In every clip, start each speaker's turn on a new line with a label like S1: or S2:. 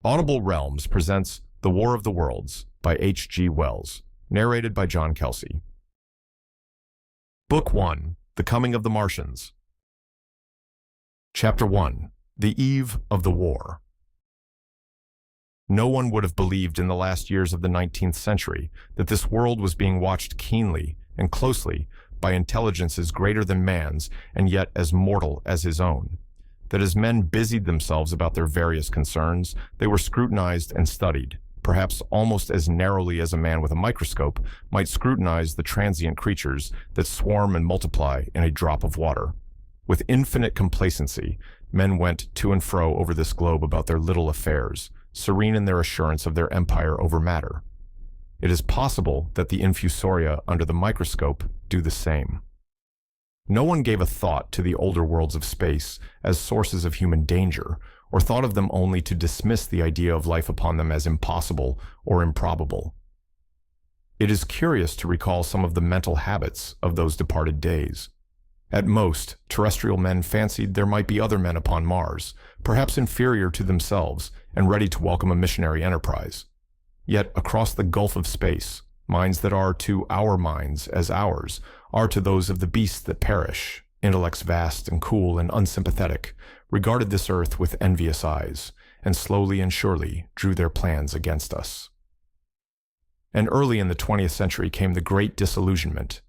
S1: Audible Realms presents The War of the Worlds by H.G. Wells, narrated by John Kelsey. Book 1, The Coming of the Martians. Chapter 1, The Eve of the War. No one would have believed in the last years of the 19th century that this world was being watched keenly and closely by intelligences greater than man's and yet as mortal as his own. That as men busied themselves about their various concerns, they were scrutinized and studied, perhaps almost as narrowly as a man with a microscope might scrutinize the transient creatures that swarm and multiply in a drop of water. With infinite complacency, men went to and fro over this globe about their little affairs, serene in their assurance of their empire over matter. It is possible that the infusoria under the microscope do the same. No one gave a thought to the older worlds of space as sources of human danger, or thought of them only to dismiss the idea of life upon them as impossible or improbable. It is curious to recall some of the mental habits of those departed days. At most, terrestrial men fancied there might be other men upon Mars, perhaps inferior to themselves and ready to welcome a missionary enterprise. Yet across the gulf of space, minds that are to our minds as ours are to those of the beasts that perish, intellects vast and cool and unsympathetic, regarded this earth with envious eyes, and slowly and surely drew their plans against us. And early in the 20th century came the great disillusionment.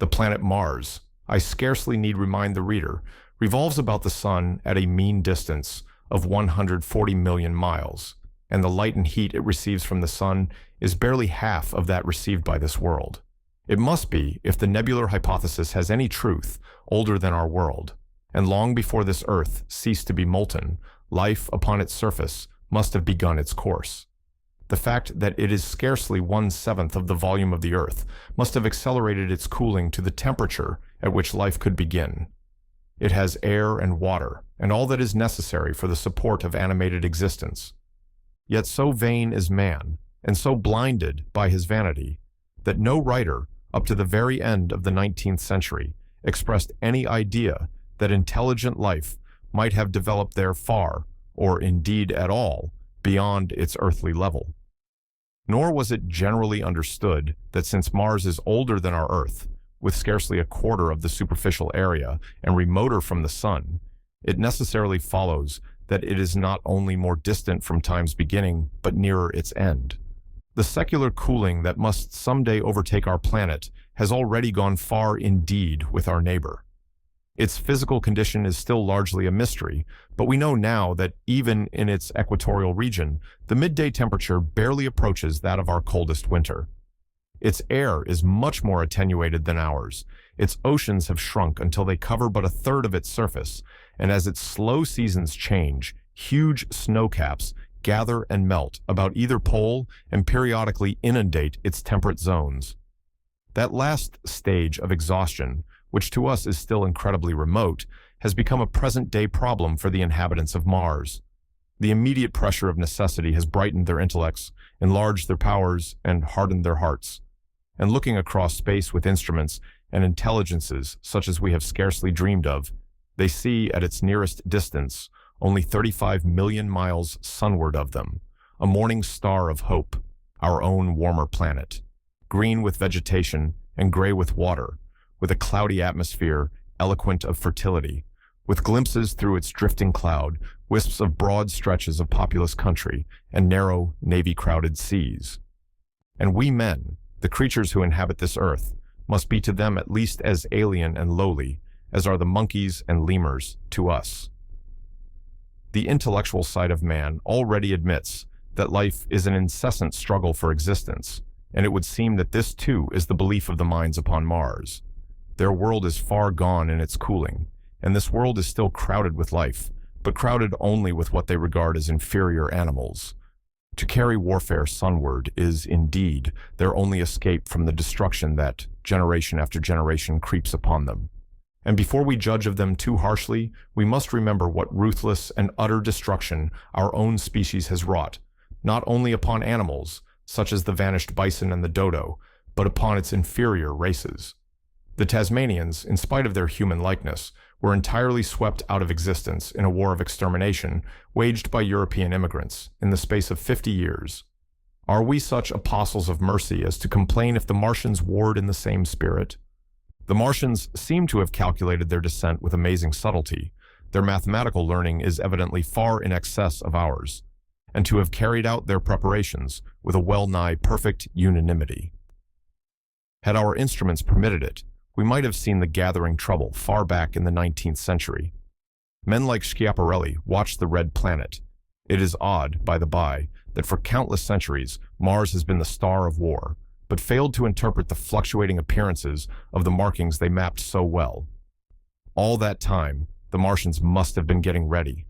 S1: The planet Mars, I scarcely need remind the reader, revolves about the sun at a mean distance of 140 million miles, and the light and heat it receives from the sun is barely half of that received by this world. It must be, if the nebular hypothesis has any truth, older than our world, and long before this earth ceased to be molten, life upon its surface must have begun its course. The fact that it is scarcely 1/7 of the volume of the earth must have accelerated its cooling to the temperature at which life could begin. It has air and water, and all that is necessary for the support of animated existence. Yet so vain is man, and so blinded by his vanity, that no writer, up to the very end of the 19th century, expressed any idea that intelligent life might have developed there far, or indeed at all, beyond its earthly level. Nor was it generally understood that since Mars is older than our Earth, with scarcely a quarter of the superficial area and remoter from the sun, it necessarily follows that it is not only more distant from time's beginning, but nearer its end. The secular cooling that must someday overtake our planet has already gone far indeed with our neighbor. Its physical condition is still largely a mystery, but we know now that even in its equatorial region, the midday temperature barely approaches that of our coldest winter. Its air is much more attenuated than ours. Its oceans have shrunk until they cover but a third of its surface, and as its slow seasons change, huge snowcaps gather and melt about either pole and periodically inundate its temperate zones. That last stage of exhaustion, which to us is still incredibly remote, has become a present-day problem for the inhabitants of Mars. The immediate pressure of necessity has brightened their intellects, enlarged their powers, and hardened their hearts. And looking across space with instruments and intelligences such as we have scarcely dreamed of, they see at its nearest distance only 35 million miles sunward of them, a morning star of hope, our own warmer planet, green with vegetation and gray with water, with a cloudy atmosphere eloquent of fertility, with glimpses through its drifting cloud, wisps of broad stretches of populous country and narrow, navy-crowded seas. And we men, the creatures who inhabit this earth, must be to them at least as alien and lowly as are the monkeys and lemurs to us. The intellectual side of man already admits that life is an incessant struggle for existence, and it would seem that this too is the belief of the minds upon Mars. Their world is far gone in its cooling, and this world is still crowded with life, but crowded only with what they regard as inferior animals. To carry warfare sunward is, indeed, their only escape from the destruction that, generation after generation, creeps upon them. And before we judge of them too harshly, we must remember what ruthless and utter destruction our own species has wrought, not only upon animals, such as the vanished bison and the dodo, but upon its inferior races. The Tasmanians, in spite of their human likeness, were entirely swept out of existence in a war of extermination waged by European immigrants in the space of 50 years. Are we such apostles of mercy as to complain if the Martians warred in the same spirit? The Martians seem to have calculated their descent with amazing subtlety. Their mathematical learning is evidently far in excess of ours, and to have carried out their preparations with a well-nigh perfect unanimity. Had our instruments permitted it, we might have seen the gathering trouble far back in the 19th century. Men like Schiaparelli watched the red planet. It is odd, by the by, that for countless centuries Mars has been the star of war, but failed to interpret the fluctuating appearances of the markings they mapped so well. All that time, the Martians must have been getting ready.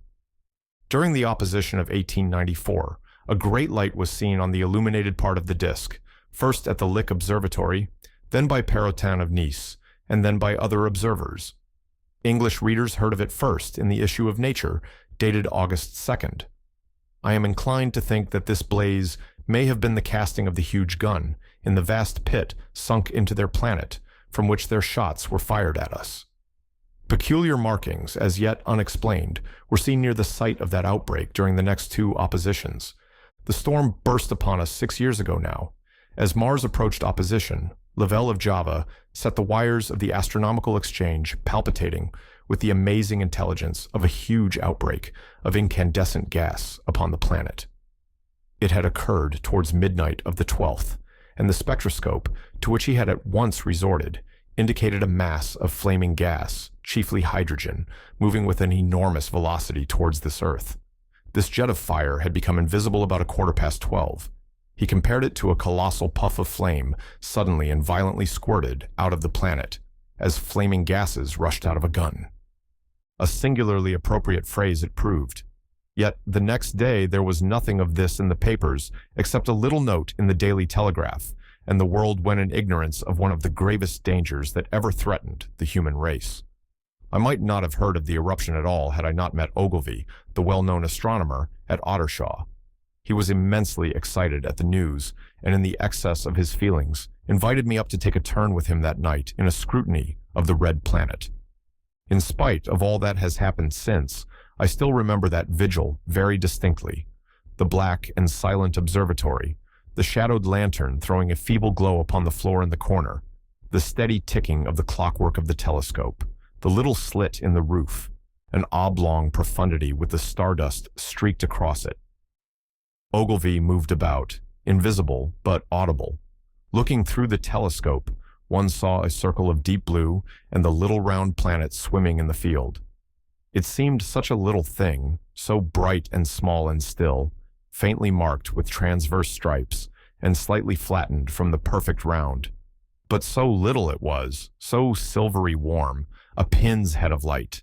S1: During the opposition of 1894, a great light was seen on the illuminated part of the disk, first at the Lick Observatory, then by Perrotin of Nice, and then by other observers. English readers heard of it first in the issue of Nature, dated August 2nd. I am inclined to think that this blaze may have been the casting of the huge gun in the vast pit sunk into their planet, from which their shots were fired at us. Peculiar markings, as yet unexplained, were seen near the site of that outbreak during the next two oppositions. The storm burst upon us 6 years ago now. As Mars approached opposition, Lavelle of Java set the wires of the astronomical exchange palpitating with the amazing intelligence of a huge outbreak of incandescent gas upon the planet. It had occurred towards midnight of the 12th, and the spectroscope, to which he had at once resorted, indicated a mass of flaming gas, chiefly hydrogen, moving with an enormous velocity towards this Earth. This jet of fire had become invisible about 12:15. He compared it to a colossal puff of flame suddenly and violently squirted out of the planet, as flaming gases rushed out of a gun. A singularly appropriate phrase it proved. Yet the next day there was nothing of this in the papers except a little note in the Daily Telegraph, and the world went in ignorance of one of the gravest dangers that ever threatened the human race. I might not have heard of the eruption at all had I not met Ogilvy, the well-known astronomer, at Ottershaw. He was immensely excited at the news, and in the excess of his feelings, invited me up to take a turn with him that night in a scrutiny of the red planet. In spite of all that has happened since, I still remember that vigil very distinctly. The black and silent observatory, the shadowed lantern throwing a feeble glow upon the floor in the corner, the steady ticking of the clockwork of the telescope, the little slit in the roof, an oblong profundity with the stardust streaked across it. Ogilvy moved about, invisible but audible. Looking through the telescope, one saw a circle of deep blue and the little round planet swimming in the field. It seemed such a little thing, so bright and small and still, faintly marked with transverse stripes and slightly flattened from the perfect round. But so little it was, so silvery warm, a pin's head of light.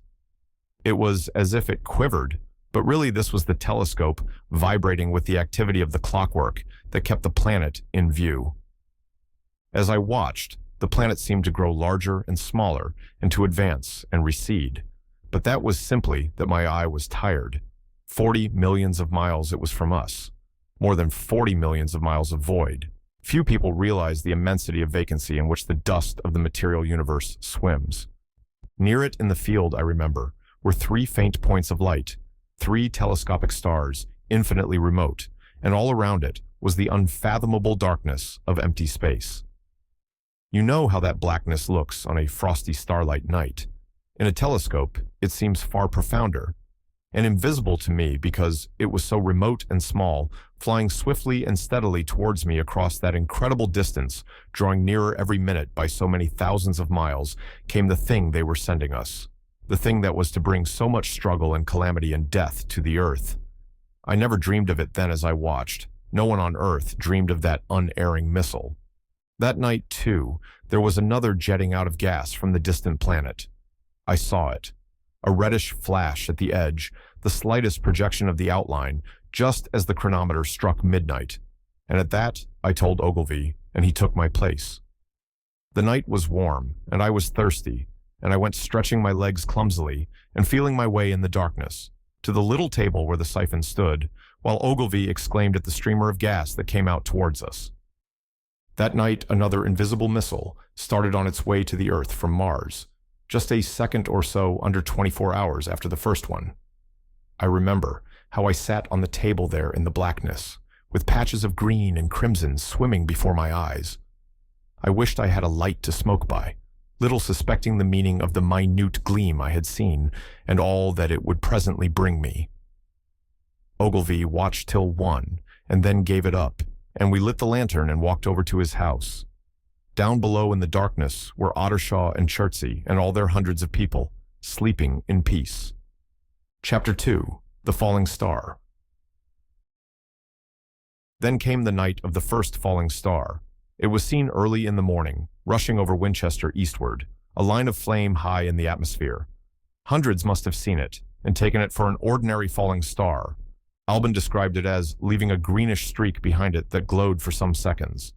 S1: It was as if it quivered, but really this was the telescope vibrating with the activity of the clockwork that kept the planet in view. As I watched, the planet seemed to grow larger and smaller and to advance and recede. But that was simply that my eye was tired. 40 millions of miles it was from us. More than 40 millions of miles of void. Few people realize the immensity of vacancy in which the dust of the material universe swims. Near it in the field, I remember, were 3 faint points of light, 3 telescopic stars, infinitely remote, and all around it was the unfathomable darkness of empty space. You know how that blackness looks on a frosty starlight night. In a telescope, it seems far profounder, and invisible to me because it was so remote and small, flying swiftly and steadily towards me across that incredible distance, drawing nearer every minute by so many thousands of miles, came the thing they were sending us, the thing that was to bring so much struggle and calamity and death to the Earth. I never dreamed of it then as I watched. No one on Earth dreamed of that unerring missile. That night, too, there was another jetting out of gas from the distant planet. I saw it. A reddish flash at the edge, the slightest projection of the outline, just as the chronometer struck midnight. And at that, I told Ogilvy, and he took my place. The night was warm, and I was thirsty, and I went stretching my legs clumsily and feeling my way in the darkness, to the little table where the siphon stood, while Ogilvy exclaimed at the streamer of gas that came out towards us. That night, another invisible missile started on its way to the Earth from Mars. just a second or so under 24 hours after the first one. I remember how I sat on the table there in the blackness, with patches of green and crimson swimming before my eyes. I wished I had a light to smoke by, little suspecting the meaning of the minute gleam I had seen and all that it would presently bring me. Ogilvy watched till 1 and then gave it up, and we lit the lantern and walked over to his house. Down below in the darkness were Ottershaw and Chertsey and all their hundreds of people, sleeping in peace. Chapter 2. The Falling Star. Then came the night of the first falling star. It was seen early in the morning, rushing over Winchester eastward, a line of flame high in the atmosphere. Hundreds must have seen it and taken it for an ordinary falling star. Albin described it as leaving a greenish streak behind it that glowed for some seconds.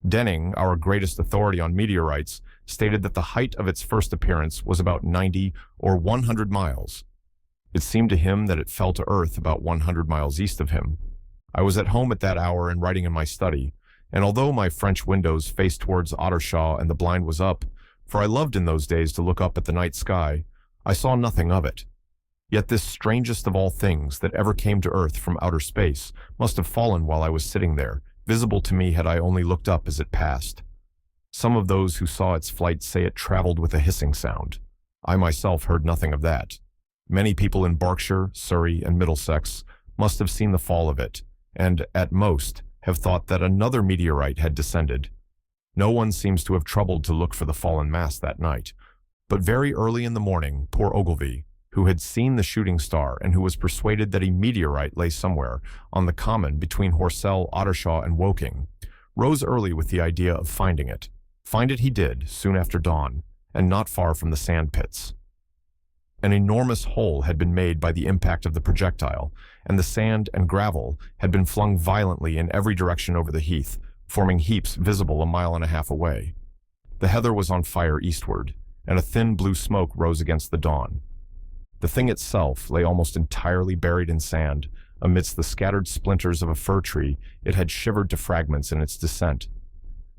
S1: Denning, our greatest authority on meteorites, stated that the height of its first appearance was about 90 or 100 miles. It seemed to him that it fell to Earth about 100 miles east of him. I was at home at that hour and writing in my study, and although my French windows faced towards Ottershaw and the blind was up, for I loved in those days to look up at the night sky, I saw nothing of it. Yet this strangest of all things that ever came to Earth from outer space must have fallen while I was sitting there, visible to me had I only looked up as it passed. Some of those who saw its flight say it traveled with a hissing sound. I myself heard nothing of that. Many people in Berkshire, Surrey, and Middlesex must have seen the fall of it, and, at most, have thought that another meteorite had descended. No one seems to have troubled to look for the fallen mass that night, but very early in the morning, poor Ogilvy, who had seen the shooting star and who was persuaded that a meteorite lay somewhere on the common between Horsell, Ottershaw, and Woking, rose early with the idea of finding it. Find it he did, soon after dawn, and not far from the sand pits. An enormous hole had been made by the impact of the projectile, and the sand and gravel had been flung violently in every direction over the heath, forming heaps visible a mile and a half away. The heather was on fire eastward, and a thin blue smoke rose against the dawn. The thing itself lay almost entirely buried in sand. Amidst the scattered splinters of a fir tree, it had shivered to fragments in its descent.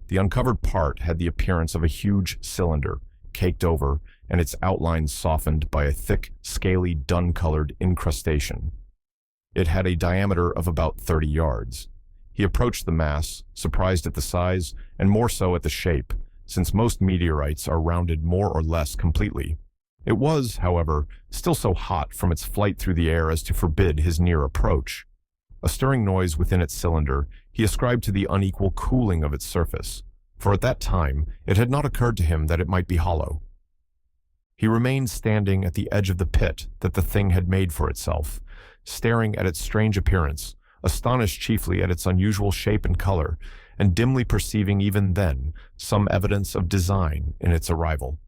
S1: The uncovered part had the appearance of a huge cylinder, caked over, and its outlines softened by a thick, scaly, dun-colored incrustation. It had a diameter of about 30 yards. He approached the mass, surprised at the size, and more so at the shape, since most meteorites are rounded more or less completely. It was, however, still so hot from its flight through the air as to forbid his near approach. A stirring noise within its cylinder he ascribed to the unequal cooling of its surface, for at that time it had not occurred to him that it might be hollow. He remained standing at the edge of the pit that the thing had made for itself, staring at its strange appearance, astonished chiefly at its unusual shape and color, and dimly perceiving even then some evidence of design in its arrival.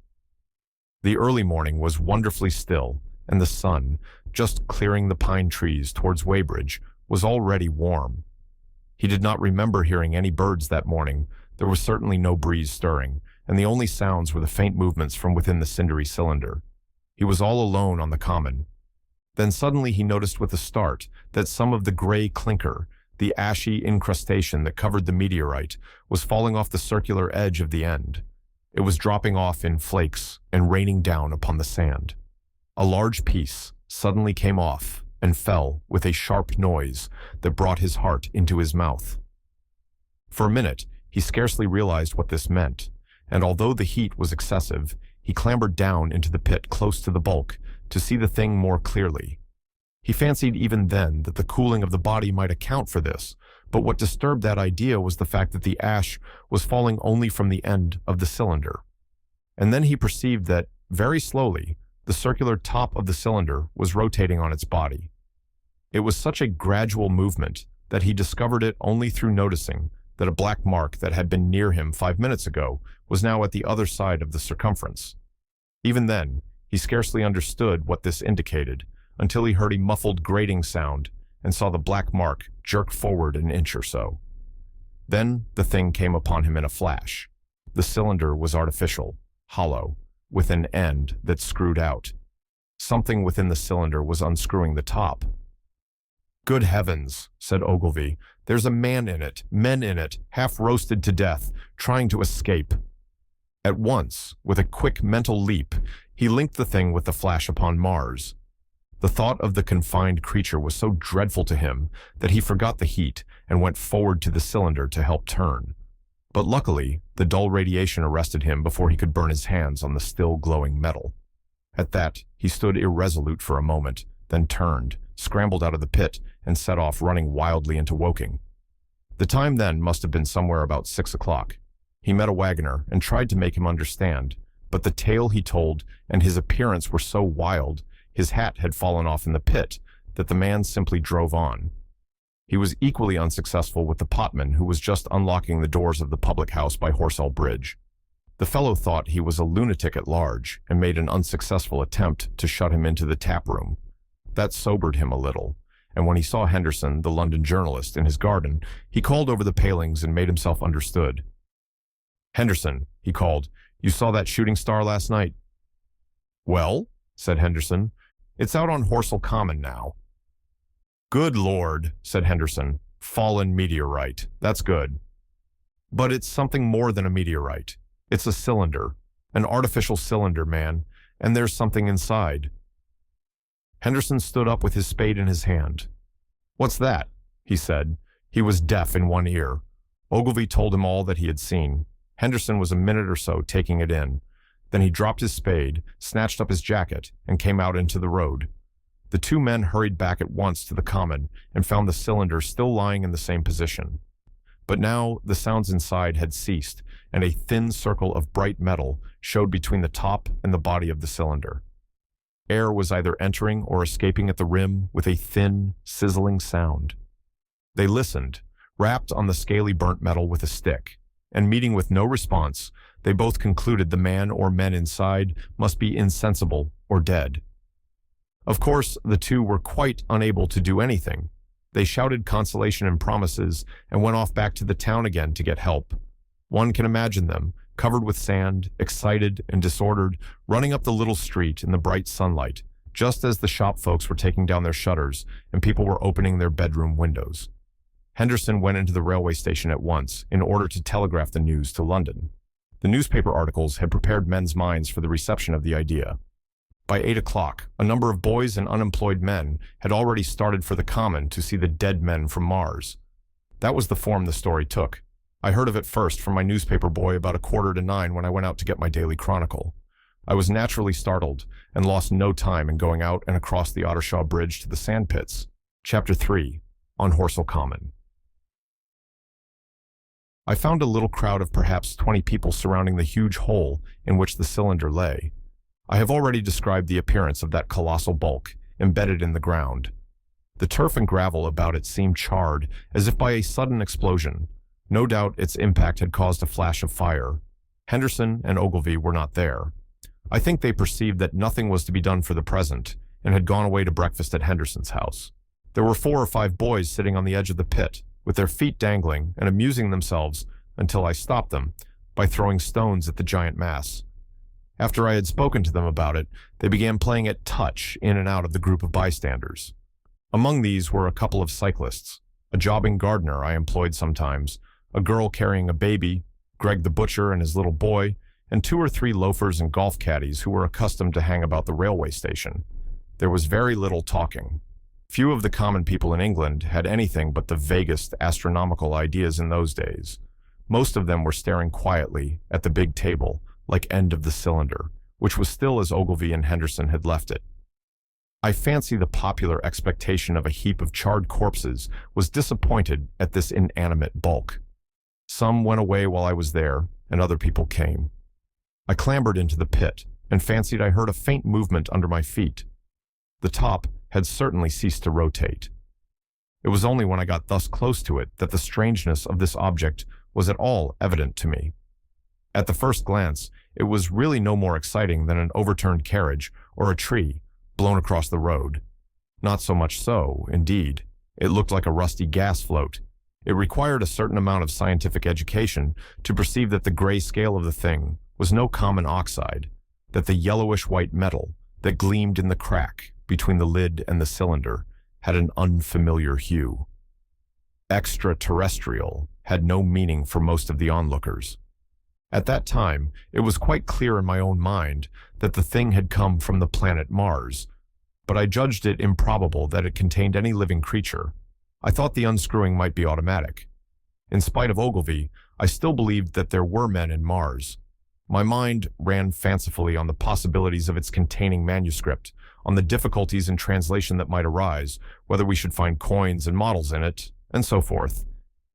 S1: The early morning was wonderfully still, and the sun, just clearing the pine trees towards Weybridge, was already warm. He did not remember hearing any birds that morning. There was certainly no breeze stirring, and the only sounds were the faint movements from within the cindery cylinder. He was all alone on the common. Then suddenly he noticed with a start that some of the gray clinker, the ashy incrustation that covered the meteorite, was falling off the circular edge of the end. It was dropping off in flakes and raining down upon the sand. A large piece suddenly came off and fell with a sharp noise that brought his heart into his mouth. For a minute, he scarcely realized what this meant, and although the heat was excessive, he clambered down into the pit close to the bulk to see the thing more clearly. He fancied even then that the cooling of the body might account for this, but what disturbed that idea was the fact that the ash was falling only from the end of the cylinder. And then he perceived that, very slowly, the circular top of the cylinder was rotating on its body. It was such a gradual movement that he discovered it only through noticing that a black mark that had been near him 5 minutes ago was now at the other side of the circumference. Even then, he scarcely understood what this indicated, until he heard a muffled grating sound and saw the black mark jerk forward an inch or so. Then the thing came upon him in a flash. The cylinder was artificial, hollow, with an end that screwed out. Something within the cylinder was unscrewing the top. "Good heavens," said Ogilvy, "there's a man in it, men in it, half roasted to death, trying to escape." At once, with a quick mental leap, he linked the thing with the flash upon Mars. The thought of the confined creature was so dreadful to him that he forgot the heat and went forward to the cylinder to help turn. But luckily, the dull radiation arrested him before he could burn his hands on the still glowing metal. At that, he stood irresolute for a moment, then turned, scrambled out of the pit, and set off running wildly into Woking. The time then must have been somewhere about 6 o'clock. He met a wagoner and tried to make him understand, but the tale he told and his appearance were so wild, his hat had fallen off in the pit, that the man simply drove on. He was equally unsuccessful with the potman who was just unlocking the doors of the public house by Horsell Bridge. The fellow thought he was a lunatic at large and made an unsuccessful attempt to shut him into the tap room. That sobered him a little, and when he saw Henderson, the London journalist, in his garden, he called over the palings and made himself understood. "Henderson," he called, "you saw that shooting star last night?" "Well," said Henderson, "it's out on Horsell Common now." "Good Lord," said Henderson, "fallen meteorite. That's good." "But it's something more than a meteorite. It's a cylinder, an artificial cylinder, man, and there's something inside." Henderson stood up with his spade in his hand. "What's that?" he said. He was deaf in one ear. Ogilvy told him all that he had seen. Henderson was a minute or so taking it in. Then he dropped his spade, snatched up his jacket, and came out into the road. The two men hurried back at once to the common and found the cylinder still lying in the same position. But now the sounds inside had ceased, and a thin circle of bright metal showed between the top and the body of the cylinder. Air was either entering or escaping at the rim with a thin, sizzling sound. They listened, rapped on the scaly burnt metal with a stick, and meeting with no response, they both concluded the man or men inside must be insensible or dead. Of course, the two were quite unable to do anything. They shouted consolation and promises and went off back to the town again to get help. One can imagine them, covered with sand, excited and disordered, running up the little street in the bright sunlight, just as the shop folks were taking down their shutters and people were opening their bedroom windows. Henderson went into the railway station at once in order to telegraph the news to London. The newspaper articles had prepared men's minds for the reception of the idea. By 8 o'clock, a number of boys and unemployed men had already started for the common to see the dead men from Mars. That was the form the story took. I heard of it first from my newspaper boy about 8:45 when I went out to get my daily chronicle. I was naturally startled and lost no time in going out and across the Ottershaw Bridge to the sandpits. Chapter 3, on Horsell Common. I found a little crowd of perhaps 20 people surrounding the huge hole in which the cylinder lay. I have already described the appearance of that colossal bulk, embedded in the ground. The turf and gravel about it seemed charred, as if by a sudden explosion. No doubt its impact had caused a flash of fire. Henderson and Ogilvy were not there. I think they perceived that nothing was to be done for the present, and had gone away to breakfast at Henderson's house. There were 4 or 5 boys sitting on the edge of the pit, with their feet dangling and amusing themselves until I stopped them by throwing stones at the giant mass. After I had spoken to them about it, they began playing at touch in and out of the group of bystanders. Among these were a couple of cyclists, a jobbing gardener I employed sometimes, a girl carrying a baby, Greg the butcher and his little boy, and 2 or 3 loafers and golf caddies who were accustomed to hang about the railway station. There was very little talking. Few of the common people in England had anything but the vaguest astronomical ideas in those days. Most of them were staring quietly at the big table, like end of the cylinder, which was still as Ogilvy and Henderson had left it. I fancy the popular expectation of a heap of charred corpses was disappointed at this inanimate bulk. Some went away while I was there, and other people came. I clambered into the pit, and fancied I heard a faint movement under my feet. The top had certainly ceased to rotate. It was only when I got thus close to it that the strangeness of this object was at all evident to me. At the first glance, it was really no more exciting than an overturned carriage or a tree blown across the road. Not so much so, indeed. It looked like a rusty gas float. It required a certain amount of scientific education to perceive that the gray scale of the thing was no common oxide, that the yellowish-white metal that gleamed in the crack between the lid and the cylinder had an unfamiliar hue. Extraterrestrial had no meaning for most of the onlookers. At that time, it was quite clear in my own mind that the thing had come from the planet Mars, but I judged it improbable that it contained any living creature. I thought the unscrewing might be automatic. In spite of Ogilvy, I still believed that there were men in Mars. My mind ran fancifully on the possibilities of its containing manuscript, on the difficulties in translation that might arise, whether we should find coins and models in it, and so forth.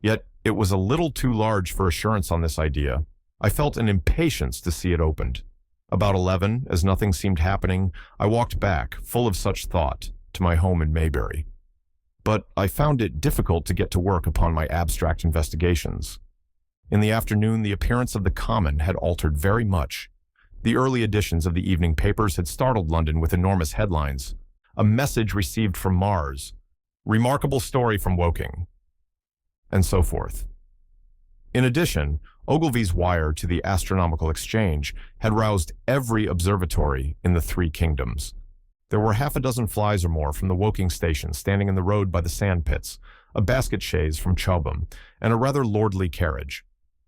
S1: Yet it was a little too large for assurance on this idea. I felt an impatience to see it opened. About 11, as nothing seemed happening, I walked back, full of such thought, to my home in Maybury. But I found it difficult to get to work upon my abstract investigations. In the afternoon, the appearance of the Common had altered very much. The early editions of the evening papers had startled London with enormous headlines. A message received from Mars. Remarkable story from Woking. And so forth. In addition, Ogilvy's wire to the Astronomical Exchange had roused every observatory in the three kingdoms. There were half a dozen flies or more from the Woking station standing in the road by the sand pits, a basket chaise from Chobham, and a rather lordly carriage.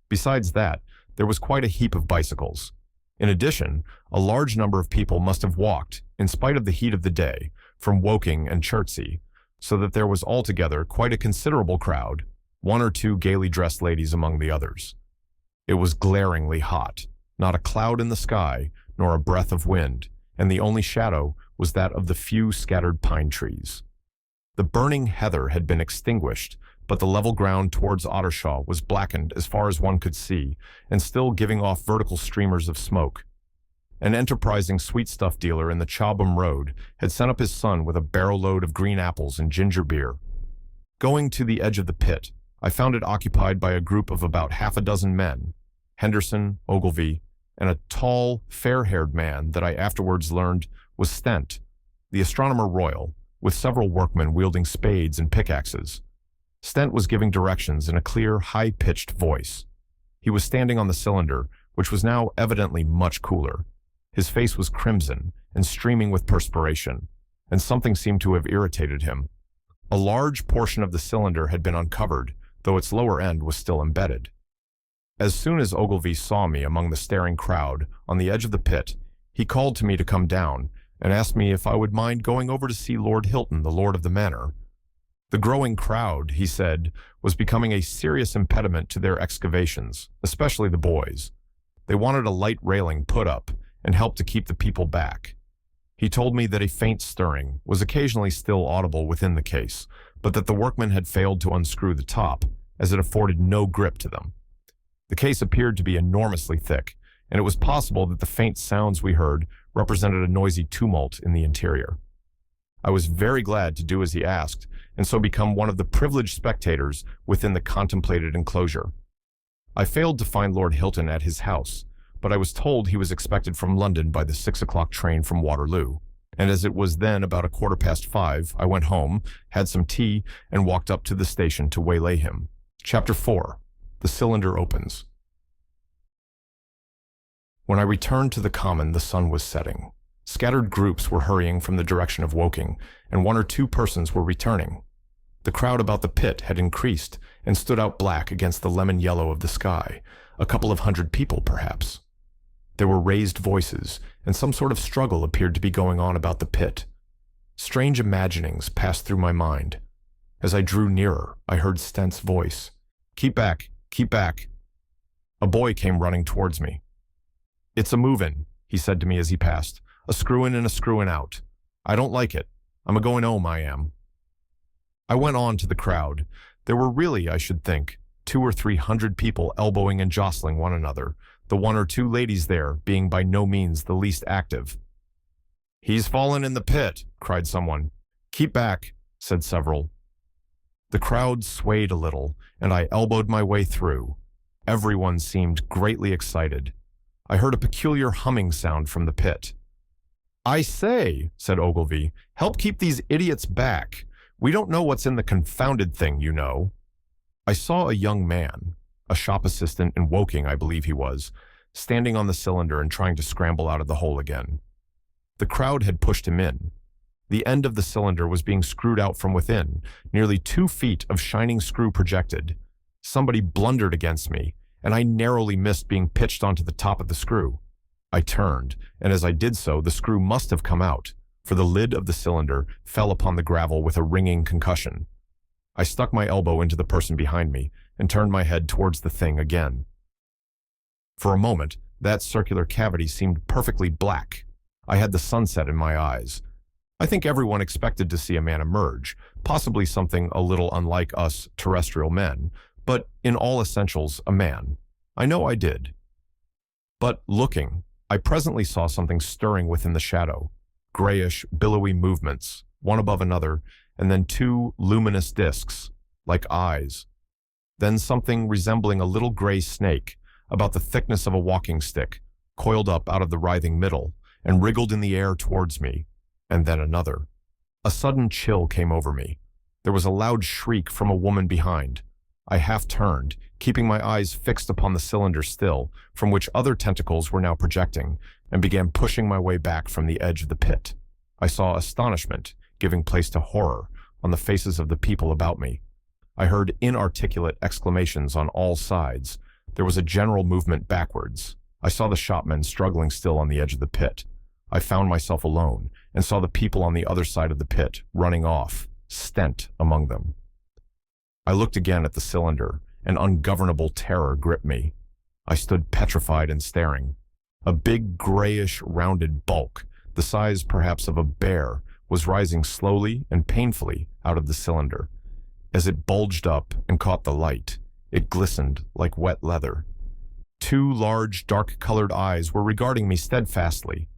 S1: Besides that, there was quite a heap of bicycles. In addition, a large number of people must have walked, in spite of the heat of the day, from Woking and Chertsey, so that there was altogether quite a considerable crowd, one or two gaily dressed ladies among the others. It was glaringly hot, not a cloud in the sky, nor a breath of wind, and the only shadow was that of the few scattered pine trees. The burning heather had been extinguished, but the level ground towards Ottershaw was blackened as far as one could see, and still giving off vertical streamers of smoke. An enterprising sweetstuff dealer in the Chobham Road had sent up his son with a barrow-load of green apples and ginger beer. Going to the edge of the pit, I found it occupied by a group of about half a dozen men, Henderson, Ogilvy, and a tall, fair-haired man that I afterwards learned was Stent, the astronomer royal, with several workmen wielding spades and pickaxes. Stent was giving directions in a clear, high-pitched voice. He was standing on the cylinder, which was now evidently much cooler. His face was crimson and streaming with perspiration, and something seemed to have irritated him. A large portion of the cylinder had been uncovered, though its lower end was still embedded. As soon as Ogilvy saw me among the staring crowd on the edge of the pit, he called to me to come down and asked me if I would mind going over to see Lord Hilton, the lord of the manor. The growing crowd, he said, was becoming a serious impediment to their excavations, especially the boys. They wanted a light railing put up and help to keep the people back. He told me that a faint stirring was occasionally still audible within the case, but that the workmen had failed to unscrew the top, as it afforded no grip to them. The case appeared to be enormously thick, and it was possible that the faint sounds we heard represented a noisy tumult in the interior. I was very glad to do as he asked, and so become one of the privileged spectators within the contemplated enclosure. I failed to find Lord Hilton at his house, but I was told he was expected from London by the 6 o'clock train from Waterloo, and as it was then about 5:15, I went home, had some tea, and walked up to the station to waylay him. Chapter 4. The cylinder opens. When I returned to the common, the sun was setting. Scattered groups were hurrying from the direction of Woking, and one or two persons were returning. The crowd about the pit had increased and stood out black against the lemon yellow of the sky, a couple of hundred people perhaps. There were raised voices, and some sort of struggle appeared to be going on about the pit. Strange imaginings passed through my mind. As I drew nearer, I heard Stent's voice. "Keep back, keep back." A boy came running towards me. "It's a movin'," he said to me as he passed. "A screwin' and a screwin' out. I don't like it. I'm a-goin' home, I am." I went on to the crowd. There were really, I should think, 200 or 300 people elbowing and jostling one another, the one or two ladies there being by no means the least active. "He's fallen in the pit," cried someone. "Keep back," said several. The crowd swayed a little, and I elbowed my way through. Everyone seemed greatly excited. I heard a peculiar humming sound from the pit. "I say," said Ogilvy, "help keep these idiots back. We don't know what's in the confounded thing, you know." I saw a young man, a shop assistant in Woking, I believe he was, standing on the cylinder and trying to scramble out of the hole again. The crowd had pushed him in. The end of the cylinder was being screwed out from within, nearly 2 feet of shining screw projected. Somebody blundered against me, and I narrowly missed being pitched onto the top of the screw. I turned, and as I did so, the screw must have come out, for the lid of the cylinder fell upon the gravel with a ringing concussion. I stuck my elbow into the person behind me and turned my head towards the thing again. For a moment, that circular cavity seemed perfectly black. I had the sunset in my eyes. I think everyone expected to see a man emerge, possibly something a little unlike us terrestrial men, but in all essentials, a man. I know I did. But looking, I presently saw something stirring within the shadow. Grayish, billowy movements, one above another, and then two luminous discs, like eyes. Then something resembling a little gray snake, about the thickness of a walking stick, coiled up out of the writhing middle, and wriggled in the air towards me, and then another. A sudden chill came over me. There was a loud shriek from a woman behind. I half turned, keeping my eyes fixed upon the cylinder still, from which other tentacles were now projecting, and began pushing my way back from the edge of the pit. I saw astonishment, giving place to horror, on the faces of the people about me. I heard inarticulate exclamations on all sides. There was a general movement backwards. I saw the shopmen struggling still on the edge of the pit. I found myself alone, and saw the people on the other side of the pit, running off, Stent among them. I looked again at the cylinder, and ungovernable terror gripped me. I stood petrified and staring. A big grayish rounded bulk, the size perhaps of a bear, was rising slowly and painfully out of the cylinder. As it bulged up and caught the light, it glistened like wet leather. Two large, dark-colored eyes were regarding me steadfastly.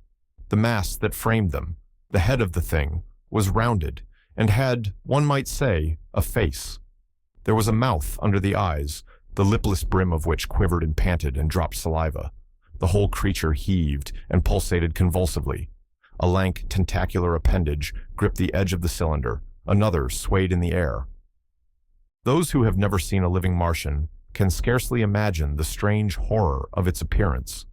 S1: The mass that framed them, the head of the thing, was rounded, and had, one might say, a face. There was a mouth under the eyes, the lipless brim of which quivered and panted and dropped saliva. The whole creature heaved and pulsated convulsively. A lank, tentacular appendage gripped the edge of the cylinder, another swayed in the air. Those who have never seen a living Martian can scarcely imagine the strange horror of its appearance.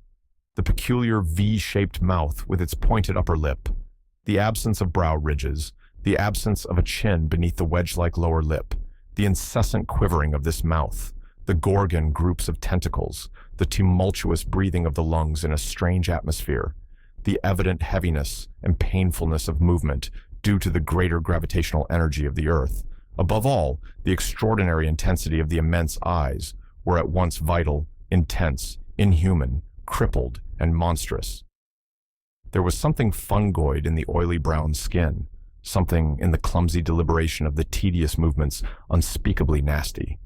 S1: The peculiar V-shaped mouth with its pointed upper lip, the absence of brow ridges, the absence of a chin beneath the wedge-like lower lip, the incessant quivering of this mouth, the Gorgon groups of tentacles, the tumultuous breathing of the lungs in a strange atmosphere, the evident heaviness and painfulness of movement due to the greater gravitational energy of the Earth, above all, the extraordinary intensity of the immense eyes, were at once vital, intense, inhuman, crippled, and monstrous. There was something fungoid in the oily brown skin, something in the clumsy deliberation of the tedious movements unspeakably nasty.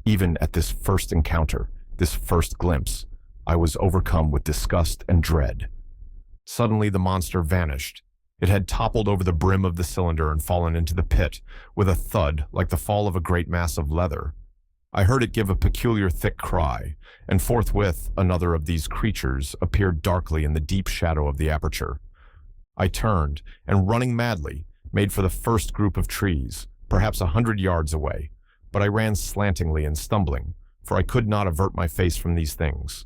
S1: Even at this first encounter, this first glimpse, I was overcome with disgust and dread. Suddenly the monster vanished. It had toppled over the brim of the cylinder and fallen into the pit, with a thud like the fall of a great mass of leather. I heard it give a peculiar thick cry, and forthwith another of these creatures appeared darkly in the deep shadow of the aperture. I turned, and running madly, made for the first group of trees, perhaps 100 yards away, but I ran slantingly and stumbling, for I could not avert my face from these things.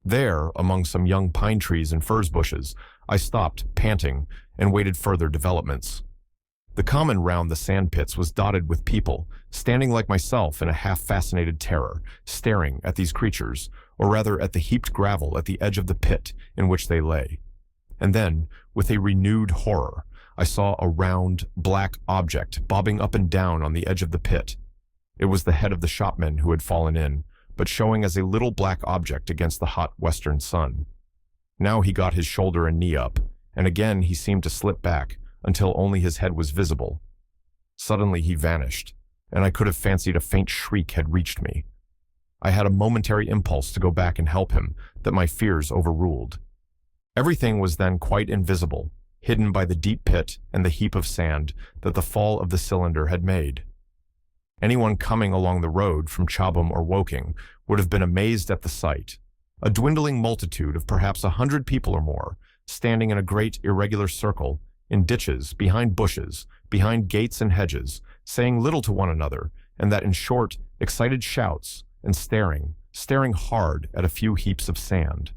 S1: There, among some young pine trees and furze bushes, I stopped, panting, and waited further developments. The common round the sand pits was dotted with people, standing like myself in a half-fascinated terror, staring at these creatures, or rather at the heaped gravel at the edge of the pit in which they lay. And then, with a renewed horror, I saw a round, black object bobbing up and down on the edge of the pit. It was the head of the shopman who had fallen in, but showing as a little black object against the hot western sun. Now he got his shoulder and knee up, and again he seemed to slip back, until only his head was visible. Suddenly he vanished, and I could have fancied a faint shriek had reached me. I had a momentary impulse to go back and help him, that my fears overruled. Everything was then quite invisible, hidden by the deep pit and the heap of sand that the fall of the cylinder had made. Anyone coming along the road from Chobham or Woking would have been amazed at the sight. A dwindling multitude of perhaps 100 people or more, standing in a great irregular circle, in ditches, behind bushes, behind gates and hedges, saying little to one another, and that in short, excited shouts, and staring hard at a few heaps of sand.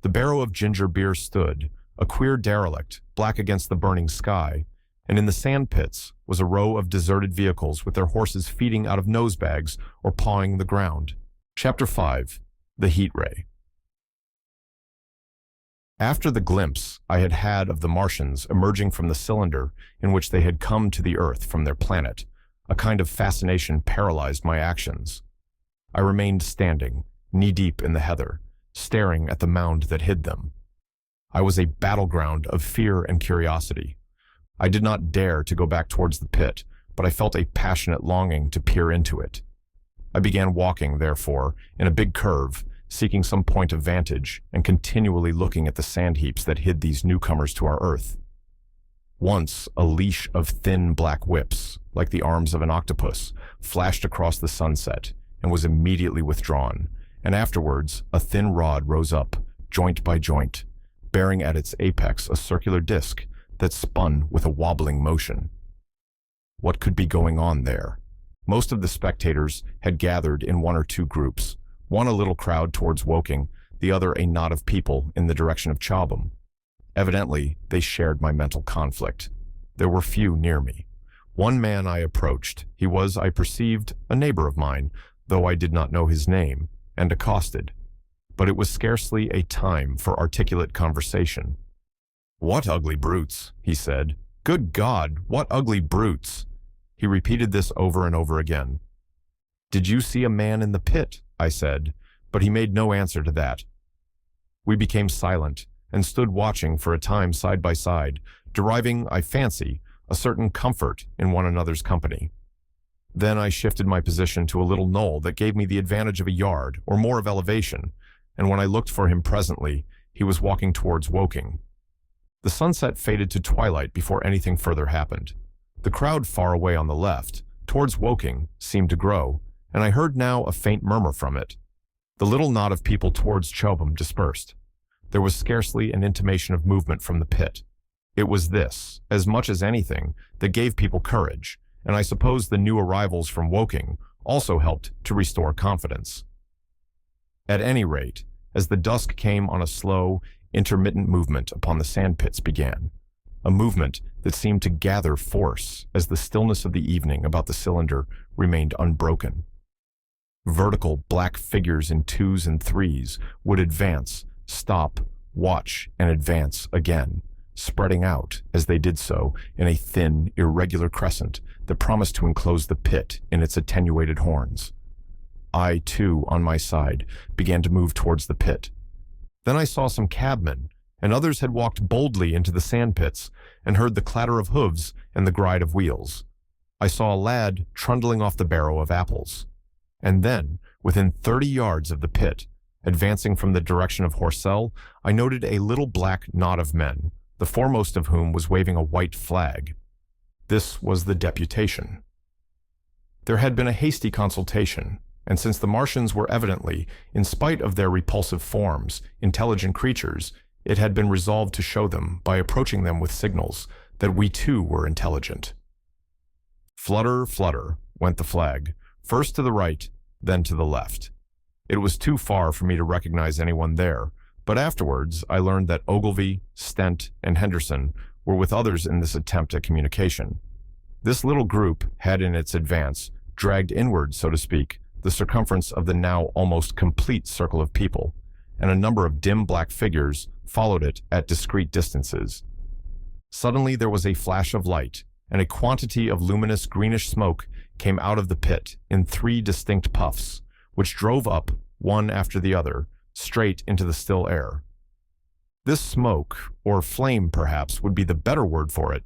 S1: The barrow of ginger beer stood, a queer derelict, black against the burning sky, and in the sand pits was a row of deserted vehicles with their horses feeding out of nosebags or pawing the ground. Chapter 5. The Heat Ray. After the glimpse I had had of the Martians emerging from the cylinder in which they had come to the Earth from their planet, a kind of fascination paralyzed my actions. I remained standing, knee-deep in the heather, staring at the mound that hid them. I was a battleground of fear and curiosity. I did not dare to go back towards the pit, but I felt a passionate longing to peer into it. I began walking, therefore, in a big curve, seeking some point of vantage and continually looking at the sand heaps that hid these newcomers to our Earth. Once, a leash of thin black whips, like the arms of an octopus, flashed across the sunset and was immediately withdrawn, and afterwards a thin rod rose up, joint by joint, bearing at its apex a circular disc that spun with a wobbling motion. What could be going on there? Most of the spectators had gathered in one or two groups, one a little crowd towards Woking, the other a knot of people in the direction of Chobham. Evidently, they shared my mental conflict. There were few near me. One man I approached. He was, I perceived, a neighbor of mine, though I did not know his name, and accosted. But it was scarcely a time for articulate conversation. "What ugly brutes," he said. "Good God, what ugly brutes!" He repeated this over and over again. "Did you see a man in the pit?" I said, but he made no answer to that. We became silent and stood watching for a time side by side, deriving, I fancy, a certain comfort in one another's company. Then I shifted my position to a little knoll that gave me the advantage of a yard or more of elevation, and when I looked for him presently, he was walking towards Woking. The sunset faded to twilight before anything further happened. The crowd far away on the left, towards Woking, seemed to grow, and I heard now a faint murmur from it. The little knot of people towards Chobham dispersed. There was scarcely an intimation of movement from the pit. It was this, as much as anything, that gave people courage, and I suppose the new arrivals from Woking also helped to restore confidence. At any rate, as the dusk came on, a slow, intermittent movement upon the sandpits began, a movement that seemed to gather force as the stillness of the evening about the cylinder remained unbroken. Vertical black figures in twos and threes would advance, stop, watch, and advance again, spreading out as they did so in a thin, irregular crescent that promised to enclose the pit in its attenuated horns. I, too, on my side, began to move towards the pit. Then I saw some cabmen, and others had walked boldly into the sandpits and heard the clatter of hooves and the gride of wheels. I saw a lad trundling off the barrow of apples. And then, within 30 yards of the pit, advancing from the direction of Horsell, I noted a little black knot of men, the foremost of whom was waving a white flag. This was the deputation. There had been a hasty consultation, and since the Martians were evidently, in spite of their repulsive forms, intelligent creatures, it had been resolved to show them, by approaching them with signals, that we too were intelligent. Flutter, flutter, went the flag, first to the right, then to the left. It was too far for me to recognize anyone there, but afterwards I learned that Ogilvy, Stent, and Henderson were with others in this attempt at communication. This little group had in its advance dragged inward, so to speak, the circumference of the now almost complete circle of people, and a number of dim black figures followed it at discrete distances. Suddenly there was a flash of light, and a quantity of luminous greenish smoke came out of the pit in 3 distinct puffs, which drove up, one after the other, straight into the still air. This smoke, or flame perhaps would be the better word for it,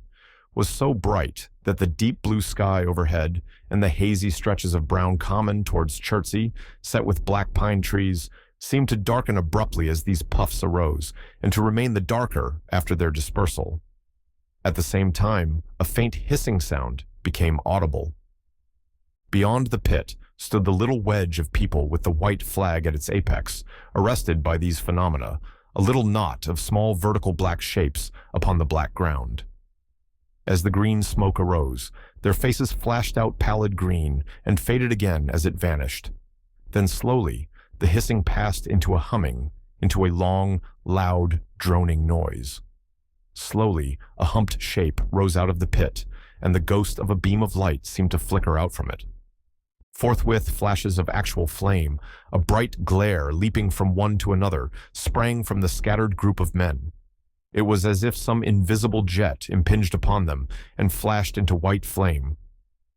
S1: was so bright that the deep blue sky overhead and the hazy stretches of brown common towards Chertsey, set with black pine trees, seemed to darken abruptly as these puffs arose, and to remain the darker after their dispersal. At the same time, a faint hissing sound became audible. Beyond the pit stood the little wedge of people with the white flag at its apex, arrested by these phenomena, a little knot of small vertical black shapes upon the black ground. As the green smoke arose, their faces flashed out pallid green and faded again as it vanished. Then slowly, the hissing passed into a humming, into a long, loud, droning noise. Slowly, a humped shape rose out of the pit, and the ghost of a beam of light seemed to flicker out from it. Forthwith, flashes of actual flame, a bright glare leaping from one to another, sprang from the scattered group of men. It was as if some invisible jet impinged upon them and flashed into white flame.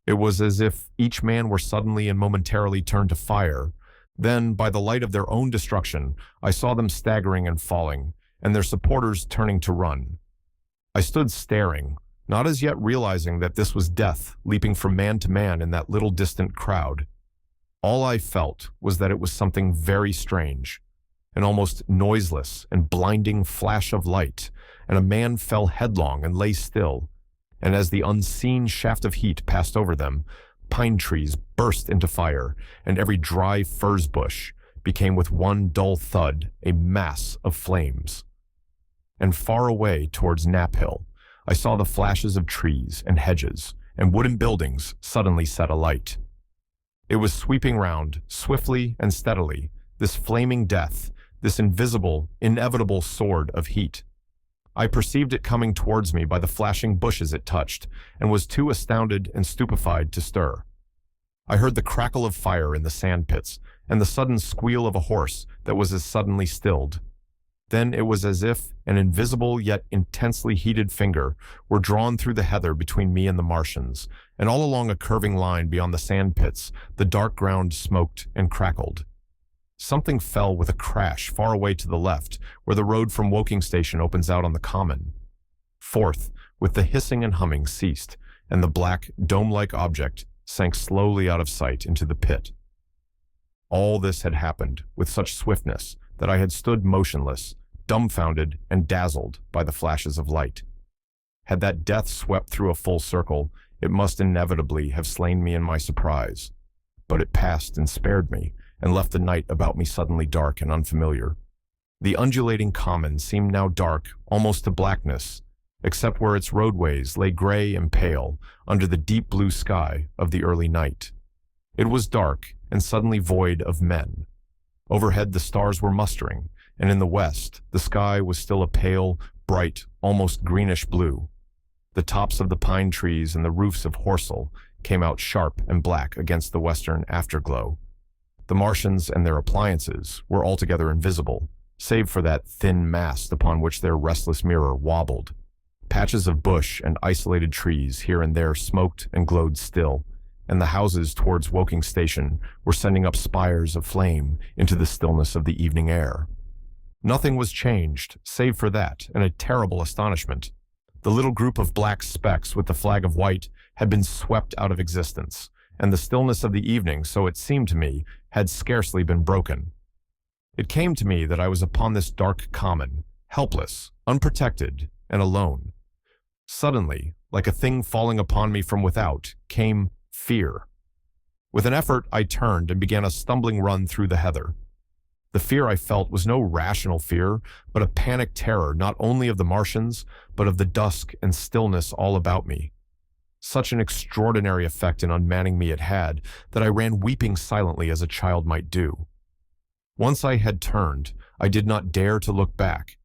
S1: It was as if each man were suddenly and momentarily turned to fire. Then, by the light of their own destruction, I saw them staggering and falling, and their supporters turning to run. I stood staring, not as yet realizing that this was death leaping from man to man in that little distant crowd. All I felt was that it was something very strange, an almost noiseless and blinding flash of light, and a man fell headlong and lay still, and as the unseen shaft of heat passed over them, pine trees burst into fire, and every dry furze bush became with one dull thud a mass of flames. And far away towards Knapp Hill, I saw the flashes of trees and hedges and wooden buildings suddenly set alight. It was sweeping round, swiftly and steadily, this flaming death, this invisible, inevitable sword of heat. I perceived it coming towards me by the flashing bushes it touched, and was too astounded and stupefied to stir. I heard the crackle of fire in the sand pits, and the sudden squeal of a horse that was as suddenly stilled. Then it was as if an invisible yet intensely heated finger were drawn through the heather between me and the Martians, and all along a curving line beyond the sand pits, the dark ground smoked and crackled. Something fell with a crash far away to the left, where the road from Woking Station opens out on the common. Forth, with the hissing and humming ceased, and the black, dome-like object sank slowly out of sight into the pit. All this had happened with such swiftness that I had stood motionless, dumbfounded and dazzled by the flashes of light. Had that death swept through a full circle, it must inevitably have slain me in my surprise. But it passed and spared me, and left the night about me suddenly dark and unfamiliar. The undulating common seemed now dark, almost to blackness, except where its roadways lay gray and pale under the deep blue sky of the early night. It was dark and suddenly void of men. Overhead the stars were mustering, and in the west the sky was still a pale, bright, almost greenish blue. The tops of the pine trees and the roofs of Horsell came out sharp and black against the western afterglow. The Martians and their appliances were altogether invisible, save for that thin mast upon which their restless mirror wobbled. Patches of bush and isolated trees here and there smoked and glowed still, and the houses towards Woking Station were sending up spires of flame into the stillness of the evening air. Nothing was changed, save for that, and a terrible astonishment. The little group of black specks with the flag of white had been swept out of existence, and the stillness of the evening, so it seemed to me, had scarcely been broken. It came to me that I was upon this dark common, helpless, unprotected, and alone. Suddenly, like a thing falling upon me from without, came fear. With an effort, I turned and began a stumbling run through the heather. The fear I felt was no rational fear, but a panic terror not only of the Martians, but of the dusk and stillness all about me. Such an extraordinary effect in unmanning me it had that I ran weeping silently as a child might do. Once I had turned, I did not dare to look back.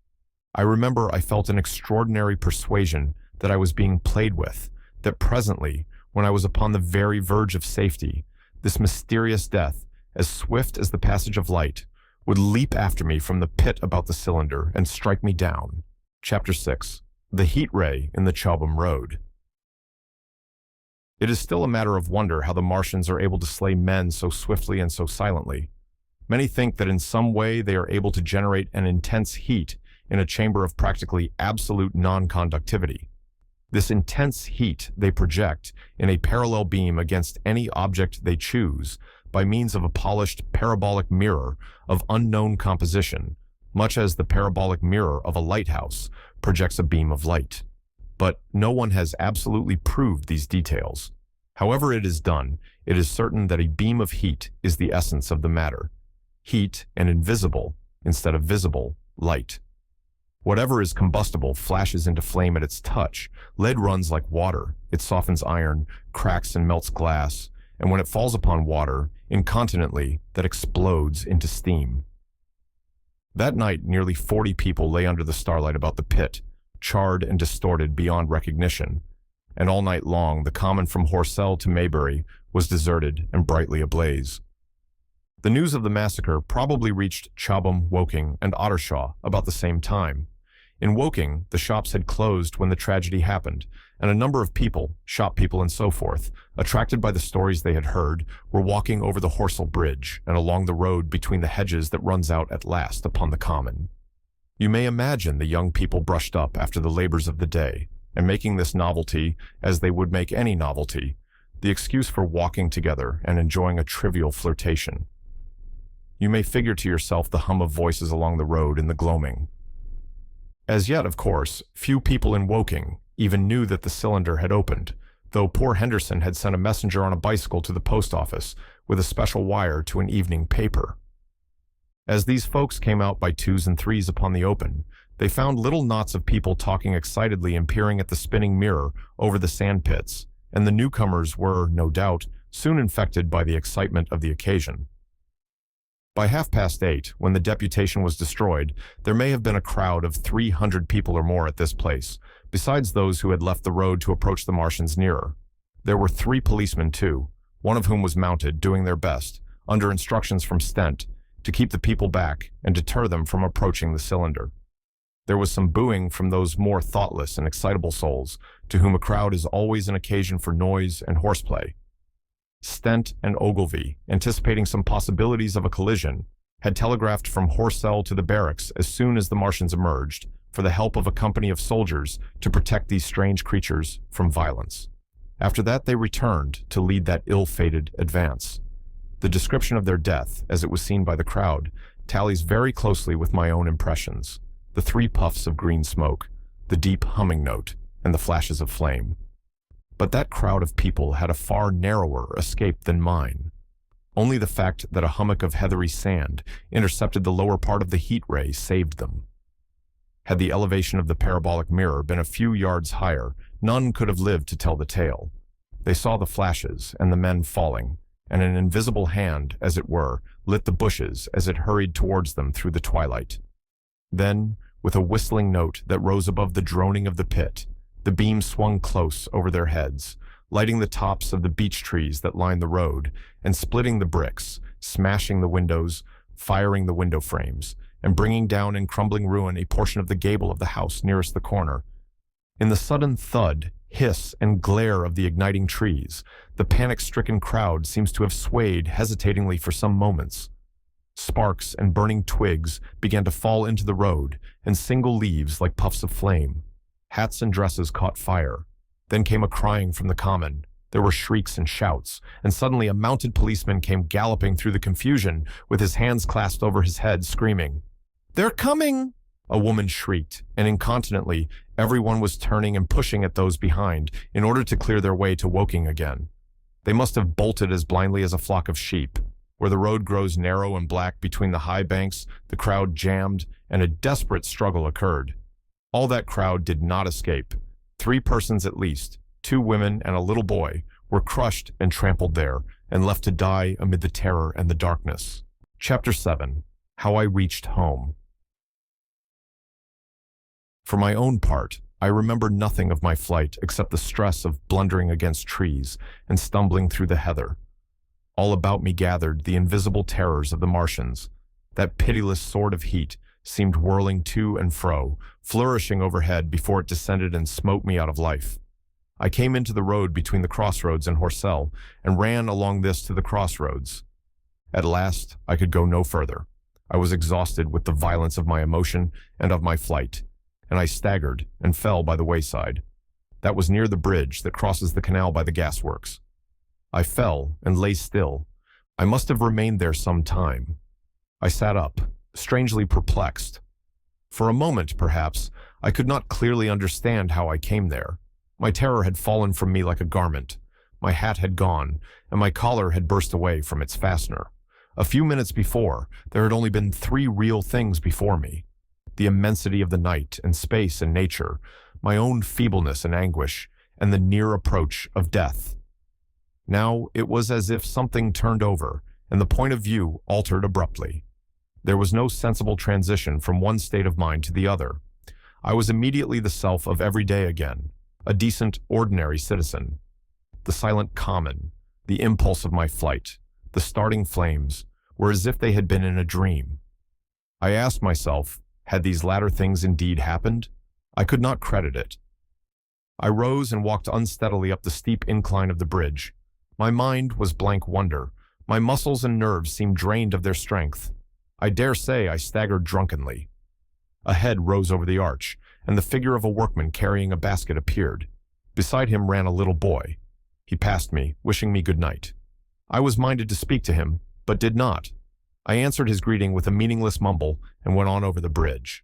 S1: I remember I felt an extraordinary persuasion that I was being played with, that presently, when I was upon the very verge of safety, this mysterious death, as swift as the passage of light, would leap after me from the pit about the cylinder and strike me down. Chapter 6. The Heat Ray in the Chobham Road. It is still a matter of wonder how the Martians are able to slay men so swiftly and so silently. Many think that in some way they are able to generate an intense heat in a chamber of practically absolute non-conductivity. This intense heat they project in a parallel beam against any object they choose by means of a polished parabolic mirror of unknown composition, much as the parabolic mirror of a lighthouse projects a beam of light. But no one has absolutely proved these details. However it is done, it is certain that a beam of heat is the essence of the matter. Heat and invisible, instead of visible, light. Whatever is combustible flashes into flame at its touch. Lead runs like water. It softens iron, cracks and melts glass, and when it falls upon water, incontinently, that explodes into steam. That night, nearly 40 people lay under the starlight about the pit, charred and distorted beyond recognition, and all night long the common from Horsell to Maybury was deserted and brightly ablaze. The news of the massacre probably reached Chobham, Woking, and Ottershaw about the same time. In Woking, the shops had closed when the tragedy happened, and a number of people, shop people and so forth, attracted by the stories they had heard, were walking over the Horsell Bridge and along the road between the hedges that runs out at last upon the common. You may imagine the young people brushed up after the labors of the day, and making this novelty, as they would make any novelty, the excuse for walking together and enjoying a trivial flirtation. You may figure to yourself the hum of voices along the road in the gloaming. As yet, of course, few people in Woking even knew that the cylinder had opened, though poor Henderson had sent a messenger on a bicycle to the post office with a special wire to an evening paper. As these folks came out by twos and threes upon the open, they found little knots of people talking excitedly and peering at the spinning mirror over the sand pits, and the newcomers were, no doubt, soon infected by the excitement of the occasion. By 8:30, when the deputation was destroyed, there may have been a crowd of 300 people or more at this place, besides those who had left the road to approach the Martians nearer. There were 3 policemen too, one of whom was mounted, doing their best, under instructions from Stent, to keep the people back and deter them from approaching the cylinder. There was some booing from those more thoughtless and excitable souls, to whom a crowd is always an occasion for noise and horseplay. Stent and Ogilvy, anticipating some possibilities of a collision, had telegraphed from Horsell to the barracks as soon as the Martians emerged for the help of a company of soldiers to protect these strange creatures from violence. After that they returned to lead that ill-fated advance. The description of their death, as it was seen by the crowd, tallies very closely with my own impressions. The 3 puffs of green smoke, the deep humming note, and the flashes of flame. But that crowd of people had a far narrower escape than mine. Only the fact that a hummock of heathery sand intercepted the lower part of the heat ray saved them. Had the elevation of the parabolic mirror been a few yards higher, none could have lived to tell the tale. They saw the flashes and the men falling, and an invisible hand, as it were, lit the bushes as it hurried towards them through the twilight. Then, with a whistling note that rose above the droning of the pit, the beam swung close over their heads, lighting the tops of the beech trees that lined the road, and splitting the bricks, smashing the windows, firing the window frames, and bringing down in crumbling ruin a portion of the gable of the house nearest the corner. In the sudden thud, hiss, and glare of the igniting trees, the panic-stricken crowd seems to have swayed hesitatingly for some moments. Sparks and burning twigs began to fall into the road, and single leaves like puffs of flame. Hats and dresses caught fire. Then came a crying from the common. There were shrieks and shouts, and suddenly a mounted policeman came galloping through the confusion with his hands clasped over his head, screaming, "They're coming!" A woman shrieked, and incontinently everyone was turning and pushing at those behind in order to clear their way to Woking again. They must have bolted as blindly as a flock of sheep. Where the road grows narrow and black between the high banks, the crowd jammed, and a desperate struggle occurred. All that crowd did not escape. 3 persons at least, 2 women and a little boy, were crushed and trampled there, and left to die amid the terror and the darkness. Chapter 7. How I Reached Home. For my own part, I remember nothing of my flight except the stress of blundering against trees and stumbling through the heather. All about me gathered the invisible terrors of the Martians. That pitiless sword of heat seemed whirling to and fro, flourishing overhead before it descended and smote me out of life. I came into the road between the crossroads and Horsell, and ran along this to the crossroads. At last, I could go no further. I was exhausted with the violence of my emotion and of my flight, and I staggered and fell by the wayside. That was near the bridge that crosses the canal by the gasworks. I fell and lay still. I must have remained there some time. I sat up, strangely perplexed. For a moment, perhaps, I could not clearly understand how I came there. My terror had fallen from me like a garment. My hat had gone, and my collar had burst away from its fastener. A few minutes before, there had only been 3 real things before me: the immensity of the night and space and nature, my own feebleness and anguish, and the near approach of death. Now it was as if something turned over, and the point of view altered abruptly. There was no sensible transition from one state of mind to the other. I was immediately the self of every day again, a decent, ordinary citizen. The silent common, The impulse of my flight, the starting flames, were as if they had been in a dream. I asked myself, had these latter things indeed happened? I could not credit it. I rose and walked unsteadily up the steep incline of the bridge. My mind was blank wonder. My muscles and nerves seemed drained of their strength. I dare say I staggered drunkenly. A head rose over the arch, and the figure of a workman carrying a basket appeared. Beside him ran a little boy. He passed me, wishing me good night. I was minded to speak to him, but did not. I answered his greeting with a meaningless mumble and went on over the bridge.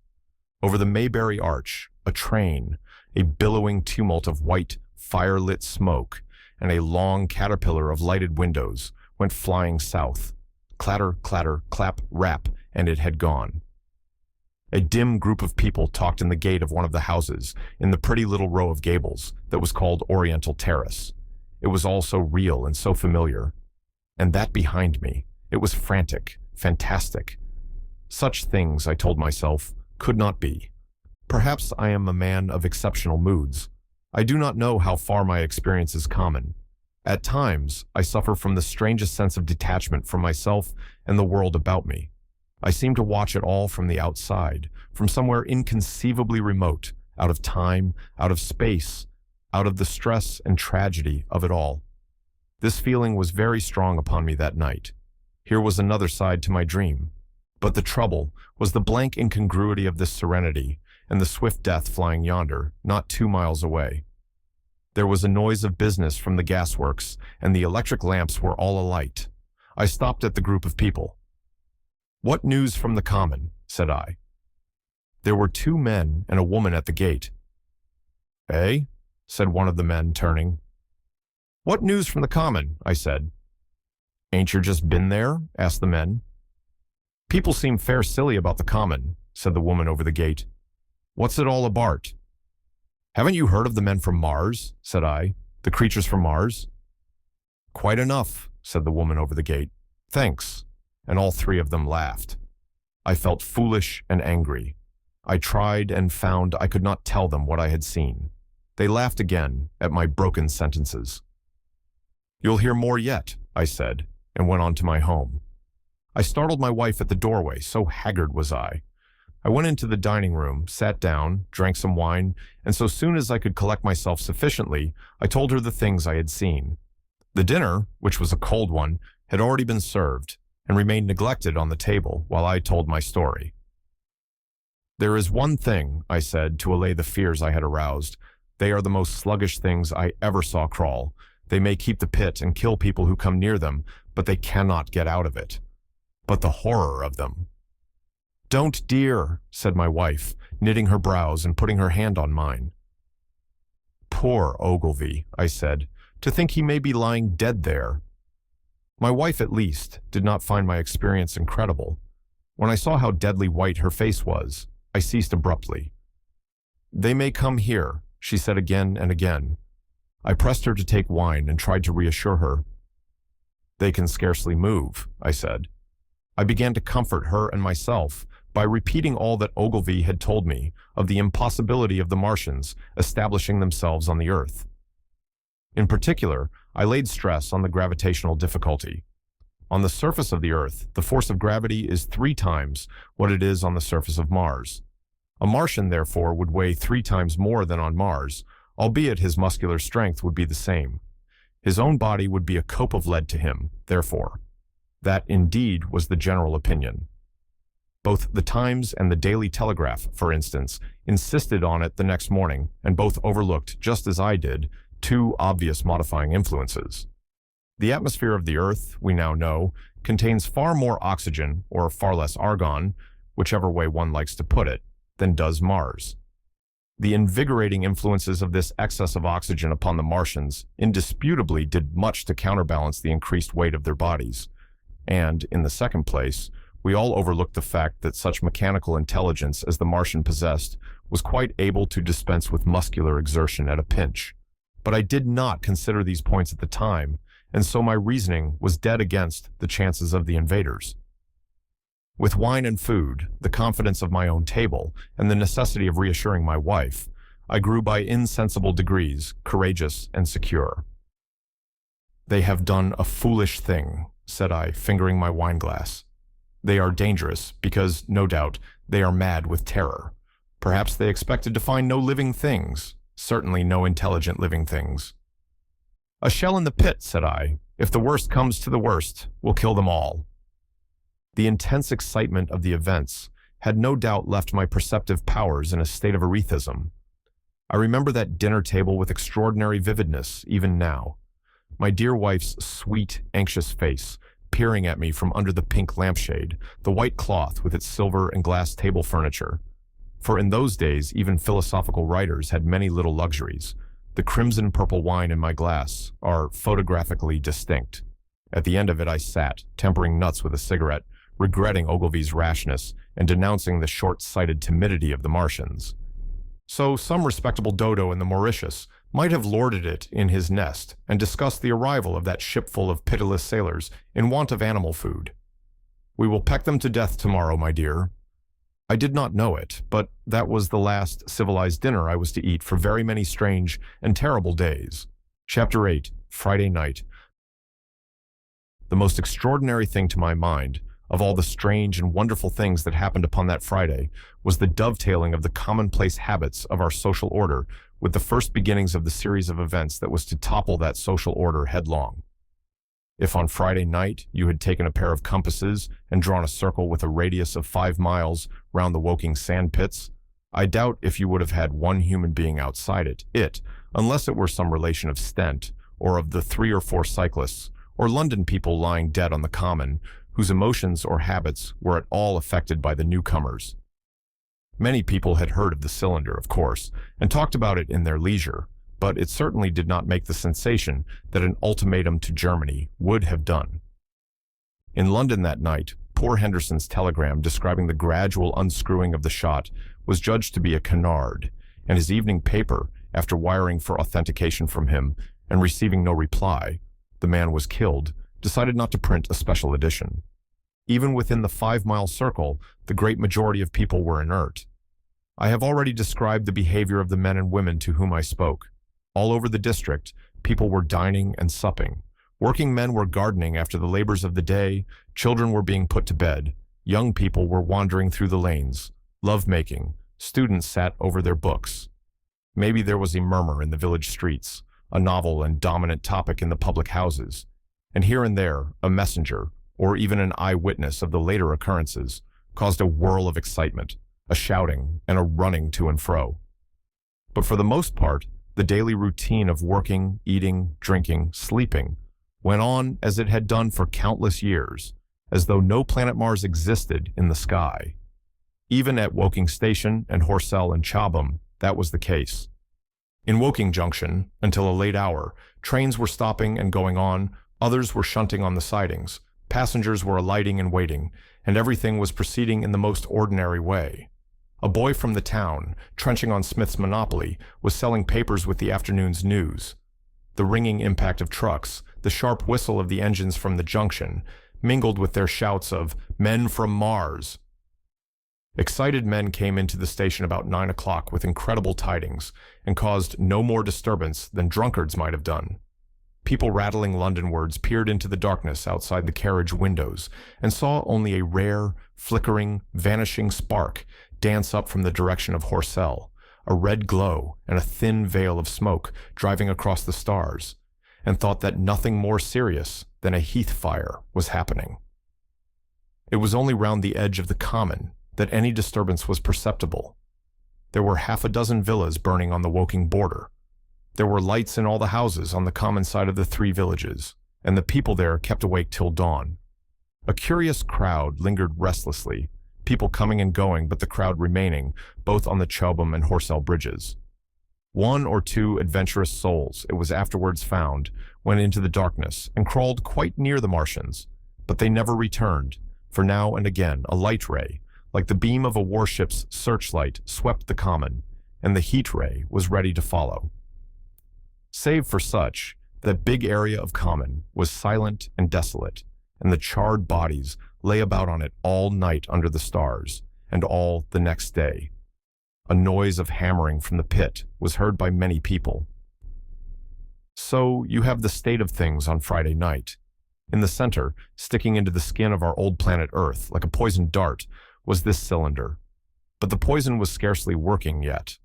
S1: Over the Mayberry Arch, a train, a billowing tumult of white, fire-lit smoke, and a long caterpillar of lighted windows went flying south. Clatter, clatter, clap, rap, and it had gone. A dim group of people talked in the gate of one of the houses in the pretty little row of gables that was called Oriental Terrace. It was all so real and so familiar. And that behind me, it was frantic, fantastic. Such things, I told myself, could not be. Perhaps I am a man of exceptional moods. I do not know how far my experience is common. At times, I suffer from the strangest sense of detachment from myself and the world about me. I seem to watch it all from the outside, from somewhere inconceivably remote, out of time, out of space, out of the stress and tragedy of it all. This feeling was very strong upon me that night. Here was another side to my dream. But the trouble was the blank incongruity of this serenity and the swift death flying yonder, not 2 miles away. There was a noise of business from the gasworks, and the electric lamps were all alight. I stopped at the group of people. "What news from the common?" said I. There were 2 men and a woman at the gate. "Eh?" said one of the men, turning. "What news from the common?" I said. "Ain't you just been there?" asked the men. "People seem fair silly about the common," said the woman over the gate. "What's it all abart?" "Haven't you heard of the men from Mars?" said I. "The creatures from Mars?" "Quite enough," said the woman over the gate. "Thanks." And all 3 of them laughed. I felt foolish and angry. I tried and found I could not tell them what I had seen. They laughed again at my broken sentences. "You'll hear more yet," I said, and went on to my home. I startled my wife at the doorway, so haggard was I. I went into the dining room, sat down, drank some wine, and so soon as I could collect myself sufficiently, I told her the things I had seen. The dinner, which was a cold one, had already been served, and remained neglected on the table while I told my story. "There is one thing," I said, to allay the fears I had aroused. "They are the most sluggish things I ever saw crawl. They may keep the pit and kill people who come near them, but they cannot get out of it. But the horror of them." "Don't, dear," said my wife, knitting her brows and putting her hand on mine. "Poor Ogilvy," I said, "to think he may be lying dead there." My wife, at least, did not find my experience incredible. When I saw how deadly white her face was, I ceased abruptly. "They may come here," she said again and again. I pressed her to take wine and tried to reassure her. "They can scarcely move," I said. I began to comfort her and myself by repeating all that Ogilvy had told me of the impossibility of the Martians establishing themselves on the Earth. In particular, I laid stress on the gravitational difficulty. On the surface of the Earth, the force of gravity is 3 times what it is on the surface of Mars. A Martian, therefore, would weigh 3 times more than on Mars, albeit his muscular strength would be the same. His own body would be a cope of lead to him, therefore. That, indeed, was the general opinion. Both the Times and the Daily Telegraph, for instance, insisted on it the next morning, and both overlooked, just as I did, 2 obvious modifying influences. The atmosphere of the Earth, we now know, contains far more oxygen, or far less argon, whichever way one likes to put it, than does Mars. The invigorating influences of this excess of oxygen upon the Martians indisputably did much to counterbalance the increased weight of their bodies. And, in the second place, we all overlooked the fact that such mechanical intelligence as the Martian possessed was quite able to dispense with muscular exertion at a pinch. But I did not consider these points at the time, and so my reasoning was dead against the chances of the invaders. With wine and food, the confidence of my own table, and the necessity of reassuring my wife, I grew by insensible degrees courageous and secure. "They have done a foolish thing," said I, fingering my wineglass. "They are dangerous because, no doubt, they are mad with terror. Perhaps they expected to find no living things, certainly no intelligent living things." "A shell in the pit," said I. "If the worst comes to the worst, we'll kill them all." The intense excitement of the events had no doubt left my perceptive powers in a state of erethism. I remember that dinner table with extraordinary vividness, even now. My dear wife's sweet, anxious face, peering at me from under the pink lampshade, the white cloth with its silver and glass table furniture. For in those days, even philosophical writers had many little luxuries. The crimson-purple wine in my glass are photographically distinct. At the end of it I sat, tempering nuts with a cigarette, regretting Ogilvy's rashness and denouncing the short-sighted timidity of the Martians. So some respectable dodo in the Mauritius might have lorded it in his nest and discussed the arrival of that shipful of pitiless sailors in want of animal food. "We will peck them to death tomorrow, my dear." I did not know it, but that was the last civilized dinner I was to eat for very many strange and terrible days. Chapter 8, Friday night. The most extraordinary thing to my mind, of all the strange and wonderful things that happened upon that Friday, was the dovetailing of the commonplace habits of our social order with the first beginnings of the series of events that was to topple that social order headlong. If on Friday night you had taken a pair of compasses and drawn a circle with a radius of 5 miles round the Woking sand pits, I doubt if you would have had one human being outside it, unless it were some relation of Stent, or of the 3 or 4 cyclists, or London people lying dead on the common, whose emotions or habits were at all affected by the newcomers. Many people had heard of the cylinder, of course, and talked about it in their leisure, but it certainly did not make the sensation that an ultimatum to Germany would have done. In London that night, poor Henderson's telegram describing the gradual unscrewing of the shot was judged to be a canard, and his evening paper, after wiring for authentication from him and receiving no reply, "The man was killed," decided not to print a special edition. Even within the 5-mile circle, the great majority of people were inert. I have already described the behavior of the men and women to whom I spoke. All over the district, people were dining and supping. Working men were gardening after the labors of the day, children were being put to bed, young people were wandering through the lanes, love-making, students sat over their books. Maybe there was a murmur in the village streets, a novel and dominant topic in the public houses, and here and there a messenger, or even an eyewitness of the later occurrences, caused a whirl of excitement, a shouting, and a running to and fro. But for the most part, the daily routine of working, eating, drinking, sleeping went on as it had done for countless years, as though no planet Mars existed in the sky. Even at Woking Station and Horsell and Chobham, that was the case. In Woking Junction, until a late hour, trains were stopping and going on, others were shunting on the sidings, passengers were alighting and waiting, and everything was proceeding in the most ordinary way. A boy from the town, trenching on Smith's Monopoly, was selling papers with the afternoon's news. The ringing impact of trucks, the sharp whistle of the engines from the junction, mingled with their shouts of "Men from Mars." Excited men came into the station about 9 o'clock with incredible tidings, and caused no more disturbance than drunkards might have done. People rattling Londonwards peered into the darkness outside the carriage windows, and saw only a rare, flickering, vanishing spark dance up from the direction of Horsell, a red glow and a thin veil of smoke driving across the stars, and thought that nothing more serious than a heath fire was happening. It was only round the edge of the common that any disturbance was perceptible. There were 6 villas burning on the Woking border. There were lights in all the houses on the common side of the 3 villages, and the people there kept awake till dawn. A curious crowd lingered restlessly, people coming and going, but the crowd remaining, both on the Chobham and Horsell bridges. 1 or 2 adventurous souls, it was afterwards found, went into the darkness and crawled quite near the Martians, but they never returned, for now and again a light ray, like the beam of a warship's searchlight, swept the common, and the heat ray was ready to follow. Save for such, that big area of common was silent and desolate, and the charred bodies lay about on it all night under the stars, and all the next day. A noise of hammering from the pit was heard by many people. So you have the state of things on Friday night. In the center, sticking into the skin of our old planet Earth like a poisoned dart, was this cylinder. But the poison was scarcely working yet.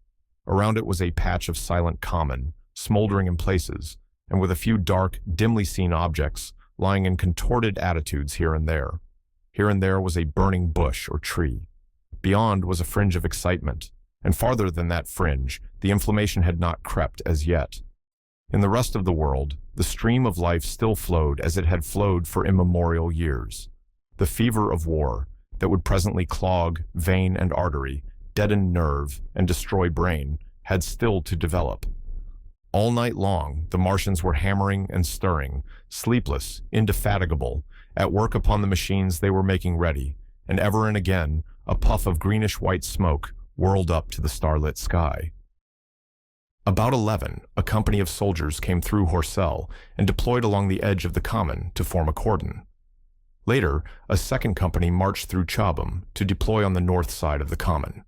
S1: Around it was a patch of silent common, smoldering in places, and with a few dark, dimly seen objects lying in contorted attitudes here and there. Here and there was a burning bush or tree. Beyond was a fringe of excitement, and farther than that fringe, the inflammation had not crept as yet. In the rest of the world, the stream of life still flowed as it had flowed for immemorial years. The fever of war, that would presently clog vein and artery, deaden nerve, and destroy brain, had still to develop. All night long, the Martians were hammering and stirring, sleepless, indefatigable, at work upon the machines they were making ready, and ever and again, a puff of greenish-white smoke whirled up to the starlit sky. About 11, a company of soldiers came through Horcel and deployed along the edge of the common to form a cordon. Later, a second company marched through Chobham to deploy on the north side of the common.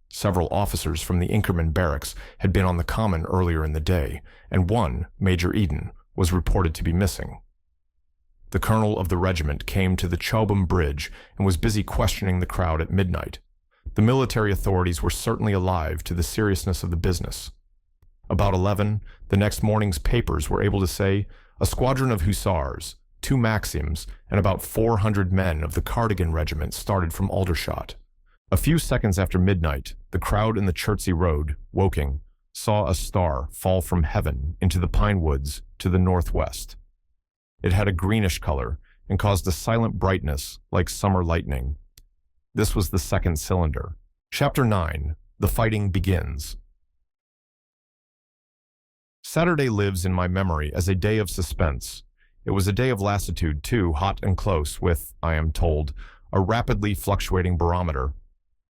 S1: Several officers from the Inkerman barracks had been on the common earlier in the day, and one, Major Eden, was reported to be missing. The colonel of the regiment came to the Chobham Bridge and was busy questioning the crowd at midnight. The military authorities were certainly alive to the seriousness of the business. About 11, the next morning's papers were able to say, a squadron of hussars, 2 Maxims, and about 400 men of the Cardigan Regiment started from Aldershot. A few seconds after midnight, the crowd in the Chertsey Road, Woking, saw a star fall from heaven into the pine woods to the northwest. It had a greenish color and caused a silent brightness like summer lightning. This was the second cylinder. Chapter 9. The Fighting Begins. Saturday lives in my memory as a day of suspense. It was a day of lassitude, too, hot and close, with, I am told, a rapidly fluctuating barometer.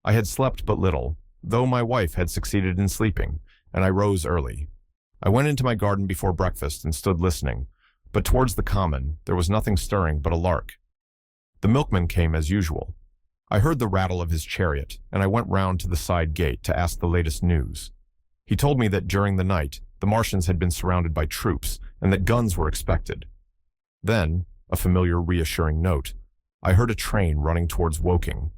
S1: I had slept but little, though my wife had succeeded in sleeping, and I rose early. I went into my garden before breakfast and stood listening, but towards the common there was nothing stirring but a lark. The milkman came as usual. I heard the rattle of his chariot, and I went round to the side gate to ask the latest news. He told me that during the night the Martians had been surrounded by troops and that guns were expected. Then, a familiar reassuring note, I heard a train running towards Woking.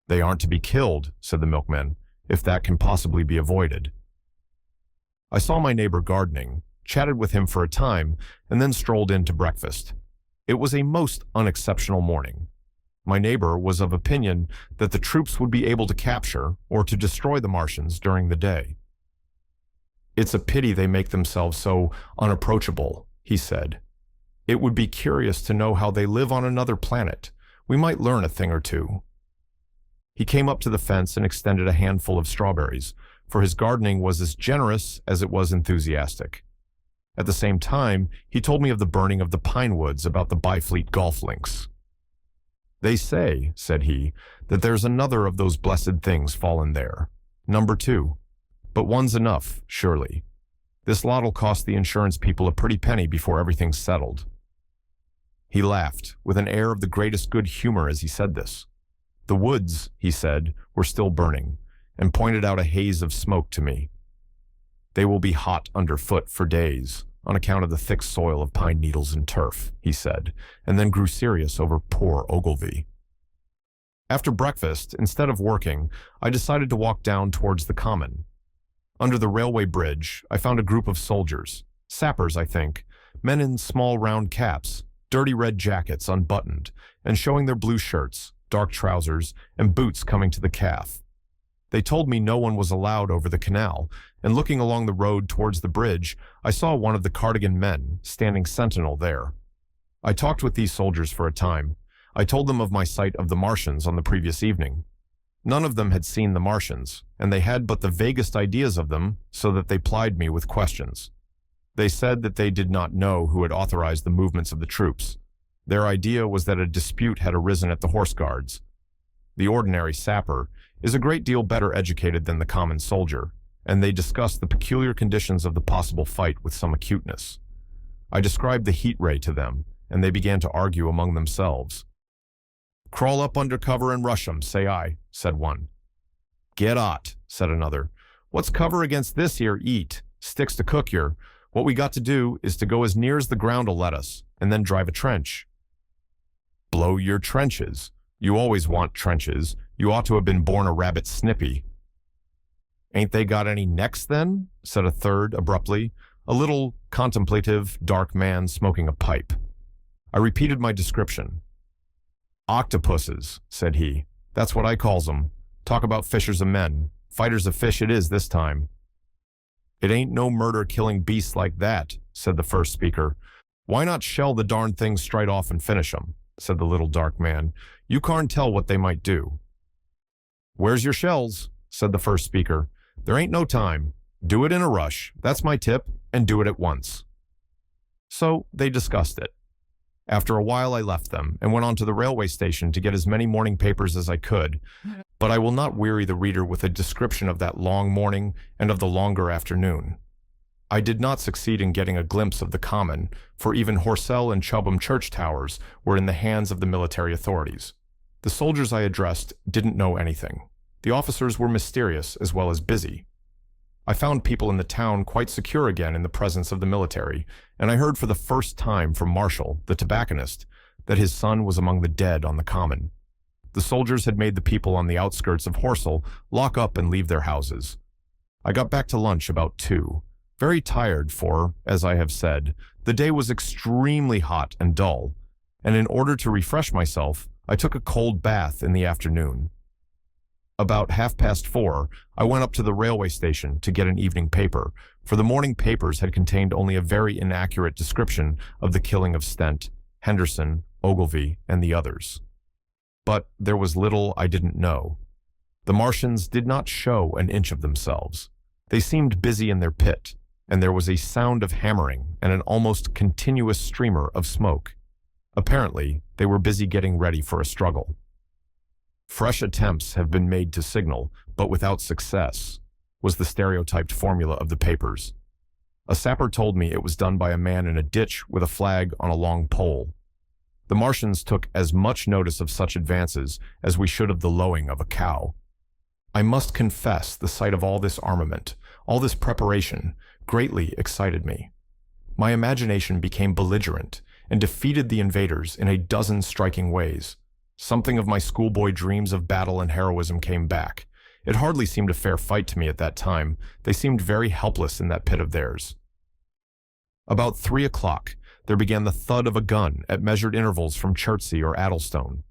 S1: They aren't to be killed, said the milkman, if that can possibly be avoided. I saw my neighbor gardening, chatted with him for a time, and then strolled in to breakfast. It was a most unexceptional morning. My neighbor was of opinion that the troops would be able to capture or to destroy the Martians during the day. It's a pity they make themselves so unapproachable, he said. It would be curious to know how they live on another planet. We might learn a thing or two. He came up to the fence and extended a handful of strawberries, for his gardening was as generous as it was enthusiastic. At the same time, he told me of the burning of the pine woods about the Byfleet golf links. They say, said he, that there's another of those blessed things fallen there. Number 2. But one's enough, surely. This lot'll cost the insurance people a pretty penny before everything's settled. He laughed, with an air of the greatest good humor as he said this. The woods, he said, were still burning, and pointed out a haze of smoke to me. They will be hot underfoot for days, on account of the thick soil of pine needles and turf, he said, and then grew serious over poor Ogilvy. After breakfast, instead of working, I decided to walk down towards the common. Under the railway bridge, I found a group of soldiers, sappers, I think, men in small round caps, dirty red jackets unbuttoned, and showing their blue shirts, dark trousers, and boots coming to the calf. They told me no one was allowed over the canal, and looking along the road towards the bridge, I saw one of the Cardigan men standing sentinel there. I talked with these soldiers for a time. I told them of my sight of the Martians on the previous evening. None of them had seen the Martians, and they had but the vaguest ideas of them, so that they plied me with questions. They said that they did not know who had authorized the movements of the troops. Their idea was that a dispute had arisen at the Horse Guards. The ordinary sapper is a great deal better educated than the common soldier, and they discussed the peculiar conditions of the possible fight with some acuteness. I described the heat ray to them, and they began to argue among themselves. "Crawl up under cover and rush 'em, say I," said one. "Get 'ot," said another. "What's cover against this here 'eat? Sticks to cook yer. What we got to do is to go as near as the ground will let us, and then drive a trench. Blow your trenches. You always want trenches. You ought to have been born a rabbit snippy. Ain't they got any necks then? Said a third abruptly, a little contemplative, dark man smoking a pipe. I repeated my description. Octopuses, said he. That's what I calls 'em. Talk about fishers of men. Fighters of fish it is this time. It ain't no murder-killing beasts like that, said the first speaker. Why not shell the darn things straight off and finish 'em, said the little dark man. You can't tell what they might do. Where's your shells, said the first speaker. There ain't no time. Do it in a rush. That's my tip, and do it at once. So they discussed it. After a while I left them and went on to the railway station to get as many morning papers as I could, but I will not weary the reader with a description of that long morning and of the longer afternoon. I did not succeed in getting a glimpse of the common, for even Horsell and Chobham church towers were in the hands of the military authorities. The soldiers I addressed didn't know anything. The officers were mysterious as well as busy. I found people in the town quite secure again in the presence of the military, and I heard for the first time from Marshall, the tobacconist, that his son was among the dead on the common. The soldiers had made the people on the outskirts of Horsell lock up and leave their houses. I got back to lunch about 2, very tired for, as I have said, the day was extremely hot and dull, and in order to refresh myself, I took a cold bath in the afternoon. About 4:30, I went up to the railway station to get an evening paper, for the morning papers had contained only a very inaccurate description of the killing of Stent, Henderson, Ogilvy, and the others. But there was little I didn't know. The Martians did not show an inch of themselves. They seemed busy in their pit, and there was a sound of hammering and an almost continuous streamer of smoke. Apparently, they were busy getting ready for a struggle. Fresh attempts have been made to signal, but without success, was the stereotyped formula of the papers. A sapper told me it was done by a man in a ditch with a flag on a long pole. The Martians took as much notice of such advances as we should of the lowing of a cow. I must confess the sight of all this armament, all this preparation, greatly excited me. My imagination became belligerent and defeated the invaders in a dozen striking ways. Something of my schoolboy dreams of battle and heroism came back. It hardly seemed a fair fight to me at that time. They seemed very helpless in that pit of theirs. About 3 o'clock, there began the thud of a gun at measured intervals from Chertsey or Addlestone.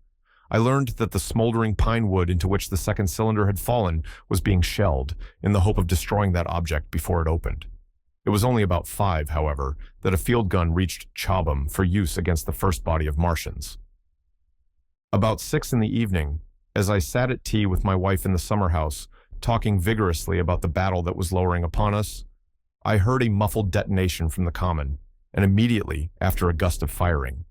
S1: I learned that the smoldering pine wood into which the second cylinder had fallen was being shelled, in the hope of destroying that object before it opened. It was only about 5, however, that a field gun reached Chobham for use against the first body of Martians. About 6 in the evening, as I sat at tea with my wife in the summer house, talking vigorously about the battle that was lowering upon us, I heard a muffled detonation from the common, and immediately after a gust of firing.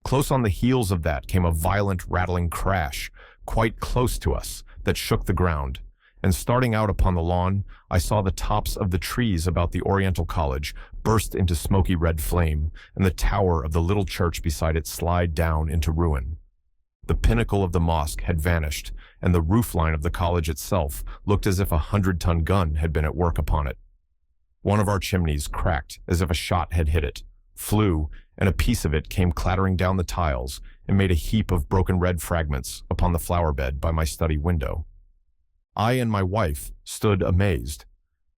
S1: Close on the heels of that came a violent rattling crash, quite close to us, that shook the ground, and starting out upon the lawn, I saw the tops of the trees about the Oriental College burst into smoky red flame, and the tower of the little church beside it slide down into ruin. The pinnacle of the mosque had vanished, and the roofline of the college itself looked as if a 100-ton gun had been at work upon it. One of our chimneys cracked as if a shot had hit it, flew, and a piece of it came clattering down the tiles and made a heap of broken red fragments upon the flower bed by my study window. I and my wife stood amazed.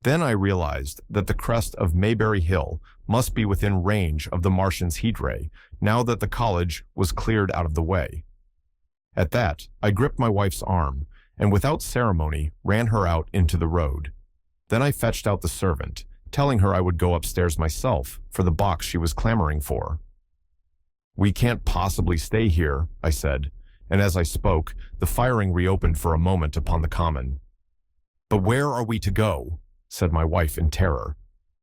S1: Then I realized that the crest of Mayberry Hill must be within range of the Martians' heat ray, now that the college was cleared out of the way. At that, I gripped my wife's arm, and without ceremony ran her out into the road. Then I fetched out the servant, telling her I would go upstairs myself for the box she was clamoring for. "We can't possibly stay here," I said, and as I spoke, the firing reopened for a moment upon the common. "But where are we to go?" said my wife in terror.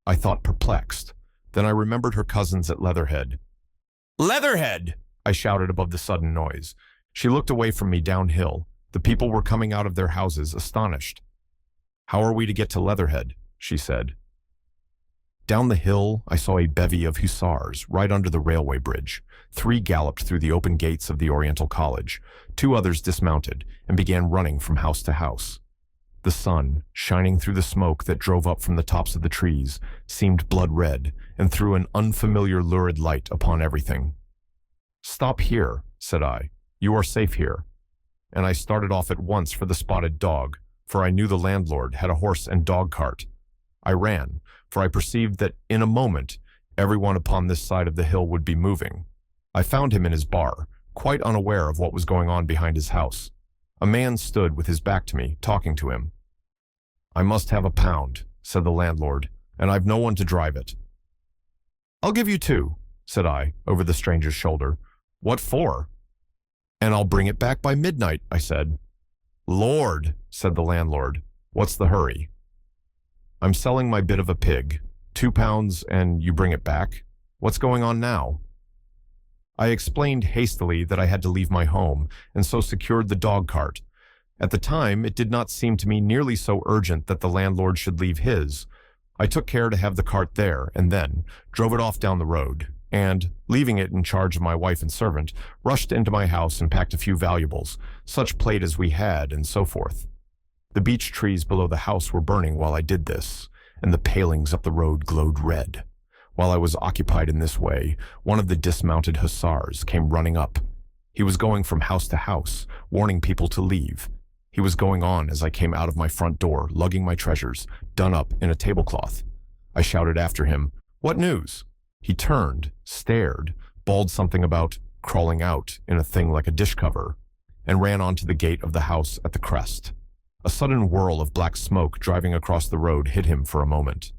S1: I thought perplexed. Then I remembered her cousins at Leatherhead. "Leatherhead!" I shouted above the sudden noise. She looked away from me downhill. The people were coming out of their houses, astonished. "How are we to get to Leatherhead?" she said. Down the hill, I saw a bevy of hussars right under the railway bridge. 3 galloped through the open gates of the Oriental College. 2 others dismounted and began running from house to house. The sun, shining through the smoke that drove up from the tops of the trees, seemed blood red and threw an unfamiliar lurid light upon everything. "Stop here," said I. "You are safe here." And I started off at once for the spotted dog, for I knew the landlord had a horse and dog cart. I ran, for I perceived that in a moment everyone upon this side of the hill would be moving. I found him in his bar, quite unaware of what was going on behind his house. A man stood with his back to me, talking to him. "I must have £1," said the landlord, "and I've no one to drive it." "I'll give you 2, said I, over the stranger's shoulder. "What for?" "And I'll bring it back by midnight," I said. "Lord," said the landlord, "what's the hurry?" "I'm selling my bit of a pig. £2, and you bring it back? What's going on now?" I explained hastily that I had to leave my home, and so secured the dog cart. At the time, it did not seem to me nearly so urgent that the landlord should leave his. I took care to have the cart there, and then drove it off down the road, and, leaving it in charge of my wife and servant, rushed into my house and packed a few valuables, such plate as we had, and so forth. The beech trees below the house were burning while I did this, and the palings up the road glowed red. While I was occupied in this way, one of the dismounted hussars came running up. He was going from house to house, warning people to leave. He was going on as I came out of my front door, lugging my treasures, done up in a tablecloth. I shouted after him, "What news?" He turned, stared, bawled something about crawling out in a thing like a dish cover, and ran on to the gate of the house at the crest. A sudden whirl of black smoke driving across the road hid him for a moment.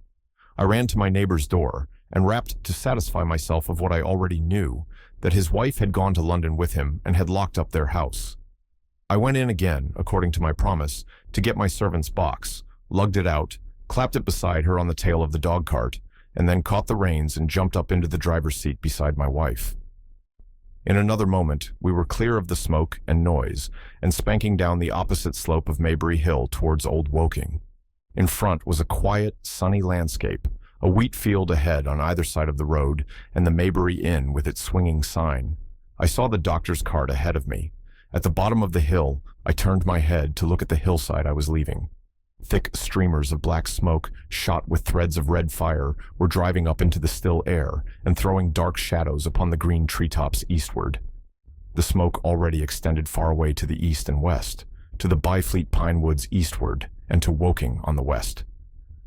S1: I ran to my neighbor's door, and rapped to satisfy myself of what I already knew, that his wife had gone to London with him and had locked up their house. I went in again, according to my promise, to get my servant's box, lugged it out, clapped it beside her on the tail of the dog cart, and then caught the reins and jumped up into the driver's seat beside my wife. In another moment, we were clear of the smoke and noise, and spanking down the opposite slope of Maybury Hill towards Old Woking. In front was a quiet, sunny landscape, a wheat field ahead on either side of the road, and the Maybury Inn with its swinging sign. I saw the doctor's cart ahead of me. At the bottom of the hill, I turned my head to look at the hillside I was leaving. Thick streamers of black smoke, shot with threads of red fire, were driving up into the still air and throwing dark shadows upon the green treetops eastward. The smoke already extended far away to the east and west, to the Byfleet pine woods eastward, and to Woking on the west.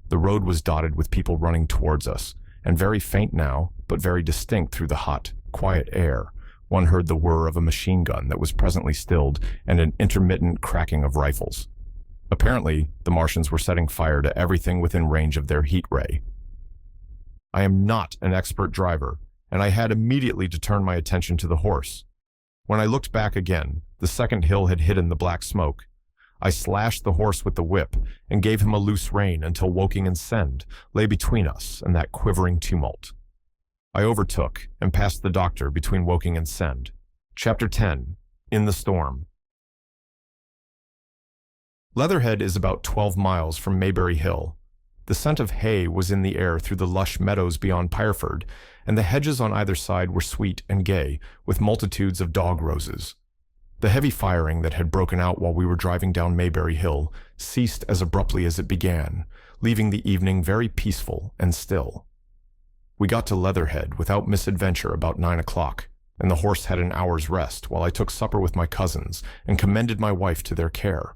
S1: The road was dotted with people running towards us, and very faint now, but very distinct through the hot, quiet air. One heard the whir of a machine gun that was presently stilled, and an intermittent cracking of rifles. Apparently, the Martians were setting fire to everything within range of their heat ray. I am not an expert driver, and I had immediately to turn my attention to the horse. When I looked back again, the second hill had hidden the black smoke. I slashed the horse with the whip and gave him a loose rein until Woking and Send lay between us and that quivering tumult. I overtook and passed the doctor between Woking and Send. Chapter 10. In the Storm. Leatherhead is about 12 miles from Maybury Hill. The scent of hay was in the air through the lush meadows beyond Pireford, and the hedges on either side were sweet and gay, with multitudes of dog roses. The heavy firing that had broken out while we were driving down Maybury Hill ceased as abruptly as it began, leaving the evening very peaceful and still. We got to Leatherhead without misadventure about 9 o'clock, and the horse had an hour's rest while I took supper with my cousins and commended my wife to their care.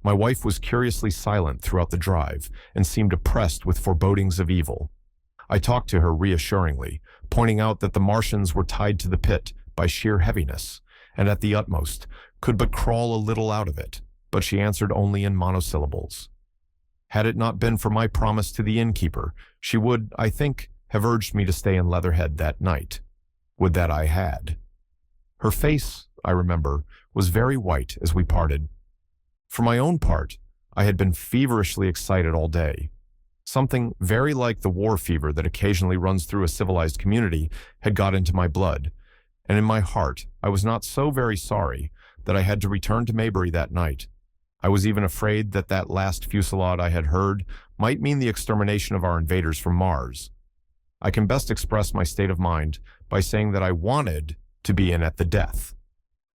S1: My wife was curiously silent throughout the drive and seemed oppressed with forebodings of evil. I talked to her reassuringly, pointing out that the Martians were tied to the pit by sheer heaviness, and at the utmost could but crawl a little out of it, but she answered only in monosyllables. Had it not been for my promise to the innkeeper, she would, I think, have urged me to stay in Leatherhead that night. Would that I had. Her face, I remember, was very white as we parted. For my own part, I had been feverishly excited all day. Something very like the war fever that occasionally runs through a civilized community had got into my blood, and in my heart I was not so very sorry that I had to return to Maybury that night. I was even afraid that that last fusillade I had heard might mean the extermination of our invaders from Mars. I can best express my state of mind by saying that I wanted to be in at the death.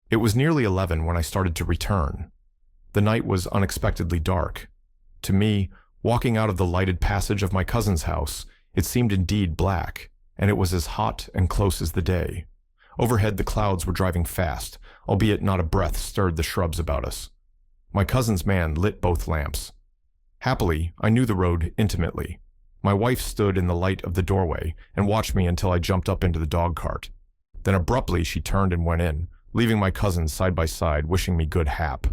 S1: It was nearly 11 when I started to return. The night was unexpectedly dark. To me, walking out of the lighted passage of my cousin's house, it seemed indeed black, and it was as hot and close as the day. Overhead the clouds were driving fast, albeit not a breath stirred the shrubs about us. My cousin's man lit both lamps. Happily, I knew the road intimately. My wife stood in the light of the doorway and watched me until I jumped up into the dog cart. Then abruptly she turned and went in, leaving my cousins side by side, wishing me good hap.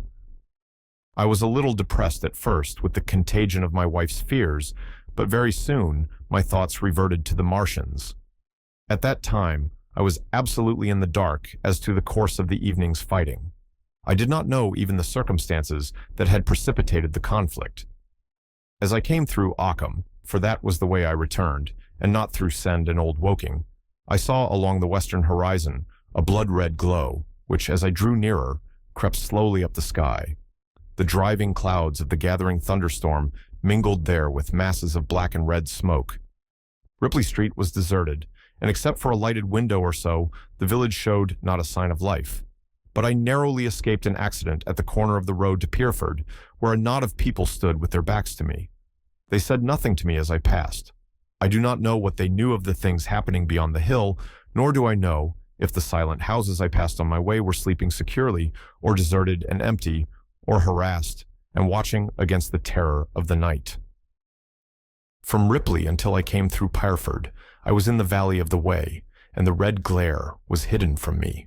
S1: I was a little depressed at first with the contagion of my wife's fears, but very soon my thoughts reverted to the Martians. At that time, I was absolutely in the dark as to the course of the evening's fighting. I did not know even the circumstances that had precipitated the conflict. As I came through Occam, for that was the way I returned, and not through Send and Old Woking, I saw along the western horizon a blood-red glow, which, as I drew nearer, crept slowly up the sky. The driving clouds of the gathering thunderstorm mingled there with masses of black and red smoke. Ripley Street was deserted, and except for a lighted window or so, the village showed not a sign of life. But I narrowly escaped an accident at the corner of the road to Pierford, where a knot of people stood with their backs to me. They said nothing to me as I passed. I do not know what they knew of the things happening beyond the hill, nor do I know if the silent houses I passed on my way were sleeping securely, or deserted and empty, or harassed and watching against the terror of the night. From Ripley until I came through Pierford, I was in the valley of the Wey, and the red glare was hidden from me.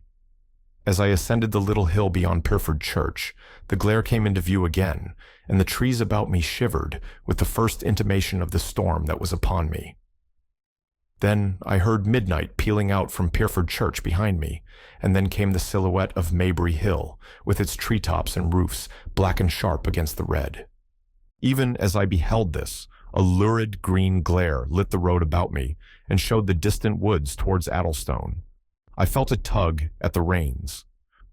S1: As I ascended the little hill beyond Pierford Church, the glare came into view again, and the trees about me shivered with the first intimation of the storm that was upon me. Then I heard midnight pealing out from Pierford Church behind me, and then came the silhouette of Maybury Hill, with its treetops and roofs black and sharp against the red. Even as I beheld this, a lurid green glare lit the road about me and showed the distant woods towards Addlestone. I felt a tug at the reins.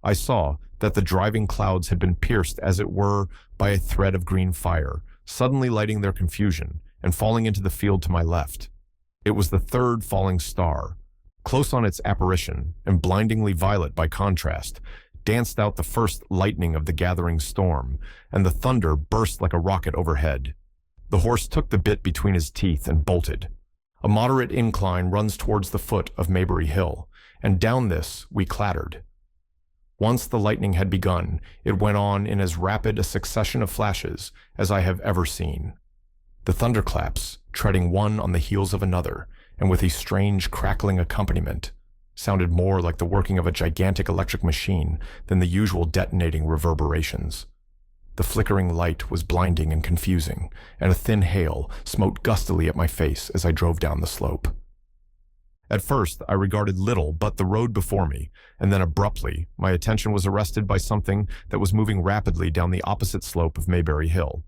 S1: I saw that the driving clouds had been pierced, as it were, by a thread of green fire, suddenly lighting their confusion and falling into the field to my left. It was the third falling star. Close on its apparition, and blindingly violet by contrast, danced out the first lightning of the gathering storm, and the thunder burst like a rocket overhead. The horse took the bit between his teeth and bolted. A moderate incline runs towards the foot of Maybury Hill, and down this we clattered. Once the lightning had begun, it went on in as rapid a succession of flashes as I have ever seen. The thunderclaps, treading one on the heels of another, and with a strange crackling accompaniment, sounded more like the working of a gigantic electric machine than the usual detonating reverberations. The flickering light was blinding and confusing, and a thin hail smote gustily at my face as I drove down the slope. At first, I regarded little but the road before me, and then abruptly, my attention was arrested by something that was moving rapidly down the opposite slope of Maybury Hill.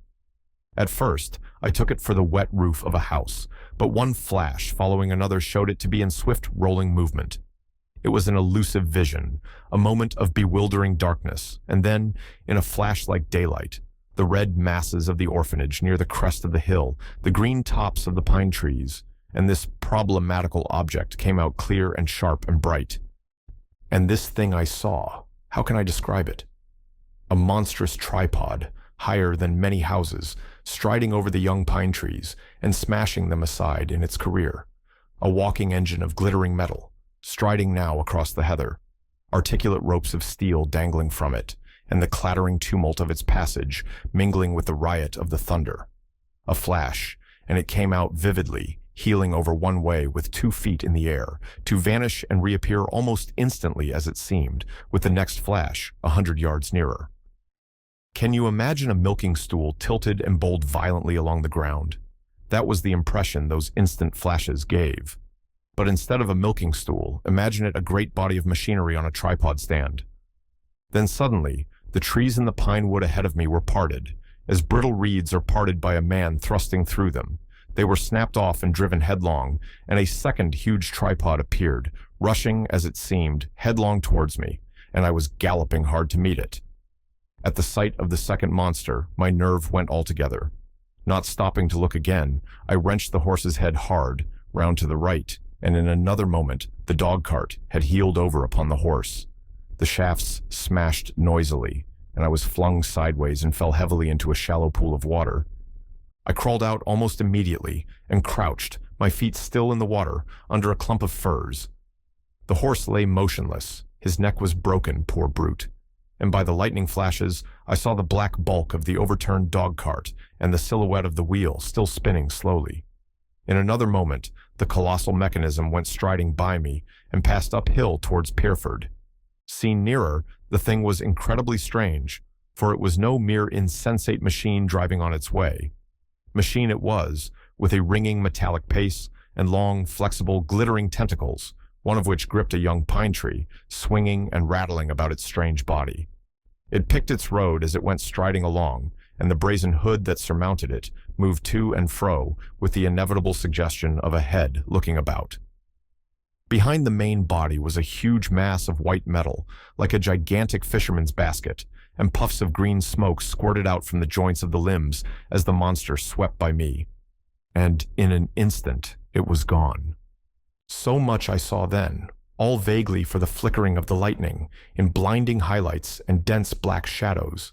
S1: At first, I took it for the wet roof of a house, but one flash following another showed it to be in swift rolling movement. It was an elusive vision, a moment of bewildering darkness, and then, in a flash like daylight, the red masses of the orphanage near the crest of the hill, the green tops of the pine trees, and this problematical object came out clear and sharp and bright. And this thing I saw, how can I describe it? A monstrous tripod, higher than many houses, striding over the young pine trees and smashing them aside in its career. A walking engine of glittering metal, striding now across the heather, articulate ropes of steel dangling from it, and the clattering tumult of its passage mingling with the riot of the thunder. A flash, and it came out vividly, heeling over one way with 2 feet in the air, to vanish and reappear almost instantly as it seemed, with the next flash 100 yards nearer. Can you imagine a milking stool tilted and bowled violently along the ground? That was the impression those instant flashes gave. But instead of a milking stool, imagine it a great body of machinery on a tripod stand. Then suddenly, the trees in the pine wood ahead of me were parted, as brittle reeds are parted by a man thrusting through them. They were snapped off and driven headlong, and a second huge tripod appeared, rushing, as it seemed, headlong towards me, and I was galloping hard to meet it. At the sight of the second monster, my nerve went altogether. Not stopping to look again, I wrenched the horse's head hard, round to the right, and in another moment, the dog cart had heeled over upon the horse. The shafts smashed noisily, and I was flung sideways and fell heavily into a shallow pool of water. I crawled out almost immediately and crouched, my feet still in the water, under a clump of firs. The horse lay motionless. His neck was broken, poor brute. And by the lightning flashes, I saw the black bulk of the overturned dog cart and the silhouette of the wheel still spinning slowly. In another moment, the colossal mechanism went striding by me and passed uphill towards Pierford. Seen nearer, the thing was incredibly strange, for it was no mere insensate machine driving on its way. Machine it was, with a ringing metallic pace and long, flexible, glittering tentacles, one of which gripped a young pine tree, swinging and rattling about its strange body. It picked its road as it went striding along, and the brazen hood that surmounted it moved to and fro with the inevitable suggestion of a head looking about. Behind the main body was a huge mass of white metal, like a gigantic fisherman's basket, and puffs of green smoke squirted out from the joints of the limbs as the monster swept by me. And in an instant, it was gone. So much I saw then, all vaguely for the flickering of the lightning, in blinding highlights and dense black shadows.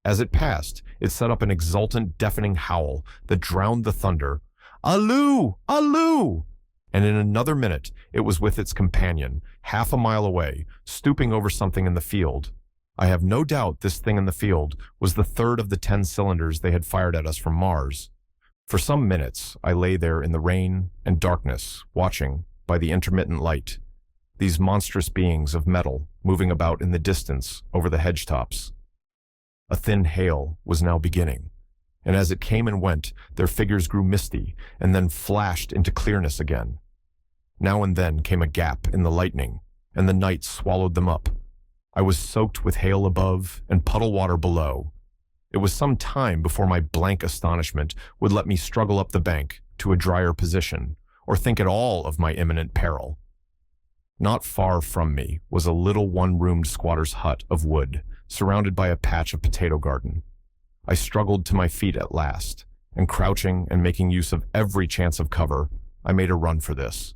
S1: As it passed, it set up an exultant, deafening howl that drowned the thunder. "Alloo! Alloo!" And in another minute, it was with its companion, half a mile away, stooping over something in the field. I have no doubt this thing in the field was the third of the 10 cylinders they had fired at us from Mars. For some minutes, I lay there in the rain and darkness, watching, by the intermittent light, these monstrous beings of metal moving about in the distance over the hedge tops. A thin hail was now beginning, and as it came and went, their figures grew misty and then flashed into clearness again. Now and then came a gap in the lightning, and the night swallowed them up. I was soaked with hail above and puddle water below. It was some time before my blank astonishment would let me struggle up the bank to a drier position, or think at all of my imminent peril. Not far from me was a little one-roomed squatter's hut of wood, surrounded by a patch of potato garden. I struggled to my feet at last, and crouching and making use of every chance of cover, I made a run for this.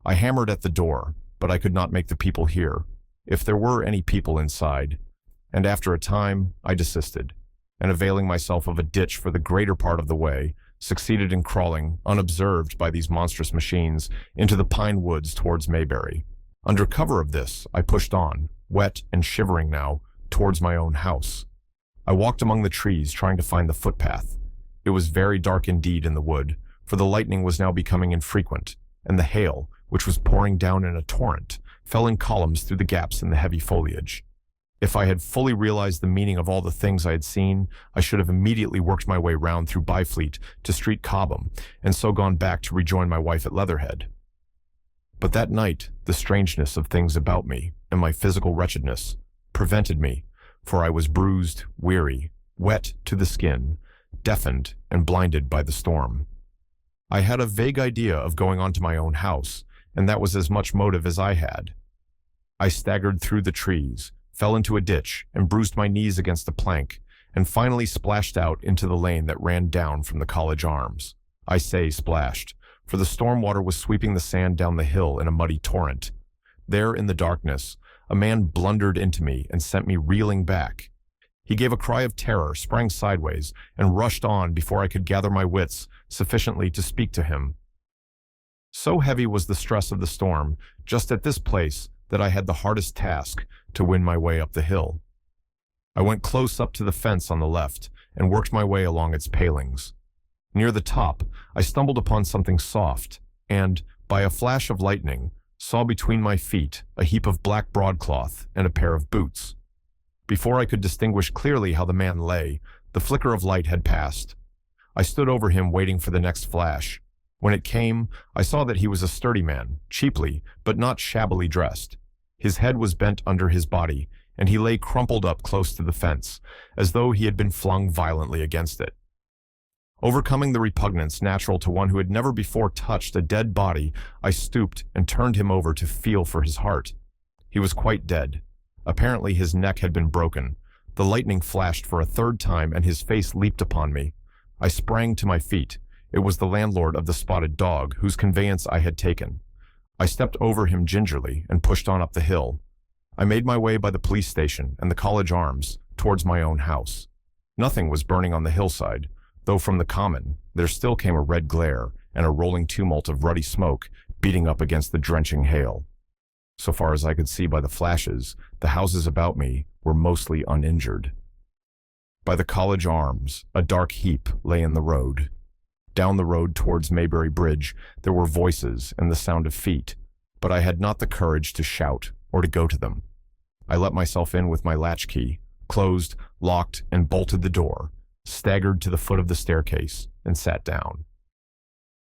S1: I hammered at the door, but I could not make the people hear, if there were any people inside, and after a time I desisted, and availing myself of a ditch for the greater part of the way, succeeded in crawling, unobserved by these monstrous machines, into the pine woods towards Mayberry. Under cover of this, I pushed on, wet and shivering now, towards my own house. I walked among the trees, trying to find the footpath. It was very dark indeed in the wood, for the lightning was now becoming infrequent, and the hail, which was pouring down in a torrent, fell in columns through the gaps in the heavy foliage. If I had fully realized the meaning of all the things I had seen, I should have immediately worked my way round through Byfleet to Street Cobham, and so gone back to rejoin my wife at Leatherhead. But that night, the strangeness of things about me, and my physical wretchedness, prevented me, for I was bruised, weary, wet to the skin, deafened and blinded by the storm. I had a vague idea of going on to my own house, and that was as much motive as I had. I staggered through the trees, fell into a ditch, and bruised my knees against a plank, and finally splashed out into the lane that ran down from the College Arms. I say splashed, for the storm water was sweeping the sand down the hill in a muddy torrent. There in the darkness, a man blundered into me and sent me reeling back. He gave a cry of terror, sprang sideways, and rushed on before I could gather my wits sufficiently to speak to him. So heavy was the stress of the storm, just at this place, that I had the hardest task to win my way up the hill. I went close up to the fence on the left and worked my way along its palings. Near the top, I stumbled upon something soft and, by a flash of lightning, saw between my feet a heap of black broadcloth and a pair of boots. Before I could distinguish clearly how the man lay, the flicker of light had passed. I stood over him waiting for the next flash. When it came, I saw that he was a sturdy man, cheaply, but not shabbily dressed. His head was bent under his body, and he lay crumpled up close to the fence, as though he had been flung violently against it. Overcoming the repugnance natural to one who had never before touched a dead body, I stooped and turned him over to feel for his heart. He was quite dead. Apparently his neck had been broken. The lightning flashed for a third time, and his face leaped upon me. I sprang to my feet. It was the landlord of the Spotted Dog, whose conveyance I had taken. I stepped over him gingerly and pushed on up the hill. I made my way by the police station and the College Arms towards my own house. Nothing was burning on the hillside, though from the common there still came a red glare and a rolling tumult of ruddy smoke beating up against the drenching hail. So far as I could see by the flashes, the houses about me were mostly uninjured. By the College Arms, a dark heap lay in the road. Down the road towards Maybury Bridge, there were voices and the sound of feet, but I had not the courage to shout or to go to them. I let myself in with my latchkey, closed, locked, and bolted the door, staggered to the foot of the staircase, and sat down.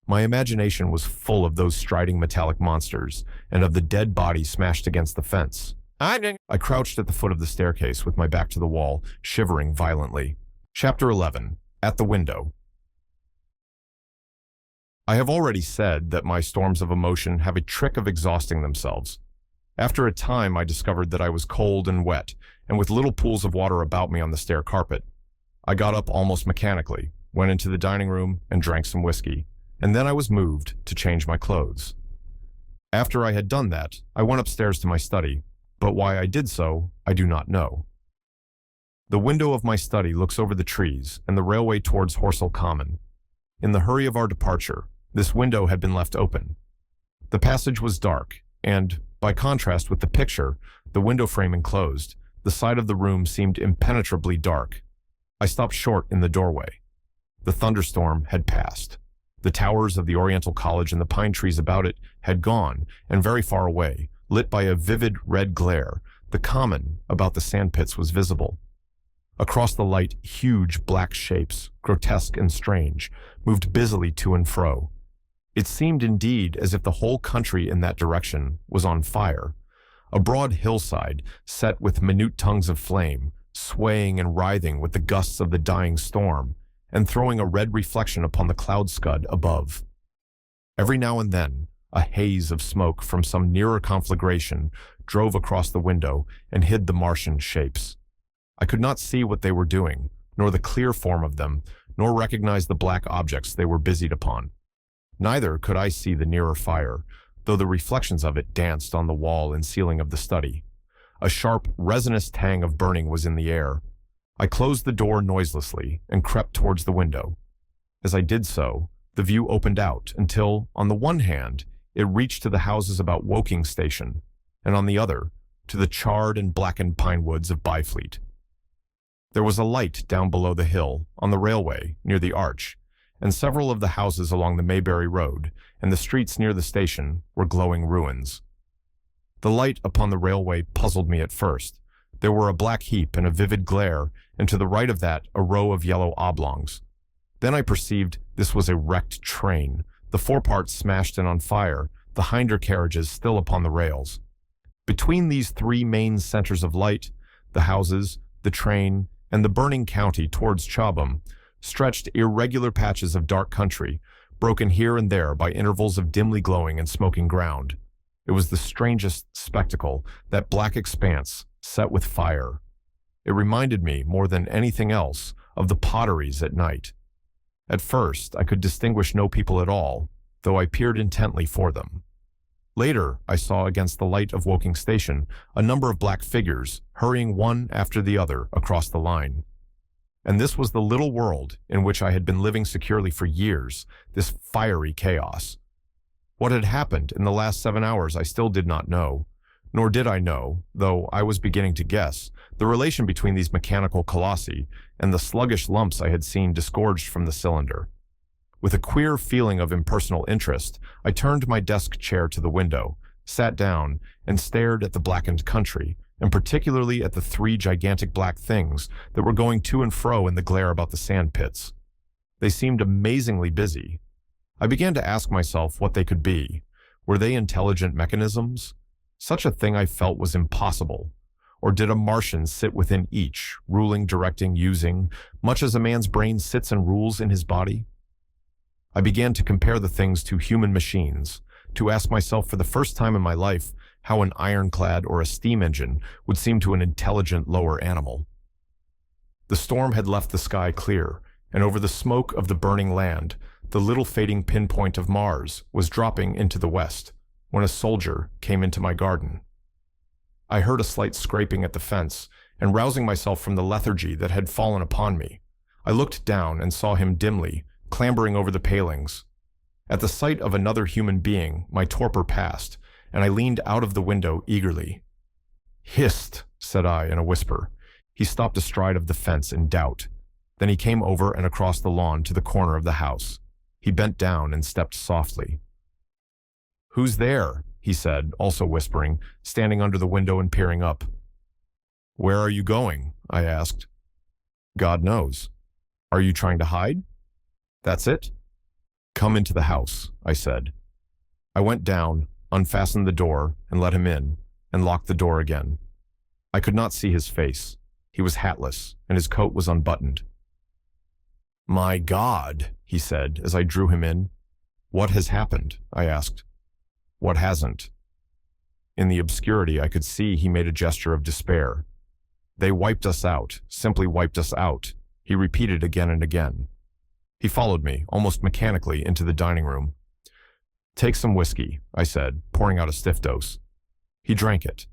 S1: My imagination was full of those striding metallic monsters and of the dead bodies smashed against the fence. I crouched at the foot of the staircase with my back to the wall, shivering violently. Chapter 11. At the Window. I have already said that my storms of emotion have a trick of exhausting themselves. After a time, I discovered that I was cold and wet, and with little pools of water about me on the stair carpet. I got up almost mechanically, went into the dining room, and drank some whiskey, and then I was moved to change my clothes. After I had done that, I went upstairs to my study, but why I did so, I do not know. The window of my study looks over the trees and the railway towards Horsell Common. In the hurry of our departure, this window had been left open. The passage was dark, and, by contrast with the picture, the window frame enclosed, the side of the room seemed impenetrably dark. I stopped short in the doorway. The thunderstorm had passed. The towers of the Oriental College and the pine trees about it had gone, and very far away, lit by a vivid red glare, the common about the sandpits was visible. Across the light, huge black shapes, grotesque and strange, moved busily to and fro. It seemed indeed as if the whole country in that direction was on fire. A broad hillside, set with minute tongues of flame, swaying and writhing with the gusts of the dying storm, and throwing a red reflection upon the cloud scud above. Every now and then, a haze of smoke from some nearer conflagration drove across the window and hid the Martian shapes. I could not see what they were doing, nor the clear form of them, nor recognize the black objects they were busied upon. Neither could I see the nearer fire, though the reflections of it danced on the wall and ceiling of the study. A sharp, resinous tang of burning was in the air. I closed the door noiselessly and crept towards the window. As I did so, the view opened out until, on the one hand, it reached to the houses about Woking Station, and on the other, to the charred and blackened pine woods of Byfleet. There was a light down below the hill, on the railway, near the arch, and several of the houses along the Maybury Road and the streets near the station were glowing ruins. The light upon the railway puzzled me at first. There were a black heap and a vivid glare, and to the right of that a row of yellow oblongs. Then I perceived this was a wrecked train, the foreparts smashed and on fire, the hinder carriages still upon the rails. Between these three main centers of light, the houses, the train, and the burning county towards Chobham, stretched irregular patches of dark country, broken here and there by intervals of dimly glowing and smoking ground. It was the strangest spectacle, that black expanse, set with fire. It reminded me, more than anything else, of the potteries at night. At first, I could distinguish no people at all, though I peered intently for them. Later, I saw against the light of Woking Station a number of black figures, hurrying one after the other across the line. And this was the little world in which I had been living securely for years, this fiery chaos. What had happened in the last 7 hours I still did not know, nor did I know, though I was beginning to guess, the relation between these mechanical colossi and the sluggish lumps I had seen disgorged from the cylinder. With a queer feeling of impersonal interest, I turned my desk chair to the window, sat down, and stared at the blackened country, and particularly at the three gigantic black things that were going to and fro in the glare about the sand pits. They seemed amazingly busy. I began to ask myself what they could be. Were they intelligent mechanisms? Such a thing I felt was impossible. Or did a Martian sit within each, ruling, directing, using, much as a man's brain sits and rules in his body? I began to compare the things to human machines, to ask myself for the first time in my life how an ironclad or a steam engine would seem to an intelligent lower animal. The storm had left the sky clear, and over the smoke of the burning land, the little fading pinpoint of Mars was dropping into the west, when a soldier came into my garden. I heard a slight scraping at the fence, and rousing myself from the lethargy that had fallen upon me, I looked down and saw him dimly, clambering over the palings. At the sight of another human being, my torpor passed, and I leaned out of the window eagerly. "Hist," said I in a whisper. He stopped astride of the fence in doubt. Then he came over and across the lawn to the corner of the house. He bent down and stepped softly. "Who's there?" he said, also whispering, standing under the window and peering up. "Where are you going?" I asked. "God knows." "Are you trying to hide?" "That's it." "Come into the house," I said. I went down, unfastened the door, and let him in, and locked the door again. I could not see his face. He was hatless, and his coat was unbuttoned. "My God," he said as I drew him in. "What has happened?" I asked. "What hasn't?" In the obscurity, I could see he made a gesture of despair. "They wiped us out, simply wiped us out," he repeated again and again. He followed me, almost mechanically, into the dining room. "Take some whiskey," I said, pouring out a stiff dose. He drank it.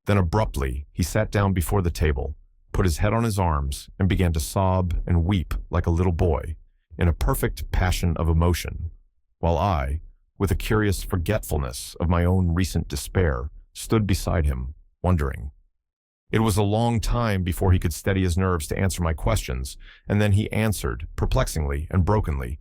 S1: Then abruptly, he sat down before the table, put his head on his arms, and began to sob and weep like a little boy, in a perfect passion of emotion, while I, with a curious forgetfulness of my own recent despair, stood beside him, wondering. It was a long time before he could steady his nerves to answer my questions, and then he answered, perplexingly and brokenly.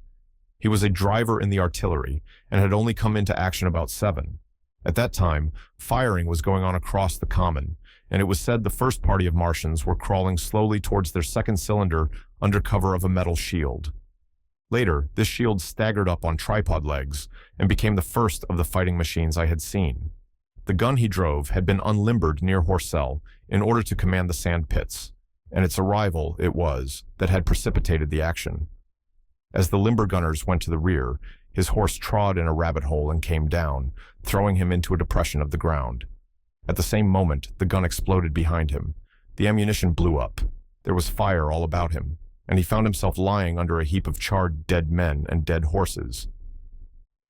S1: He was a driver in the artillery, and had only come into action about 7. At that time, firing was going on across the common, and it was said the first party of Martians were crawling slowly towards their second cylinder under cover of a metal shield. Later, this shield staggered up on tripod legs and became the first of the fighting machines I had seen. The gun he drove had been unlimbered near Horsell in order to command the sand pits, and its arrival it was that had precipitated the action. As the limber gunners went to the rear, his horse trod in a rabbit hole and came down, throwing him into a depression of the ground. At the same moment, the gun exploded behind him. The ammunition blew up. There was fire all about him, and he found himself lying under a heap of charred dead men and dead horses.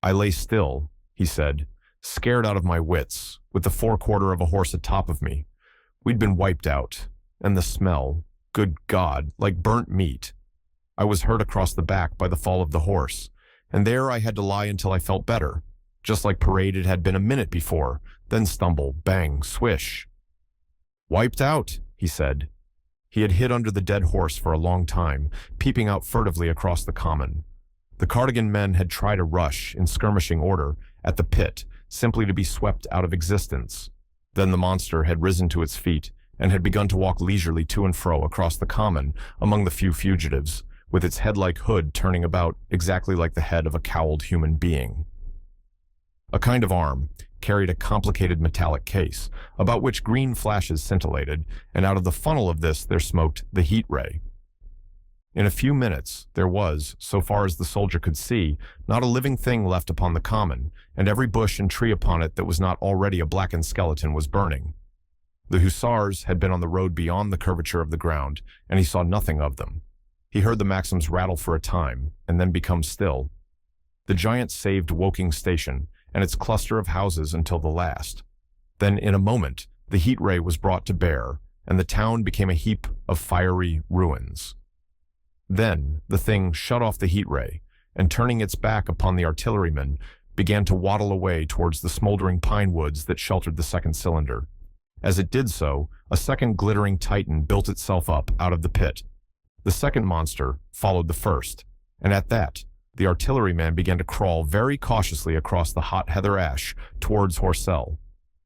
S1: "I lay still," he said, "scared out of my wits, with the forequarter of a horse atop of me. We'd been wiped out, and the smell, good God, like burnt meat. I was hurt across the back by the fall of the horse, and there I had to lie until I felt better, just like parade it had been a minute before, then stumble, bang, swish." "Wiped out," he said. He had hid under the dead horse for a long time, peeping out furtively across the common. The Cardigan men had tried a rush, in skirmishing order, at the pit, simply to be swept out of existence. Then the monster had risen to its feet, and had begun to walk leisurely to and fro across the common among the few fugitives, with its head-like hood turning about exactly like the head of a cowled human being. A kind of arm carried a complicated metallic case, about which green flashes scintillated, and out of the funnel of this there smoked the heat ray. In a few minutes, there was, so far as the soldier could see, not a living thing left upon the common, and every bush and tree upon it that was not already a blackened skeleton was burning. The hussars had been on the road beyond the curvature of the ground, and he saw nothing of them. He heard the Maxims rattle for a time, and then become still. The giant saved Woking Station and its cluster of houses until the last. Then, in a moment, the heat ray was brought to bear, and the town became a heap of fiery ruins. Then, the thing shut off the heat ray, and turning its back upon the artillerymen, began to waddle away towards the smoldering pine woods that sheltered the second cylinder. As it did so, a second glittering titan built itself up out of the pit. The second monster followed the first, and at that, the artilleryman began to crawl very cautiously across the hot heather ash towards Horsell.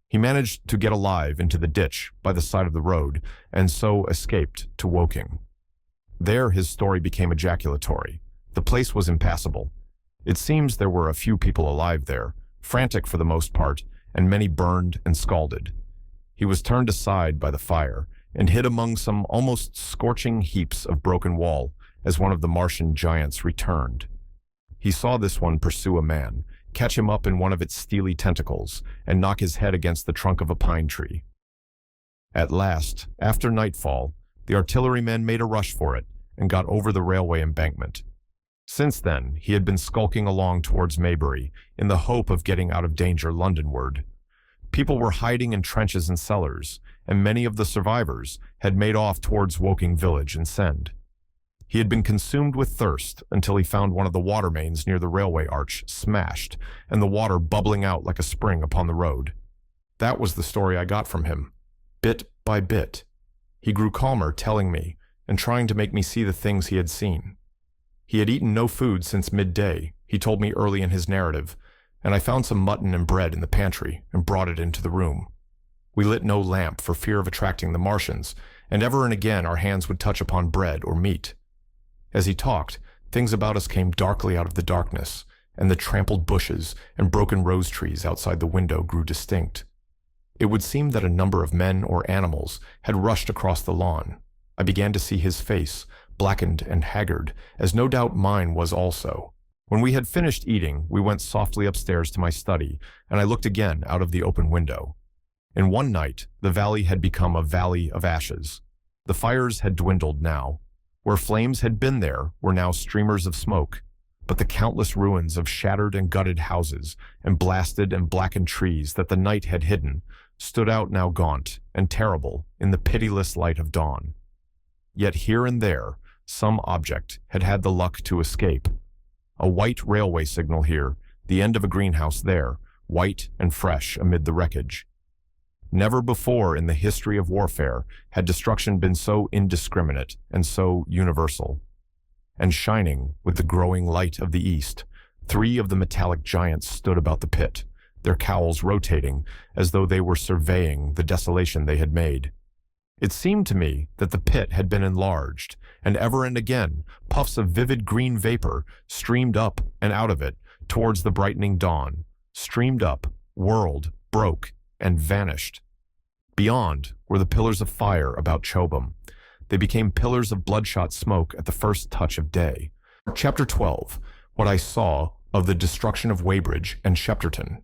S1: He managed to get alive into the ditch by the side of the road, and so escaped to Woking. There his story became ejaculatory. The place was impassable. It seems there were a few people alive there, frantic for the most part, and many burned and scalded. He was turned aside by the fire, and hid among some almost scorching heaps of broken wall as one of the Martian giants returned. He saw this one pursue a man, catch him up in one of its steely tentacles, and knock his head against the trunk of a pine tree. At last, after nightfall, the artillerymen made a rush for it and got over the railway embankment. Since then, he had been skulking along towards Maybury in the hope of getting out of danger Londonward. People were hiding in trenches and cellars, and many of the survivors had made off towards Woking village and Send. He had been consumed with thirst until he found one of the water mains near the railway arch smashed, and the water bubbling out like a spring upon the road. That was the story I got from him. Bit by bit, he grew calmer, telling me, and trying to make me see the things he had seen. He had eaten no food since midday, he told me early in his narrative, and I found some mutton and bread in the pantry and brought it into the room. We lit no lamp for fear of attracting the Martians, and ever and again our hands would touch upon bread or meat. As he talked, things about us came darkly out of the darkness, and the trampled bushes and broken rose trees outside the window grew distinct. It would seem that a number of men or animals had rushed across the lawn. I began to see his face, blackened and haggard, as no doubt mine was also. When we had finished eating, we went softly upstairs to my study, and I looked again out of the open window. In one night, the valley had become a valley of ashes. The fires had dwindled now. Where flames had been there were now streamers of smoke, but the countless ruins of shattered and gutted houses and blasted and blackened trees that the night had hidden stood out now gaunt and terrible in the pitiless light of dawn. Yet here and there, some object had had the luck to escape. A white railway signal here, the end of a greenhouse there, white and fresh amid the wreckage. Never before in the history of warfare had destruction been so indiscriminate and so universal. And shining with the growing light of the east, 3 of the metallic giants stood about the pit, their cowls rotating as though they were surveying the desolation they had made. It seemed to me that the pit had been enlarged, and ever and again puffs of vivid green vapor streamed up and out of it towards the brightening dawn, streamed up, whirled, broke, and vanished. Beyond were the pillars of fire about Chobham. They became pillars of bloodshot smoke at the first touch of day. Chapter 12. What I saw of the destruction of Weybridge and Shepperton.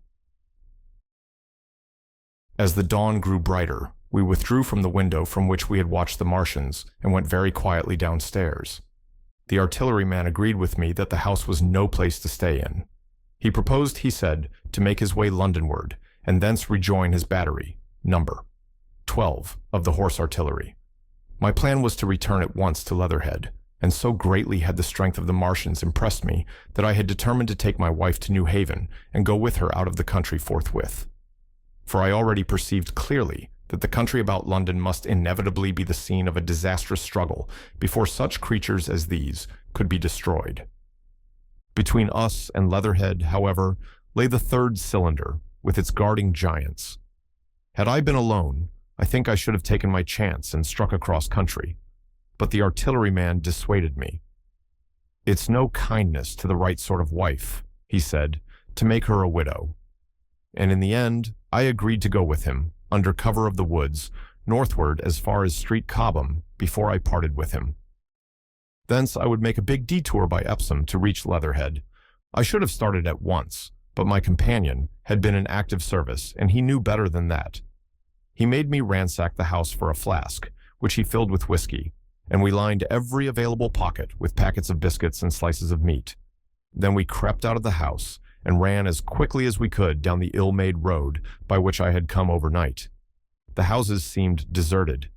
S1: As the dawn grew brighter, we withdrew from the window from which we had watched the Martians and went very quietly downstairs. The artilleryman agreed with me that the house was no place to stay in. He proposed, he said, to make his way Londonward, and thence rejoin his battery, number 12 of the horse artillery. My plan was to return at once to Leatherhead, and so greatly had the strength of the Martians impressed me that I had determined to take my wife to New Haven and go with her out of the country forthwith. For I already perceived clearly that the country about London must inevitably be the scene of a disastrous struggle before such creatures as these could be destroyed. Between us and Leatherhead, however, lay the 3rd cylinder, with its guarding giants. Had I been alone, I think I should have taken my chance and struck across country, but the artilleryman dissuaded me. "It's no kindness to the right sort of wife," he said, "to make her a widow." And in the end, I agreed to go with him, under cover of the woods, northward as far as Street Cobham before I parted with him. Thence I would make a big detour by Epsom to reach Leatherhead. I should have started at once, but my companion had been in active service, and he knew better than that. He made me ransack the house for a flask, which he filled with whiskey, and we lined every available pocket with packets of biscuits and slices of meat. Then we crept out of the house and ran as quickly as we could down the ill-made road by which I had come overnight. The houses seemed deserted.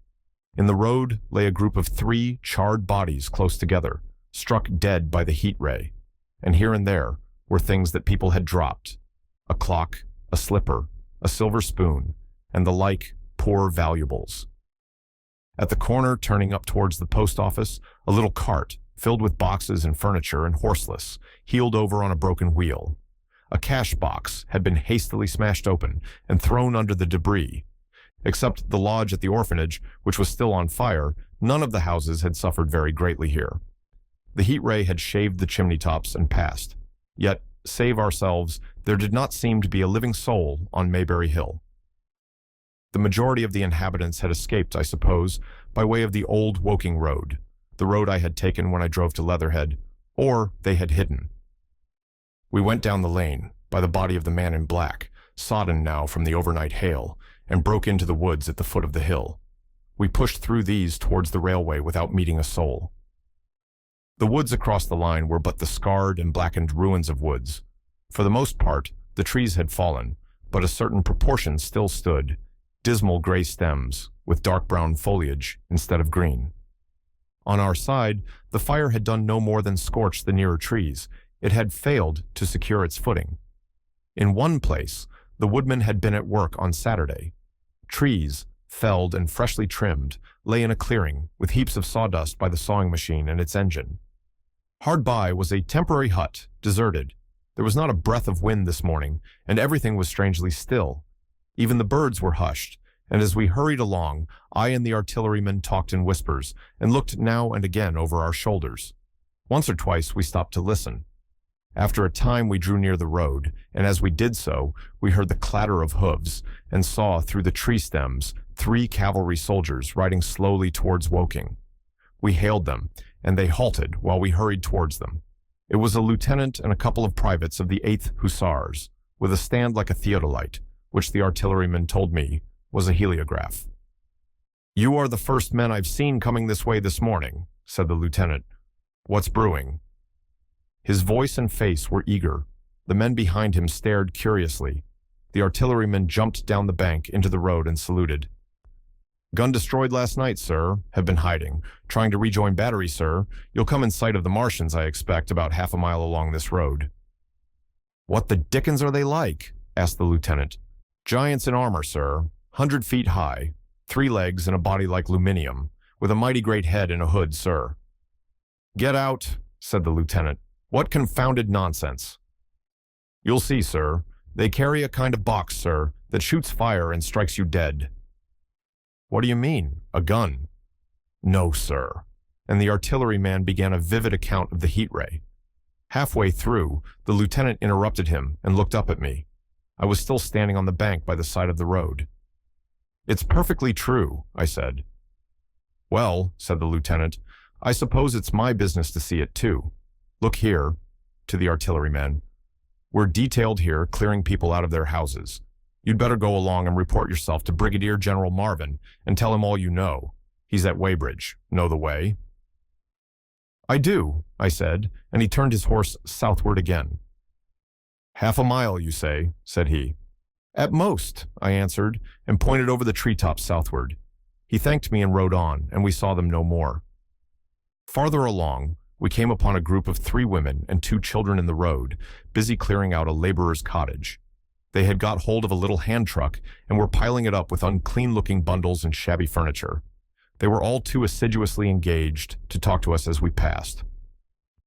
S1: In the road lay a group of 3 charred bodies close together, struck dead by the heat ray, and here and there were things that people had dropped: a clock, a slipper, a silver spoon, and the like poor valuables. At the corner turning up towards the post office, a little cart, filled with boxes and furniture and horseless, heeled over on a broken wheel. A cash box had been hastily smashed open and thrown under the debris. Except the lodge at the orphanage, which was still on fire, none of the houses had suffered very greatly here. The heat ray had shaved the chimney tops and passed. Yet, save ourselves, there did not seem to be a living soul on Maybury Hill. The majority of the inhabitants had escaped, I suppose, by way of the old Woking road, the road I had taken when I drove to Leatherhead, or they had hidden. We went down the lane, by the body of the man in black, sodden now from the overnight hail, and broke into the woods at the foot of the hill. We pushed through these towards the railway without meeting a soul. The woods across the line were but the scarred and blackened ruins of woods. For the most part, the trees had fallen, but a certain proportion still stood, dismal gray stems with dark brown foliage instead of green. On our side, the fire had done no more than scorch the nearer trees. It had failed to secure its footing. In one place, the woodmen had been at work on Saturday. Trees, felled and freshly trimmed, lay in a clearing with heaps of sawdust by the sawing machine and its engine. Hard by was a temporary hut, deserted. There was not a breath of wind this morning, and everything was strangely still. Even the birds were hushed, and as we hurried along, I and the artilleryman talked in whispers and looked now and again over our shoulders. Once or twice we stopped to listen. After a time we drew near the road, and as we did so, we heard the clatter of hooves and saw through the tree stems 3 cavalry soldiers riding slowly towards Woking. We hailed them, and they halted while we hurried towards them. It was a lieutenant and a couple of privates of the 8th Hussars, with a stand like a theodolite, which the artilleryman told me was a heliograph. "You are the first men I've seen coming this way this morning," said the lieutenant. "What's brewing?" His voice and face were eager. The men behind him stared curiously. The artilleryman jumped down the bank into the road and saluted. "Gun destroyed last night, sir. Have been hiding. Trying to rejoin battery, sir. You'll come in sight of the Martians, I expect, about half a mile along this road." "What the dickens are they like?" asked the lieutenant. "Giants in armor, sir. 100 feet high. 3 legs and a body like aluminium, with a mighty great head and a hood, sir." "Get out," said the lieutenant. "What confounded nonsense." "You'll see, sir. They carry a kind of box, sir, that shoots fire and strikes you dead." "What do you mean? A gun?" "No, sir." And the artilleryman began a vivid account of the heat ray. Halfway through, the lieutenant interrupted him and looked up at me. I was still standing on the bank by the side of the road. "It's perfectly true," I said. "Well," said the lieutenant, "I suppose it's my business to see it too. Look here," to the artilleryman. "We're detailed here clearing people out of their houses. You'd better go along and report yourself to Brigadier General Marvin and tell him all you know. He's at Weybridge. Know the way?" "I do," I said, and he turned his horse southward again. "Half a mile, you say?" said he. "At most," I answered, and pointed over the treetops southward. He thanked me and rode on, and we saw them no more. Farther along, we came upon a group of 3 women and 2 children in the road, busy clearing out a laborer's cottage. They had got hold of a little hand truck and were piling it up with unclean-looking bundles and shabby furniture. They were all too assiduously engaged to talk to us as we passed.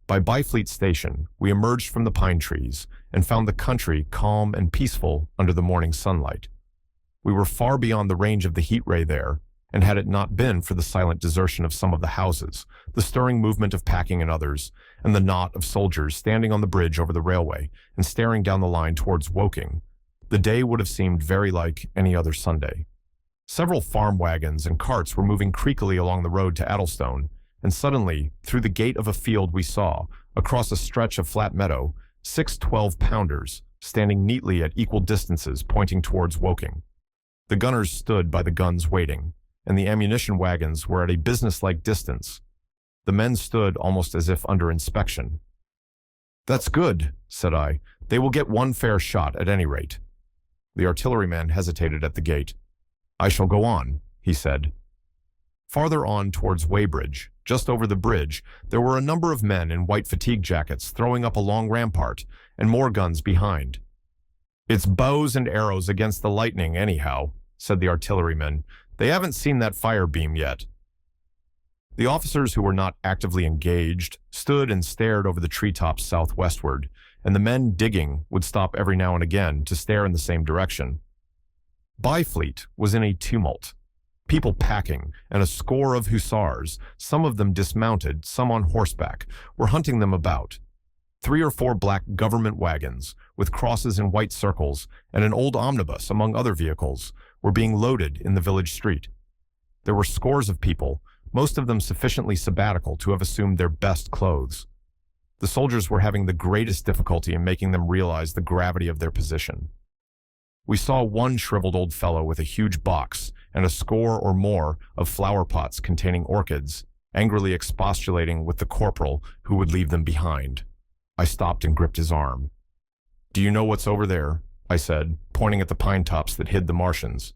S1: By Byfleet Station, we emerged from the pine trees and found the country calm and peaceful under the morning sunlight. We were far beyond the range of the heat ray there, and had it not been for the silent desertion of some of the houses, the stirring movement of packing in others, and the knot of soldiers standing on the bridge over the railway and staring down the line towards Woking, the day would have seemed very like any other Sunday. Several farm wagons and carts were moving creakily along the road to Addlestone, and suddenly, through the gate of a field we saw, across a stretch of flat meadow, 6 12-pounders, standing neatly at equal distances pointing towards Woking. The gunners stood by the guns waiting, and the ammunition wagons were at a businesslike distance. The men stood almost as if under inspection. "That's good," said I. "They will get one fair shot at any rate." The artilleryman hesitated at the gate. "I shall go on," he said. Farther on towards Weybridge, just over the bridge, there were a number of men in white fatigue jackets throwing up a long rampart, and more guns behind. "It's bows and arrows against the lightning, anyhow," said the artilleryman. "They haven't seen that fire beam yet." The officers who were not actively engaged stood and stared over the treetops southwestward, and the men digging would stop every now and again to stare in the same direction. Byfleet was in a tumult. People packing, and a score of hussars, some of them dismounted, some on horseback, were hunting them about. 3 or 4 black government wagons, with crosses in white circles, and an old omnibus, among other vehicles, were being loaded in the village street. There were scores of people, most of them sufficiently sabbatical to have assumed their best clothes. The soldiers were having the greatest difficulty in making them realize the gravity of their position. We saw one shriveled old fellow with a huge box and a score or more of flower pots containing orchids, angrily expostulating with the corporal who would leave them behind. I stopped and gripped his arm. "Do you know what's over there?" I said, pointing at the pine tops that hid the Martians.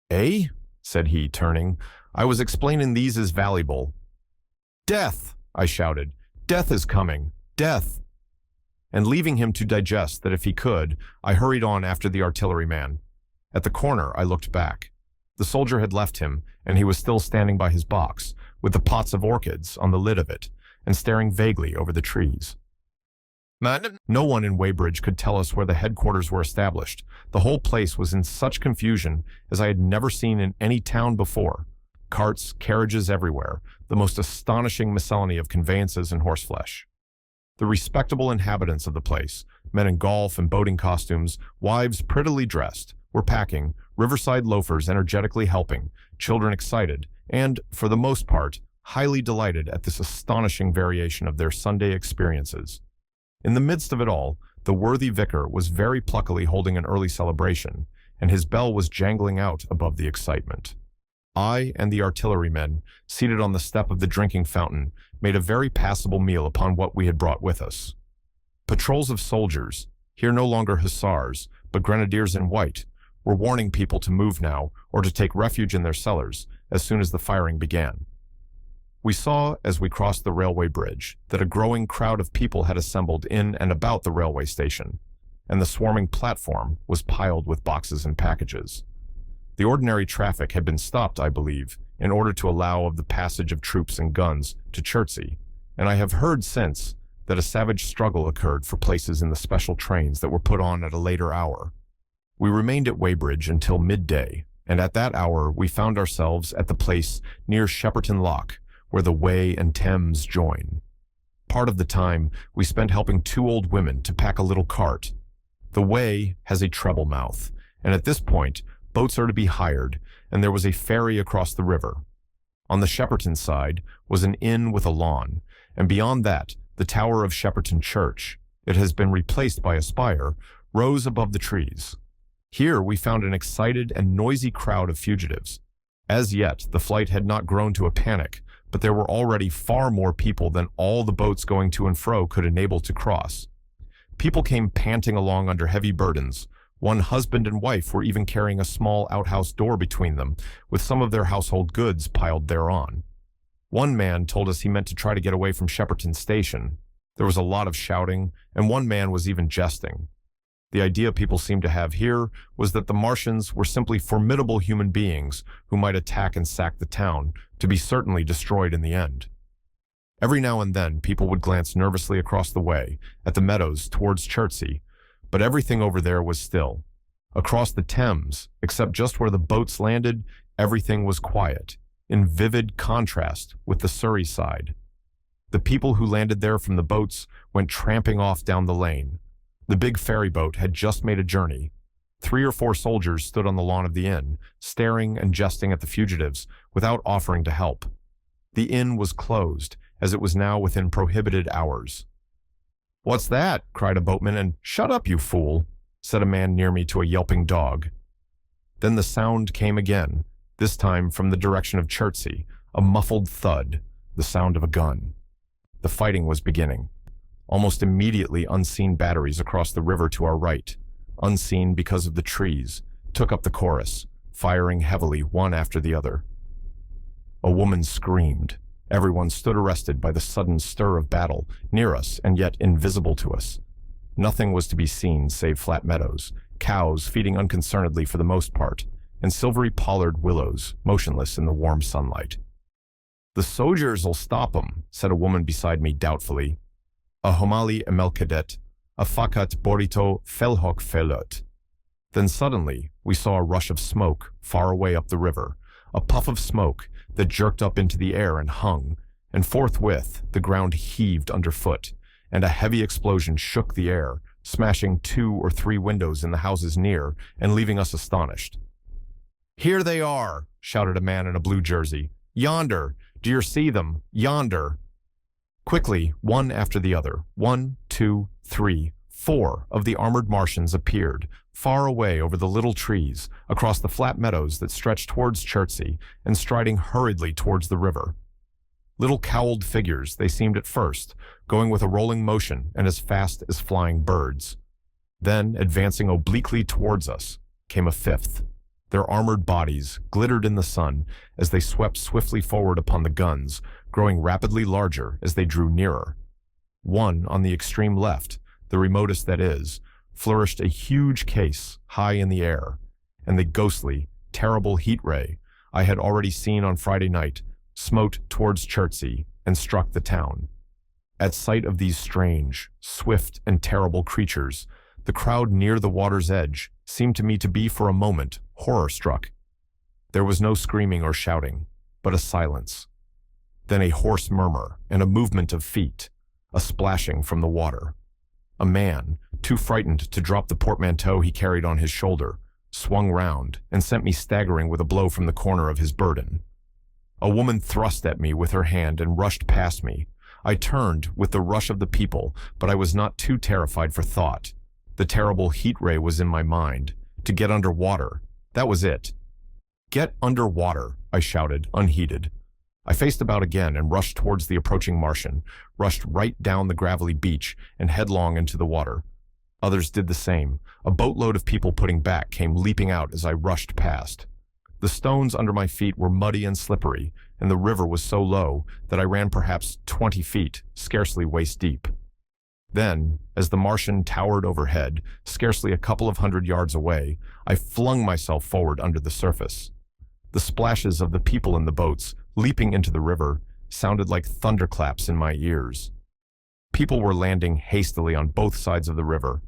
S1: "Eh?" said he, turning. "I was explaining these is valuable." "Death!" I shouted. "Death is coming! Death!" And leaving him to digest that if he could, I hurried on after the artilleryman. At the corner, I looked back. The soldier had left him, and he was still standing by his box, with the pots of orchids on the lid of it, and staring vaguely over the trees. No one in Weybridge could tell us where the headquarters were established. The whole place was in such confusion as I had never seen in any town before. Carts, carriages everywhere, the most astonishing miscellany of conveyances and horseflesh. The respectable inhabitants of the place, men in golf and boating costumes, wives prettily dressed, were packing, riverside loafers energetically helping, children excited, and, for the most part, highly delighted at this astonishing variation of their Sunday experiences. In the midst of it all, the worthy vicar was very pluckily holding an early celebration, and his bell was jangling out above the excitement. I and the artillerymen, seated on the step of the drinking fountain, made a very passable meal upon what we had brought with us. Patrols of soldiers, here no longer hussars, but grenadiers in white, were warning people to move now or to take refuge in their cellars as soon as the firing began. We saw, as we crossed the railway bridge, that a growing crowd of people had assembled in and about the railway station, and the swarming platform was piled with boxes and packages. The ordinary traffic had been stopped, I believe, in order to allow of the passage of troops and guns to Chertsey, and I have heard since that a savage struggle occurred for places in the special trains that were put on at a later hour. We remained at Weybridge until midday, and at that hour we found ourselves at the place near Shepperton Lock, where the Wey and Thames join. Part of the time we spent helping two old women to pack a little cart. The Wey has a treble mouth, and at this point boats are to be hired, and there was a ferry across the river. On the Shepperton side was an inn with a lawn, and beyond that the tower of Shepperton Church, it has been replaced by a spire, rose above the trees. Here we found an excited and noisy crowd of fugitives. As yet the flight had not grown to a panic, but there were already far more people than all the boats going to and fro could enable to cross. People came panting along under heavy burdens. One husband and wife were even carrying a small outhouse door between them, with some of their household goods piled thereon. One man told us he meant to try to get away from Shepperton Station. There was a lot of shouting, and one man was even jesting. The idea people seemed to have here was that the Martians were simply formidable human beings who might attack and sack the town, to be certainly destroyed in the end. Every now and then people would glance nervously across the way, at the meadows towards Chertsey, but everything over there was still. Across the Thames, except just where the boats landed, everything was quiet, in vivid contrast with the Surrey side. The people who landed there from the boats went tramping off down the lane. The big ferry boat had just made a journey. 3 or 4 soldiers stood on the lawn of the inn, staring and jesting at the fugitives, without offering to help. The inn was closed, as it was now within prohibited hours. "What's that?" cried a boatman, and "Shut up, you fool," said a man near me to a yelping dog. Then the sound came again, this time from the direction of Chertsey, a muffled thud, the sound of a gun. The fighting was beginning. Almost immediately unseen batteries across the river to our right, unseen because of the trees, took up the chorus, firing heavily one after the other. A woman screamed. Everyone stood arrested by the sudden stir of battle, near us and yet invisible to us. Nothing was to be seen save flat meadows, cows feeding unconcernedly for the most part, and silvery pollard willows, motionless in the warm sunlight. "The soldiers'll stop 'em," said a woman beside me doubtfully. "A homali emelkadet, a fakat borito felhok felot." Then suddenly we saw a rush of smoke far away up the river, a puff of smoke that jerked up into the air and hung, and forthwith the ground heaved underfoot, and a heavy explosion shook the air, smashing 2 or 3 windows in the houses near and leaving us astonished. "Here they are," shouted a man in a blue jersey. "Yonder! Do you see them? Yonder!" Quickly, one after the other, 1, 2, 3, 4 of the armored Martians appeared, far away over the little trees, across the flat meadows that stretched towards Chertsey, and striding hurriedly towards the river. Little cowled figures they seemed at first, going with a rolling motion and as fast as flying birds. Then, advancing obliquely towards us, came a fifth. Their armored bodies glittered in the sun as they swept swiftly forward upon the guns, growing rapidly larger as they drew nearer. One, on the extreme left, the remotest that is, flourished a huge case high in the air, and the ghostly, terrible heat ray I had already seen on Friday night smote towards Chertsey and struck the town. At sight of these strange, swift, and terrible creatures, the crowd near the water's edge seemed to me to be for a moment horror-struck. There was no screaming or shouting, but a silence. Then a hoarse murmur and a movement of feet, a splashing from the water. A man, too frightened to drop the portmanteau he carried on his shoulder, swung round and sent me staggering with a blow from the corner of his burden. A woman thrust at me with her hand and rushed past me. I turned with the rush of the people, but I was not too terrified for thought. The terrible heat ray was in my mind. To get under water, that was it. "Get under water," I shouted, unheeded. I faced about again and rushed towards the approaching Martian, rushed right down the gravelly beach and headlong into the water. Others did the same. A boatload of people putting back came leaping out as I rushed past. The stones under my feet were muddy and slippery, and the river was so low that I ran perhaps 20 feet, scarcely waist deep. Then, as the Martian towered overhead, scarcely a couple of 100 yards away, I flung myself forward under the surface. The splashes of the people in the boats, leaping into the river, sounded like thunderclaps in my ears. People were landing hastily on both sides of the river,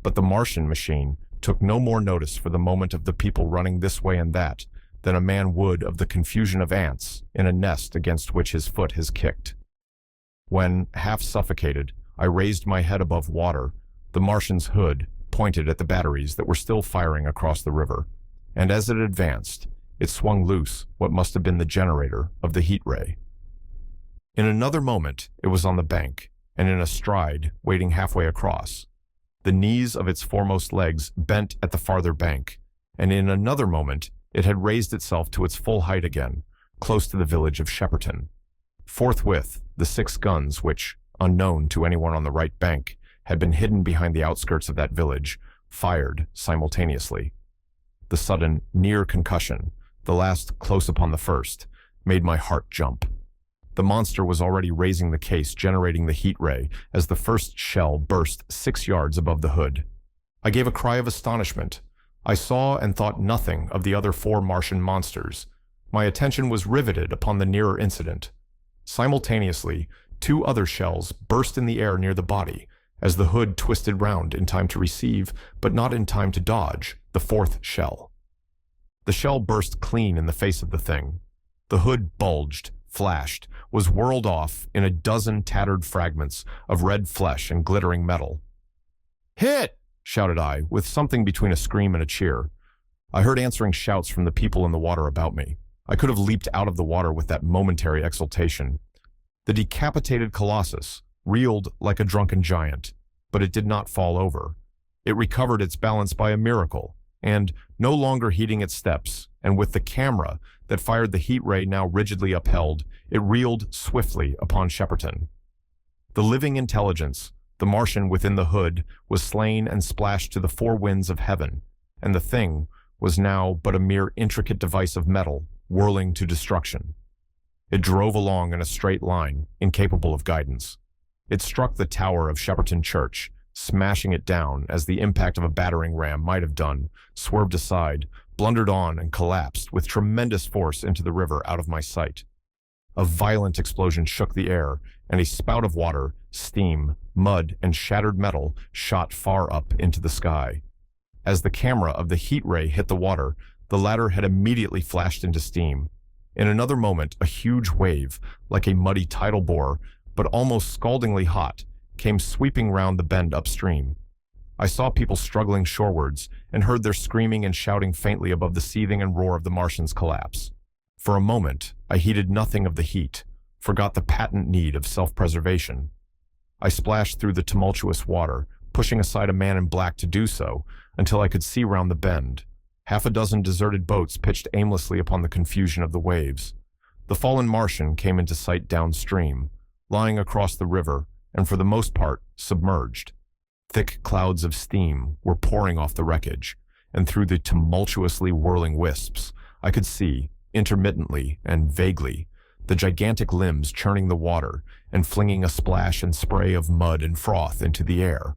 S1: but the Martian machine took no more notice for the moment of the people running this way and that than a man would of the confusion of ants in a nest against which his foot has kicked. When, half suffocated, I raised my head above water, the Martian's hood pointed at the batteries that were still firing across the river, and as it advanced, it swung loose what must have been the generator of the heat ray. In another moment, it was on the bank, and in a stride, wading halfway across. The knees of its foremost legs bent at the farther bank, and in another moment, it had raised itself to its full height again, close to the village of Shepperton. Forthwith, the 6 guns which, unknown to anyone on the right bank, had been hidden behind the outskirts of that village, fired simultaneously. The sudden, near concussion, the last close upon the first, made my heart jump. The monster was already raising the case, generating the heat ray, as the first shell burst 6 yards above the hood. I gave a cry of astonishment. I saw and thought nothing of the other 4 Martian monsters. My attention was riveted upon the nearer incident. Simultaneously, 2 other shells burst in the air near the body, as the hood twisted round in time to receive, but not in time to dodge, the 4th shell. The shell burst clean in the face of the thing. The hood bulged, flashed, was whirled off in a dozen tattered fragments of red flesh and glittering metal. "Hit!" shouted I, with something between a scream and a cheer. I heard answering shouts from the people in the water about me. I could have leaped out of the water with that momentary exultation. The decapitated colossus reeled like a drunken giant, but it did not fall over. It recovered its balance by a miracle, and, no longer heeding its steps, and with the camera that fired the heat ray now rigidly upheld, it reeled swiftly upon Shepperton. The living intelligence, the Martian within the hood, was slain and splashed to the 4 winds of heaven, and the thing was now but a mere intricate device of metal, whirling to destruction. It drove along in a straight line, incapable of guidance. It struck the tower of Shepperton Church, smashing it down as the impact of a battering ram might have done, swerved aside, blundered on and collapsed with tremendous force into the river out of my sight. A violent explosion shook the air, and a spout of water, steam, mud, and shattered metal shot far up into the sky. As the camera of the heat ray hit the water, the latter had immediately flashed into steam. In another moment, a huge wave, like a muddy tidal bore, but almost scaldingly hot, came sweeping round the bend upstream. I saw people struggling shorewards and heard their screaming and shouting faintly above the seething and roar of the Martian's collapse. For a moment, I heeded nothing of the heat, forgot the patent need of self-preservation. I splashed through the tumultuous water, pushing aside a man in black to do so, until I could see round the bend. Half a dozen deserted boats pitched aimlessly upon the confusion of the waves. The fallen Martian came into sight downstream, lying across the river, and for the most part submerged. Thick clouds of steam were pouring off the wreckage, and through the tumultuously whirling wisps, I could see, intermittently and vaguely, the gigantic limbs churning the water and flinging a splash and spray of mud and froth into the air.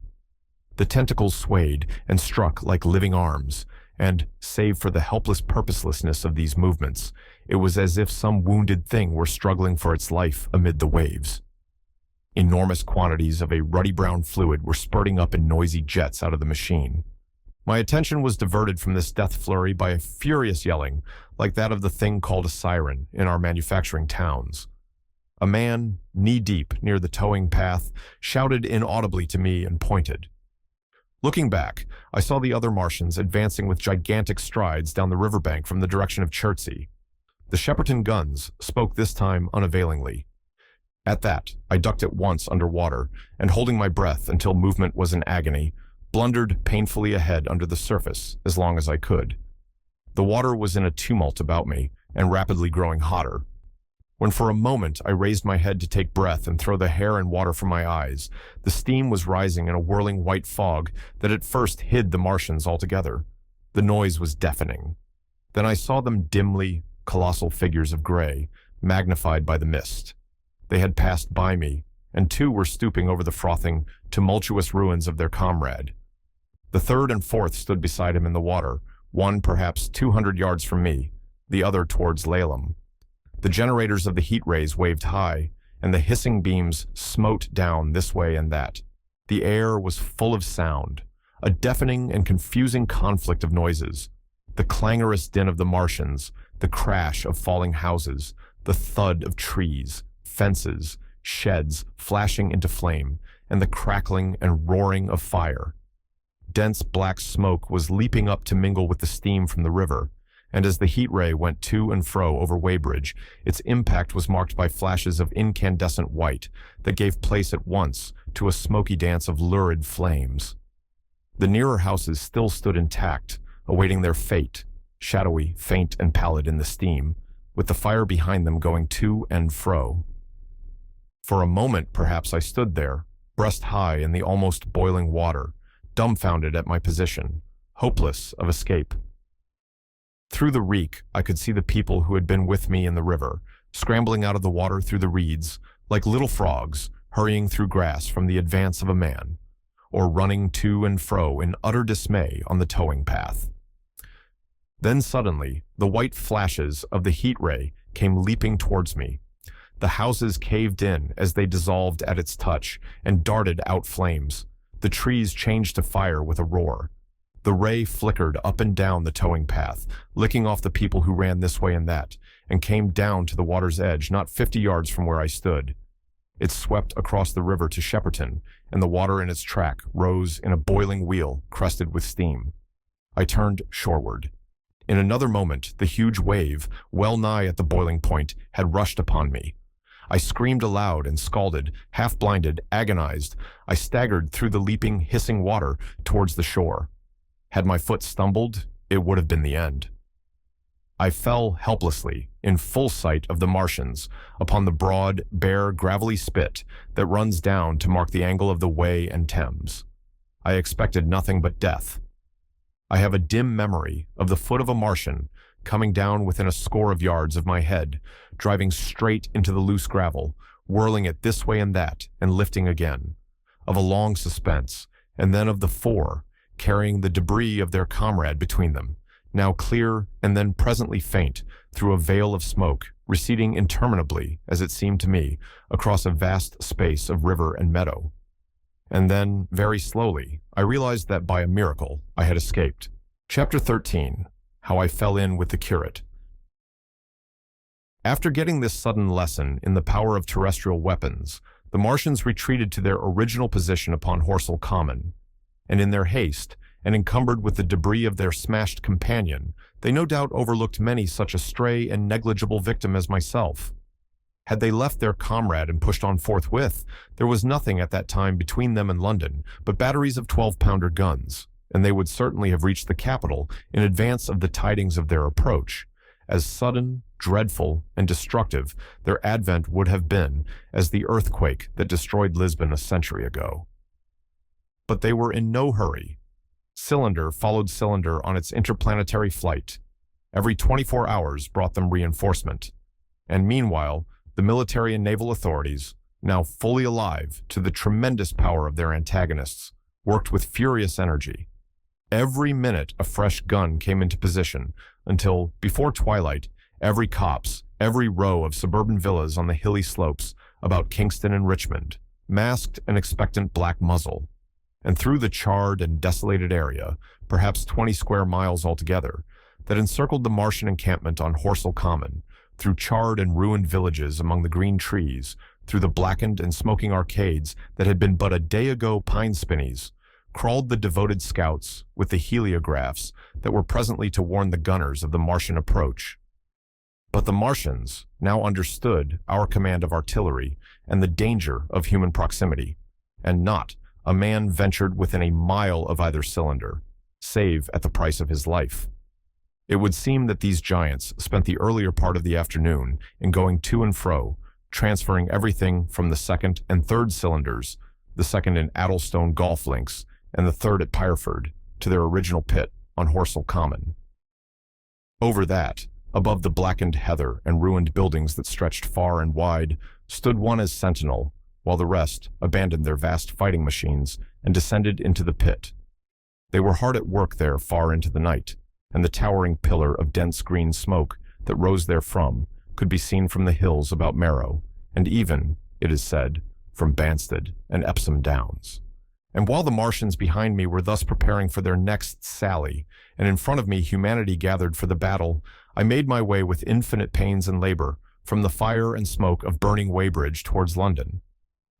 S1: The tentacles swayed and struck like living arms, and, save for the helpless purposelessness of these movements, it was as if some wounded thing were struggling for its life amid the waves. Enormous quantities of a ruddy brown fluid were spurting up in noisy jets out of the machine. My attention was diverted from this death flurry by a furious yelling, like that of the thing called a siren in our manufacturing towns. A man, knee-deep near the towing path, shouted inaudibly to me and pointed. Looking back, I saw the other Martians advancing with gigantic strides down the riverbank from the direction of Chertsey. The Shepperton guns spoke this time unavailingly. At that, I ducked at once underwater, and holding my breath until movement was an agony, blundered painfully ahead under the surface as long as I could. The water was in a tumult about me, and rapidly growing hotter. When for a moment I raised my head to take breath and throw the hair and water from my eyes, the steam was rising in a whirling white fog that at first hid the Martians altogether. The noise was deafening. Then I saw them dimly, colossal figures of gray, magnified by the mist. They had passed by me, and two were stooping over the frothing, tumultuous ruins of their comrade. The third and fourth stood beside him in the water, one perhaps 200 yards from me, the other towards Laleham. The generators of the heat rays waved high, and the hissing beams smote down this way and that. The air was full of sound, a deafening and confusing conflict of noises. The clangorous din of the Martians, the crash of falling houses, the thud of trees, fences, sheds flashing into flame, and the crackling and roaring of fire. Dense black smoke was leaping up to mingle with the steam from the river, and as the heat ray went to and fro over Weybridge, its impact was marked by flashes of incandescent white that gave place at once to a smoky dance of lurid flames. The nearer houses still stood intact, awaiting their fate, shadowy, faint, and pallid in the steam, with the fire behind them going to and fro. For a moment, perhaps, I stood there, breast high in the almost boiling water, dumbfounded at my position, hopeless of escape. Through the reek, I could see the people who had been with me in the river, scrambling out of the water through the reeds, like little frogs, hurrying through grass from the advance of a man, or running to and fro in utter dismay on the towing path. Then suddenly, the white flashes of the heat ray came leaping towards me. The houses caved in as they dissolved at its touch and darted out flames. The trees changed to fire with a roar. The ray flickered up and down the towing path, licking off the people who ran this way and that, and came down to the water's edge not 50 yards from where I stood. It swept across the river to Shepperton, and the water in its track rose in a boiling wheel crested with steam. I turned shoreward. In another moment, the huge wave, well nigh at the boiling point, had rushed upon me. I screamed aloud and scalded, half-blinded, agonized. I staggered through the leaping, hissing water towards the shore. Had my foot stumbled, it would have been the end. I fell helplessly, in full sight of the Martians, upon the broad, bare, gravelly spit that runs down to mark the angle of the Wey and Thames. I expected nothing but death. I have a dim memory of the foot of a Martian coming down within a score of yards of my head, driving straight into the loose gravel, whirling it this way and that, and lifting again, of a long suspense, and then of the four, carrying the debris of their comrade between them, now clear and then presently faint, through a veil of smoke, receding interminably, as it seemed to me, across a vast space of river and meadow. And then, very slowly, I realized that by a miracle I had escaped. Chapter 13. How I Fell In with the Curate. After getting this sudden lesson in the power of terrestrial weapons, the Martians retreated to their original position upon Horsell Common, and in their haste, and encumbered with the debris of their smashed companion, they no doubt overlooked many such a stray and negligible victim as myself. Had they left their comrade and pushed on forthwith, there was nothing at that time between them and London but batteries of 12-pounder guns, and they would certainly have reached the capital in advance of the tidings of their approach. As sudden, dreadful, and destructive their advent would have been as the earthquake that destroyed Lisbon a century ago. But they were in no hurry. Cylinder followed cylinder on its interplanetary flight. Every 24 hours brought them reinforcement. And meanwhile, the military and naval authorities, now fully alive to the tremendous power of their antagonists, worked with furious energy. Every minute a fresh gun came into position until, before twilight, every copse, every row of suburban villas on the hilly slopes about Kingston and Richmond masked an expectant black muzzle. And through the charred and desolated area, perhaps 20 square miles altogether, that encircled the Martian encampment on Horsell Common, through charred and ruined villages among the green trees, through the blackened and smoking arcades that had been but a day ago pine spinneys, crawled the devoted scouts with the heliographs that were presently to warn the gunners of the Martian approach. But the Martians now understood our command of artillery and the danger of human proximity, and not a man ventured within a mile of either cylinder, save at the price of his life. It would seem that these giants spent the earlier part of the afternoon in going to and fro, transferring everything from the second and third cylinders, the second in Addlestone golf links and the third at Pireford, to their original pit on Horsell Common. Over that, above the blackened heather and ruined buildings that stretched far and wide, stood one as sentinel, while the rest abandoned their vast fighting machines and descended into the pit. They were hard at work there far into the night, and the towering pillar of dense green smoke that rose therefrom could be seen from the hills about Marrow, and even, it is said, from Banstead and Epsom Downs. And while the Martians behind me were thus preparing for their next sally, and in front of me humanity gathered for the battle, I made my way with infinite pains and labor from the fire and smoke of burning Weybridge towards London.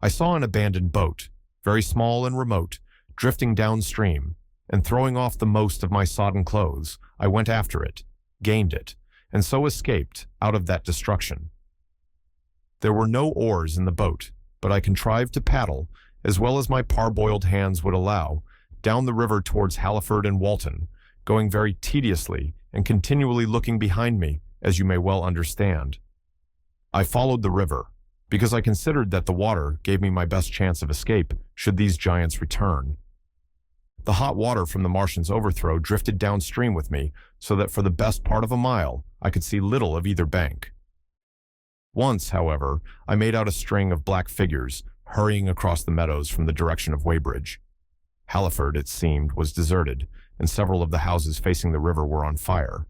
S1: I saw an abandoned boat, very small and remote, drifting downstream, and throwing off the most of my sodden clothes, I went after it, gained it, and so escaped out of that destruction. There were no oars in the boat, but I contrived to paddle, as well as my parboiled hands would allow, down the river towards Halliford and Walton, going very tediously and continually looking behind me, as you may well understand. I followed the river, because I considered that the water gave me my best chance of escape should these giants return. The hot water from the Martians' overthrow drifted downstream with me, so that for the best part of a mile I could see little of either bank. Once, however, I made out a string of black figures hurrying across the meadows from the direction of Weybridge. Halliford, it seemed, was deserted, and several of the houses facing the river were on fire.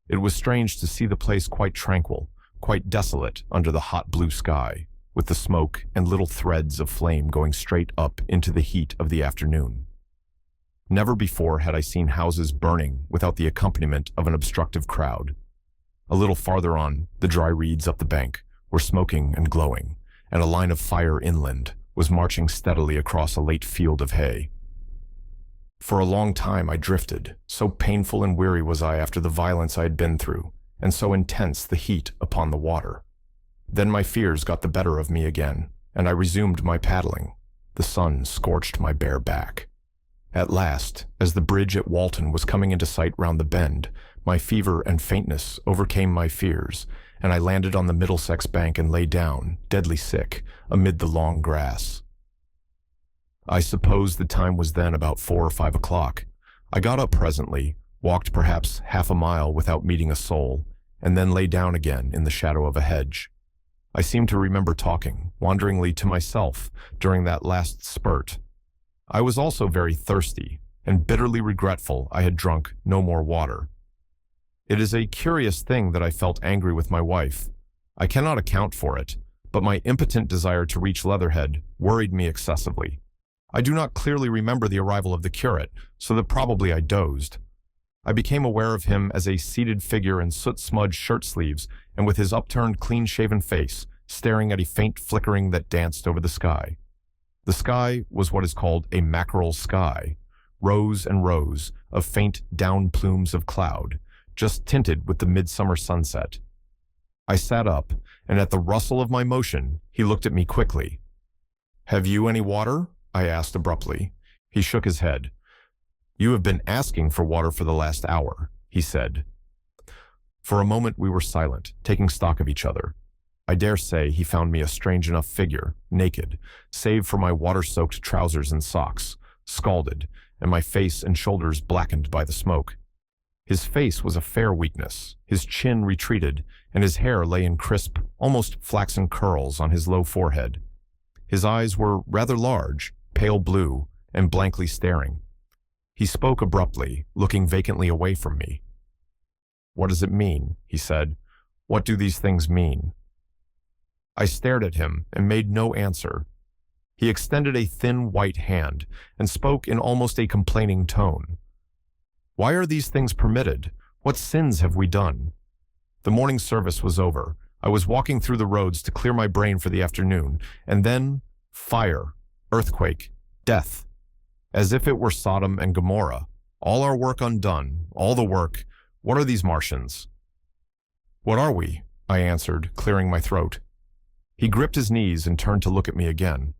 S1: It was strange to see the place quite tranquil, quite desolate under the hot blue sky, with the smoke and little threads of flame going straight up into the heat of the afternoon. Never before had I seen houses burning without the accompaniment of an obstructive crowd. A little farther on, the dry reeds up the bank were smoking and glowing, and a line of fire inland was marching steadily across a late field of hay. For a long time I drifted, so painful and weary was I after the violence I had been through, and so intense the heat upon the water. Then my fears got the better of me again, and I resumed my paddling. The sun scorched my bare back. At last, as the bridge at Walton was coming into sight round the bend, my fever and faintness overcame my fears, and I landed on the Middlesex bank and lay down, deadly sick, amid the long grass. I suppose the time was then about 4 or 5 o'clock. I got up presently, walked perhaps half a mile without meeting a soul, and then lay down again in the shadow of a hedge. I seem to remember talking, wanderingly to myself, during that last spurt. I was also very thirsty, and bitterly regretful I had drunk no more water. It is a curious thing that I felt angry with my wife. I cannot account for it, but my impotent desire to reach Leatherhead worried me excessively. I do not clearly remember the arrival of the curate, so that probably I dozed. I became aware of him as a seated figure in soot-smudged shirt-sleeves and with his upturned, clean-shaven face, staring at a faint flickering that danced over the sky. The sky was what is called a mackerel sky, rows and rows of faint down plumes of cloud, just tinted with the midsummer sunset. I sat up, and at the rustle of my motion, he looked at me quickly. "Have you any water?" I asked abruptly. He shook his head. "You have been asking for water for the last hour," he said. For a moment we were silent, taking stock of each other. I dare say he found me a strange enough figure, naked, save for my water-soaked trousers and socks, scalded, and my face and shoulders blackened by the smoke. His face was a fair weakness, his chin retreated, and his hair lay in crisp, almost flaxen curls on his low forehead. His eyes were rather large, pale blue, and blankly staring. He spoke abruptly, looking vacantly away from me. "What does it mean?" he said. "What do these things mean?" I stared at him and made no answer. He extended a thin white hand and spoke in almost a complaining tone. "Why are these things permitted? What sins have we done?" The morning service was over. I was walking through the roads to clear my brain for the afternoon, and then fire, earthquake, death. As if it were Sodom and Gomorrah. All our work undone, all the work. What are these Martians? "What are we?" I answered, clearing my throat. He gripped his knees and turned to look at me again.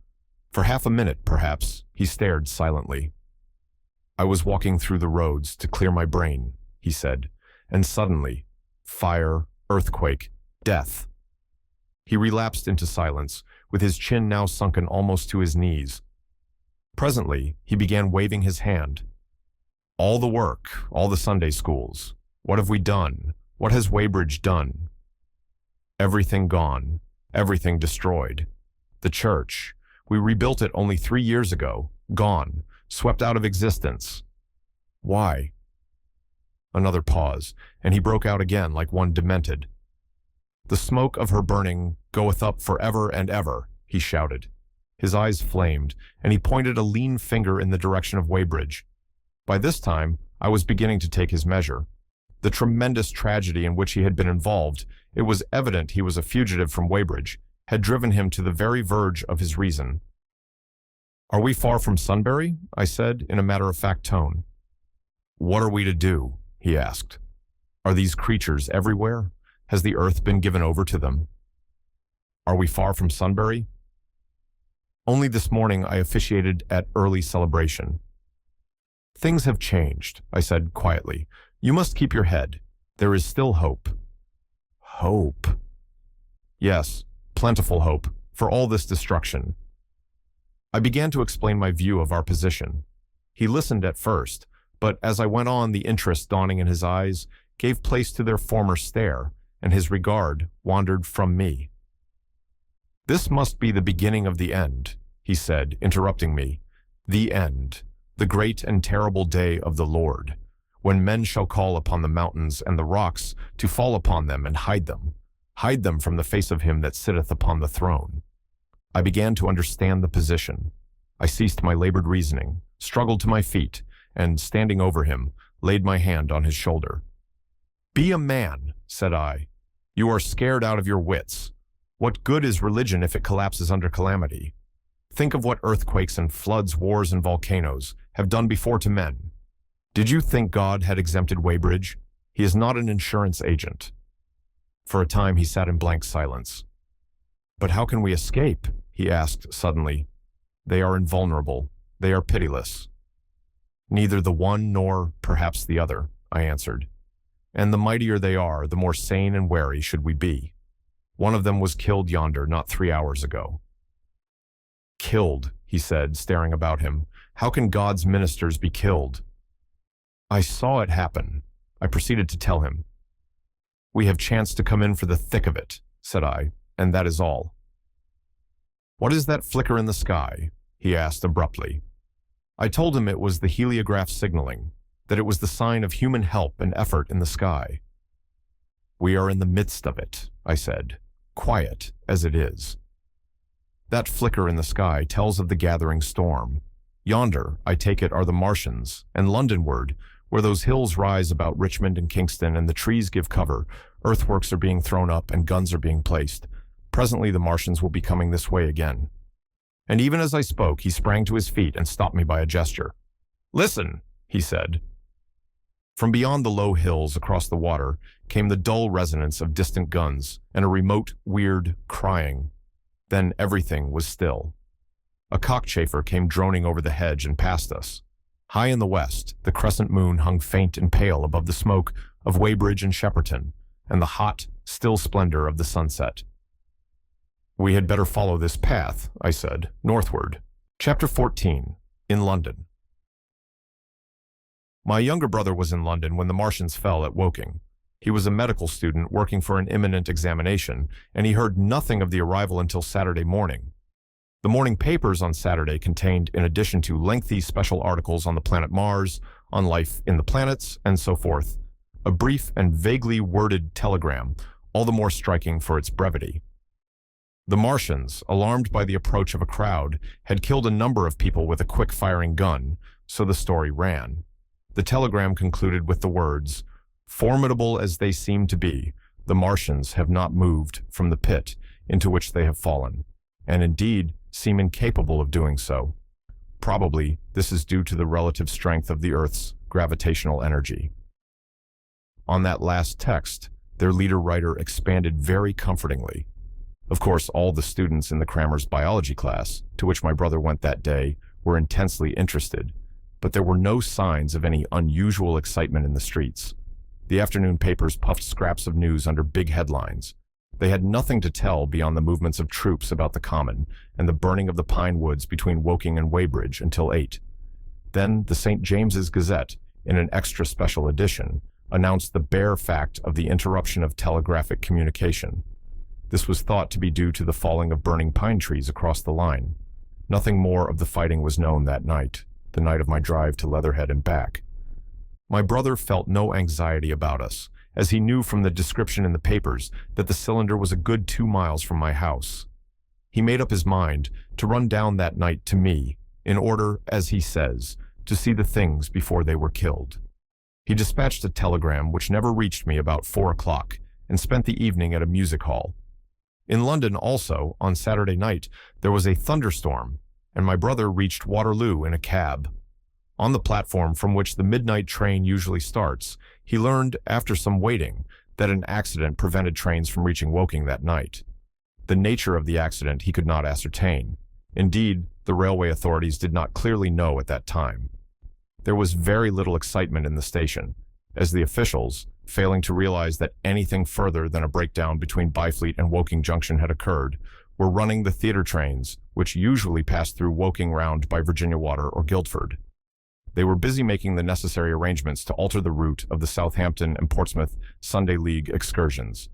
S1: For half a minute, perhaps, he stared silently. "I was walking through the roads to clear my brain," he said, and suddenly, fire, earthquake, death. He relapsed into silence, with his chin now sunken almost to his knees. Presently, he began waving his hand. "All the work, all the Sunday schools. What have we done? What has Weybridge done? Everything gone, everything destroyed. The church, we rebuilt it only 3 years ago, gone, swept out of existence. Why?" Another pause, and he broke out again like one demented. "The smoke of her burning goeth up forever and ever," he shouted. His eyes flamed, and he pointed a lean finger in the direction of Weybridge. By this time, I was beginning to take his measure. The tremendous tragedy in which he had been involved, it was evident he was a fugitive from Weybridge, had driven him to the very verge of his reason. "Are we far from Sunbury?" I said, in a matter-of-fact tone. "What are we to do?" he asked. "Are these creatures everywhere? Has the earth been given over to them? Are we far from Sunbury?" "Only this morning I officiated at early celebration." "Things have changed," I said quietly. "You must keep your head. There is still hope." "Hope?" "Yes, plentiful hope, for all this destruction." I began to explain my view of our position. He listened at first, but as I went on, the interest dawning in his eyes gave place to their former stare, and his regard wandered from me. "This must be the beginning of the end," he said, interrupting me. "The end, the great and terrible day of the Lord, when men shall call upon the mountains and the rocks to fall upon them and hide them from the face of him that sitteth upon the throne." I began to understand the position. I ceased my labored reasoning, struggled to my feet, and, standing over him, laid my hand on his shoulder. "Be a man," said I. "You are scared out of your wits. What good is religion if it collapses under calamity? Think of what earthquakes and floods, wars and volcanoes have done before to men. Did you think God had exempted Weybridge? He is not an insurance agent." For a time he sat in blank silence. "But how can we escape?" he asked suddenly. "They are invulnerable. They are pitiless." "Neither the one nor, perhaps, the other," I answered. "And the mightier they are, the more sane and wary should we be. One of them was killed yonder not 3 hours ago." "Killed," he said, staring about him. "How can God's ministers be killed?" "I saw it happen," I proceeded to tell him. "We have chanced to come in for the thick of it," said I, "and that is all." "What is that flicker in the sky?" he asked abruptly. I told him it was the heliograph signaling, that it was the sign of human help and effort in the sky. "We are in the midst of it," I said, "quiet as it is." "That flicker in the sky tells of the gathering storm. Yonder, I take it, are the Martians, and Londonward, where those hills rise about Richmond and Kingston and the trees give cover, earthworks are being thrown up and guns are being placed. Presently the Martians will be coming this way again." And even as I spoke, he sprang to his feet and stopped me by a gesture. "Listen," he said. From beyond the low hills across the water came the dull resonance of distant guns and a remote, weird crying. Then everything was still. A cockchafer came droning over the hedge and past us. High in the west, the crescent moon hung faint and pale above the smoke of Weybridge and Shepperton, and the hot, still splendor of the sunset. "We had better follow this path," I said, "northward." Chapter 14. In London. My younger brother was in London when the Martians fell at Woking. He was a medical student working for an imminent examination, and he heard nothing of the arrival until Saturday morning. The morning papers on Saturday contained, in addition to lengthy special articles on the planet Mars, on life in the planets, and so forth, a brief and vaguely worded telegram, all the more striking for its brevity. The Martians, alarmed by the approach of a crowd, had killed a number of people with a quick-firing gun, so the story ran. The telegram concluded with the words, "Formidable as they seem to be, the Martians have not moved from the pit into which they have fallen, and indeed seem incapable of doing so. Probably this is due to the relative strength of the Earth's gravitational energy." On that last text, their leader-writer expanded very comfortingly. Of course, all the students in the Crammers biology class, to which my brother went that day, were intensely interested, but there were no signs of any unusual excitement in the streets. The afternoon papers puffed scraps of news under big headlines. They had nothing to tell beyond the movements of troops about the common and the burning of the pine woods between Woking and Weybridge until 8. Then the St. James's Gazette, in an extra special edition, announced the bare fact of the interruption of telegraphic communication. This was thought to be due to the falling of burning pine trees across the line. Nothing more of the fighting was known that night, the night of my drive to Leatherhead and back. My brother felt no anxiety about us, as he knew from the description in the papers that the cylinder was a good 2 miles from my house. He made up his mind to run down that night to me, in order, as he says, to see the things before they were killed. He dispatched a telegram which never reached me about 4 o'clock, and spent the evening at a music hall. In London also, on Saturday night, there was a thunderstorm, and my brother reached Waterloo in a cab. On the platform from which the midnight train usually starts, he learned, after some waiting, that an accident prevented trains from reaching Woking that night. The nature of the accident he could not ascertain. Indeed, the railway authorities did not clearly know at that time. There was very little excitement in the station, as the officials, failing to realize that anything further than a breakdown between Byfleet and Woking Junction had occurred, were running the theater trains, which usually passed through Woking round by Virginia Water or Guildford. They were busy making the necessary arrangements to alter the route of the Southampton and Portsmouth Sunday League excursions.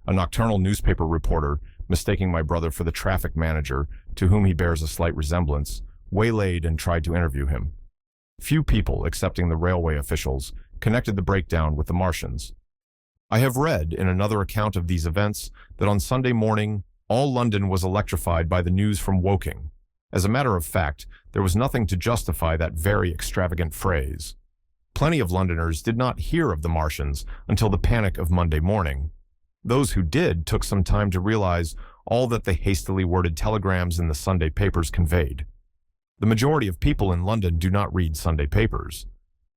S1: A nocturnal newspaper reporter, mistaking my brother for the traffic manager, to whom he bears a slight resemblance, waylaid and tried to interview him. Few people, excepting the railway officials, connected the breakdown with the Martians. I have read, in another account of these events, that on Sunday morning, all London was electrified by the news from Woking. As a matter of fact, there was nothing to justify that very extravagant phrase. Plenty of Londoners did not hear of the Martians until the panic of Monday morning. Those who did took some time to realize all that the hastily worded telegrams in the Sunday papers conveyed. The majority of people in London do not read Sunday papers.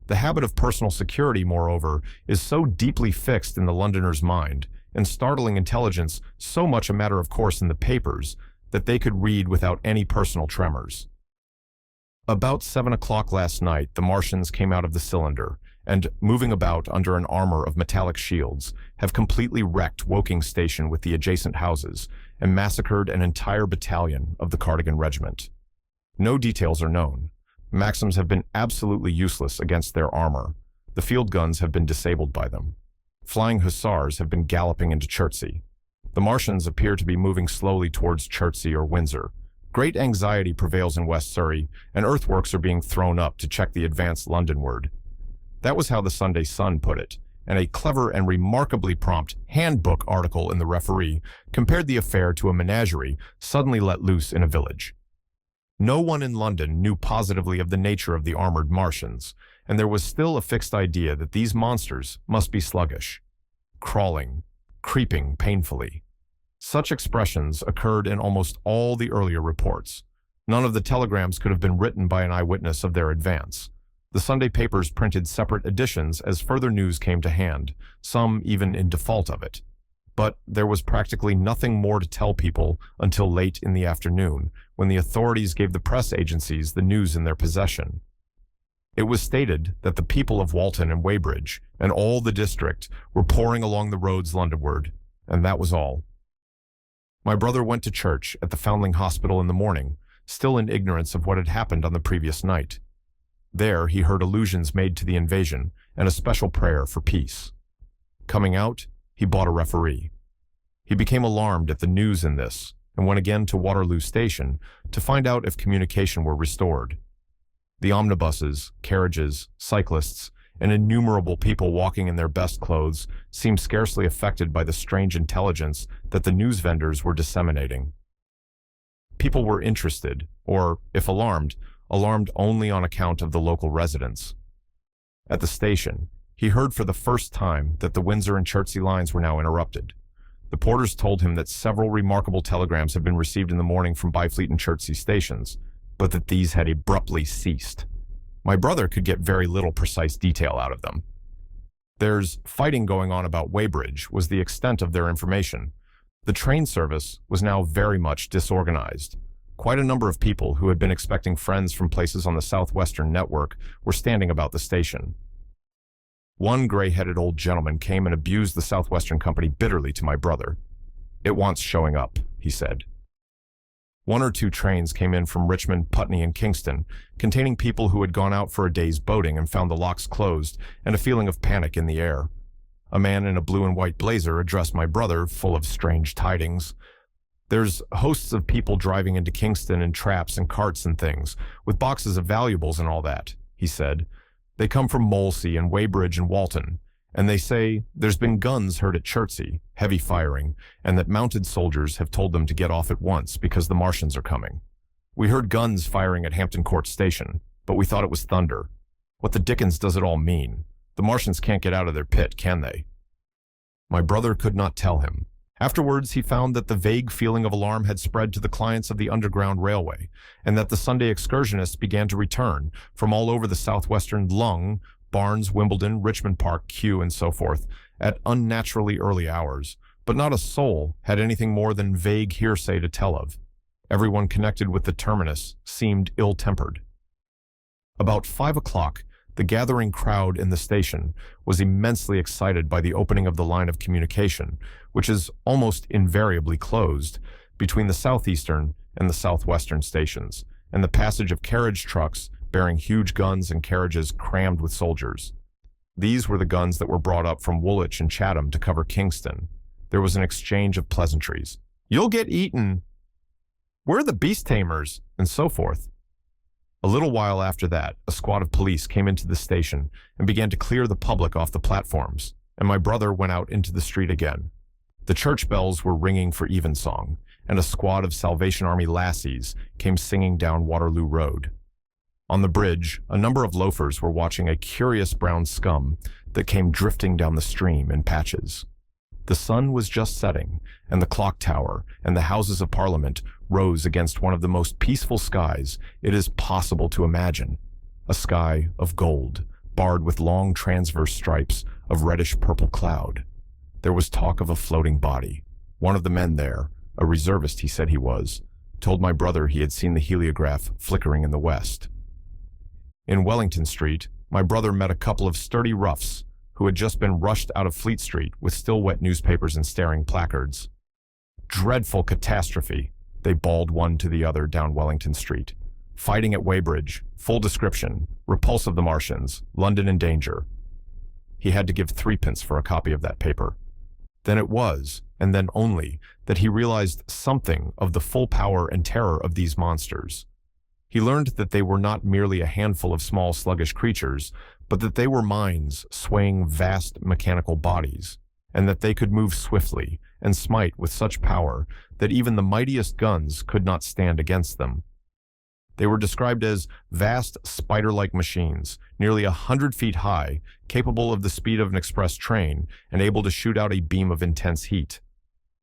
S1: The habit of personal security, moreover, is so deeply fixed in the Londoner's mind, and startling intelligence so much a matter of course in the papers, that they could read without any personal tremors. About 7 o'clock last night, the Martians came out of the cylinder, and, moving about under an armor of metallic shields, have completely wrecked Woking Station with the adjacent houses, and massacred an entire battalion of the Cardigan Regiment. No details are known. Maxims have been absolutely useless against their armor. The field guns have been disabled by them. Flying hussars have been galloping into Chertsey. The Martians appear to be moving slowly towards Chertsey or Windsor. Great anxiety prevails in West Surrey, and earthworks are being thrown up to check the advance Londonward. That was how the Sunday Sun put it, and a clever and remarkably prompt handbook article in the Referee compared the affair to a menagerie suddenly let loose in a village. No one in London knew positively of the nature of the armored Martians, and there was still a fixed idea that these monsters must be sluggish, crawling, creeping painfully. Such expressions occurred in almost all the earlier reports. None of the telegrams could have been written by an eyewitness of their advance. The Sunday papers printed separate editions as further news came to hand, some even in default of it. But there was practically nothing more to tell people until late in the afternoon, when the authorities gave the press agencies the news in their possession. It was stated that the people of Walton and Weybridge, and all the district, were pouring along the roads Londonward, and that was all. My brother went to church at the Foundling Hospital in the morning, still in ignorance of what had happened on the previous night. There, he heard allusions made to the invasion and a special prayer for peace. Coming out, he bought a referee. He became alarmed at the news in this and went again to Waterloo Station to find out if communication were restored. The omnibuses, carriages, cyclists, and innumerable people walking in their best clothes seemed scarcely affected by the strange intelligence that the news vendors were disseminating. People were interested, or, if alarmed, alarmed only on account of the local residents. At the station, he heard for the first time that the Windsor and Chertsey lines were now interrupted. The porters told him that several remarkable telegrams had been received in the morning from Byfleet and Chertsey stations, but that these had abruptly ceased. My brother could get very little precise detail out of them. "There's fighting going on about Weybridge," was the extent of their information. The train service was now very much disorganized. Quite a number of people who had been expecting friends from places on the Southwestern network were standing about the station. One gray-headed old gentleman came and abused the Southwestern Company bitterly to my brother. "It wants showing up," he said. One or two trains came in from Richmond, Putney, and Kingston, containing people who had gone out for a day's boating and found the locks closed and a feeling of panic in the air. A man in a blue and white blazer addressed my brother, full of strange tidings. "There's hosts of people driving into Kingston in traps and carts and things, with boxes of valuables and all that," he said. "They come from Molesey and Weybridge and Walton, and they say there's been guns heard at Chertsey, heavy firing, and that mounted soldiers have told them to get off at once because the Martians are coming. We heard guns firing at Hampton Court Station, but we thought it was thunder. What the dickens does it all mean? The Martians can't get out of their pit, can they?" My brother could not tell him. Afterwards, he found that the vague feeling of alarm had spread to the clients of the Underground Railway, and that the Sunday excursionists began to return from all over the southwestern lung, Barnes, Wimbledon, Richmond Park, Kew, and so forth, at unnaturally early hours, but not a soul had anything more than vague hearsay to tell of. Everyone connected with the terminus seemed ill-tempered. About 5 o'clock, the gathering crowd in the station was immensely excited by the opening of the line of communication, which is almost invariably closed, between the southeastern and the southwestern stations, and the passage of carriage trucks bearing huge guns and carriages crammed with soldiers. These were the guns that were brought up from Woolwich and Chatham to cover Kingston. There was an exchange of pleasantries. "You'll get eaten," "We're the beast tamers," and so forth. A little while after that, a squad of police came into the station and began to clear the public off the platforms, and my brother went out into the street again. The church bells were ringing for evensong, and a squad of Salvation Army lassies came singing down Waterloo Road. On the bridge, a number of loafers were watching a curious brown scum that came drifting down the stream in patches. The sun was just setting, and the clock tower and the Houses of Parliament rose against one of the most peaceful skies it is possible to imagine, a sky of gold, barred with long transverse stripes of reddish-purple cloud. There was talk of a floating body. One of the men there, a reservist he said he was, told my brother he had seen the heliograph flickering in the west. In Wellington Street, my brother met a couple of sturdy roughs who had just been rushed out of Fleet Street with still wet newspapers and staring placards. "Dreadful catastrophe," they bawled one to the other down Wellington Street. "Fighting at Weybridge, full description, repulse of the Martians, London in danger." He had to give 3d for a copy of that paper. Then it was, and then only, that he realized something of the full power and terror of these monsters. He learned that they were not merely a handful of small sluggish creatures, but that they were minds swaying vast mechanical bodies, and that they could move swiftly and smite with such power that even the mightiest guns could not stand against them. They were described as vast spider-like machines, nearly 100 feet high, capable of the speed of an express train, and able to shoot out a beam of intense heat.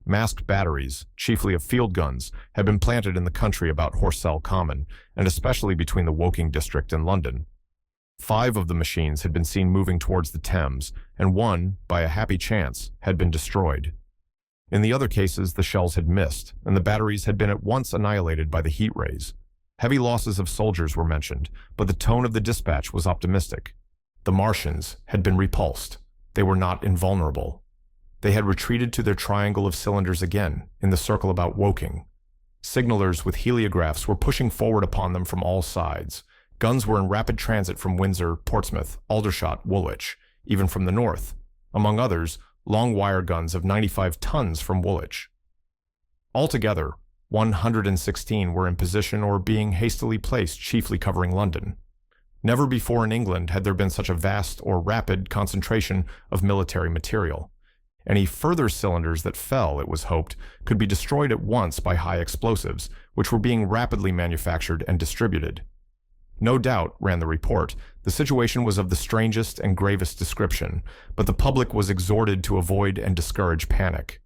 S1: Masked batteries, chiefly of field guns, had been planted in the country about Horsell Common, and especially between the Woking district and London. 5 of the machines had been seen moving towards the Thames, and one, by a happy chance, had been destroyed. In the other cases, the shells had missed, and the batteries had been at once annihilated by the heat rays. Heavy losses of soldiers were mentioned, but the tone of the dispatch was optimistic. The Martians had been repulsed. They were not invulnerable. They had retreated to their triangle of cylinders again, in the circle about Woking. Signalers with heliographs were pushing forward upon them from all sides. Guns were in rapid transit from Windsor, Portsmouth, Aldershot, Woolwich, even from the north. Among others, long wire guns of 95 tons from Woolwich. Altogether, 116 were in position or being hastily placed, chiefly covering London. Never before in England had there been such a vast or rapid concentration of military material. Any further cylinders that fell, it was hoped, could be destroyed at once by high explosives, which were being rapidly manufactured and distributed. No doubt, ran the report, the situation was of the strangest and gravest description, but the public was exhorted to avoid and discourage panic.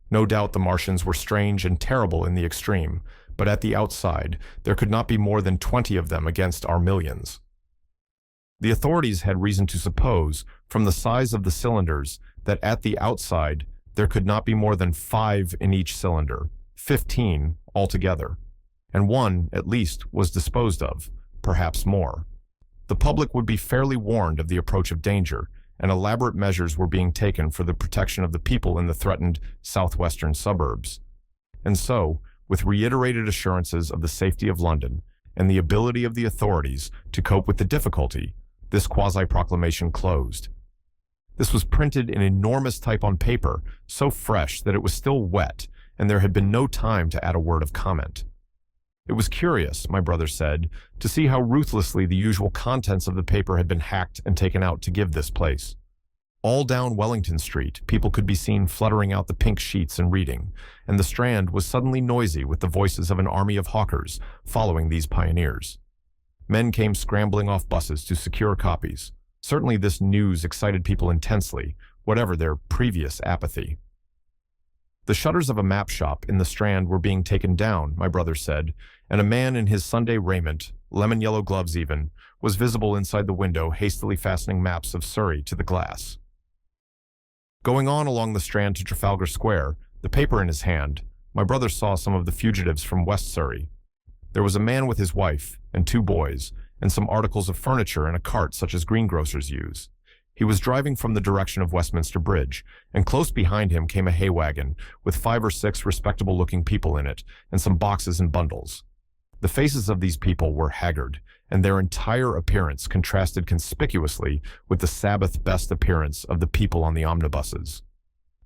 S1: No doubt the Martians were strange and terrible in the extreme, but at the outside, there could not be more than 20 of them against our millions. The authorities had reason to suppose, from the size of the cylinders, that at the outside, there could not be more than 5 in each cylinder, 15 altogether, and one, at least, was disposed of, perhaps more. The public would be fairly warned of the approach of danger, and elaborate measures were being taken for the protection of the people in the threatened southwestern suburbs. And so, with reiterated assurances of the safety of London and the ability of the authorities to cope with the difficulty, this quasi-proclamation closed. This was printed in enormous type on paper, so fresh that it was still wet, and there had been no time to add a word of comment. It was curious, my brother said, to see how ruthlessly the usual contents of the paper had been hacked and taken out to give this place. All down Wellington Street, people could be seen fluttering out the pink sheets and reading, and the Strand was suddenly noisy with the voices of an army of hawkers following these pioneers. Men came scrambling off buses to secure copies. Certainly this news excited people intensely, whatever their previous apathy. The shutters of a map shop in the Strand were being taken down, my brother said, and a man in his Sunday raiment, lemon-yellow gloves even, was visible inside the window hastily fastening maps of Surrey to the glass. Going on along the Strand to Trafalgar Square, the paper in his hand, my brother saw some of the fugitives from West Surrey. There was a man with his wife and 2 boys, and some articles of furniture in a cart such as greengrocers use. He was driving from the direction of Westminster Bridge, and close behind him came a hay wagon with 5 or 6 respectable-looking people in it, and some boxes and bundles. The faces of these people were haggard, and their entire appearance contrasted conspicuously with the Sabbath-best appearance of the people on the omnibuses.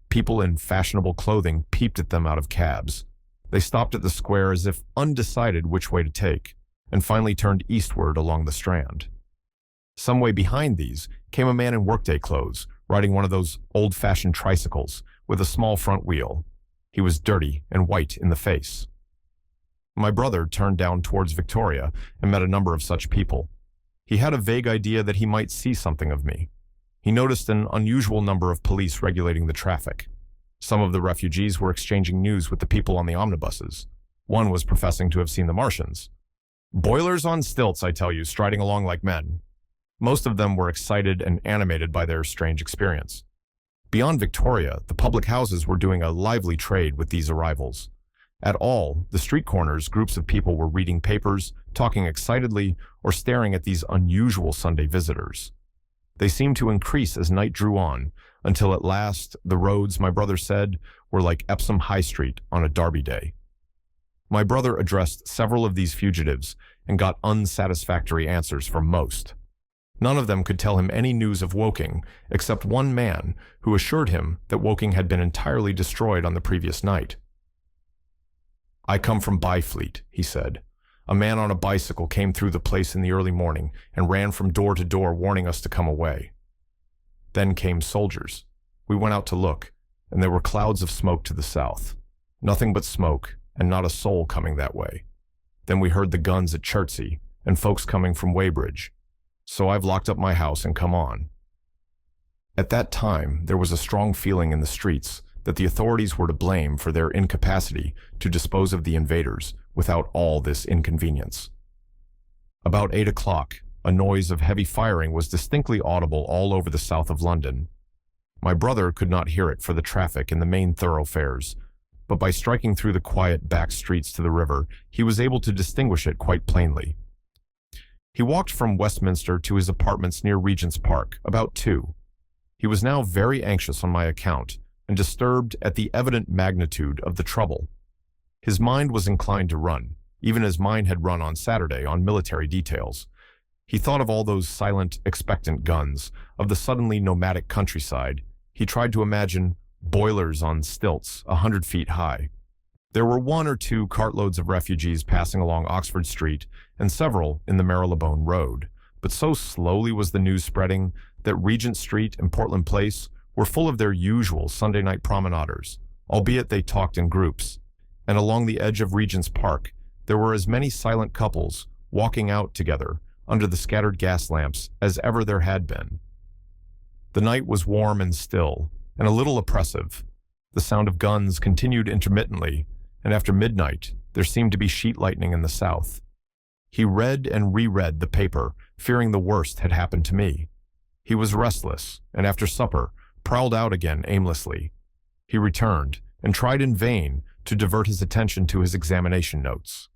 S1: People in fashionable clothing peeped at them out of cabs. They stopped at the square as if undecided which way to take, and finally turned eastward along the Strand. Some way behind these came a man in workday clothes, riding one of those old-fashioned tricycles with a small front wheel. He was dirty and white in the face. My brother turned down towards Victoria and met a number of such people. He had a vague idea that he might see something of me. He noticed an unusual number of police regulating the traffic. Some of the refugees were exchanging news with the people on the omnibuses. One was professing to have seen the Martians. Boilers on stilts, I tell you, striding along like men. Most of them were excited and animated by their strange experience. Beyond Victoria, the public houses were doing a lively trade with these arrivals. At all, the street corners, groups of people were reading papers, talking excitedly, or staring at these unusual Sunday visitors. They seemed to increase as night drew on, until at last the roads, my brother said, were like Epsom High Street on a Derby day. My brother addressed several of these fugitives and got unsatisfactory answers from most. None of them could tell him any news of Woking, except one man who assured him that Woking had been entirely destroyed on the previous night. "I come from Byfleet," he said. "A man on a bicycle came through the place in the early morning and ran from door to door warning us to come away. Then came soldiers. We went out to look, and there were clouds of smoke to the south. Nothing but smoke, and not a soul coming that way. Then we heard the guns at Chertsey, and folks coming from Weybridge. So I've locked up my house and come on." At that time, there was a strong feeling in the streets that the authorities were to blame for their incapacity to dispose of the invaders without all this inconvenience. About 8 o'clock, a noise of heavy firing was distinctly audible all over the south of London. My brother could not hear it for the traffic in the main thoroughfares, but by striking through the quiet back streets to the river, he was able to distinguish it quite plainly. He walked from Westminster to his apartments near Regent's Park, about 2. He was now very anxious on my account, and disturbed at the evident magnitude of the trouble. His mind was inclined to run, even as mine had run on Saturday on military details, He thought of all those silent, expectant guns, of the suddenly nomadic countryside. He tried to imagine boilers on stilts, 100 feet high. There were 1 or 2 cartloads of refugees passing along Oxford Street and several in the Marylebone Road, but so slowly was the news spreading that Regent Street and Portland Place were full of their usual Sunday night promenaders, albeit they talked in groups, and along the edge of Regent's Park there were as many silent couples walking out together under the scattered gas lamps as ever there had been. The night was warm and still, and a little oppressive. The sound of guns continued intermittently, and after midnight there seemed to be sheet lightning in the south. He read and reread the paper, fearing the worst had happened to me. He was restless, and after supper prowled out again aimlessly. He returned, and tried in vain to divert his attention to his examination notes.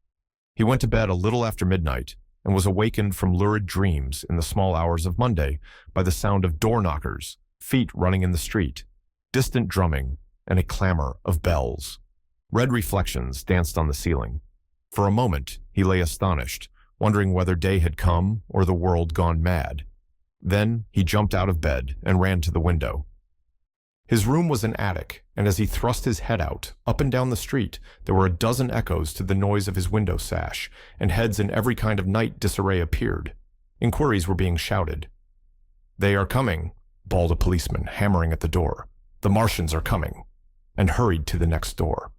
S1: He went to bed a little after midnight, and was awakened from lurid dreams in the small hours of Monday by the sound of door knockers, feet running in the street, distant drumming, and a clamor of bells. Red reflections danced on the ceiling. For a moment he lay astonished, wondering whether day had come or the world gone mad. Then he jumped out of bed and ran to the window. His room was an attic, and as he thrust his head out, up and down the street, there were a dozen echoes to the noise of his window sash, and heads in every kind of night disarray appeared. Inquiries were being shouted. "They are coming," bawled a policeman, hammering at the door. "The Martians are coming," and hurried to the next door.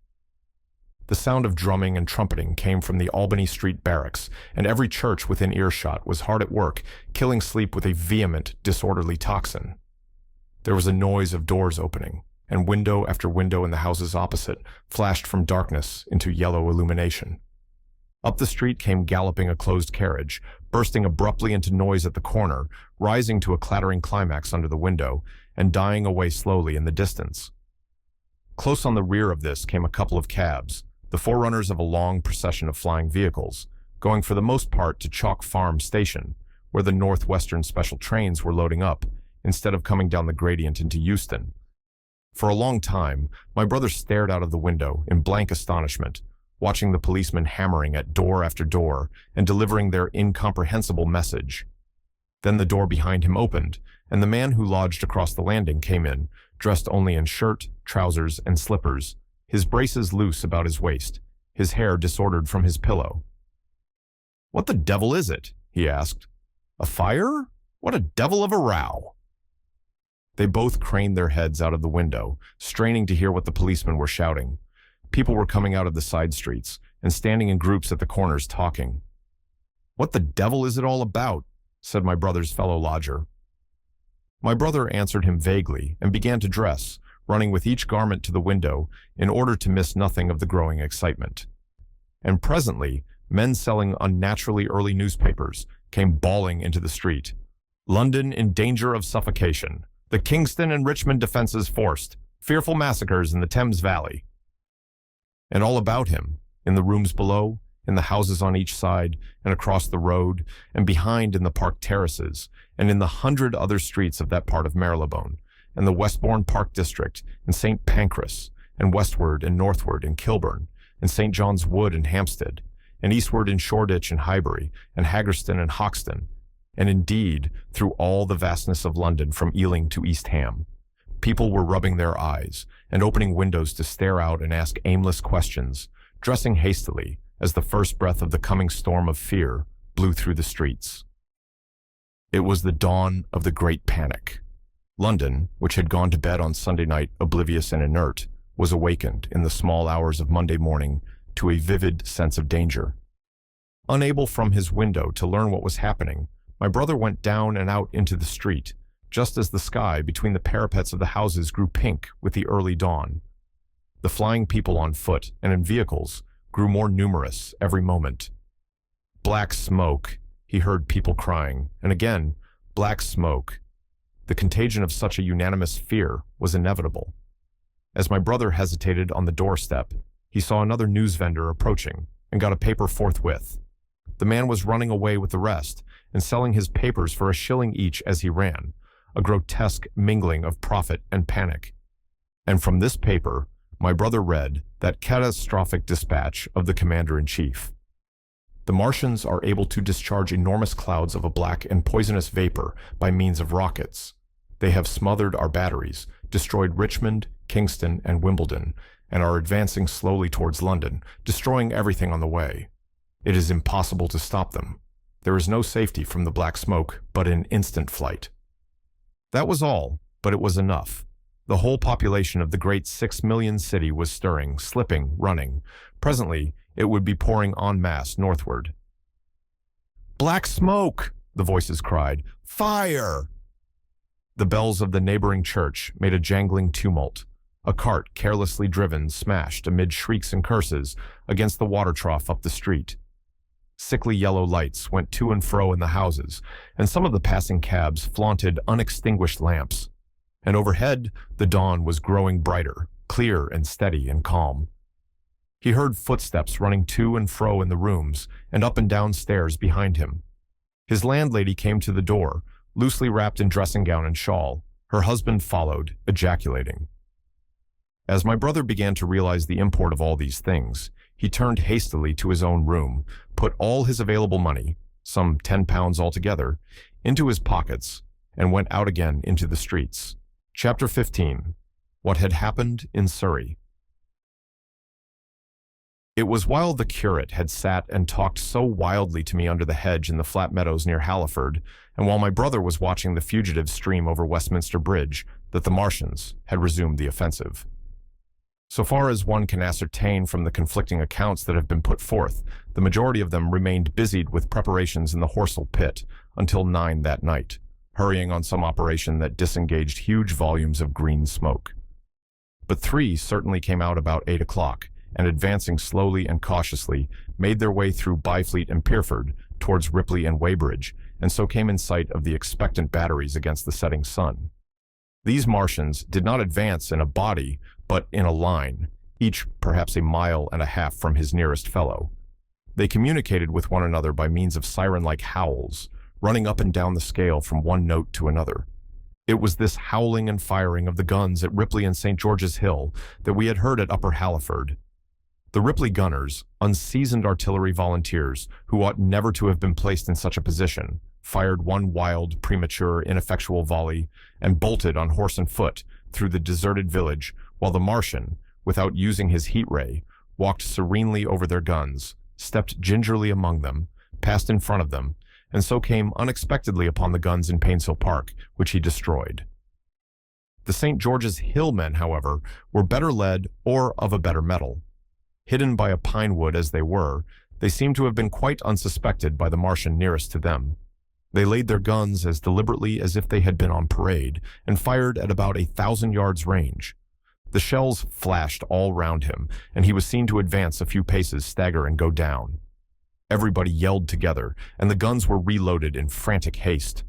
S1: The sound of drumming and trumpeting came from the Albany Street barracks, and every church within earshot was hard at work, killing sleep with a vehement, disorderly tocsin. There was a noise of doors opening, and window after window in the houses opposite flashed from darkness into yellow illumination. Up the street came galloping a closed carriage, bursting abruptly into noise at the corner, rising to a clattering climax under the window, and dying away slowly in the distance. Close on the rear of this came a couple of cabs, the forerunners of a long procession of flying vehicles, going for the most part to Chalk Farm Station, where the Northwestern special trains were loading up, instead of coming down the gradient into Euston. For a long time, my brother stared out of the window in blank astonishment, watching the policemen hammering at door after door and delivering their incomprehensible message. Then the door behind him opened, and the man who lodged across the landing came in, dressed only in shirt, trousers, and slippers, his braces loose about his waist, his hair disordered from his pillow. "What the devil is it?" he asked. "A fire? What a devil of a row!" They both craned their heads out of the window, straining to hear what the policemen were shouting. People were coming out of the side streets and standing in groups at the corners talking. "What the devil is it all about?" said my brother's fellow lodger. My brother answered him vaguely and began to dress, running with each garment to the window in order to miss nothing of the growing excitement. And presently, men selling unnaturally early newspapers came bawling into the street. "London in danger of suffocation. The Kingston and Richmond defenses forced. Fearful massacres in the Thames Valley." And all about him, in the rooms below, in the houses on each side, and across the road, and behind in the park terraces, and in the 100 other streets of that part of Marylebone, and the Westbourne Park District, and St. Pancras, and westward and northward in Kilburn, and St. John's Wood and Hampstead, and eastward in Shoreditch and Highbury, and Haggerston and Hoxton, and indeed through all the vastness of London from Ealing to East Ham. People were rubbing their eyes and opening windows to stare out and ask aimless questions, dressing hastily as the first breath of the coming storm of fear blew through the streets. It was the dawn of the Great Panic. London, which had gone to bed on Sunday night oblivious and inert, was awakened in the small hours of Monday morning to a vivid sense of danger. Unable from his window to learn what was happening, my brother went down and out into the street, just as the sky between the parapets of the houses grew pink with the early dawn. The flying people on foot and in vehicles grew more numerous every moment. "Black smoke," he heard people crying, and again, "black smoke." The contagion of such a unanimous fear was inevitable. As my brother hesitated on the doorstep, he saw another news vendor approaching and got a paper forthwith. The man was running away with the rest and selling his papers for $1 each as he ran, a grotesque mingling of profit and panic. And from this paper, my brother read that catastrophic dispatch of the commander-in-chief. The Martians are able to discharge enormous clouds of a black and poisonous vapor by means of rockets. They have smothered our batteries, destroyed Richmond, Kingston, and Wimbledon, and are advancing slowly towards London, destroying everything on the way. It is impossible to stop them. There is no safety from the black smoke, but in instant flight. That was all, but it was enough. The whole population of the great 6 million city was stirring, slipping, running. Presently, it would be pouring en masse northward. "Black smoke!" the voices cried. "Fire!" The bells of the neighboring church made a jangling tumult. A cart, carelessly driven, smashed, amid shrieks and curses, against the water trough up the street. Sickly yellow lights went to and fro in the houses, and some of the passing cabs flaunted unextinguished lamps. And overhead, the dawn was growing brighter, clear and steady and calm. He heard footsteps running to and fro in the rooms and up and down stairs behind him. His landlady came to the door, loosely wrapped in dressing gown and shawl. Her husband followed, ejaculating. As my brother began to realize the import of all these things, he turned hastily to his own room, put all his available money, some £10 altogether, into his pockets, and went out again into the streets. Chapter 15. What had happened in Surrey. It was while the curate had sat and talked so wildly to me under the hedge in the flat meadows near Halliford, and while my brother was watching the fugitives stream over Westminster Bridge, that the Martians had resumed the offensive. So far as one can ascertain from the conflicting accounts that have been put forth, the majority of them remained busied with preparations in the Horsell pit until 9 that night, hurrying on some operation that disengaged huge volumes of green smoke. But 3 certainly came out about 8 o'clock, and advancing slowly and cautiously, made their way through Byfleet and Pierford towards Ripley and Weybridge, and so came in sight of the expectant batteries against the setting sun. These Martians did not advance in a body, but in a line, each perhaps a mile and a half from his nearest fellow. They communicated with one another by means of siren-like howls, running up and down the scale from one note to another. It was this howling and firing of the guns at Ripley and St. George's Hill that we had heard at Upper Halliford. The Ripley gunners, unseasoned artillery volunteers who ought never to have been placed in such a position, fired one wild, premature, ineffectual volley and bolted on horse and foot through the deserted village, while the Martian, without using his heat ray, walked serenely over their guns, stepped gingerly among them, passed in front of them, and so came unexpectedly upon the guns in Painshill Park, which he destroyed. The St. George's Hill men, however, were better led or of a better mettle. Hidden by a pine wood as they were, they seemed to have been quite unsuspected by the Martian nearest to them. They laid their guns as deliberately as if they had been on parade, and fired at about 1,000 yards range. The shells flashed all round him, and he was seen to advance a few paces, stagger, and go down. Everybody yelled together, and the guns were reloaded in frantic haste.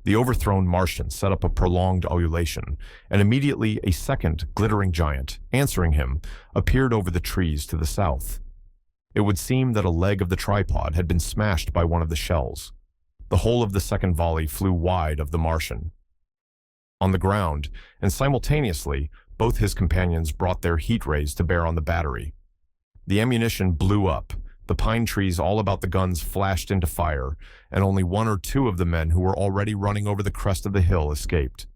S1: The overthrown Martian set up a prolonged ululation, and immediately a second glittering giant, answering him, appeared over the trees to the south. It would seem that a leg of the tripod had been smashed by one of the shells. The whole of the second volley flew wide of the Martian. On the ground, and simultaneously, both his companions brought their heat rays to bear on the battery. The ammunition blew up. The pine trees all about the guns flashed into fire, and only 1 or 2 of the men who were already running over the crest of the hill escaped.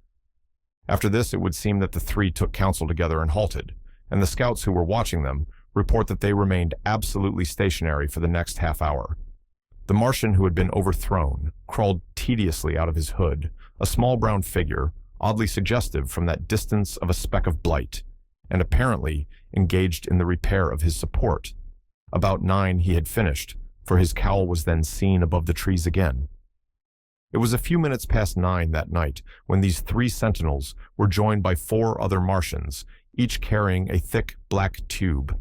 S1: After this, it would seem that the 3 took counsel together and halted, and the scouts who were watching them report that they remained absolutely stationary for the next half hour. The Martian who had been overthrown crawled tediously out of his hood, a small brown figure, oddly suggestive from that distance of a speck of blight, and apparently engaged in the repair of his support. About 9 he had finished, for his cowl was then seen above the trees again. It was a few minutes past 9 that night when these 3 sentinels were joined by 4 other Martians, each carrying a thick black tube.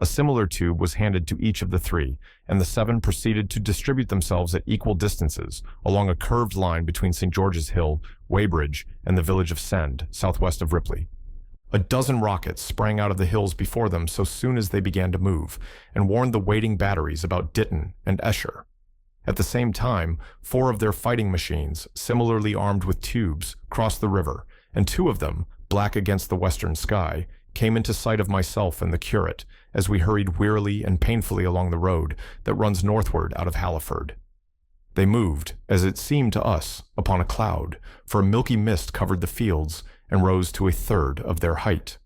S1: A similar tube was handed to each of the 3, and the 7 proceeded to distribute themselves at equal distances along a curved line between St. George's Hill, Weybridge, and the village of Send, southwest of Ripley. A dozen rockets sprang out of the hills before them so soon as they began to move, and warned the waiting batteries about Ditton and Esher. At the same time, 4 of their fighting machines, similarly armed with tubes, crossed the river, and 2 of them, black against the western sky, came into sight of myself and the curate, as we hurried wearily and painfully along the road that runs northward out of Halliford. They moved, as it seemed to us, upon a cloud, for a milky mist covered the fields and rose to a third of their height.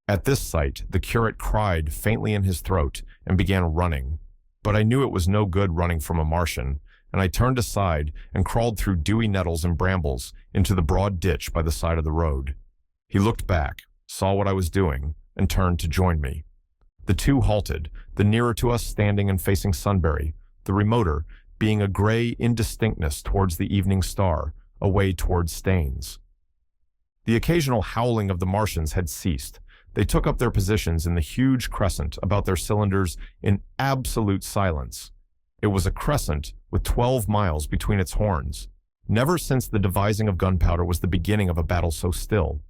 S1: At this sight, the curate cried faintly in his throat and began running, but I knew it was no good running from a Martian, and I turned aside and crawled through dewy nettles and brambles into the broad ditch by the side of the road. He looked back, saw what I was doing, and turned to join me. The two halted, the nearer to us standing and facing Sunbury, the remoter being a gray indistinctness towards the evening star, away towards Staines. The occasional howling of the Martians had ceased. They took up their positions in the huge crescent about their cylinders in absolute silence. It was a crescent with 12 miles between its horns. Never since the devising of gunpowder was the beginning of a battle so still.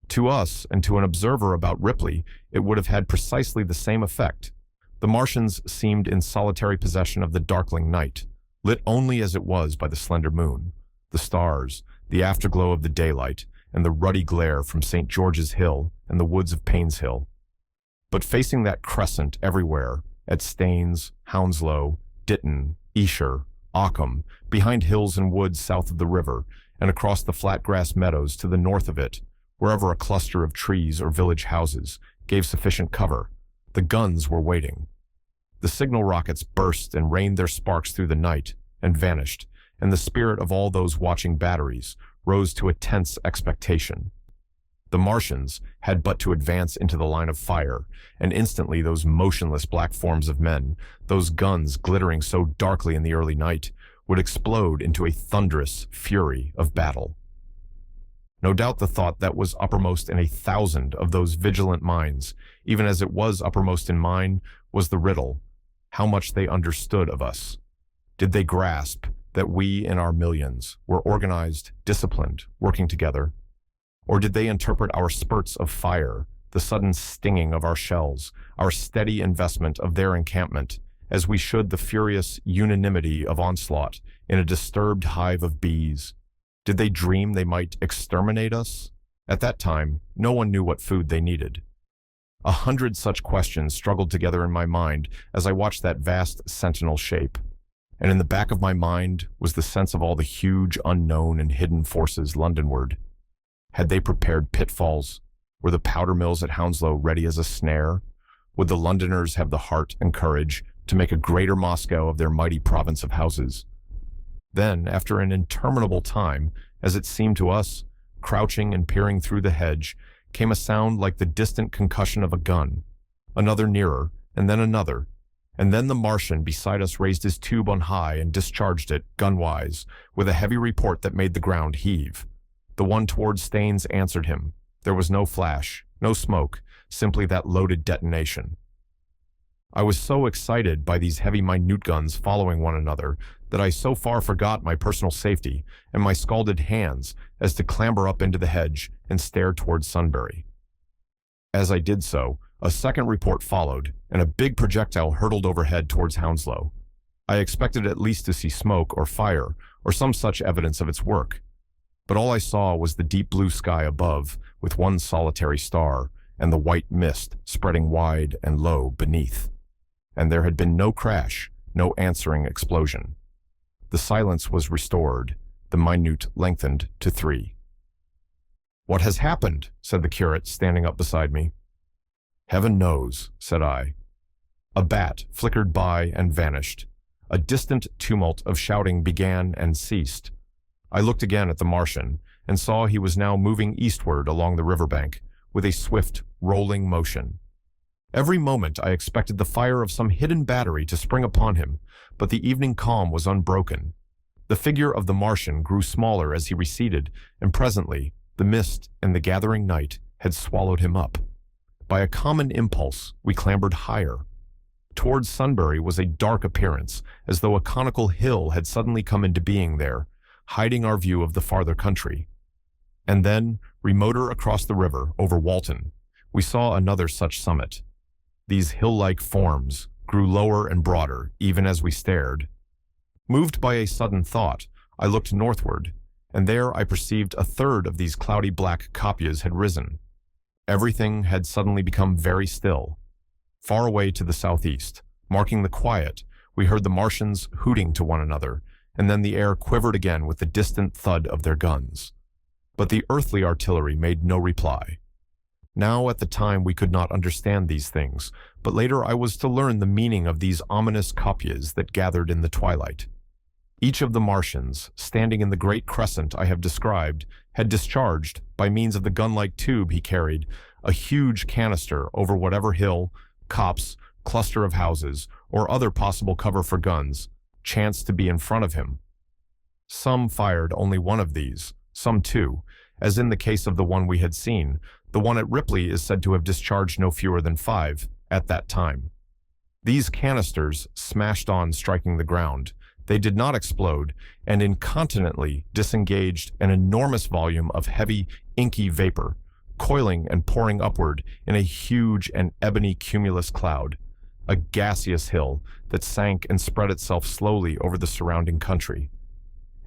S1: To us, and to an observer about Ripley, it would have had precisely the same effect. The Martians seemed in solitary possession of the darkling night, lit only as it was by the slender moon, the stars, the afterglow of the daylight, and the ruddy glare from St. George's Hill and the woods of Payne's Hill. But facing that crescent everywhere, at Staines, Hounslow, Ditton, Esher, Ockham, behind hills and woods south of the river, and across the flat grass meadows to the north of it, wherever a cluster of trees or village houses gave sufficient cover, the guns were waiting. The signal rockets burst and rained their sparks through the night and vanished, and the spirit of all those watching batteries rose to a tense expectation. The Martians had but to advance into the line of fire, and instantly those motionless black forms of men, those guns glittering so darkly in the early night, would explode into a thunderous fury of battle. No doubt the thought that was uppermost in 1,000 of those vigilant minds, even as it was uppermost in mine, was the riddle: how much they understood of us. Did they grasp that we in our millions were organized, disciplined, working together? Or did they interpret our spurts of fire, the sudden stinging of our shells, our steady investment of their encampment, as we should the furious unanimity of onslaught in a disturbed hive of bees? Did they dream they might exterminate us? At that time, no one knew what food they needed. 100 such questions struggled together in my mind as I watched that vast sentinel shape. And in the back of my mind was the sense of all the huge, unknown, and hidden forces Londonward. Had they prepared pitfalls? Were the powder mills at Hounslow ready as a snare? Would the Londoners have the heart and courage to make a greater Moscow of their mighty province of houses? Then, after an interminable time, as it seemed to us, crouching and peering through the hedge, came a sound like the distant concussion of a gun. Another nearer, and then another, and then the Martian beside us raised his tube on high and discharged it, gunwise, with a heavy report that made the ground heave. The one towards Staines answered him. There was no flash, no smoke, simply that loaded detonation. I was so excited by these heavy minute guns following one another that I so far forgot my personal safety and my scalded hands as to clamber up into the hedge and stare towards Sunbury. As I did so, a second report followed, and a big projectile hurtled overhead towards Hounslow. I expected at least to see smoke or fire or some such evidence of its work, but all I saw was the deep blue sky above with one solitary star and the white mist spreading wide and low beneath. And there had been no crash, no answering explosion. The silence was restored, the minute lengthened to 3. "What has happened?" said the curate, standing up beside me. "Heaven knows," said I. A bat flickered by and vanished. A distant tumult of shouting began and ceased. I looked again at the Martian and saw he was now moving eastward along the riverbank with a swift, rolling motion. Every moment I expected the fire of some hidden battery to spring upon him, but the evening calm was unbroken. The figure of the Martian grew smaller as he receded, and presently the mist and the gathering night had swallowed him up. By a common impulse, we clambered higher. Towards Sunbury was a dark appearance, as though a conical hill had suddenly come into being there, hiding our view of the farther country. And then, remoter across the river, over Walton, we saw another such summit. These hill-like forms grew lower and broader, even as we stared. Moved by a sudden thought, I looked northward, and there I perceived a third of these cloudy black copias had risen. Everything had suddenly become very still. Far away to the southeast, marking the quiet, we heard the Martians hooting to one another, and then the air quivered again with the distant thud of their guns. But the earthly artillery made no reply. Now at the time we could not understand these things, but later I was to learn the meaning of these ominous kopjes that gathered in the twilight. Each of the Martians, standing in the great crescent I have described, had discharged, by means of the gun-like tube he carried, a huge canister over whatever hill, copse, cluster of houses, or other possible cover for guns, chanced to be in front of him. Some fired only one of these, some two, as in the case of the one we had seen. The one at Ripley is said to have discharged no fewer than 5 at that time. These canisters smashed on, striking the ground. They did not explode, and incontinently disengaged an enormous volume of heavy, inky vapor, coiling and pouring upward in a huge and ebony cumulus cloud, a gaseous hill that sank and spread itself slowly over the surrounding country.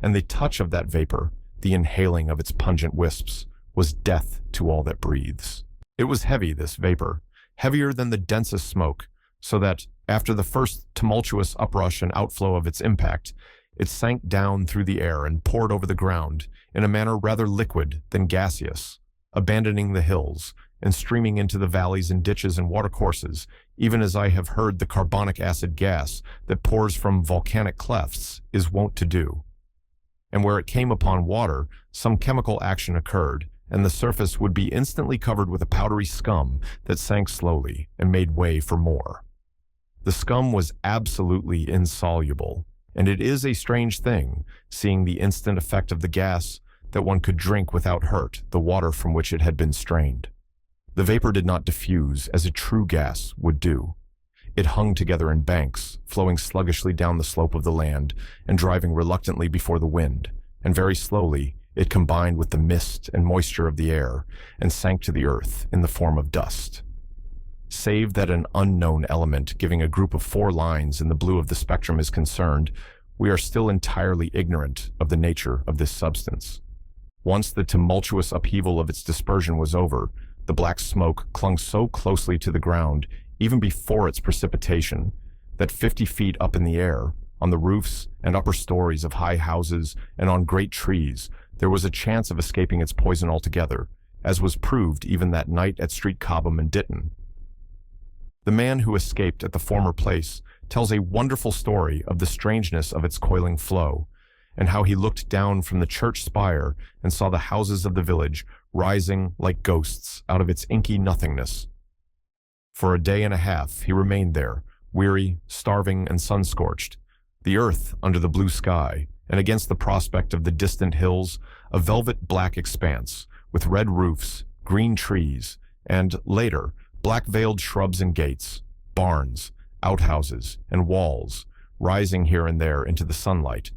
S1: And the touch of that vapor, the inhaling of its pungent wisps, was death to all that breathes. It was heavy, this vapor, heavier than the densest smoke, so that, after the first tumultuous uprush and outflow of its impact, it sank down through the air and poured over the ground in a manner rather liquid than gaseous, abandoning the hills and streaming into the valleys and ditches and watercourses, even as I have heard the carbonic acid gas that pours from volcanic clefts is wont to do. And where it came upon water, some chemical action occurred, and the surface would be instantly covered with a powdery scum that sank slowly and made way for more. The scum was absolutely insoluble, and it is a strange thing, seeing the instant effect of the gas, that one could drink without hurt the water from which it had been strained. The vapor did not diffuse as a true gas would do. It hung together in banks, flowing sluggishly down the slope of the land and driving reluctantly before the wind, and very slowly it combined with the mist and moisture of the air and sank to the earth in the form of dust. Save that an unknown element giving a group of 4 lines in the blue of the spectrum is concerned, we are still entirely ignorant of the nature of this substance. Once the tumultuous upheaval of its dispersion was over, the black smoke clung so closely to the ground, even before its precipitation, that 50 feet up in the air, on the roofs and upper stories of high houses and on great trees, there was a chance of escaping its poison altogether, as was proved even that night at Street Cobham and Ditton. The man who escaped at the former place tells a wonderful story of the strangeness of its coiling flow, and how he looked down from the church spire and saw the houses of the village rising like ghosts out of its inky nothingness. For a day and a half he remained there, weary, starving, and sun-scorched, the earth under the blue sky, and against the prospect of the distant hills, a velvet black expanse, with red roofs, green trees, and, later, black-veiled shrubs and gates, barns, outhouses, and walls, rising here and there into the sunlight.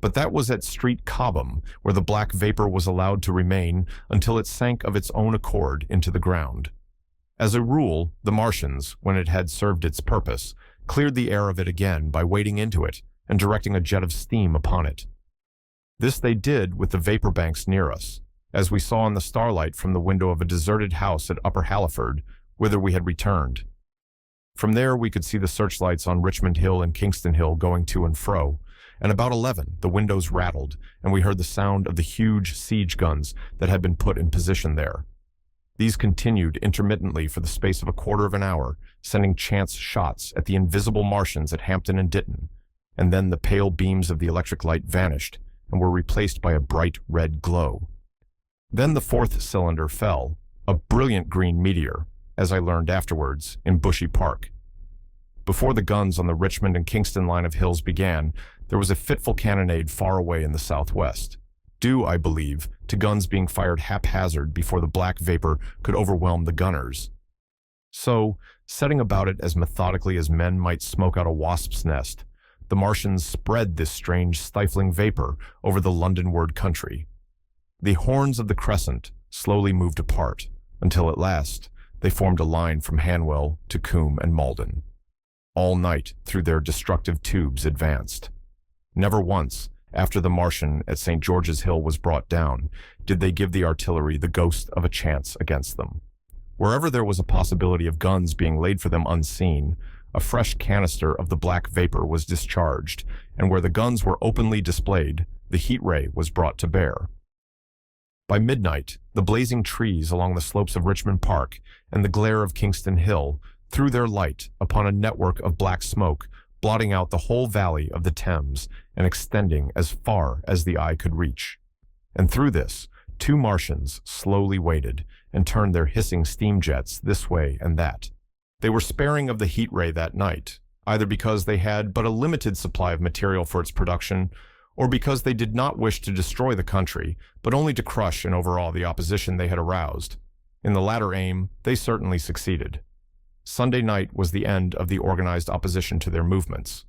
S1: But that was at Street Cobham, where the black vapor was allowed to remain until it sank of its own accord into the ground. As a rule, the Martians, when it had served its purpose, cleared the air of it again by wading into it and directing a jet of steam upon it. This they did with the vapor banks near us, as we saw in the starlight from the window of a deserted house at Upper Halliford, whither we had returned. From there we could see the searchlights on Richmond Hill and Kingston Hill going to and fro, and about 11 the windows rattled, and we heard the sound of the huge siege guns that had been put in position there. These continued intermittently for the space of a quarter of an hour, sending chance shots at the invisible Martians at Hampton and Ditton, and then the pale beams of the electric light vanished and were replaced by a bright red glow. Then the 4th cylinder fell, a brilliant green meteor, as I learned afterwards, in Bushy Park. Before the guns on the Richmond and Kingston line of hills began, there was a fitful cannonade far away in the southwest, due, I believe, to guns being fired haphazard before the black vapor could overwhelm the gunners. So, setting about it as methodically as men might smoke out a wasp's nest, the Martians spread this strange stifling vapor over the Londonward country. The horns of the crescent slowly moved apart, until at last they formed a line from Hanwell to Coombe and Malden. All night through their destructive tubes advanced. Never once, after the Martian at St. George's Hill was brought down, did they give the artillery the ghost of a chance against them. Wherever there was a possibility of guns being laid for them unseen, a fresh canister of the black vapor was discharged, and where the guns were openly displayed, the heat ray was brought to bear. By midnight, the blazing trees along the slopes of Richmond Park and the glare of Kingston Hill threw their light upon a network of black smoke, blotting out the whole valley of the Thames and extending as far as the eye could reach. And through this, two Martians slowly waded and turned their hissing steam jets this way and that. They were sparing of the heat ray that night, either because they had but a limited supply of material for its production, or because they did not wish to destroy the country, but only to crush and overawe the opposition they had aroused. In the latter aim, they certainly succeeded. Sunday night was the end of the organized opposition to their movements.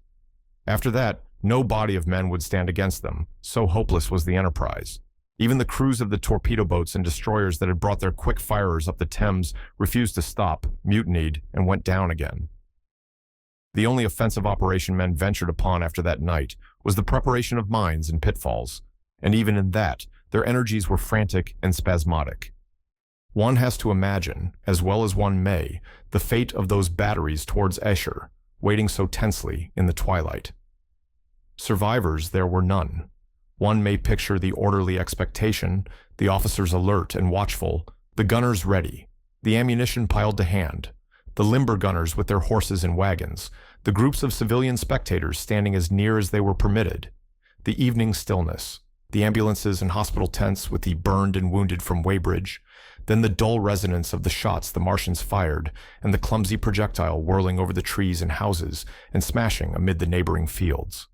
S1: After that, no body of men would stand against them, so hopeless was the enterprise. Even the crews of the torpedo boats and destroyers that had brought their quick firers up the Thames refused to stop, mutinied, and went down again. The only offensive operation men ventured upon after that night was the preparation of mines and pitfalls, and even in that, their energies were frantic and spasmodic. One has to imagine, as well as one may, the fate of those batteries towards Esher, waiting so tensely in the twilight. Survivors there were none. One may picture the orderly expectation, the officers alert and watchful, the gunners ready, the ammunition piled to hand, the limber gunners with their horses and wagons, the groups of civilian spectators standing as near as they were permitted, the evening stillness, the ambulances and hospital tents with the burned and wounded from Weybridge, then the dull resonance of the shots the Martians fired, and the clumsy projectile whirling over the trees and houses and smashing amid the neighboring fields.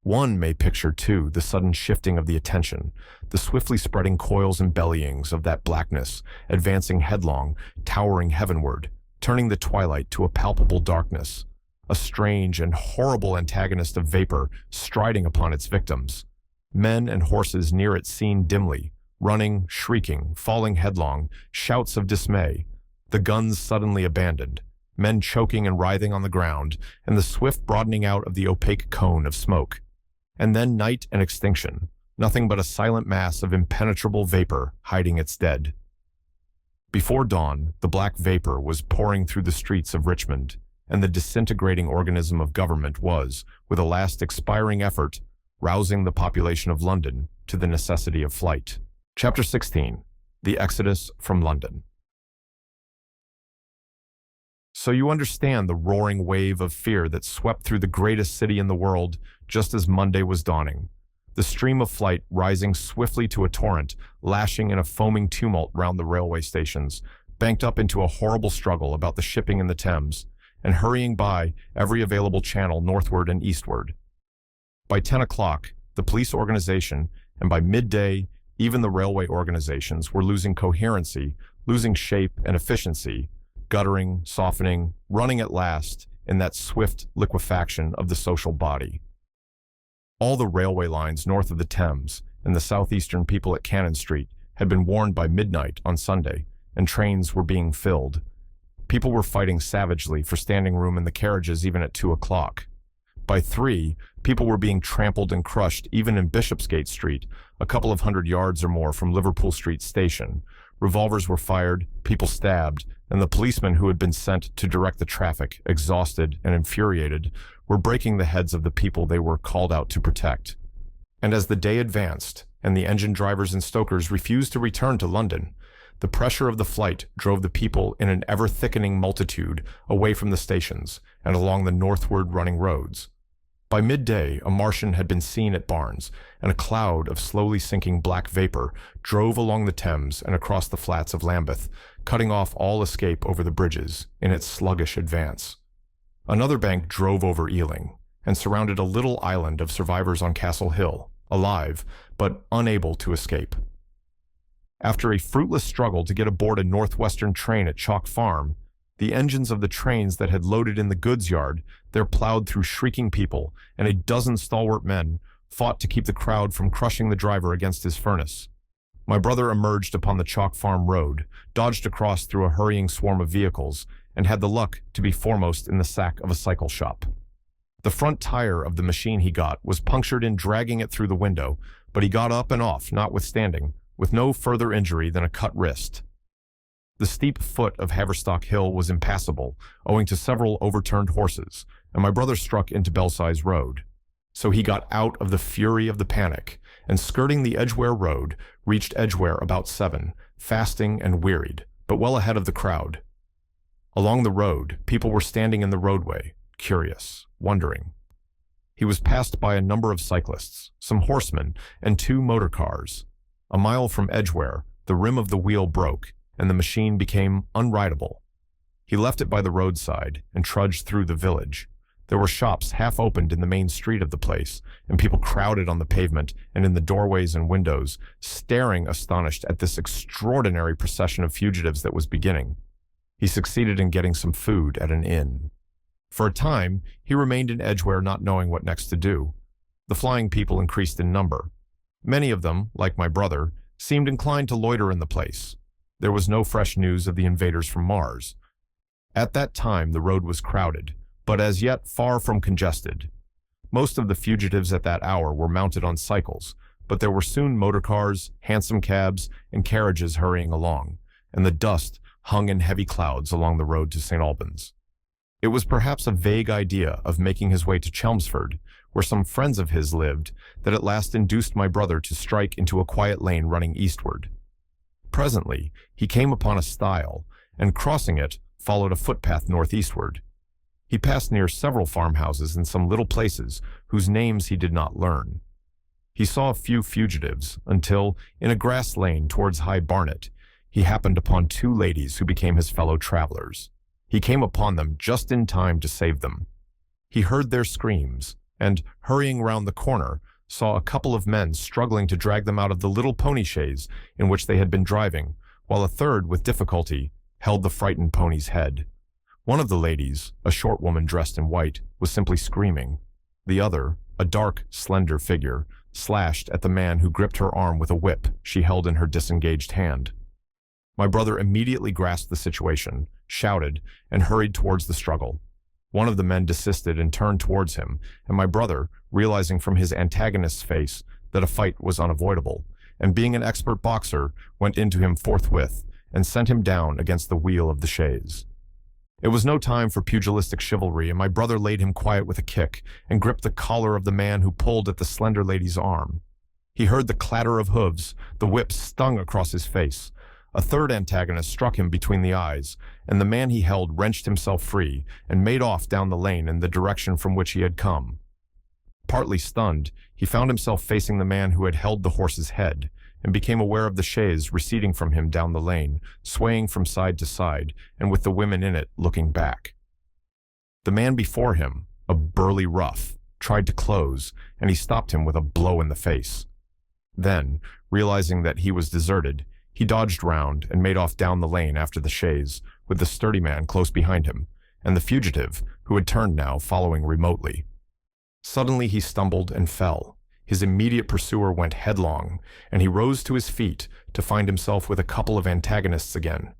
S1: One may picture, too, the sudden shifting of the attention, the swiftly spreading coils and bellyings of that blackness, advancing headlong, towering heavenward, turning the twilight to a palpable darkness, a strange and horrible antagonist of vapor striding upon its victims. Men and horses near it seen dimly, running, shrieking, falling headlong, shouts of dismay, the guns suddenly abandoned, men choking and writhing on the ground, and the swift broadening out of the opaque cone of smoke. And then night and extinction, nothing but a silent mass of impenetrable vapor hiding its dead. Before dawn, the black vapor was pouring through the streets of Richmond, and the disintegrating organism of government was, with a last expiring effort, rousing the population of London to the necessity of flight. Chapter 16. The Exodus from London. So you understand the roaring wave of fear that swept through the greatest city in the world just as Monday was dawning, the stream of flight rising swiftly to a torrent, lashing in a foaming tumult round the railway stations, banked up into a horrible struggle about the shipping in the Thames, and hurrying by every available channel northward and eastward. By 10 o'clock, the police organization, and by midday, even the railway organizations were losing coherency, losing shape and efficiency, guttering, softening, running at last in that swift liquefaction of the social body. All the railway lines north of the Thames and the southeastern people at Cannon Street had been warned by midnight on Sunday, and trains were being filled. People were fighting savagely for standing room in the carriages even at 2 o'clock. By 3, people were being trampled and crushed even in Bishopsgate Street, a couple of 100 yards or more from Liverpool Street Station. Revolvers were fired, people stabbed, and the policemen who had been sent to direct the traffic, exhausted and infuriated, were breaking the heads of the people they were called out to protect. And as the day advanced, and the engine drivers and stokers refused to return to London, the pressure of the flight drove the people in an ever-thickening multitude away from the stations and along the northward running roads. By midday, a Martian had been seen at Barnes, and a cloud of slowly sinking black vapor drove along the Thames and across the flats of Lambeth, cutting off all escape over the bridges in its sluggish advance. Another bank drove over Ealing and surrounded a little island of survivors on Castle Hill, alive, but unable to escape. After a fruitless struggle to get aboard a northwestern train at Chalk Farm, the engines of the trains that had loaded in the goods yard there plowed through shrieking people, and a dozen stalwart men fought to keep the crowd from crushing the driver against his furnace. My brother emerged upon the Chalk Farm road, dodged across through a hurrying swarm of vehicles, and had the luck to be foremost in the sack of a cycle shop. The front tire of the machine he got was punctured in dragging it through the window, but he got up and off, notwithstanding, with no further injury than a cut wrist. The steep foot of Haverstock Hill was impassable, owing to several overturned horses, and my brother struck into Belsize Road. So he got out of the fury of the panic, and skirting the Edgware Road, reached Edgware about 7, fasting and wearied, but well ahead of the crowd. Along the road, people were standing in the roadway, curious, wondering. He was passed by a number of cyclists, some horsemen, and 2 motor cars. A mile from Edgware, the rim of the wheel broke, and the machine became unrideable. He left it by the roadside and trudged through the village. There were shops half opened in the main street of the place, and people crowded on the pavement and in the doorways and windows, staring astonished at this extraordinary procession of fugitives that was beginning. He succeeded in getting some food at an inn. For a time, he remained in Edgware not knowing what next to do. The flying people increased in number. Many of them, like my brother, seemed inclined to loiter in the place. There was no fresh news of the invaders from Mars. At that time, the road was crowded, but as yet far from congested. Most of the fugitives at that hour were mounted on cycles, but there were soon motor cars, hansom cabs, and carriages hurrying along, and the dust hung in heavy clouds along the road to St. Albans. It was perhaps a vague idea of making his way to Chelmsford, where some friends of his lived, that at last induced my brother to strike into a quiet lane running eastward. Presently, he came upon a stile, and crossing it, followed a footpath northeastward. He passed near several farmhouses and some little places whose names he did not learn. He saw a few fugitives until, in a grass lane towards High Barnet, he happened upon 2 ladies who became his fellow travelers. He came upon them just in time to save them. He heard their screams, and, hurrying round the corner, saw a couple of men struggling to drag them out of the little pony chaise in which they had been driving, while a third, with difficulty, held the frightened pony's head. One of the ladies, a short woman dressed in white, was simply screaming. The other, a dark, slender figure, slashed at the man who gripped her arm with a whip she held in her disengaged hand. My brother immediately grasped the situation, shouted, and hurried towards the struggle. One of the men desisted and turned towards him, and my brother, realizing from his antagonist's face that a fight was unavoidable, and being an expert boxer, went into him forthwith and sent him down against the wheel of the chaise. It was no time for pugilistic chivalry, and my brother laid him quiet with a kick and gripped the collar of the man who pulled at the slender lady's arm. He heard the clatter of hooves, the whip stung across his face. A third antagonist struck him between the eyes, and the man he held wrenched himself free and made off down the lane in the direction from which he had come. Partly stunned, he found himself facing the man who had held the horse's head, and became aware of the chaise receding from him down the lane, swaying from side to side, and with the women in it looking back. The man before him, a burly rough, tried to close, and he stopped him with a blow in the face. Then, realizing that he was deserted, he dodged round and made off down the lane after the chaise, with the sturdy man close behind him, and the fugitive, who had turned now, following remotely. Suddenly he stumbled and fell. His immediate pursuer went headlong, and he rose to his feet to find himself with a couple of antagonists again.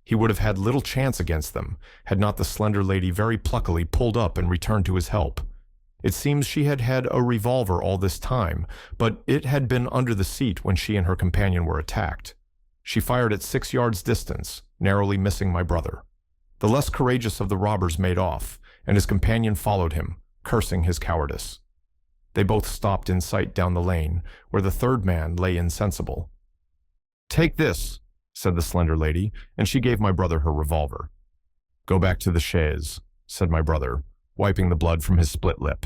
S1: He would have had little chance against them, had not the slender lady very pluckily pulled up and returned to his help. It seems she had had a revolver all this time, but it had been under the seat when she and her companion were attacked. She fired at 6 yards distance, narrowly missing my brother. The less courageous of the robbers made off, and his companion followed him, cursing his cowardice. They both stopped in sight down the lane, where the third man lay insensible. "Take this," said the slender lady, and she gave my brother her revolver. "Go back to the chaise," said my brother, wiping the blood from his split lip.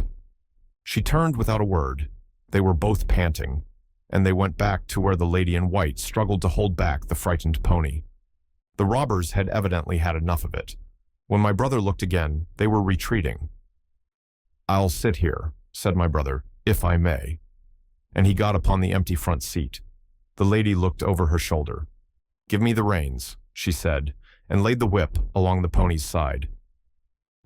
S1: She turned without a word. They were both panting, and they went back to where the lady in white struggled to hold back the frightened pony. The robbers had evidently had enough of it. When my brother looked again, they were retreating. "I'll sit here," said my brother, "if I may." And he got upon the empty front seat. The lady looked over her shoulder. "Give me the reins," she said, and laid the whip along the pony's side.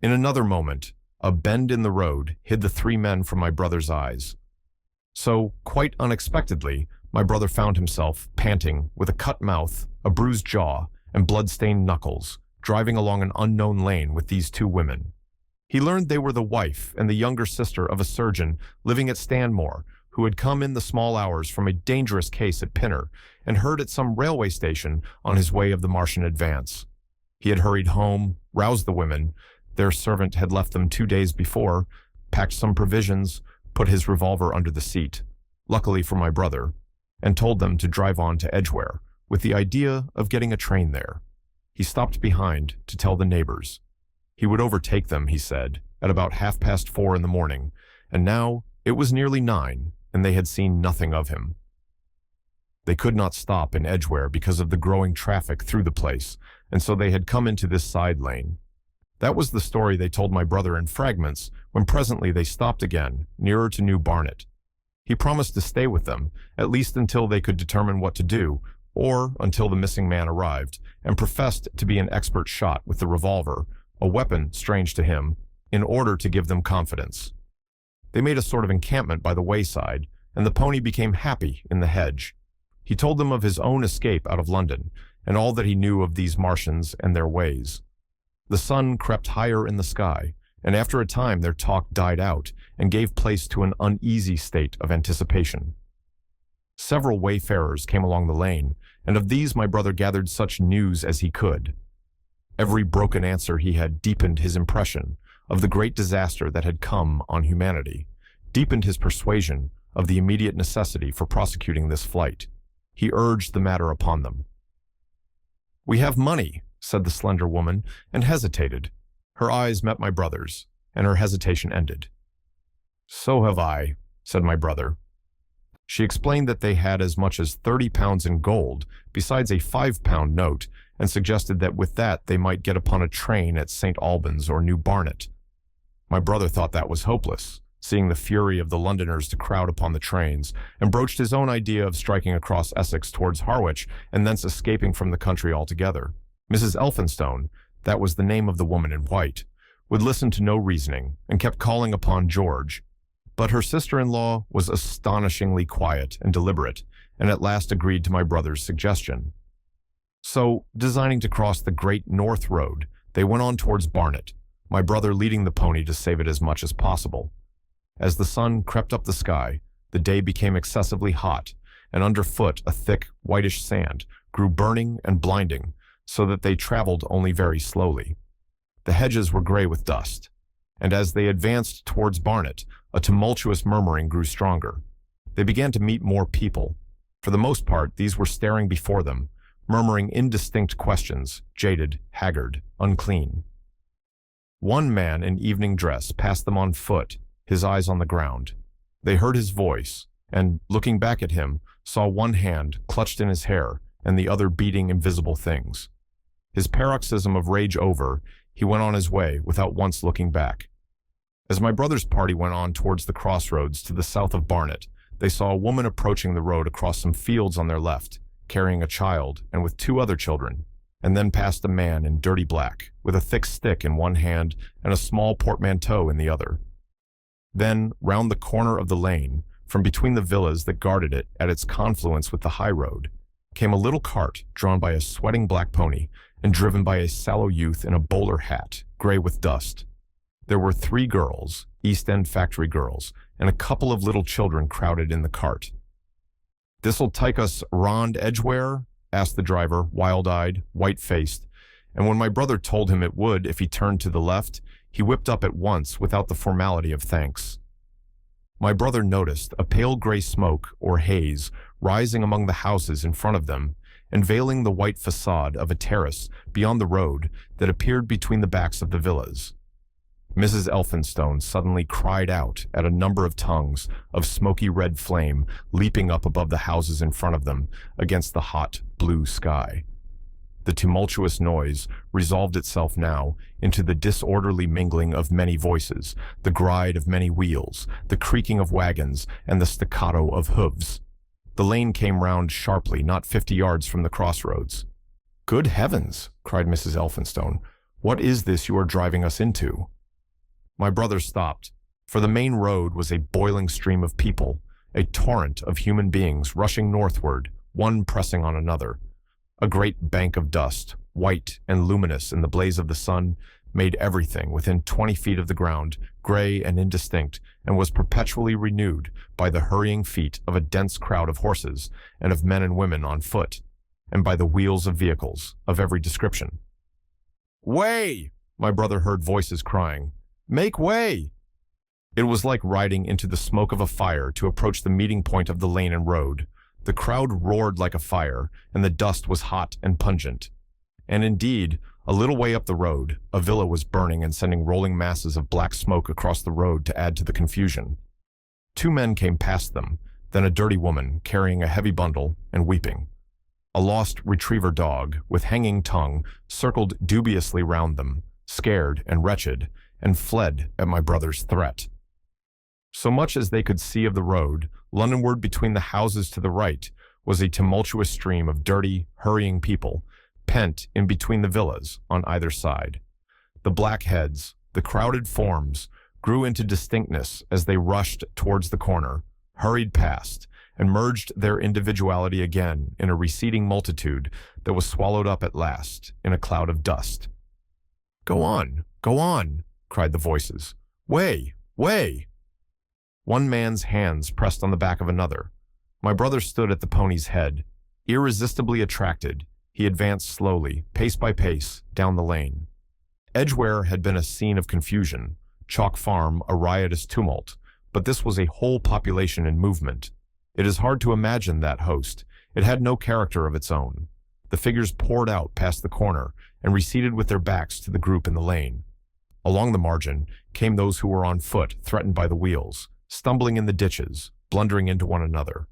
S1: In another moment, a bend in the road hid the 3 men from my brother's eyes. So, quite unexpectedly, my brother found himself, panting, with a cut mouth, a bruised jaw, and blood-stained knuckles, driving along an unknown lane with these 2 women. He learned they were the wife and the younger sister of a surgeon living at Stanmore, who had come in the small hours from a dangerous case at Pinner and heard at some railway station on his way of the Martian advance. He had hurried home, roused the women. Their servant had left them 2 days before, packed some provisions, put his revolver under the seat, luckily for my brother, and told them to drive on to Edgware, with the idea of getting a train there. He stopped behind to tell the neighbors. He would overtake them, he said, at about 4:30 in the morning, and now it was nearly 9, and they had seen nothing of him. They could not stop in Edgware because of the growing traffic through the place, and so they had come into this side lane. That was the story they told my brother in fragments when presently they stopped again, nearer to New Barnet. He promised to stay with them, at least until they could determine what to do, or until the missing man arrived, and professed to be an expert shot with the revolver, a weapon strange to him, in order to give them confidence. They made a sort of encampment by the wayside, and the pony became happy in the hedge. He told them of his own escape out of London, and all that he knew of these Martians and their ways. The sun crept higher in the sky, and after a time their talk died out and gave place to an uneasy state of anticipation. Several wayfarers came along the lane, and of these my brother gathered such news as he could. Every broken answer he had deepened his impression of the great disaster that had come on humanity, deepened his persuasion of the immediate necessity for prosecuting this flight. He urged the matter upon them. "We have money," said the slender woman, and hesitated. Her eyes met my brother's, and her hesitation ended. "So have I," said my brother. She explained that they had as much as 30 pounds in gold, besides a 5-pound note, and suggested that with that they might get upon a train at St. Albans or New Barnet. My brother thought that was hopeless, seeing the fury of the Londoners to crowd upon the trains, and broached his own idea of striking across Essex towards Harwich and thence escaping from the country altogether. Mrs. Elphinstone, that was the name of the woman in white, would listen to no reasoning and kept calling upon George. But her sister-in-law was astonishingly quiet and deliberate, and at last agreed to my brother's suggestion. So, designing to cross the Great North Road, they went on towards Barnet, my brother leading the pony to save it as much as possible. As the sun crept up the sky, the day became excessively hot, and underfoot a thick, whitish sand grew burning and blinding, so that they traveled only very slowly. The hedges were gray with dust, and as they advanced towards Barnet, a tumultuous murmuring grew stronger. They began to meet more people. For the most part, these were staring before them, murmuring indistinct questions, jaded, haggard, unclean. One man in evening dress passed them on foot, his eyes on the ground. They heard his voice, and, looking back at him, saw one hand clutched in his hair and the other beating invisible things. His paroxysm of rage over, he went on his way without once looking back. As my brother's party went on towards the crossroads to the south of Barnet, they saw a woman approaching the road across some fields on their left, carrying a child and with 2 other children, and then passed a man in dirty black, with a thick stick in one hand and a small portmanteau in the other. Then, round the corner of the lane, from between the villas that guarded it at its confluence with the high road, came a little cart drawn by a sweating black pony and driven by a sallow youth in a bowler hat, gray with dust. There were 3 girls, East End factory girls, and a couple of little children crowded in the cart. "This'll take us round Edgware?" asked the driver, wild-eyed, white-faced, and when my brother told him it would if he turned to the left, he whipped up at once without the formality of thanks. My brother noticed a pale gray smoke, or haze, rising among the houses in front of them, and veiling the white facade of a terrace beyond the road that appeared between the backs of the villas. Mrs. Elphinstone suddenly cried out at a number of tongues of smoky red flame leaping up above the houses in front of them against the hot blue sky. The tumultuous noise resolved itself now into the disorderly mingling of many voices, the gride of many wheels, the creaking of wagons, and the staccato of hoofs. The lane came round sharply, not 50 yards from the crossroads. "Good heavens!" cried Mrs. Elphinstone. "What is this you are driving us into?" My brother stopped, for the main road was a boiling stream of people, a torrent of human beings rushing northward, one pressing on another. A great bank of dust, white and luminous in the blaze of the sun, made everything within 20 feet of the ground gray and indistinct, and was perpetually renewed by the hurrying feet of a dense crowd of horses and of men and women on foot, and by the wheels of vehicles of every description. "Way!" my brother heard voices crying. "Make way!" It was like riding into the smoke of a fire to approach the meeting point of the lane and road. The crowd roared like a fire, and the dust was hot and pungent. And indeed, a little way up the road, a villa was burning and sending rolling masses of black smoke across the road to add to the confusion. Two men came past them, then a dirty woman carrying a heavy bundle and weeping. A lost retriever dog, with hanging tongue, circled dubiously round them, scared and wretched, and fled at my brother's threat. So much as they could see of the road, Londonward between the houses to the right, was a tumultuous stream of dirty, hurrying people, pent in between the villas on either side. The black heads, the crowded forms, grew into distinctness as they rushed towards the corner, hurried past, and merged their individuality again in a receding multitude that was swallowed up at last in a cloud of dust. Go on, cried the voices. Way, way! One man's hands pressed on the back of another. My brother stood at the pony's head. Irresistibly attracted, he advanced slowly, pace by pace, down the lane. Edgware had been a scene of confusion, Chalk Farm a riotous tumult, but this was a whole population in movement. It is hard to imagine that host. It had no character of its own. The figures poured out past the corner and receded with their backs to the group in the lane. Along the margin came those who were on foot, threatened by the wheels, stumbling in the ditches, blundering into one another.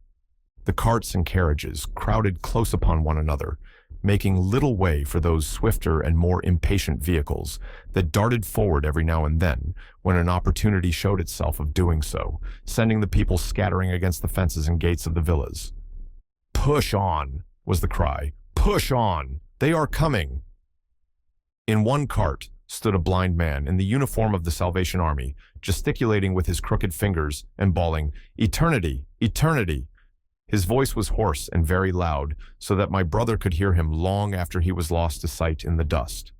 S1: The carts and carriages crowded close upon one another, making little way for those swifter and more impatient vehicles that darted forward every now and then when an opportunity showed itself of doing so, sending the people scattering against the fences and gates of the villas. "Push on," was the cry. "Push on! They are coming!" In one cart stood a blind man in the uniform of the Salvation Army, gesticulating with his crooked fingers and bawling, "Eternity! Eternity!" His voice was hoarse and very loud, so that my brother could hear him long after he was lost to sight in the dust.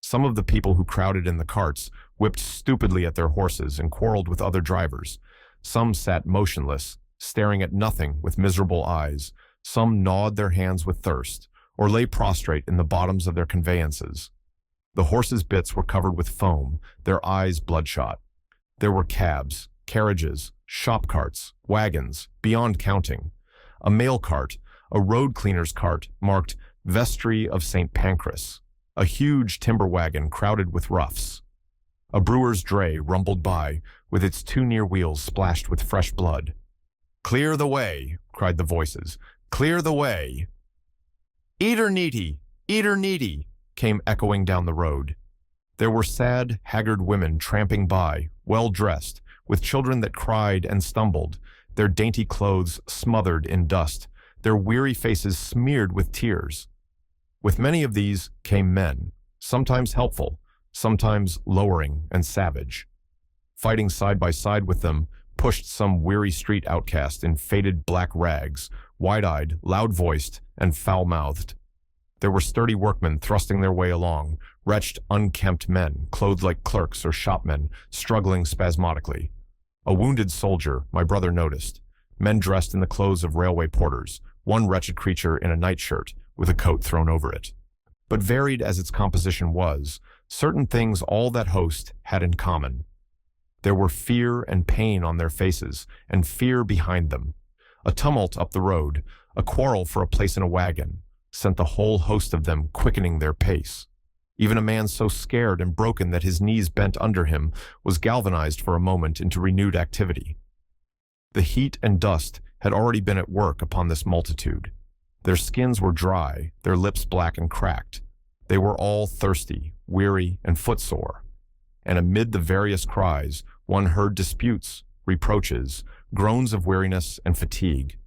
S1: Some of the people who crowded in the carts whipped stupidly at their horses and quarreled with other drivers. Some sat motionless, staring at nothing with miserable eyes. Some gnawed their hands with thirst, or lay prostrate in the bottoms of their conveyances. The horses' bits were covered with foam, their eyes bloodshot. There were cabs, carriages, shop carts, wagons, beyond counting. A mail cart, a road cleaner's cart marked Vestry of St. Pancras, a huge timber wagon crowded with roughs. A brewer's dray rumbled by, with its two near wheels splashed with fresh blood. "Clear the way," cried the voices. "Clear the way." Eternity! Eternity! Came echoing down the road. There were sad, haggard women tramping by, well-dressed, with children that cried and stumbled, their dainty clothes smothered in dust, their weary faces smeared with tears. With many of these came men, sometimes helpful, sometimes lowering and savage. Fighting side by side with them, pushed some weary street outcast in faded black rags, wide-eyed, loud-voiced, and foul-mouthed. There were sturdy workmen thrusting their way along, wretched, unkempt men, clothed like clerks or shopmen, struggling spasmodically. A wounded soldier, my brother noticed, men dressed in the clothes of railway porters, one wretched creature in a nightshirt with a coat thrown over it. But varied as its composition was, certain things all that host had in common. There were fear and pain on their faces, and fear behind them. A tumult up the road, a quarrel for a place in a wagon, sent the whole host of them quickening their pace. Even a man so scared and broken that his knees bent under him was galvanized for a moment into renewed activity. The heat and dust had already been at work upon this multitude. Their skins were dry, their lips black and cracked. They were all thirsty, weary, and footsore. And amid the various cries, one heard disputes, reproaches, groans of weariness and fatigue.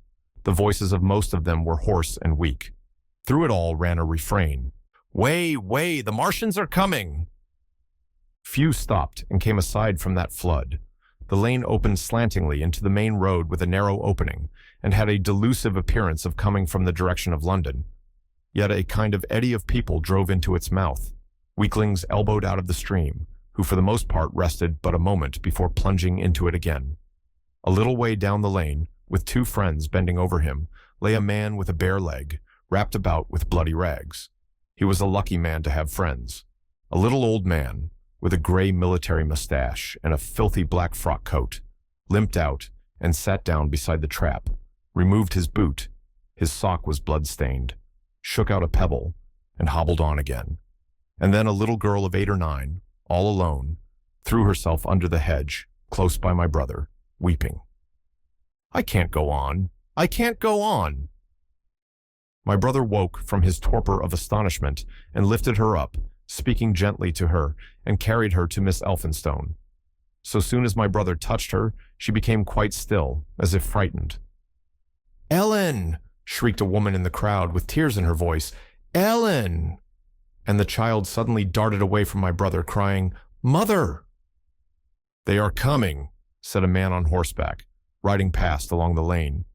S1: The voices of most of them were hoarse and weak. Through it all ran a refrain. "Way, way, the Martians are coming!" Few stopped and came aside from that flood. The lane opened slantingly into the main road with a narrow opening, and had a delusive appearance of coming from the direction of London. Yet a kind of eddy of people drove into its mouth. weaklings elbowed out of the stream, who for the most part rested but a moment before plunging into it again. A little way down the lane, with two friends bending over him, lay a man with a bare leg, wrapped about with bloody rags. He was a lucky man to have friends. A little old man, with a gray military mustache and a filthy black frock coat, limped out and sat down beside the trap, removed his boot, his sock was blood-stained, shook out a pebble, and hobbled on again. And then a little girl of 8 or 9, all alone, threw herself under the hedge, close by my brother, weeping. "I can't go on. I can't go on." My brother woke from his torpor of astonishment and lifted her up, speaking gently to her, and carried her to Miss Elphinstone. So soon as my brother touched her, she became quite still, as if frightened. "Ellen!" shrieked a woman in the crowd with tears in her voice. "Ellen!" And the child suddenly darted away from my brother, crying, "Mother!" "They are coming," said a man on horseback, riding past along the lane.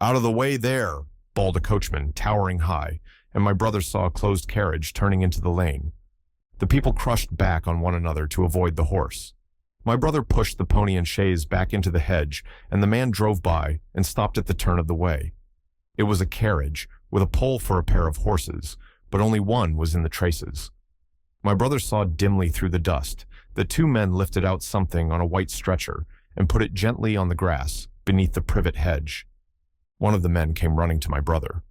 S1: "Out of the way there!" bawled a coachman, towering high, and my brother saw a closed carriage turning into the lane. The people crushed back on one another to avoid the horse. My brother pushed the pony and chaise back into the hedge, and the man drove by and stopped at the turn of the way. It was a carriage, with a pole for a pair of horses, but only one was in the traces. My brother saw dimly through the dust that 2 men lifted out something on a white stretcher and put it gently on the grass beneath the privet hedge. One of the men came running to my brother.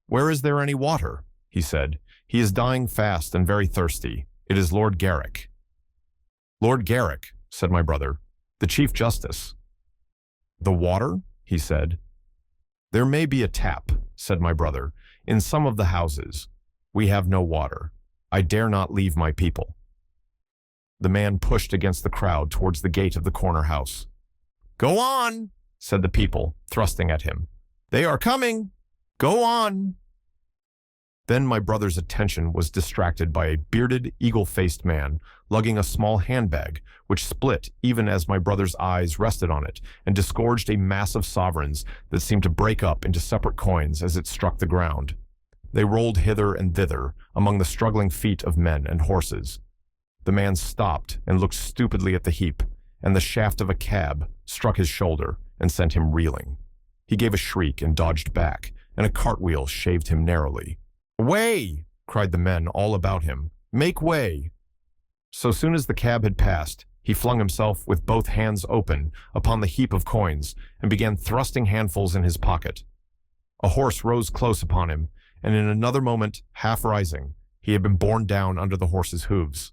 S1: "Where is there any water?" he said. "He is dying fast and very thirsty. It is Lord Garrick." "Lord Garrick," said my brother, "the Chief Justice." "The water?" he said. "There may be a tap," said my brother, "in some of the houses. We have no water. I dare not leave my people." The man pushed against the crowd towards the gate of the corner house. "Go on," said the people, thrusting at him. "They are coming. Go on." Then my brother's attention was distracted by a bearded, eagle-faced man lugging a small handbag, which split even as my brother's eyes rested on it and disgorged a mass of sovereigns that seemed to break up into separate coins as it struck the ground. They rolled hither and thither among the struggling feet of men and horses. The man stopped and looked stupidly at the heap, and the shaft of a cab struck his shoulder and sent him reeling. He gave a shriek and dodged back, and a cartwheel shaved him narrowly. "Way!" cried the men all about him. "Make way!" So soon as the cab had passed, he flung himself with both hands open upon the heap of coins and began thrusting handfuls in his pocket. A horse rose close upon him, and in another moment, half rising, he had been borne down under the horse's hooves.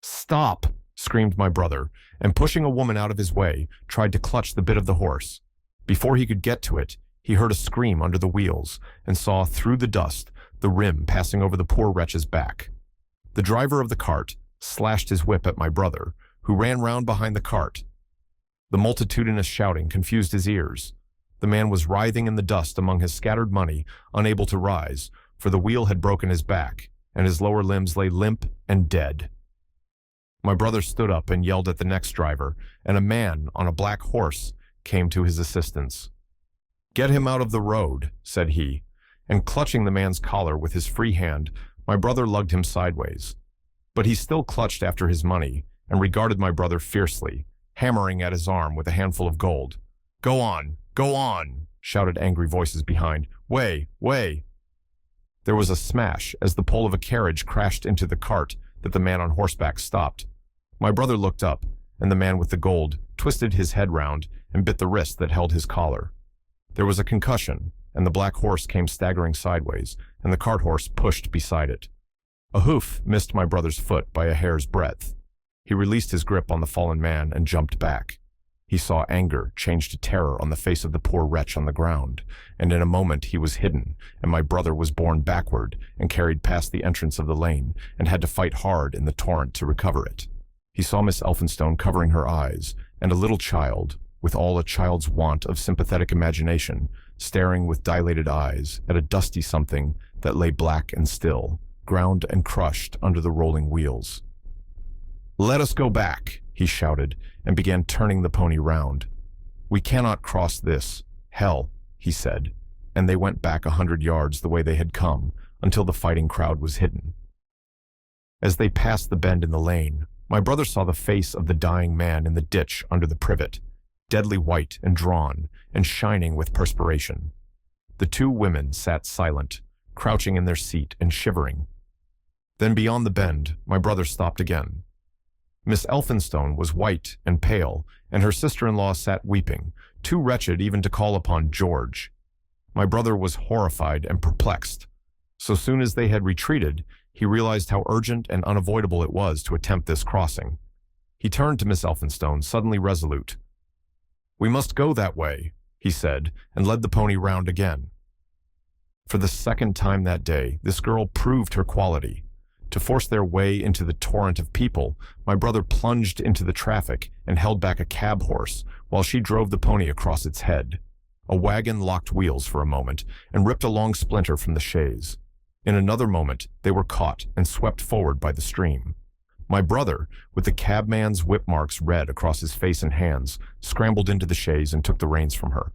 S1: "Stop!" screamed my brother, and pushing a woman out of his way, tried to clutch the bit of the horse. Before he could get to it, he heard a scream under the wheels and saw through the dust the rim passing over the poor wretch's back. The driver of the cart slashed his whip at my brother, who ran round behind the cart. The multitudinous shouting confused his ears. The man was writhing in the dust among his scattered money, unable to rise, for the wheel had broken his back, and his lower limbs lay limp and dead. My brother stood up and yelled at the next driver, and a man on a black horse came to his assistance. "Get him out of the road," said he, and clutching the man's collar with his free hand, my brother lugged him sideways. But he still clutched after his money and regarded my brother fiercely, hammering at his arm with a handful of gold. "Go on," shouted angry voices behind. "Way, way." There was a smash as the pole of a carriage crashed into the cart that the man on horseback stopped. My brother looked up, and the man with the gold twisted his head round and bit the wrist that held his collar. There was a concussion, and the black horse came staggering sideways, and the cart horse pushed beside it. A hoof missed my brother's foot by a hair's breadth. He released his grip on the fallen man and jumped back. He saw anger change to terror on the face of the poor wretch on the ground, and in a moment he was hidden, and my brother was borne backward and carried past the entrance of the lane, and had to fight hard in the torrent to recover it. He saw Miss Elphinstone covering her eyes, and a little child, with all a child's want of sympathetic imagination, staring with dilated eyes at a dusty something that lay black and still, ground and crushed under the rolling wheels. "Let us go back," he shouted, and began turning the pony round. "We cannot cross this hell," he said, and they went back 100 yards the way they had come, until the fighting crowd was hidden. As they passed the bend in the lane, my brother saw the face of the dying man in the ditch under the privet, deadly white and drawn, and shining with perspiration. The two women sat silent, crouching in their seat and shivering. Then beyond the bend, my brother stopped again. Miss Elphinstone was white and pale, and her sister-in-law sat weeping, too wretched even to call upon George. My brother was horrified and perplexed. So soon as they had retreated, he realized how urgent and unavoidable it was to attempt this crossing. He turned to Miss Elphinstone, suddenly resolute. "We must go that way," he said, and led the pony round again. For the second time that day, this girl proved her quality. To force their way into the torrent of people, my brother plunged into the traffic and held back a cab horse while she drove the pony across its head. A wagon locked wheels for a moment and ripped a long splinter from the chaise. In another moment, they were caught and swept forward by the stream. My brother, with the cabman's whip marks red across his face and hands, scrambled into the chaise and took the reins from her.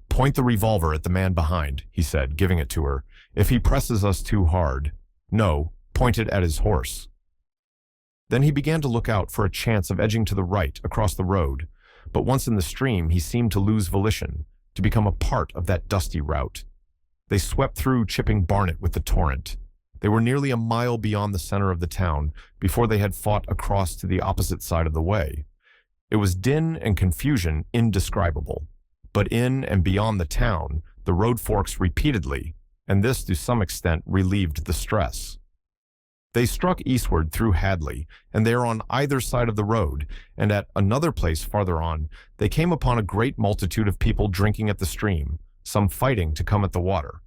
S1: "Point the revolver at the man behind," he said, giving it to her. "If he presses us too hard—" "No, point it at his horse." Then he began to look out for a chance of edging to the right across the road, but once in the stream he seemed to lose volition, to become a part of that dusty route. They swept through Chipping Barnet with the torrent. They were nearly a mile beyond the center of the town before they had fought across to the opposite side of the way. It was din and confusion indescribable, but in and beyond the town, the road forks repeatedly, and this to some extent relieved the stress. They struck eastward through Hadley, and there on either side of the road, and at another place farther on, they came upon a great multitude of people drinking at the stream, some fighting to come at the water.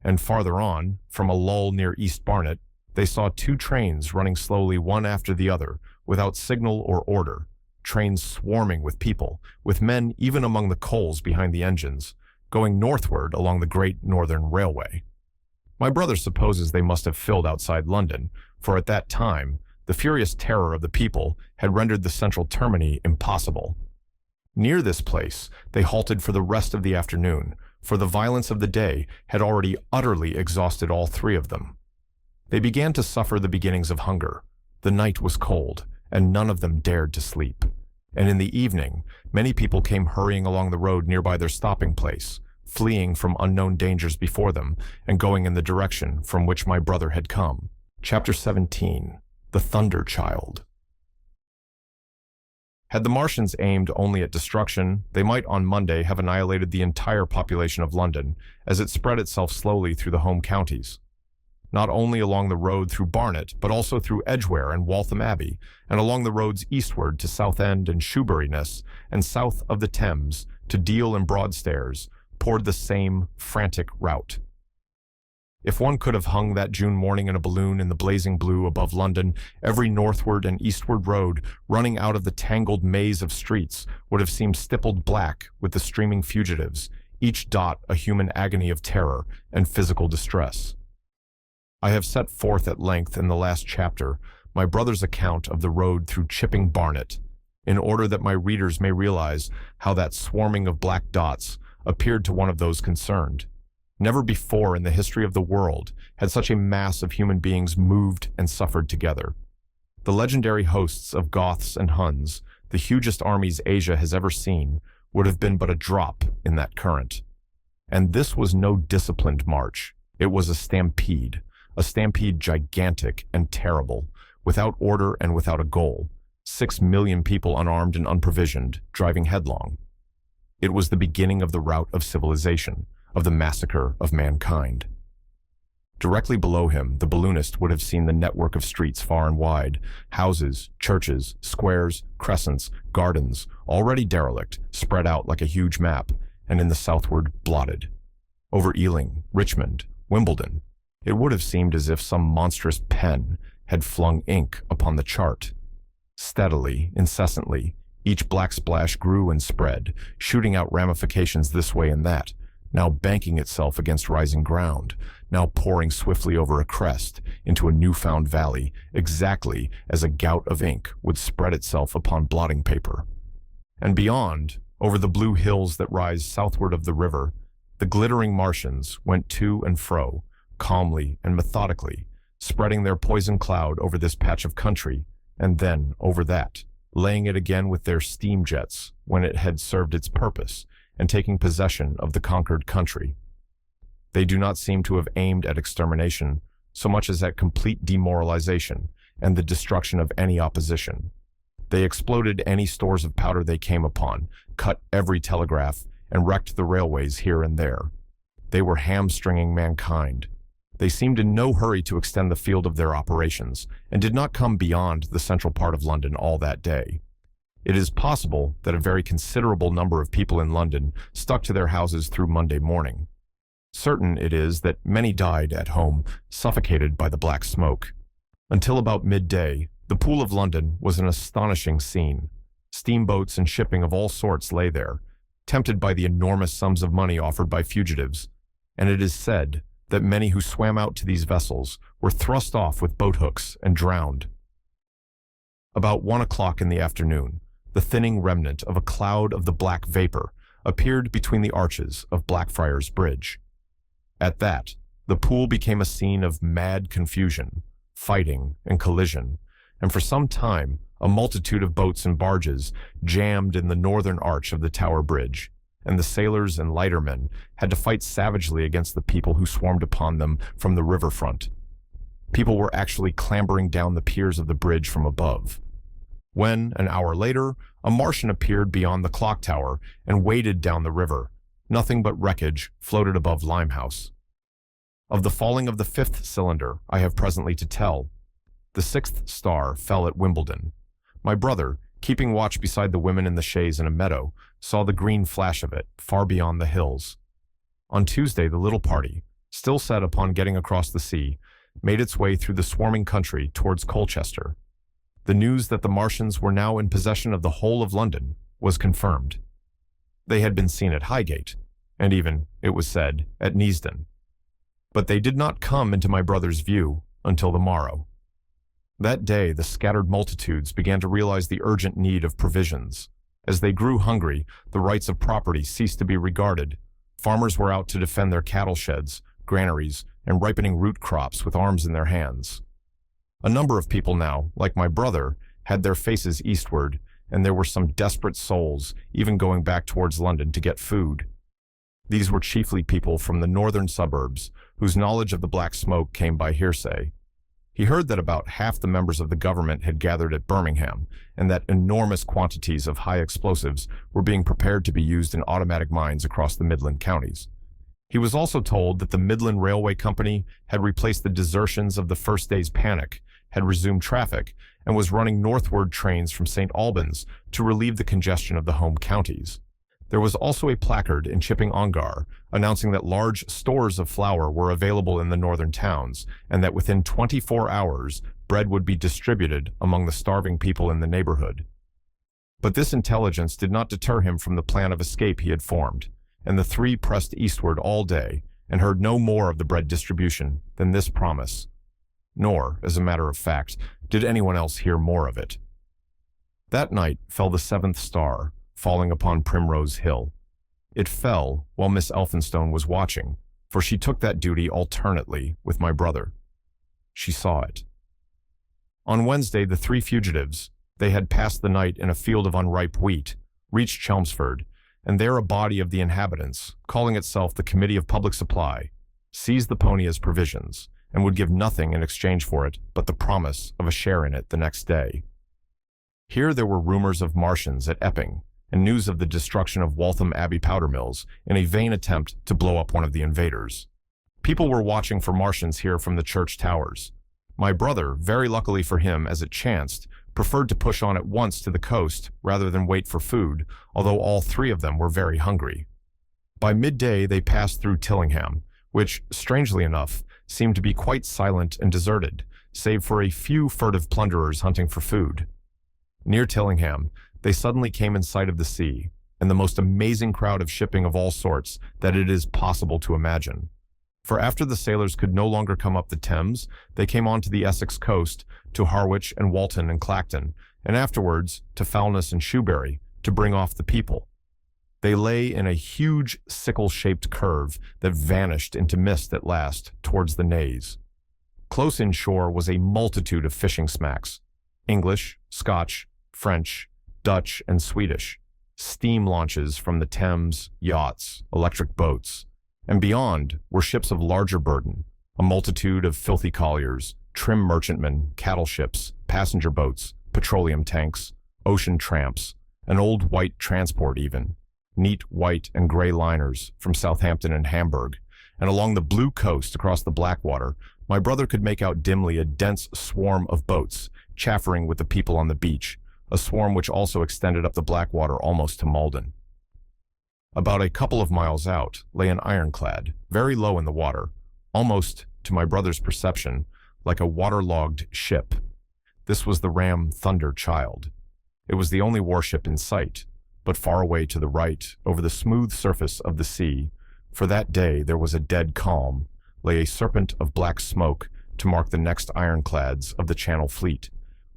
S1: And farther on, from a lull near East Barnet, they saw two trains running slowly one after the other, without signal or order, trains swarming with people, with men even among the coals behind the engines, going northward along the Great Northern Railway. My brother supposes they must have filled outside London, for at that time, the furious terror of the people had rendered the central termini impossible. Near this place, they halted for the rest of the afternoon, for the violence of the day had already utterly exhausted all three of them. They began to suffer the beginnings of hunger. The night was cold, and none of them dared to sleep. And in the evening, many people came hurrying along the road nearby their stopping place, fleeing from unknown dangers before them and going in the direction from which my brother had come. Chapter 17. The Thunder Child. Had the Martians aimed only at destruction, they might on Monday have annihilated the entire population of London as it spread itself slowly through the home counties. Not only along the road through Barnet, but also through Edgware and Waltham Abbey, and along the roads eastward to Southend and Shoeburyness, and south of the Thames to Deal and Broadstairs, poured the same frantic rout. If one could have hung that June morning in a balloon in the blazing blue above London, every northward and eastward road running out of the tangled maze of streets would have seemed stippled black with the streaming fugitives, each dot a human agony of terror and physical distress. I have set forth at length in the last chapter my brother's account of the road through Chipping Barnet, in order that my readers may realize how that swarming of black dots appeared to one of those concerned. Never before in the history of the world had such a mass of human beings moved and suffered together. The legendary hosts of Goths and Huns, the hugest armies Asia has ever seen, would have been but a drop in that current. And this was no disciplined march. It was a stampede gigantic and terrible, without order and without a goal. 6 million people unarmed and unprovisioned, driving headlong. It was the beginning of the rout of civilization, of the massacre of mankind. Directly below him, the balloonist would have seen the network of streets far and wide, houses, churches, squares, crescents, gardens, already derelict, spread out like a huge map, and in the southward blotted. Over Ealing, Richmond, Wimbledon, it would have seemed as if some monstrous pen had flung ink upon the chart. Steadily, incessantly, each black splash grew and spread, shooting out ramifications this way and that, now banking itself against rising ground, now pouring swiftly over a crest into a newfound valley, exactly as a gout of ink would spread itself upon blotting paper. And beyond, over the blue hills that rise southward of the river, the glittering Martians went to and fro, calmly and methodically, spreading their poison cloud over this patch of country, and then over that, laying it again with their steam jets when it had served its purpose, and taking possession of the conquered country. They do not seem to have aimed at extermination so much as at complete demoralization and the destruction of any opposition. They exploded any stores of powder they came upon, cut every telegraph, and wrecked the railways here and there. They were hamstringing mankind. They seemed in no hurry to extend the field of their operations, and did not come beyond the central part of London all that day. It is possible that a very considerable number of people in London stuck to their houses through Monday morning. Certain it is that many died at home, suffocated by the black smoke. Until about midday, the Pool of London was an astonishing scene. Steamboats and shipping of all sorts lay there, tempted by the enormous sums of money offered by fugitives, and it is said that many who swam out to these vessels were thrust off with boat hooks and drowned. About 1 o'clock in the afternoon, the thinning remnant of a cloud of the black vapor appeared between the arches of Blackfriars Bridge. At that, the pool became a scene of mad confusion, fighting and collision, and for some time a multitude of boats and barges jammed in the northern arch of the Tower Bridge, and the sailors and lightermen had to fight savagely against the people who swarmed upon them from the riverfront. People were actually clambering down the piers of the bridge from above. When, an hour later, a Martian appeared beyond the clock tower and waded down the river, nothing but wreckage floated above Limehouse. Of the falling of the 5th cylinder I have presently to tell. The 6th star fell at Wimbledon. My brother, keeping watch beside the women in the chaise in a meadow, saw the green flash of it far beyond the hills. On Tuesday the little party, still set upon getting across the sea, made its way through the swarming country towards Colchester. The news that the Martians were now in possession of the whole of London was confirmed. They had been seen at Highgate, and even, it was said, at Neasden. But they did not come into my brother's view until the morrow. That day the scattered multitudes began to realize the urgent need of provisions. As they grew hungry, the rights of property ceased to be regarded. Farmers were out to defend their cattle sheds, granaries, and ripening root crops with arms in their hands. A number of people now, like my brother, had their faces eastward, and there were some desperate souls even going back towards London to get food. These were chiefly people from the northern suburbs, whose knowledge of the black smoke came by hearsay. He heard that about half the members of the government had gathered at Birmingham, and that enormous quantities of high explosives were being prepared to be used in automatic mines across the Midland counties. He was also told that the Midland Railway Company had replaced the desertions of the first day's panic, had resumed traffic, and was running northward trains from St. Albans to relieve the congestion of the home counties. There was also a placard in Chipping Ongar announcing that large stores of flour were available in the northern towns, and that within 24 hours bread would be distributed among the starving people in the neighborhood. But this intelligence did not deter him from the plan of escape he had formed, and the three pressed eastward all day and heard no more of the bread distribution than this promise. Nor, as a matter of fact, did anyone else hear more of it. That night fell the 7th star, falling upon Primrose Hill. It fell while Miss Elphinstone was watching, for she took that duty alternately with my brother. She saw it. On Wednesday, the 3 fugitives, they had passed the night in a field of unripe wheat, reached Chelmsford, and there a body of the inhabitants, calling itself the Committee of Public Supply, seized the pony as provisions, and would give nothing in exchange for it but the promise of a share in it the next day. Here there were rumors of Martians at Epping, and news of the destruction of Waltham Abbey powder mills in a vain attempt to blow up one of the invaders. People were watching for Martians here from the church towers. My brother, very luckily for him as it chanced, preferred to push on at once to the coast rather than wait for food, although all 3 of them were very hungry. By midday they passed through Tillingham, which, strangely enough, seemed to be quite silent and deserted, save for a few furtive plunderers hunting for food. Near Tillingham, they suddenly came in sight of the sea, and the most amazing crowd of shipping of all sorts that it is possible to imagine. For after the sailors could no longer come up the Thames, they came on to the Essex coast, to Harwich and Walton and Clacton, and afterwards to Foulness and Shoebury, to bring off the people. They lay in a huge sickle-shaped curve that vanished into mist at last towards the Naze. Close inshore was a multitude of fishing smacks: English, Scotch, French, Dutch, and Swedish, steam launches from the Thames, yachts, electric boats, and beyond were ships of larger burden, a multitude of filthy colliers, trim merchantmen, cattle ships, passenger boats, petroleum tanks, ocean tramps, an old white transport even, neat white and gray liners from Southampton and Hamburg, and along the blue coast across the Blackwater, my brother could make out dimly a dense swarm of boats, chaffering with the people on the beach, a swarm which also extended up the Blackwater almost to Malden. About a couple of miles out lay an ironclad, very low in the water, almost, to my brother's perception, like a waterlogged ship. This was the ram Thunder Child. It was the only warship in sight, but far away to the right, over the smooth surface of the sea, for that day there was a dead calm, lay a serpent of black smoke to mark the next ironclads of the Channel Fleet,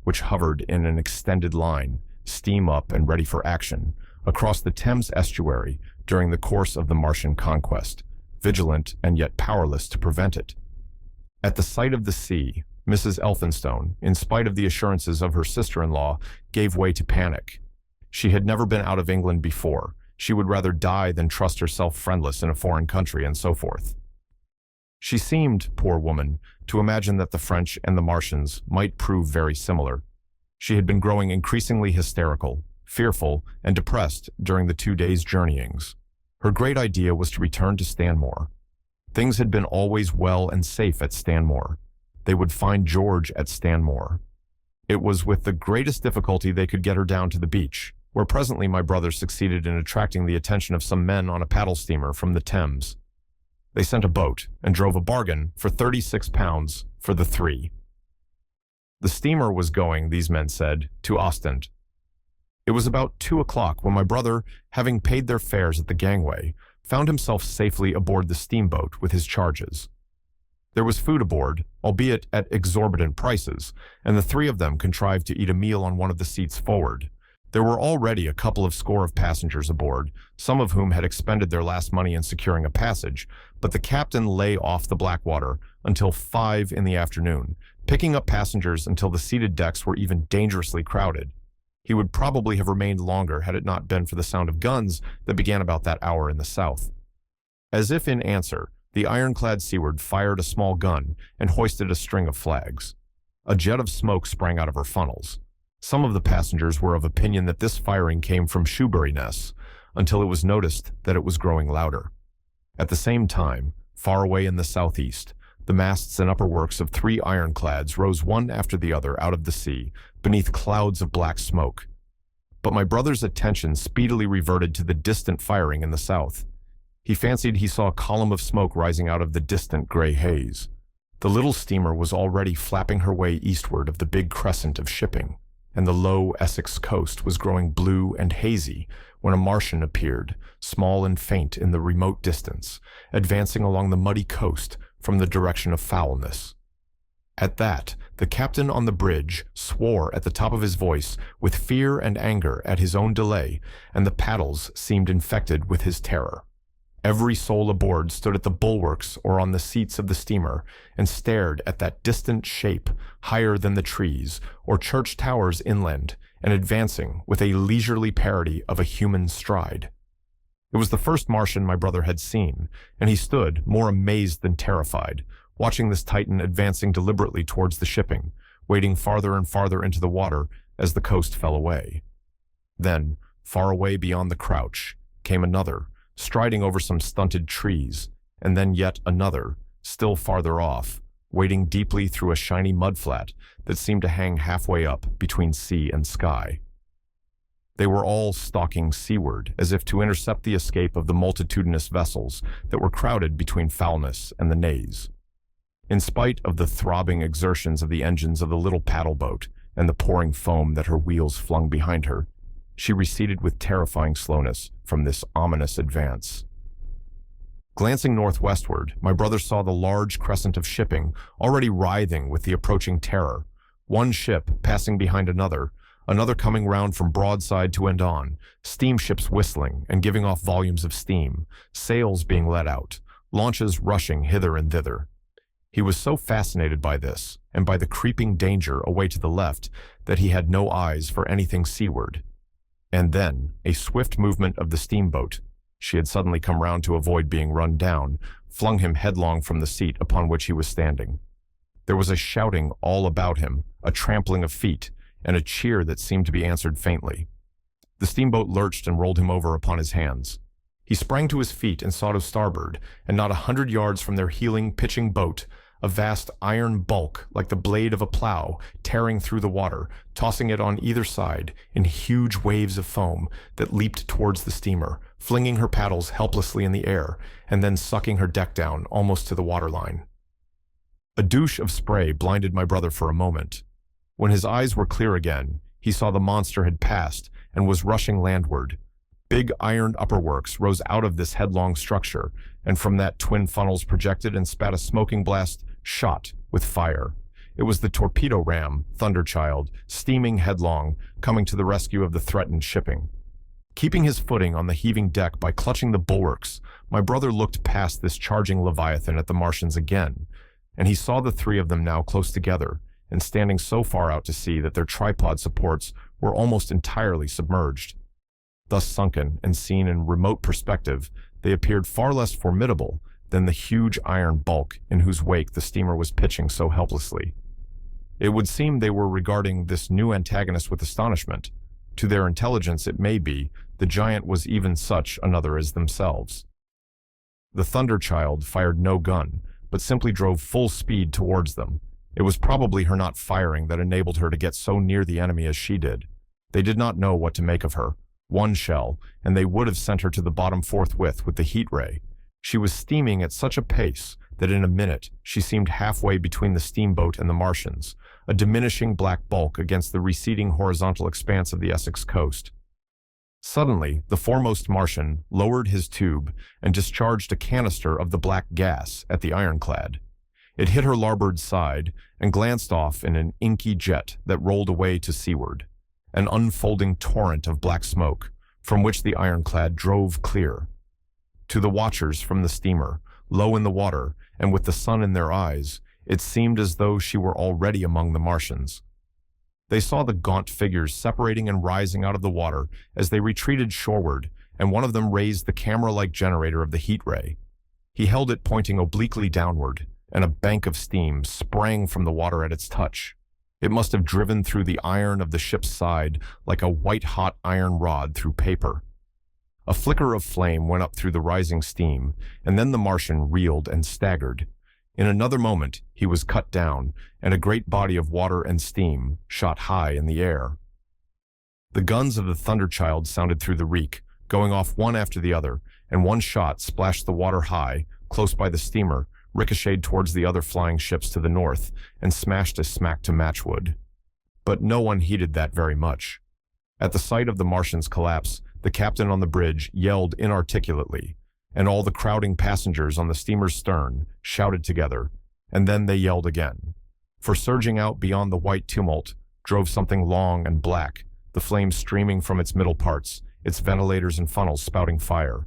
S1: which hovered in an extended line, steam up and ready for action, across the Thames estuary during the course of the Martian conquest, vigilant and yet powerless to prevent it. At the sight of the sea, Mrs. Elphinstone, in spite of the assurances of her sister-in-law, gave way to panic. She had never been out of England before. She would rather die than trust herself friendless in a foreign country, and so forth. She seemed, poor woman, to imagine that the French and the Martians might prove very similar. She had been growing increasingly hysterical, fearful, and depressed during the 2 days' journeyings. Her great idea was to return to Stanmore. Things had been always well and safe at Stanmore. They would find George at Stanmore. It was with the greatest difficulty they could get her down to the beach, where presently my brother succeeded in attracting the attention of some men on a paddle steamer from the Thames. They sent a boat and drove a bargain for £36 for the three. The steamer was going, these men said, to Ostend. It was about 2 o'clock when my brother, having paid their fares at the gangway, found himself safely aboard the steamboat with his charges. There was food aboard, albeit at exorbitant prices, and the three of them contrived to eat a meal on one of the seats forward. There were already a couple of score of passengers aboard, some of whom had expended their last money in securing a passage, but the captain lay off the Blackwater until 5 in the afternoon, picking up passengers until the seated decks were even dangerously crowded. He would probably have remained longer had it not been for the sound of guns that began about that hour in the south. As if in answer, the ironclad seaward fired a small gun and hoisted a string of flags. A jet of smoke sprang out of her funnels. Some of the passengers were of opinion that this firing came from Shoeburyness, until it was noticed that it was growing louder. At the same time, far away in the southeast, the masts and upper works of 3 ironclads rose one after the other out of the sea, beneath clouds of black smoke. But my brother's attention speedily reverted to the distant firing in the south. He fancied he saw a column of smoke rising out of the distant gray haze. The little steamer was already flapping her way eastward of the big crescent of shipping, and the low Essex coast was growing blue and hazy when a Martian appeared, small and faint in the remote distance, advancing along the muddy coast from the direction of foulness. At that, the captain on the bridge swore at the top of his voice with fear and anger at his own delay, and the paddles seemed infected with his terror. Every soul aboard stood at the bulwarks or on the seats of the steamer and stared at that distant shape higher than the trees or church towers inland and advancing with a leisurely parody of a human stride. It was the first Martian my brother had seen, and he stood, more amazed than terrified, watching this Titan advancing deliberately towards the shipping, wading farther and farther into the water as the coast fell away. Then, far away beyond the crouch, came another, striding over some stunted trees, and then yet another, still farther off, wading deeply through a shiny mudflat that seemed to hang halfway up between sea and sky. They were all stalking seaward, as if to intercept the escape of the multitudinous vessels that were crowded between Foulness and the Naze. In spite of the throbbing exertions of the engines of the little paddle boat and the pouring foam that her wheels flung behind her, she receded with terrifying slowness from this ominous advance. Glancing northwestward, my brother saw the large crescent of shipping already writhing with the approaching terror, one ship passing behind another coming round from broadside to end on, steamships whistling and giving off volumes of steam, sails being let out, launches rushing hither and thither. He was so fascinated by this, and by the creeping danger away to the left, that he had no eyes for anything seaward. And then, a swift movement of the steamboat, she had suddenly come round to avoid being run down, flung him headlong from the seat upon which he was standing. There was a shouting all about him, a trampling of feet, and a cheer that seemed to be answered faintly. The steamboat lurched and rolled him over upon his hands. He sprang to his feet and saw to starboard, and not 100 yards from their heeling, pitching boat, a vast iron bulk like the blade of a plow, tearing through the water, tossing it on either side in huge waves of foam that leaped towards the steamer, flinging her paddles helplessly in the air, and then sucking her deck down almost to the waterline. A douche of spray blinded my brother for a moment. When his eyes were clear again, he saw the monster had passed and was rushing landward. Big iron upperworks rose out of this headlong structure, and from that twin funnels projected and spat a smoking blast shot with fire. It was the torpedo ram, Thunderchild, steaming headlong, coming to the rescue of the threatened shipping. Keeping his footing on the heaving deck by clutching the bulwarks, my brother looked past this charging Leviathan at the Martians again, and he saw the three of them now close together, and standing so far out to sea that their tripod supports were almost entirely submerged. Thus sunken and seen in remote perspective, they appeared far less formidable than the huge iron bulk in whose wake the steamer was pitching so helplessly. It would seem they were regarding this new antagonist with astonishment. To their intelligence, it may be, the giant was even such another as themselves. The Thunderchild fired no gun, but simply drove full speed towards them. It was probably her not firing that enabled her to get so near the enemy as she did. They did not know what to make of her. One shell, and they would have sent her to the bottom forthwith with the heat ray. She was steaming at such a pace that in a minute she seemed halfway between the steamboat and the Martians, a diminishing black bulk against the receding horizontal expanse of the Essex coast. Suddenly, the foremost Martian lowered his tube and discharged a canister of the black gas at the ironclad. It hit her larboard side and glanced off in an inky jet that rolled away to seaward, an unfolding torrent of black smoke, from which the ironclad drove clear. To the watchers from the steamer, low in the water and with the sun in their eyes, it seemed as though she were already among the Martians. They saw the gaunt figures separating and rising out of the water as they retreated shoreward, and one of them raised the camera-like generator of the heat ray. He held it pointing obliquely downward, and a bank of steam sprang from the water at its touch. It must have driven through the iron of the ship's side like a white-hot iron rod through paper. A flicker of flame went up through the rising steam, and then the Martian reeled and staggered. In another moment, he was cut down, and a great body of water and steam shot high in the air. The guns of the Thunderchild sounded through the reek, going off one after the other, and one shot splashed the water high, close by the steamer, ricocheted towards the other flying ships to the north, and smashed a smack to matchwood. But no one heeded that very much. At the sight of the Martian's collapse, the captain on the bridge yelled inarticulately, and all the crowding passengers on the steamer's stern shouted together, and then they yelled again. For surging out beyond the white tumult drove something long and black, the flames streaming from its middle parts, its ventilators and funnels spouting fire.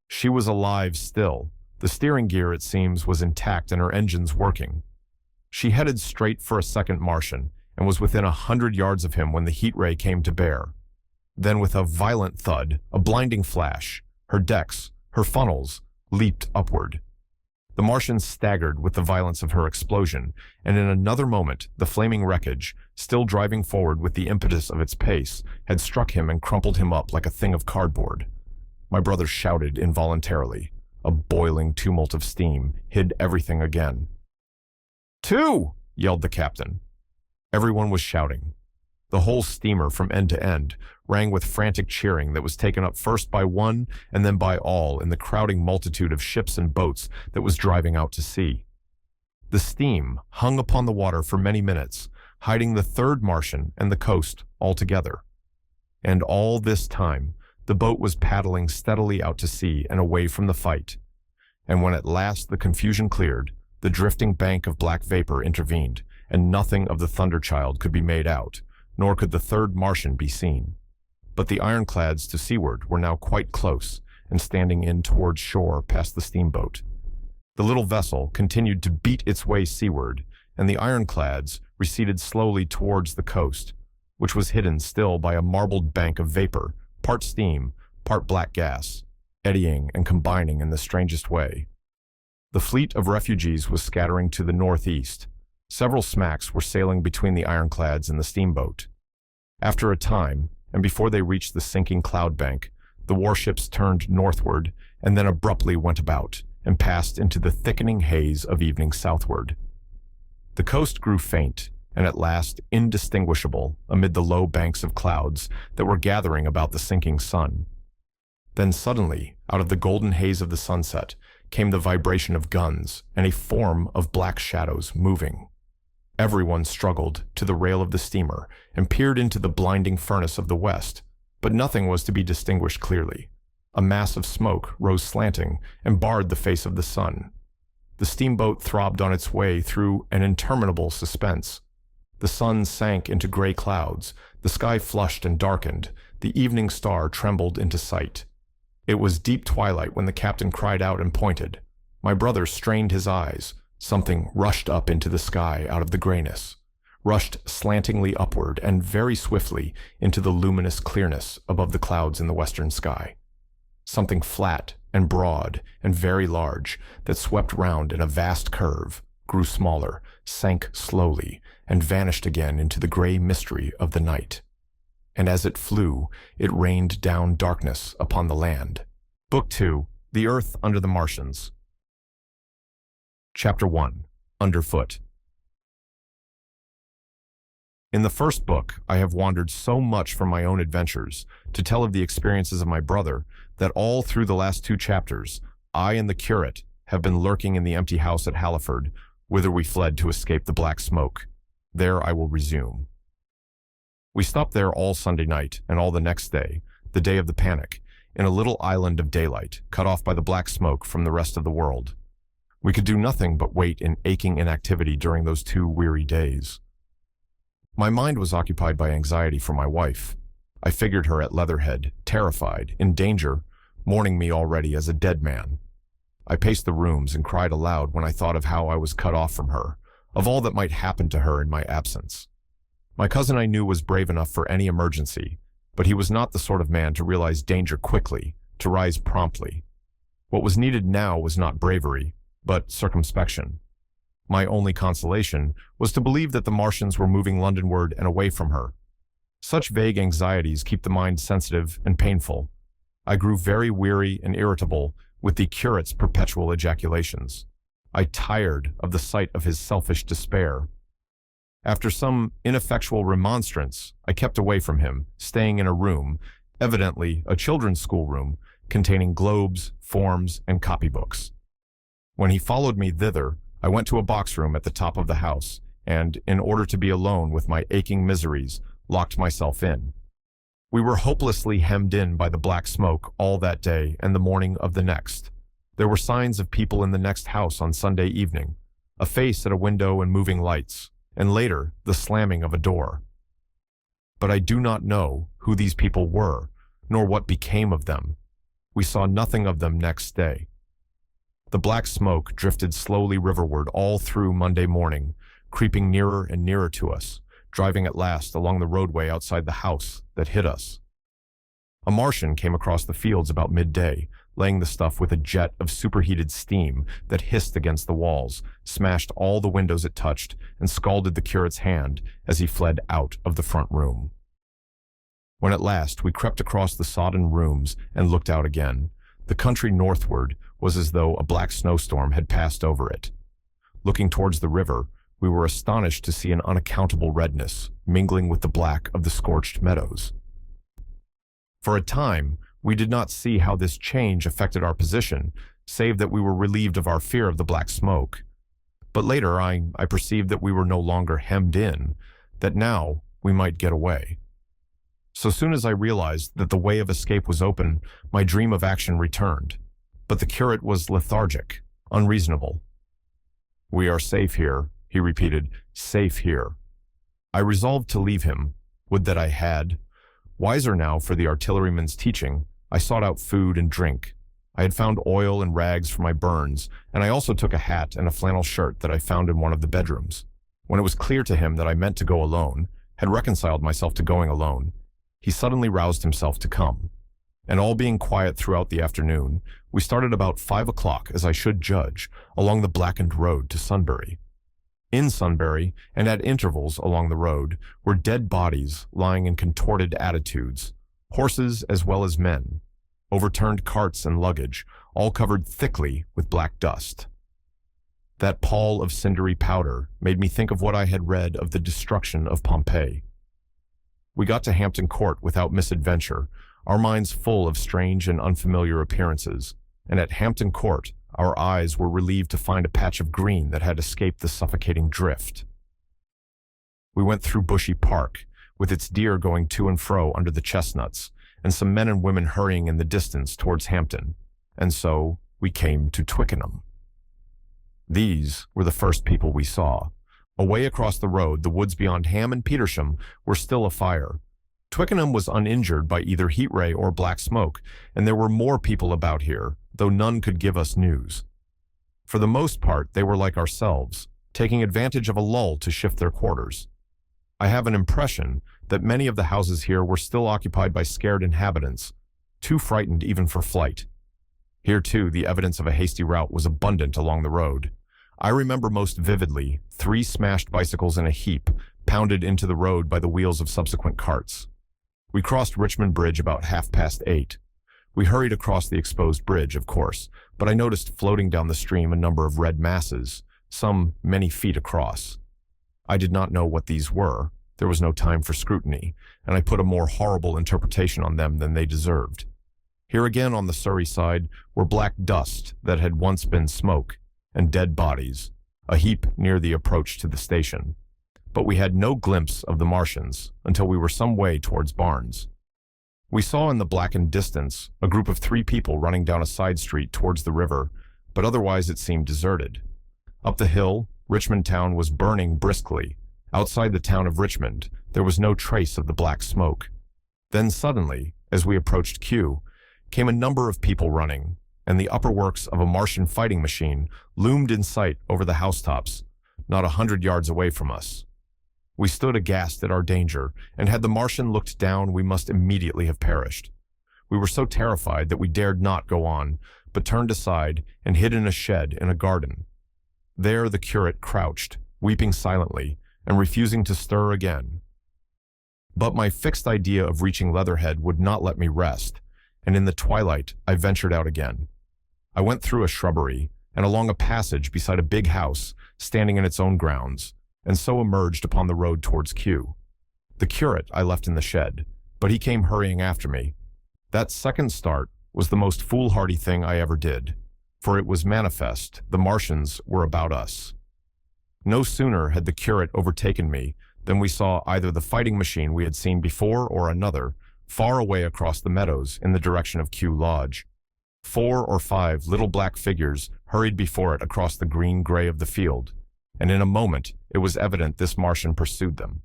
S1: She was alive still. The steering gear, it seems, was intact and her engines working. She headed straight for a second Martian, and was within 100 yards of him when the heat ray came to bear. Then with a violent thud, a blinding flash, her decks, her funnels, leaped upward. The Martian staggered with the violence of her explosion, and in another moment the flaming wreckage, still driving forward with the impetus of its pace, had struck him and crumpled him up like a thing of cardboard. My brother shouted involuntarily. A boiling tumult of steam hid everything again. "Two!" yelled the captain. Everyone was shouting. The whole steamer, from end to end, rang with frantic cheering that was taken up first by one and then by all in the crowding multitude of ships and boats that was driving out to sea. The steam hung upon the water for many minutes, hiding the third Martian and the coast altogether. And all this time, the boat was paddling steadily out to sea and away from the fight. And when at last the confusion cleared, the drifting bank of black vapor intervened, and nothing of the Thunderchild could be made out, nor could the third Martian be seen. But the ironclads to seaward were now quite close, and standing in towards shore past the steamboat. The little vessel continued to beat its way seaward, and the ironclads receded slowly towards the coast, which was hidden still by a marbled bank of vapor, part steam, part black gas, eddying and combining in the strangest way. The fleet of refugees was scattering to the northeast. Several smacks were sailing between the ironclads and the steamboat. After a time, and before they reached the sinking cloud bank, the warships turned northward and then abruptly went about and passed into the thickening haze of evening southward. The coast grew faint and at last indistinguishable amid the low banks of clouds that were gathering about the sinking sun. Then suddenly, out of the golden haze of the sunset, came the vibration of guns and a form of black shadows moving. Everyone struggled to the rail of the steamer and peered into the blinding furnace of the west, but nothing was to be distinguished clearly. A mass of smoke rose slanting and barred the face of the sun. The steamboat throbbed on its way through an interminable suspense. The sun sank into gray clouds, the sky flushed and darkened, the evening star trembled into sight. It was deep twilight when the captain cried out and pointed. My brother strained his eyes. Something rushed up into the sky out of the grayness, rushed slantingly upward and very swiftly into the luminous clearness above the clouds in the western sky. Something flat and broad and very large that swept round in a vast curve, grew smaller, sank slowly, and vanished again into the gray mystery of the night. And as it flew, it rained down darkness upon the land. Book 2, The Earth Under the Martians. Chapter 1, Underfoot. In the first book, I have wandered so much from my own adventures to tell of the experiences of my brother that all through the last 2 chapters, I and the curate have been lurking in the empty house at Halliford, whither we fled to escape the black smoke. There I will resume. We stopped there all Sunday night and all the next day, the day of the panic, in a little island of daylight, cut off by the black smoke from the rest of the world. We could do nothing but wait in aching inactivity during those 2 weary days. My mind was occupied by anxiety for my wife. I figured her at Leatherhead, terrified, in danger, mourning me already as a dead man. I paced the rooms and cried aloud when I thought of how I was cut off from her, of all that might happen to her in my absence. My cousin I knew was brave enough for any emergency, but he was not the sort of man to realize danger quickly, to rise promptly. What was needed now was not bravery, but circumspection. My only consolation was to believe that the Martians were moving Londonward and away from her. Such vague anxieties keep the mind sensitive and painful. I grew very weary and irritable with the curate's perpetual ejaculations. I tired of the sight of his selfish despair. After some ineffectual remonstrance, I kept away from him, staying in a room, evidently a children's schoolroom, containing globes, forms, and copybooks. When he followed me thither, I went to a box room at the top of the house, and, in order to be alone with my aching miseries, locked myself in. We were hopelessly hemmed in by the black smoke all that day and the morning of the next. There were signs of people in the next house on Sunday evening, a face at a window and moving lights, and later the slamming of a door. But I do not know who these people were, nor what became of them. We saw nothing of them next day. The black smoke drifted slowly riverward all through Monday morning, creeping nearer and nearer to us, driving at last along the roadway outside the house that hid us. A Martian came across the fields about midday, laying the stuff with a jet of superheated steam that hissed against the walls, smashed all the windows it touched, and scalded the curate's hand as he fled out of the front room. When at last we crept across the sodden rooms and looked out again, the country northward was as though a black snowstorm had passed over it. Looking towards the river, we were astonished to see an unaccountable redness mingling with the black of the scorched meadows. For a time, we did not see how this change affected our position, save that we were relieved of our fear of the black smoke. But later I perceived that we were no longer hemmed in, that now we might get away. So soon as I realized that the way of escape was open, my dream of action returned. But the curate was lethargic, unreasonable. "We are safe here," he repeated, "safe here." I resolved to leave him. Would that I had. Wiser now for the artilleryman's teaching, I sought out food and drink. I had found oil and rags for my burns, and I also took a hat and a flannel shirt that I found in one of the bedrooms. When it was clear to him that I meant to go alone, had reconciled myself to going alone, he suddenly roused himself to come. And all being quiet throughout the afternoon, we started about 5 o'clock, as I should judge, along the blackened road to Sunbury. In Sunbury, and at intervals along the road, were dead bodies lying in contorted attitudes, horses as well as men, overturned carts and luggage, all covered thickly with black dust. That pall of cindery powder made me think of what I had read of the destruction of Pompeii. We got to Hampton Court without misadventure, our minds full of strange and unfamiliar appearances, and at Hampton Court our eyes were relieved to find a patch of green that had escaped the suffocating drift. We went through Bushy Park, with its deer going to and fro under the chestnuts, and some men and women hurrying in the distance towards Hampton, and so we came to Twickenham. These were the first people we saw. Away across the road, the woods beyond Ham and Petersham were still afire. Twickenham was uninjured by either heat ray or black smoke, and there were more people about here, though none could give us news. For the most part, they were like ourselves, taking advantage of a lull to shift their quarters. I have an impression that many of the houses here were still occupied by scared inhabitants, too frightened even for flight. Here, too, the evidence of a hasty rout was abundant along the road. I remember most vividly 3 smashed bicycles in a heap, pounded into the road by the wheels of subsequent carts. We crossed Richmond Bridge about 8:30. We hurried across the exposed bridge, of course, but I noticed floating down the stream a number of red masses, some many feet across. I did not know what these were. There was no time for scrutiny, and I put a more horrible interpretation on them than they deserved. Here again on the Surrey side were black dust that had once been smoke, and dead bodies, a heap near the approach to the station. But we had no glimpse of the Martians until we were some way towards Barnes. We saw in the blackened distance a group of 3 people running down a side street towards the river, but otherwise it seemed deserted. Up the hill, Richmond town was burning briskly. Outside the town of Richmond, there was no trace of the black smoke. Then suddenly, as we approached Kew, came a number of people running, and the upper works of a Martian fighting machine loomed in sight over the housetops, not 100 yards away from us. We stood aghast at our danger, and had the Martian looked down, we must immediately have perished. We were so terrified that we dared not go on, but turned aside and hid in a shed in a garden. There the curate crouched, weeping silently, and refusing to stir again. But my fixed idea of reaching Leatherhead would not let me rest, and in the twilight I ventured out again. I went through a shrubbery, and along a passage beside a big house, standing in its own grounds, and so emerged upon the road towards Kew. The curate I left in the shed, but he came hurrying after me. That second start was the most foolhardy thing I ever did, for it was manifest the Martians were about us. No sooner had the curate overtaken me than we saw either the fighting machine we had seen before or another, far away across the meadows in the direction of Kew Lodge. 4 or 5 little black figures hurried before it across the green-gray of the field, and in a moment it was evident this Martian pursued them.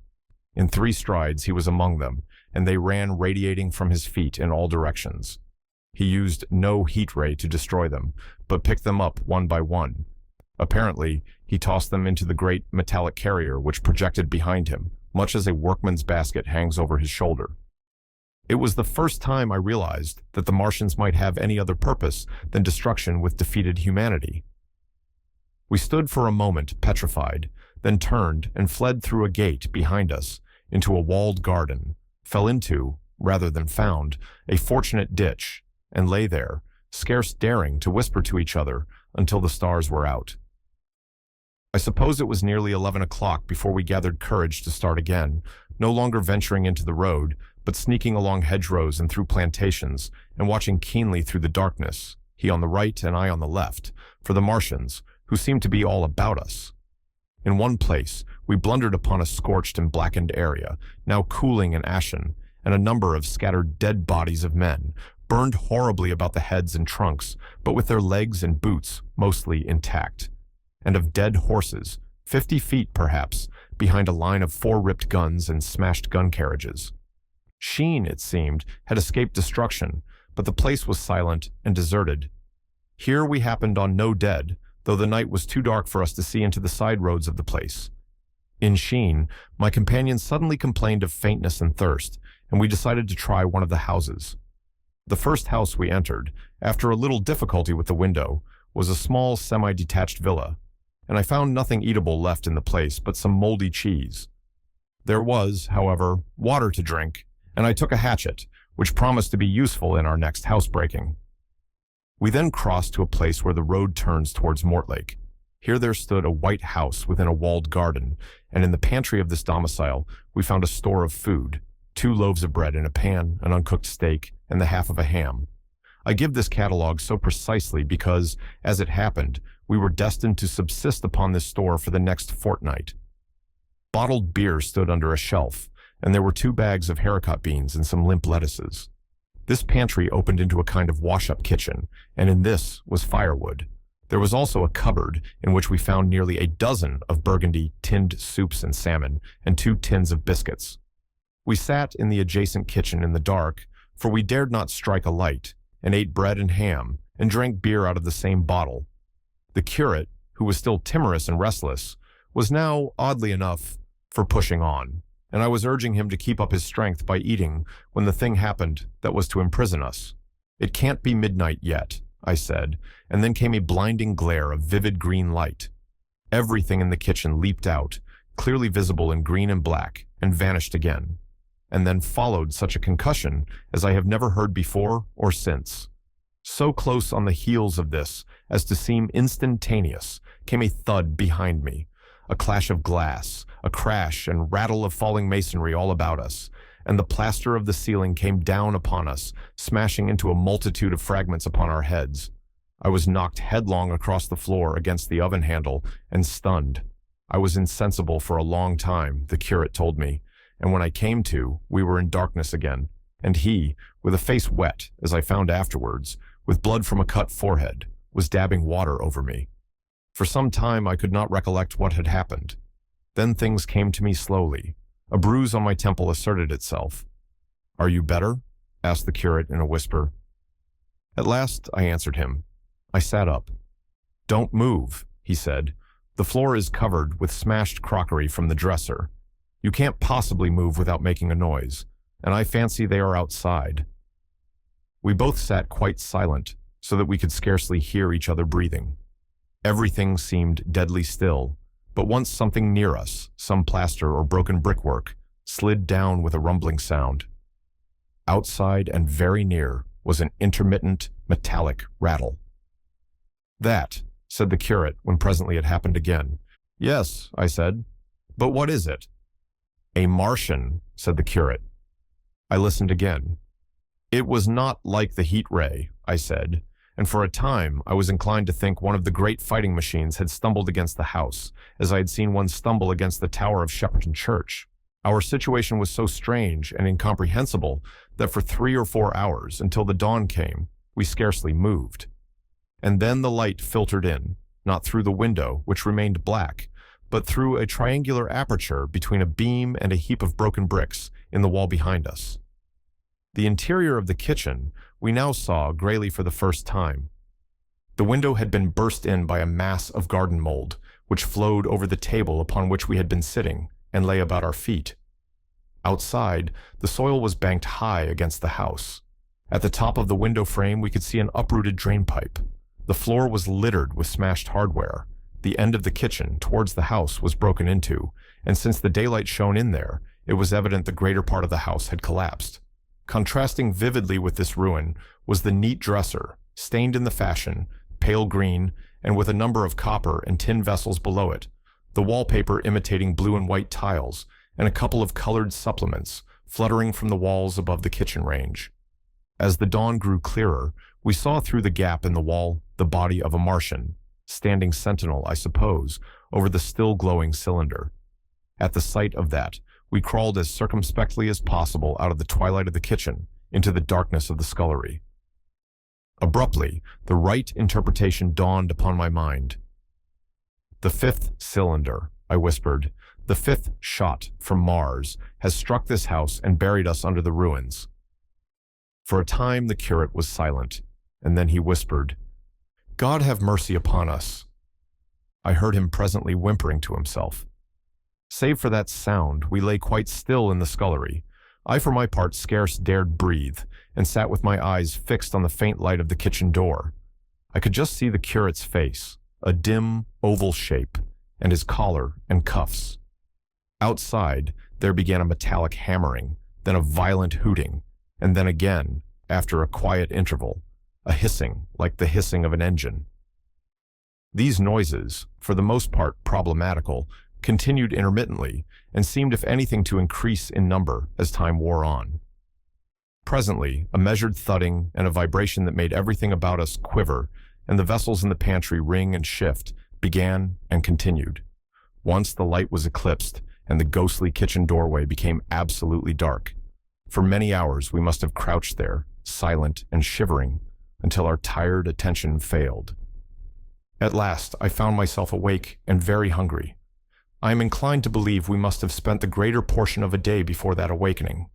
S1: In 3 strides he was among them, and they ran radiating from his feet in all directions. He used no heat ray to destroy them, but picked them up one by one. Apparently, he tossed them into the great metallic carrier which projected behind him, much as a workman's basket hangs over his shoulder. It was the first time I realized that the Martians might have any other purpose than destruction with defeated humanity. We stood for a moment petrified, then turned and fled through a gate behind us into a walled garden, fell into, rather than found, a fortunate ditch, and lay there, scarce daring to whisper to each other until the stars were out. I suppose it was nearly 11 o'clock before we gathered courage to start again, no longer venturing into the road, but sneaking along hedgerows and through plantations, and watching keenly through the darkness, he on the right and I on the left, for the Martians, who seemed to be all about us. In one place, we blundered upon a scorched and blackened area, now cooling and ashen, and a number of scattered dead bodies of men, burned horribly about the heads and trunks, but with their legs and boots mostly intact, and of dead horses, 50 feet perhaps, behind a line of 4 ripped guns and smashed gun carriages. Sheen, it seemed, had escaped destruction, but the place was silent and deserted, Here we happened on no dead, though the night was too dark for us to see into the side roads of the place. In Sheen, my companion suddenly complained of faintness and thirst, and we decided to try one of the houses. The first house we entered, after a little difficulty with the window, was a small semi-detached villa, and I found nothing eatable left in the place but some moldy cheese. There was, however, water to drink, and I took a hatchet, which promised to be useful in our next housebreaking. We then crossed to a place where the road turns towards Mortlake. Here there stood a white house within a walled garden, and in the pantry of this domicile we found a store of food, 2 loaves of bread in a pan, an uncooked steak, and the half of a ham. I give this catalogue so precisely because, as it happened, we were destined to subsist upon this store for the next fortnight. Bottled beer stood under a shelf, and there were 2 bags of haricot beans and some limp lettuces. This pantry opened into a kind of wash-up kitchen, and in this was firewood. There was also a cupboard in which we found nearly a dozen of Burgundy tinned soups and salmon, and 2 tins of biscuits. We sat in the adjacent kitchen in the dark, for we dared not strike a light, and ate bread and ham, and drank beer out of the same bottle. The curate, who was still timorous and restless, was now, oddly enough, for pushing on, and I was urging him to keep up his strength by eating when the thing happened that was to imprison us. "It can't be midnight yet," I said, and then came a blinding glare of vivid green light. Everything in the kitchen leaped out, clearly visible in green and black, and vanished again. And then followed such a concussion as I have never heard before or since. So close on the heels of this as to seem instantaneous came a thud behind me, a clash of glass, a crash and rattle of falling masonry all about us, and the plaster of the ceiling came down upon us, smashing into a multitude of fragments upon our heads. I was knocked headlong across the floor against the oven handle and stunned. I was insensible for a long time, the curate told me, and when I came to, we were in darkness again, and he, with a face wet, as I found afterwards, with blood from a cut forehead, was dabbing water over me. For some time I could not recollect what had happened. Then things came to me slowly. A bruise on my temple asserted itself. "Are you better?" asked the curate in a whisper. At last I answered him. I sat up. "Don't move," he said. "The floor is covered with smashed crockery from the dresser. You can't possibly move without making a noise, and I fancy they are outside." We both sat quite silent, so that we could scarcely hear each other breathing. Everything seemed deadly still, but once something near us, some plaster or broken brickwork, slid down with a rumbling sound. Outside and very near was an intermittent, metallic rattle. "That," said the curate when presently it happened again. "Yes," I said. "But what is it?" "A Martian," said the curate. I listened again. "It was not like the heat ray," I said, and for a time I was inclined to think one of the great fighting machines had stumbled against the house, as I had seen one stumble against the tower of Shepperton Church. Our situation was so strange and incomprehensible that for 3 or 4 hours, until the dawn came, we scarcely moved. And then the light filtered in, not through the window, which remained black, but through a triangular aperture between a beam and a heap of broken bricks in the wall behind us. The interior of the kitchen we now saw grayly for the first time. The window had been burst in by a mass of garden mold, which flowed over the table upon which we had been sitting and lay about our feet. Outside, the soil was banked high against the house. At the top of the window frame we could see an uprooted drain pipe. The floor was littered with smashed hardware. The end of the kitchen, towards the house, was broken into, and since the daylight shone in there, it was evident the greater part of the house had collapsed. Contrasting vividly with this ruin was the neat dresser, stained in the fashion, pale green, and with a number of copper and tin vessels below it, the wallpaper imitating blue and white tiles, and a couple of colored supplements fluttering from the walls above the kitchen range. As the dawn grew clearer, we saw through the gap in the wall the body of a Martian, standing sentinel, I suppose, over the still glowing cylinder. At the sight of that, we crawled as circumspectly as possible out of the twilight of the kitchen into the darkness of the scullery. Abruptly, the right interpretation dawned upon my mind. "The 5th cylinder," I whispered, "the 5th shot from Mars has struck this house and buried us under the ruins." For a time the curate was silent, and then he whispered, God have mercy upon us. I heard him presently whimpering to himself. Save for that sound, we lay quite still in the scullery. I, for my part, scarce dared breathe, and sat with my eyes fixed on the faint light of the kitchen door. I could just see the curate's face, a dim, oval shape, and his collar and cuffs. Outside, there began a metallic hammering, then a violent hooting, and then again, after a quiet interval, a hissing like the hissing of an engine. These noises, for the most part problematical, continued intermittently and seemed if anything to increase in number as time wore on. Presently, a measured thudding and a vibration that made everything about us quiver and the vessels in the pantry ring and shift began and continued. Once the light was eclipsed and the ghostly kitchen doorway became absolutely dark. For many hours we must have crouched there, silent and shivering, until our tired attention failed. At last, I found myself awake and very hungry. I am inclined to believe we must have spent the greater portion of a day before that awakening.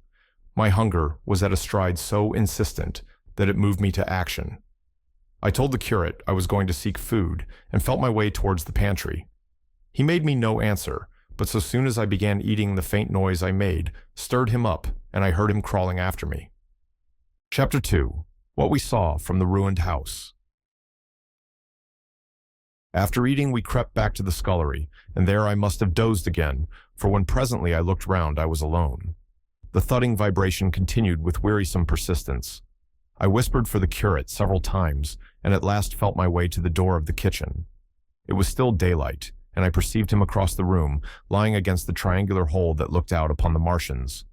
S1: My hunger was at a stride so insistent that it moved me to action. I told the curate I was going to seek food and felt my way towards the pantry. He made me no answer, but so soon as I began eating, the faint noise I made stirred him up, and I heard him crawling after me. Chapter 2. What we saw from the ruined house. After eating, we crept back to the scullery, and there I must have dozed again, for when presently I looked round, I was alone. The thudding vibration continued with wearisome persistence. I whispered for the curate several times, and at last felt my way to the door of the kitchen. It was still daylight, and I perceived him across the room, lying against the triangular hole that looked out upon the Martians.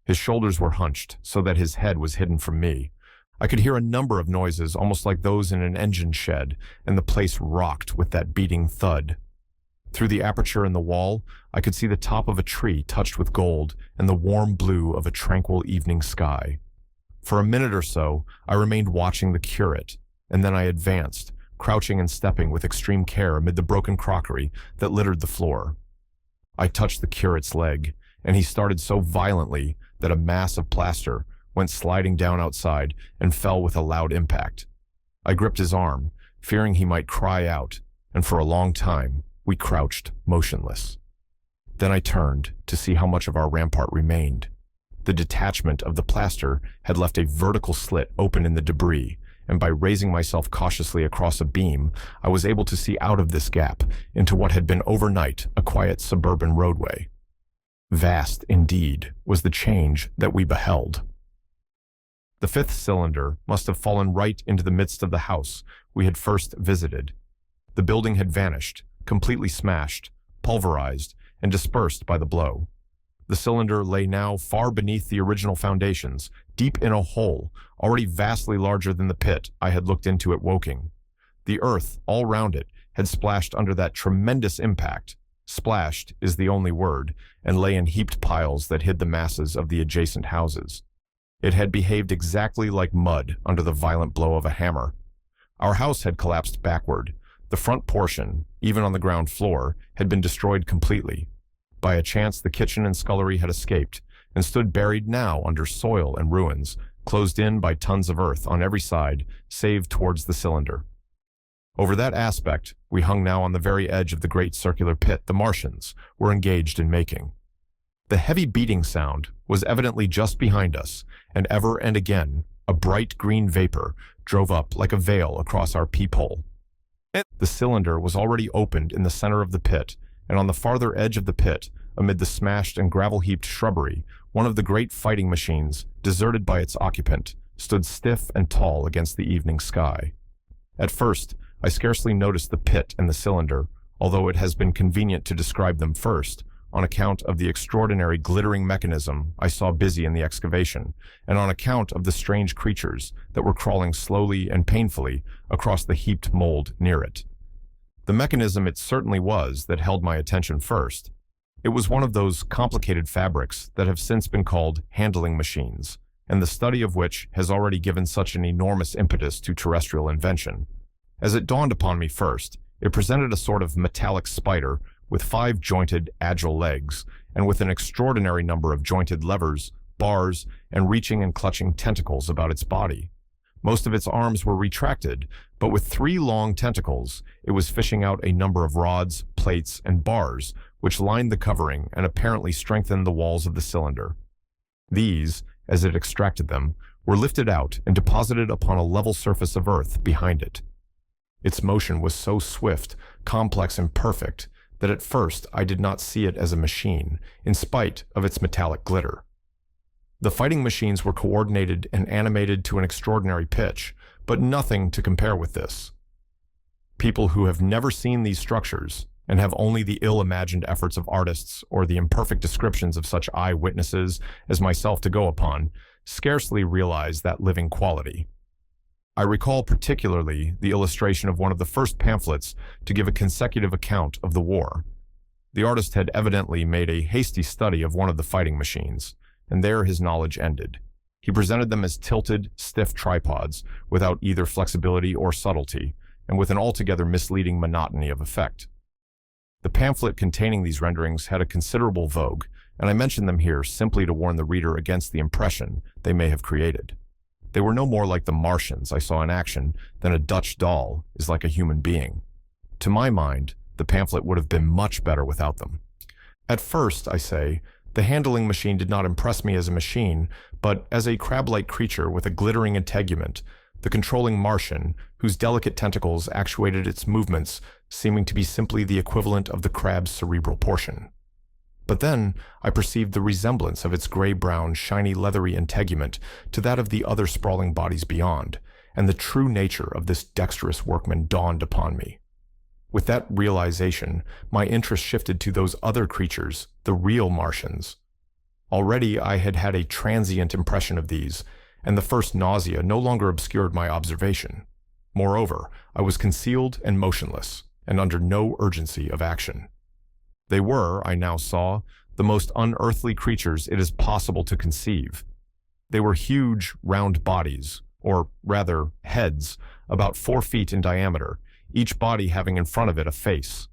S1: His shoulders were hunched, so that his head was hidden from me. I could hear a number of noises, almost like those in an engine shed, and the place rocked with that beating thud. Through the aperture in the wall, I could see the top of a tree touched with gold and the warm blue of a tranquil evening sky. For a minute or so, I remained watching the curate, and then I advanced, crouching and stepping with extreme care amid the broken crockery that littered the floor. I touched the curate's leg, and he started so violently that a mass of plaster went sliding down outside and fell with a loud impact. I gripped his arm, fearing he might cry out, and for a long time we crouched motionless. Then I turned to see how much of our rampart remained. The detachment of the plaster had left a vertical slit open in the debris, and by raising myself cautiously across a beam, I was able to see out of this gap into what had been overnight a quiet suburban roadway. Vast, indeed, was the change that we beheld. The fifth cylinder must have fallen right into the midst of the house we had first visited. The building had vanished, completely smashed, pulverized, and dispersed by the blow. The cylinder lay now far beneath the original foundations, deep in a hole, already vastly larger than the pit I had looked into at Woking. The earth, all round it, had splashed under that tremendous impact. Splashed is the only word, and lay in heaped piles that hid the masses of the adjacent houses. It had behaved exactly like mud under the violent blow of a hammer. Our house had collapsed backward. The front portion, even on the ground floor, had been destroyed completely. By a chance, the kitchen and scullery had escaped, and stood buried now under soil and ruins, closed in by tons of earth on every side, save towards the cylinder. Over that aspect, we hung now on the very edge of the great circular pit the Martians were engaged in making. The heavy beating sound was evidently just behind us, and ever and again, a bright green vapor drove up like a veil across our peephole. The cylinder was already opened in the center of the pit, and on the farther edge of the pit, amid the smashed and gravel-heaped shrubbery, one of the great fighting machines, deserted by its occupant, stood stiff and tall against the evening sky. At first, I scarcely noticed the pit and the cylinder, although it has been convenient to describe them first, on account of the extraordinary glittering mechanism I saw busy in the excavation, and on account of the strange creatures that were crawling slowly and painfully across the heaped mold near it. The mechanism it certainly was that held my attention first. It was one of those complicated fabrics that have since been called handling machines, and the study of which has already given such an enormous impetus to terrestrial invention. As it dawned upon me first, it presented a sort of metallic spider with 5 jointed, agile legs, and with an extraordinary number of jointed levers, bars, and reaching and clutching tentacles about its body. Most of its arms were retracted, but with 3 long tentacles, it was fishing out a number of rods, plates, and bars, which lined the covering and apparently strengthened the walls of the cylinder. These, as it extracted them, were lifted out and deposited upon a level surface of Earth behind it. Its motion was so swift, complex, and perfect that at first I did not see it as a machine, in spite of its metallic glitter. The fighting machines were coordinated and animated to an extraordinary pitch, but nothing to compare with this. People who have never seen these structures and have only the ill-imagined efforts of artists or the imperfect descriptions of such eyewitnesses as myself to go upon scarcely realize that living quality. I recall particularly the illustration of one of the first pamphlets to give a consecutive account of the war. The artist had evidently made a hasty study of one of the fighting machines, and there his knowledge ended. He presented them as tilted, stiff tripods, without either flexibility or subtlety, and with an altogether misleading monotony of effect. The pamphlet containing these renderings had a considerable vogue, and I mention them here simply to warn the reader against the impression they may have created. They were no more like the Martians I saw in action than a Dutch doll is like a human being. To my mind, the pamphlet would have been much better without them. At first, I say, the handling machine did not impress me as a machine, but as a crab-like creature with a glittering integument, the controlling Martian, whose delicate tentacles actuated its movements, seeming to be simply the equivalent of the crab's cerebral portion. But then I perceived the resemblance of its gray-brown, shiny, leathery integument to that of the other sprawling bodies beyond, and the true nature of this dexterous workman dawned upon me. With that realization, my interest shifted to those other creatures, the real Martians. Already I had had a transient impression of these, and the first nausea no longer obscured my observation. Moreover, I was concealed and motionless, and under no urgency of action. They were, I now saw, the most unearthly creatures it is possible to conceive. They were huge, round bodies, or rather, heads, about 4 feet in diameter, each body having in front of it a face.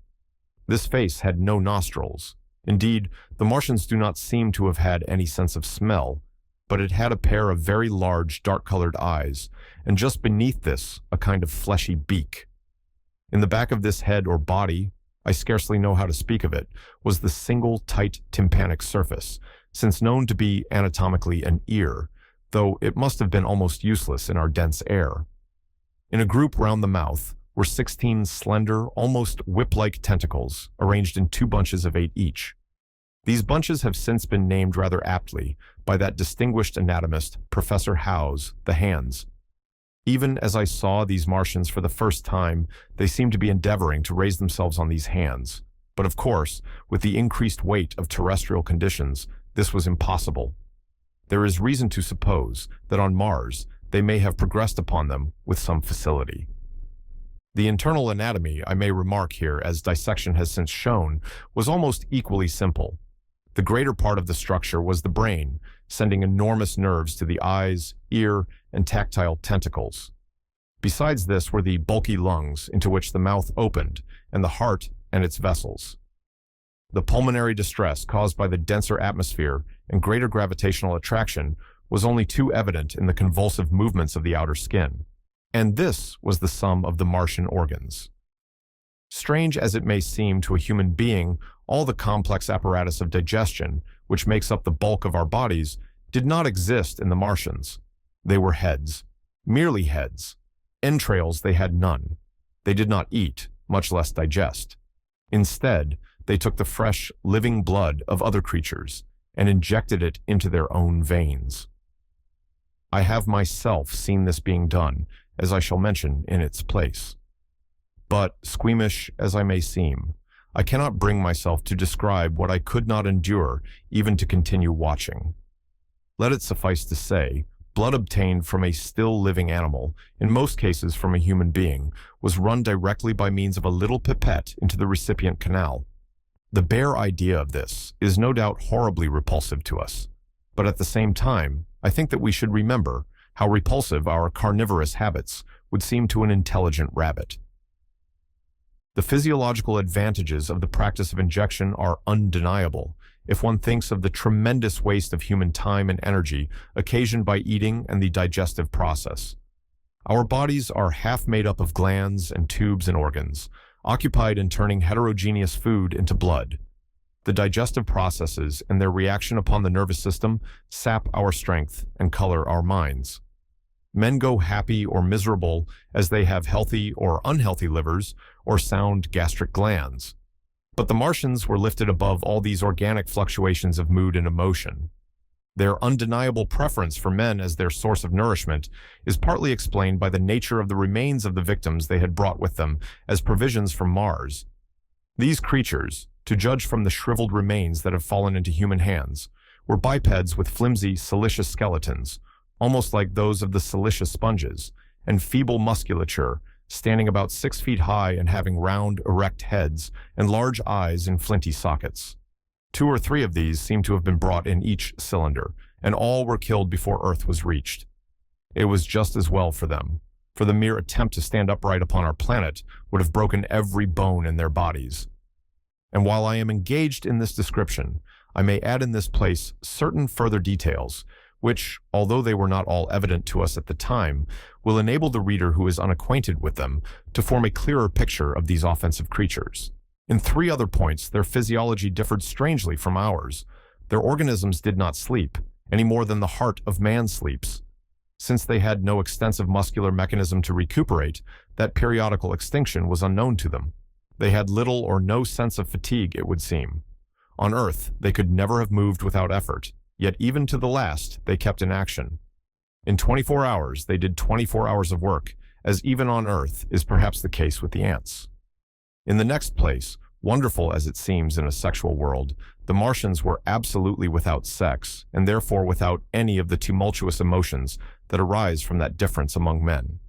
S1: This face had no nostrils. Indeed, the Martians do not seem to have had any sense of smell, but it had a pair of very large, dark-colored eyes, and just beneath this, a kind of fleshy beak. In the back of this head or body, I scarcely know how to speak of it, was the single tight tympanic surface, since known to be anatomically an ear, though it must have been almost useless in our dense air. In a group round the mouth were 16 slender, almost whip-like tentacles, arranged in 2 bunches of 8 each. These bunches have since been named rather aptly by that distinguished anatomist, Professor Howe's, the hands. Even as I saw these Martians for the first time, they seemed to be endeavoring to raise themselves on these hands. But of course, with the increased weight of terrestrial conditions, this was impossible. There is reason to suppose that on Mars, they may have progressed upon them with some facility. The internal anatomy, I may remark here, as dissection has since shown, was almost equally simple. The greater part of the structure was the brain, sending enormous nerves to the eyes, ear, and tactile tentacles. Besides this were the bulky lungs into which the mouth opened, and the heart and its vessels. The pulmonary distress caused by the denser atmosphere and greater gravitational attraction was only too evident in the convulsive movements of the outer skin. And this was the sum of the Martian organs. Strange as it may seem to a human being, all the complex apparatus of digestion, which makes up the bulk of our bodies, did not exist in the Martians. They were heads, merely heads. Entrails they had none. They did not eat, much less digest. Instead, they took the fresh, living blood of other creatures and injected it into their own veins. I have myself seen this being done, as I shall mention in its place. But, squeamish as I may seem, I cannot bring myself to describe what I could not endure even to continue watching. Let it suffice to say, blood obtained from a still living animal, in most cases from a human being, was run directly by means of a little pipette into the recipient canal. The bare idea of this is no doubt horribly repulsive to us, but at the same time, I think that we should remember how repulsive our carnivorous habits would seem to an intelligent rabbit. The physiological advantages of the practice of injection are undeniable if one thinks of the tremendous waste of human time and energy occasioned by eating and the digestive process. Our bodies are half made up of glands and tubes and organs, occupied in turning heterogeneous food into blood. The digestive processes and their reaction upon the nervous system sap our strength and color our minds. Men go happy or miserable as they have healthy or unhealthy livers or sound gastric glands. But the Martians were lifted above all these organic fluctuations of mood and emotion. Their undeniable preference for men as their source of nourishment is partly explained by the nature of the remains of the victims they had brought with them as provisions from Mars. These creatures, to judge from the shriveled remains that have fallen into human hands, were bipeds with flimsy, siliceous skeletons, almost like those of the siliceous sponges, and feeble musculature, standing about 6 feet high and having round, erect heads and large eyes in flinty sockets. 2 or 3 of these seem to have been brought in each cylinder, and all were killed before Earth was reached. It was just as well for them, for the mere attempt to stand upright upon our planet would have broken every bone in their bodies. And while I am engaged in this description, I may add in this place certain further details, which, although they were not all evident to us at the time, will enable the reader who is unacquainted with them to form a clearer picture of these offensive creatures. In 3 other points, their physiology differed strangely from ours. Their organisms did not sleep, any more than the heart of man sleeps. Since they had no extensive muscular mechanism to recuperate, that periodical extinction was unknown to them. They had little or no sense of fatigue, it would seem. On Earth, they could never have moved without effort, yet even to the last, they kept in action. In 24 hours, they did 24 hours of work, as even on Earth is perhaps the case with the ants. In the next place, wonderful as it seems in a sexual world, the Martians were absolutely without sex, and therefore without any of the tumultuous emotions that arise from that difference among men.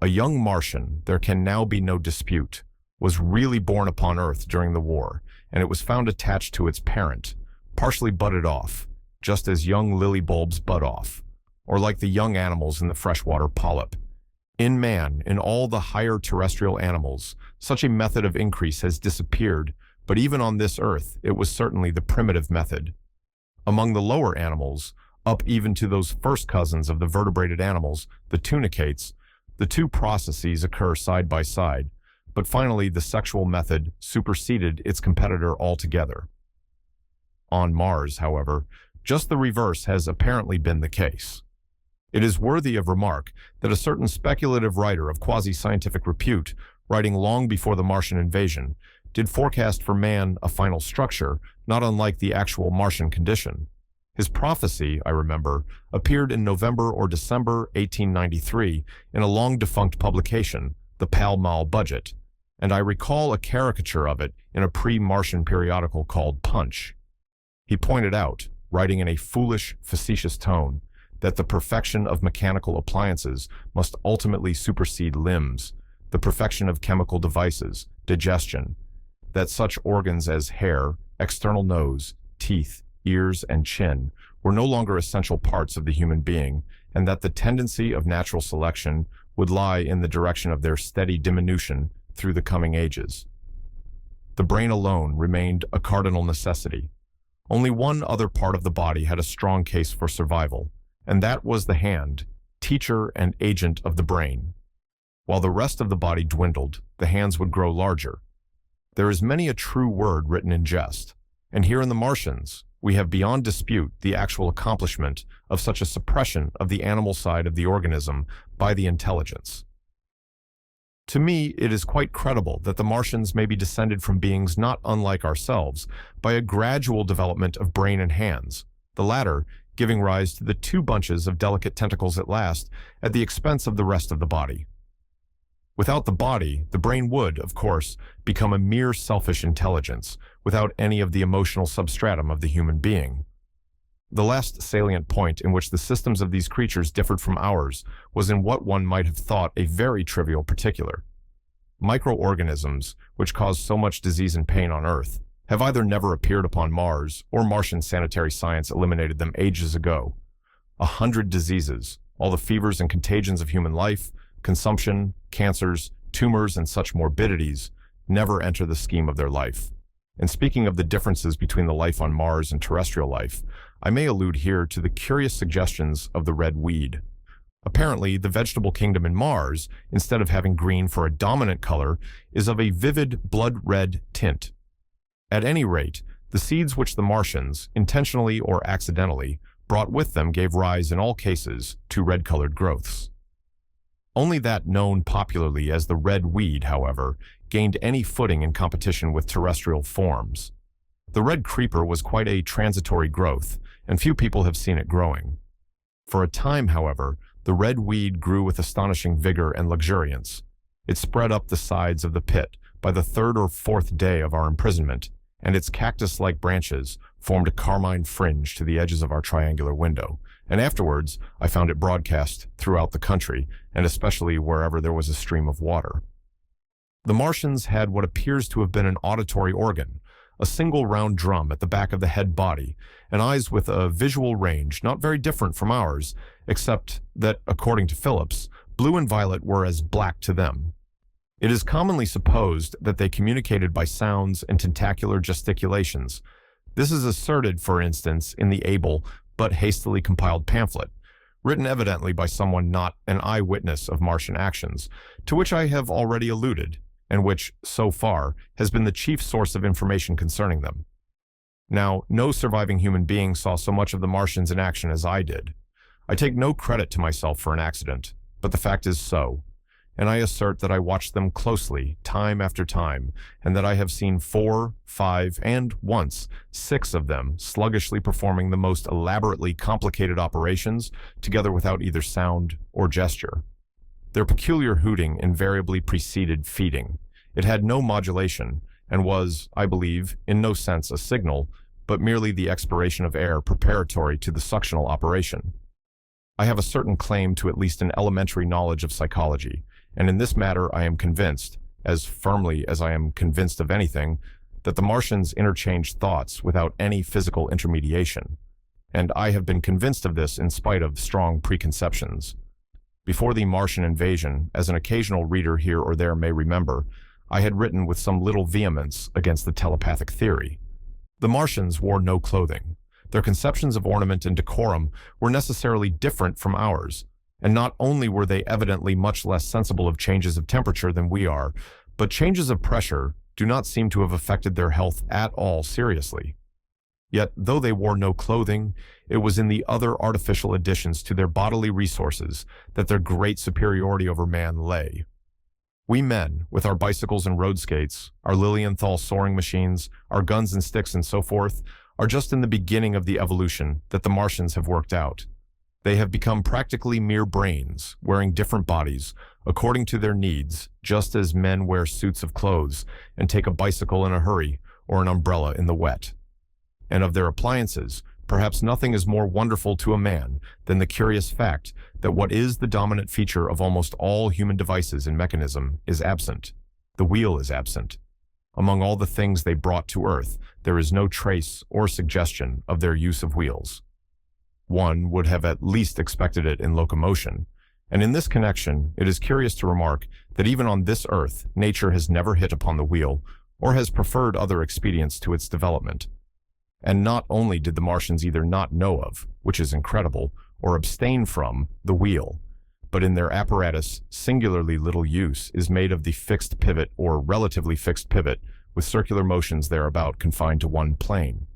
S1: A young Martian, there can now be no dispute, was really born upon Earth during the war, and it was found attached to its parent, partially budded off, just as young lily bulbs bud off, or like the young animals in the freshwater polyp. In man, in all the higher terrestrial animals, such a method of increase has disappeared, but even on this Earth, it was certainly the primitive method. Among the lower animals, up even to those first cousins of the vertebrated animals, the tunicates, the 2 processes occur side by side, but finally the sexual method superseded its competitor altogether. On Mars, however, just the reverse has apparently been the case. It is worthy of remark that a certain speculative writer of quasi-scientific repute, writing long before the Martian invasion, did forecast for man a final structure not unlike the actual Martian condition. His prophecy, I remember, appeared in November or December 1893 in a long-defunct publication, the Pall Mall Budget, and I recall a caricature of it in a pre-Martian periodical called Punch. He pointed out, writing in a foolish, facetious tone, that the perfection of mechanical appliances must ultimately supersede limbs, the perfection of chemical devices, digestion, that such organs as hair, external nose, teeth, ears, and chin were no longer essential parts of the human being, and that the tendency of natural selection would lie in the direction of their steady diminution through the coming ages. The brain alone remained a cardinal necessity. Only one other part of the body had a strong case for survival, and that was the hand, teacher and agent of the brain. While the rest of the body dwindled, the hands would grow larger. There is many a true word written in jest, and here in the Martians, we have beyond dispute the actual accomplishment of such a suppression of the animal side of the organism by the intelligence. To me, it is quite credible that the Martians may be descended from beings not unlike ourselves by a gradual development of brain and hands, the latter giving rise to the 2 bunches of delicate tentacles at last at the expense of the rest of the body. Without the body, the brain would, of course, become a mere selfish intelligence, without any of the emotional substratum of the human being. The last salient point in which the systems of these creatures differed from ours was in what one might have thought a very trivial particular. Microorganisms, which cause so much disease and pain on Earth, have either never appeared upon Mars, or Martian sanitary science eliminated them ages ago. 100 diseases, all the fevers and contagions of human life, consumption, cancers, tumors, and such morbidities, never enter the scheme of their life. And speaking of the differences between the life on Mars and terrestrial life, I may allude here to the curious suggestions of the red weed. Apparently, the vegetable kingdom in Mars, instead of having green for a dominant color, is of a vivid blood red tint. At any rate, the seeds which the Martians, intentionally or accidentally, brought with them gave rise in all cases to red-colored growths. Only that known popularly as the red weed, however, gained any footing in competition with terrestrial forms. The red creeper was quite a transitory growth, and few people have seen it growing. For a time, however, the red weed grew with astonishing vigor and luxuriance. It spread up the sides of the pit by the third or fourth day of our imprisonment, and its cactus-like branches formed a carmine fringe to the edges of our triangular window, and afterwards I found it broadcast throughout the country, and especially wherever there was a stream of water. The Martians had what appears to have been an auditory organ, a single round drum at the back of the head body, and eyes with a visual range not very different from ours, except that, according to Phillips, blue and violet were as black to them. It is commonly supposed that they communicated by sounds and tentacular gesticulations. This is asserted, for instance, in the able but hastily compiled pamphlet, written evidently by someone not an eyewitness of Martian actions, to which I have already alluded, and which, so far, has been the chief source of information concerning them. Now, no surviving human being saw so much of the Martians in action as I did. I take no credit to myself for an accident, but the fact is so, and I assert that I watched them closely, time after time, and that I have seen 4, 5, and once 6 of them sluggishly performing the most elaborately complicated operations, together without either sound or gesture. Their peculiar hooting invariably preceded feeding. It had no modulation, and was, I believe, in no sense a signal, but merely the expiration of air preparatory to the suctional operation. I have a certain claim to at least an elementary knowledge of psychology, and in this matter I am convinced, as firmly as I am convinced of anything, that the Martians interchanged thoughts without any physical intermediation, and I have been convinced of this in spite of strong preconceptions. Before the Martian invasion, as an occasional reader here or there may remember, I had written with some little vehemence against the telepathic theory. The Martians wore no clothing. Their conceptions of ornament and decorum were necessarily different from ours, and not only were they evidently much less sensible of changes of temperature than we are, but changes of pressure do not seem to have affected their health at all seriously. Yet, though they wore no clothing, it was in the other artificial additions to their bodily resources that their great superiority over man lay. We men, with our bicycles and road skates, our Lilienthal soaring machines, our guns and sticks and so forth, are just in the beginning of the evolution that the Martians have worked out. They have become practically mere brains, wearing different bodies, according to their needs, just as men wear suits of clothes and take a bicycle in a hurry or an umbrella in the wet. And of their appliances, perhaps nothing is more wonderful to a man than the curious fact that what is the dominant feature of almost all human devices and mechanism is absent. The wheel is absent. Among all the things they brought to earth, there is no trace or suggestion of their use of wheels. One would have at least expected it in locomotion, and in this connection, it is curious to remark that even on this earth, nature has never hit upon the wheel, or has preferred other expedients to its development. And not only did the Martians either not know of, which is incredible, or abstain from, the wheel, but in their apparatus, singularly little use is made of the fixed pivot or relatively fixed pivot, with circular motions thereabout confined to one plane.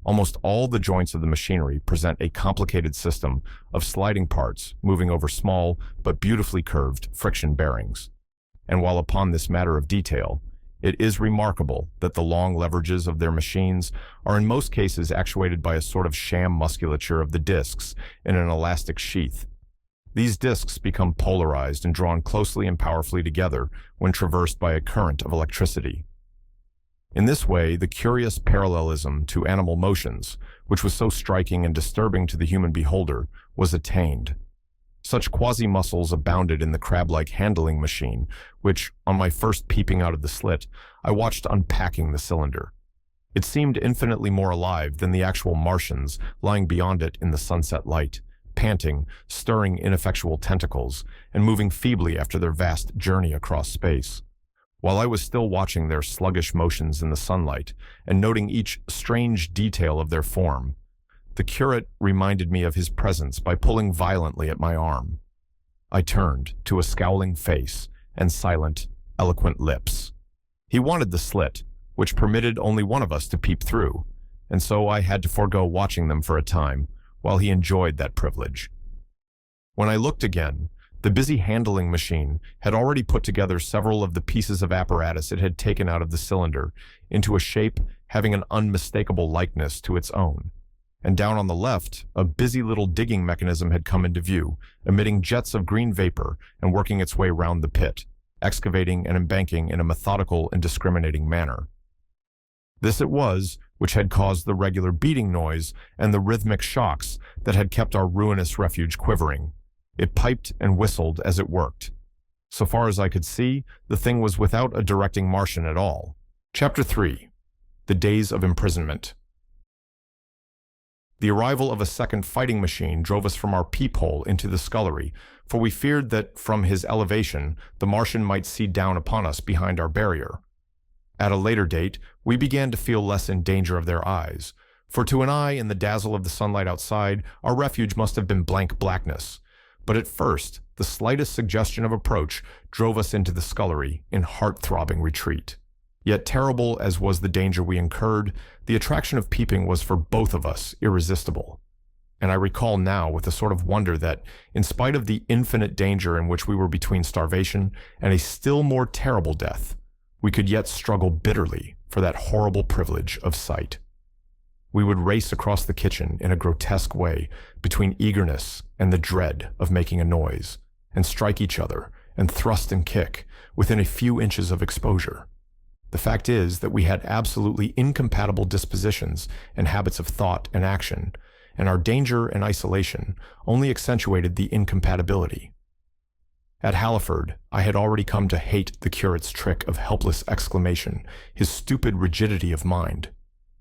S1: Almost all the joints of the machinery present a complicated system of sliding parts moving over small but beautifully curved friction bearings. And while upon this matter of detail, it is remarkable that the long leverages of their machines are in most cases actuated by a sort of sham musculature of the discs in an elastic sheath. These discs become polarized and drawn closely and powerfully together when traversed by a current of electricity. In this way, the curious parallelism to animal motions, which was so striking and disturbing to the human beholder, was attained. Such quasi-muscles abounded in the crab-like handling machine, which, on my first peeping out of the slit, I watched unpacking the cylinder. It seemed infinitely more alive than the actual Martians lying beyond it in the sunset light, panting, stirring ineffectual tentacles, and moving feebly after their vast journey across space. While I was still watching their sluggish motions in the sunlight and noting each strange detail of their form, the curate reminded me of his presence by pulling violently at my arm. I turned to a scowling face and silent, eloquent lips. He wanted the slit, which permitted only one of us to peep through, and so I had to forego watching them for a time while he enjoyed that privilege. When I looked again, the busy handling machine had already put together several of the pieces of apparatus it had taken out of the cylinder into a shape having an unmistakable likeness to its own. And down on the left, a busy little digging mechanism had come into view, emitting jets of green vapor and working its way round the pit, excavating and embanking in a methodical and discriminating manner. This it was which had caused the regular beating noise and the rhythmic shocks that had kept our ruinous refuge quivering. It piped and whistled as it worked. So far as I could see, the thing was without a directing Martian at all. Chapter 3. The Days of Imprisonment. The arrival of a second fighting machine drove us from our peephole into the scullery, for we feared that, from his elevation, the Martian might see down upon us behind our barrier. At a later date, we began to feel less in danger of their eyes, for to an eye in the dazzle of the sunlight outside, our refuge must have been blank blackness. But at first, the slightest suggestion of approach drove us into the scullery in heart-throbbing retreat. Yet terrible as was the danger we incurred, the attraction of peeping was for both of us irresistible. And I recall now with a sort of wonder that, in spite of the infinite danger in which we were between starvation and a still more terrible death, we could yet struggle bitterly for that horrible privilege of sight. We would race across the kitchen in a grotesque way between eagerness and the dread of making a noise, and strike each other and thrust and kick within a few inches of exposure. The fact is that we had absolutely incompatible dispositions and habits of thought and action, and our danger and isolation only accentuated the incompatibility. At Halliford, I had already come to hate the curate's trick of helpless exclamation, his stupid rigidity of mind.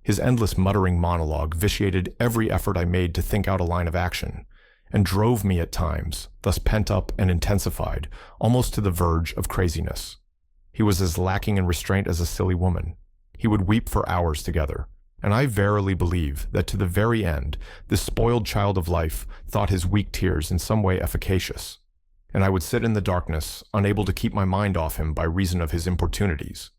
S1: His endless muttering monologue vitiated every effort I made to think out a line of action, and drove me at times, thus pent up and intensified, almost to the verge of craziness. He was as lacking in restraint as a silly woman. He would weep for hours together, and I verily believe that to the very end, this spoiled child of life thought his weak tears in some way efficacious, and I would sit in the darkness, unable to keep my mind off him by reason of his importunities.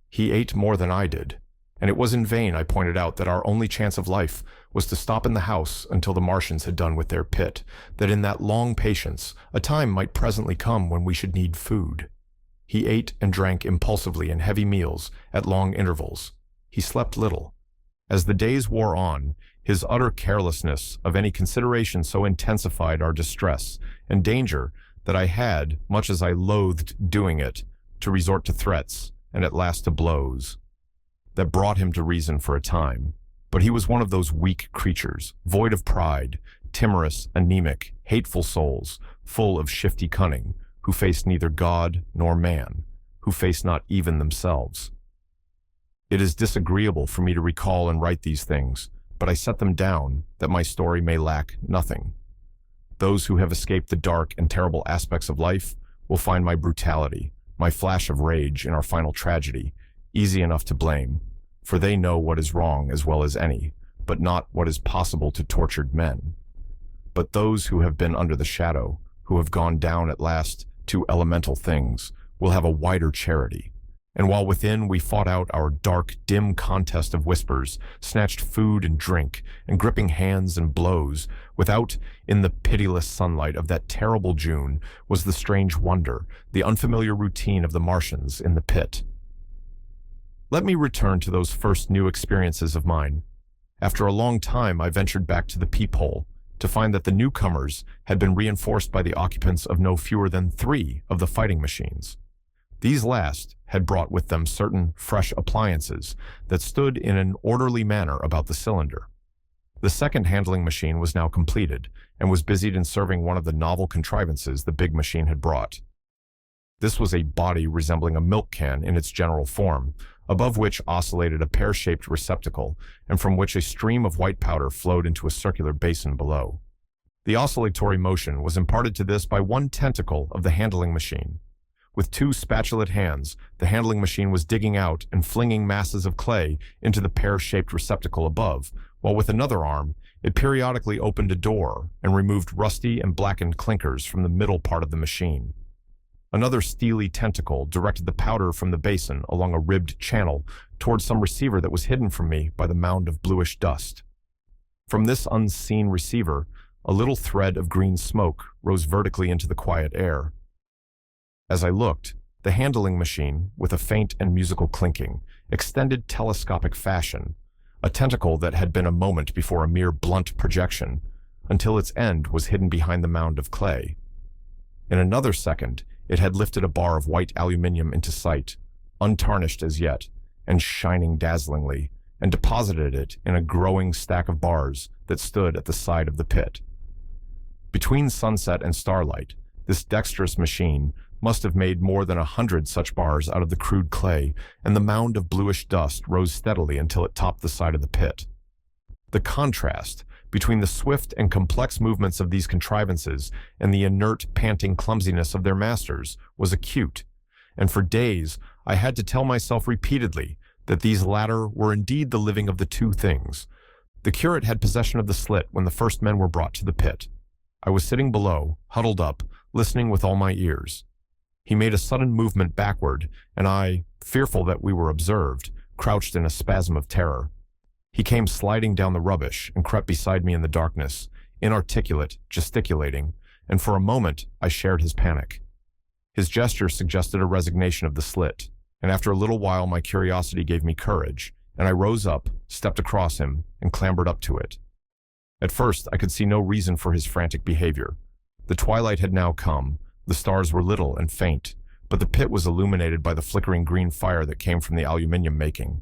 S1: He ate more than I did, and it was in vain I pointed out that our only chance of life was to stop in the house until the Martians had done with their pit, that in that long patience a time might presently come when we should need food. He ate and drank impulsively in heavy meals at long intervals. He slept little. As the days wore on, his utter carelessness of any consideration so intensified our distress and danger that I had, much as I loathed doing it, to resort to threats and at last to blows. That brought him to reason for a time, but he was one of those weak creatures, void of pride, timorous, anemic, hateful souls, full of shifty cunning, who faced neither God nor man, who faced not even themselves. It is disagreeable for me to recall and write these things, but I set them down that my story may lack nothing. Those who have escaped the dark and terrible aspects of life will find my brutality, my flash of rage in our final tragedy, easy enough to blame, for they know what is wrong as well as any, but not what is possible to tortured men. But those who have been under the shadow, who have gone down at last to elemental things, will have a wider charity. And while within we fought out our dark, dim contest of whispers, snatched food and drink, and gripping hands and blows, without, in the pitiless sunlight of that terrible June, was the strange wonder, the unfamiliar routine of the Martians in the pit. Let me return to those first new experiences of mine. After a long time, I ventured back to the peephole, to find that the newcomers had been reinforced by the occupants of no fewer than 3 of the fighting machines. These last had brought with them certain fresh appliances that stood in an orderly manner about the cylinder. The second handling machine was now completed and was busied in serving one of the novel contrivances the big machine had brought. This was a body resembling a milk can in its general form, above which oscillated a pear-shaped receptacle, and from which a stream of white powder flowed into a circular basin below. The oscillatory motion was imparted to this by one tentacle of the handling machine. With 2 spatulate hands, the handling machine was digging out and flinging masses of clay into the pear-shaped receptacle above, while with another arm, It periodically opened a door and removed rusty and blackened clinkers from the middle part of the machine. Another steely tentacle directed the powder from the basin along a ribbed channel towards some receiver that was hidden from me by the mound of bluish dust. From this unseen receiver, a little thread of green smoke rose vertically into the quiet air. As I looked, the handling machine, with a faint and musical clinking, extended telescopic fashion, a tentacle that had been a moment before a mere blunt projection, until its end was hidden behind the mound of clay. In another second, it had lifted a bar of white aluminium into sight, untarnished as yet, and shining dazzlingly, and deposited it in a growing stack of bars that stood at the side of the pit. Between sunset and starlight, this dexterous machine must have made more than 100 such bars out of the crude clay, and the mound of bluish dust rose steadily until it topped the side of the pit. The contrast between the swift and complex movements of these contrivances and the inert, panting clumsiness of their masters was acute, and for days I had to tell myself repeatedly that these latter were indeed the living of the two things. The curate had possession of the slit when the first men were brought to the pit. I was sitting below, huddled up, listening with all my ears. He made a sudden movement backward, and I, fearful that we were observed, crouched in a spasm of terror. He came sliding down the rubbish and crept beside me in the darkness, inarticulate, gesticulating, and for a moment I shared his panic. His gesture suggested a resignation of the slit, and after a little while my curiosity gave me courage, and I rose up, stepped across him, and clambered up to it. At first I could see no reason for his frantic behavior. The twilight had now come, the stars were little and faint, but the pit was illuminated by the flickering green fire that came from the aluminium making.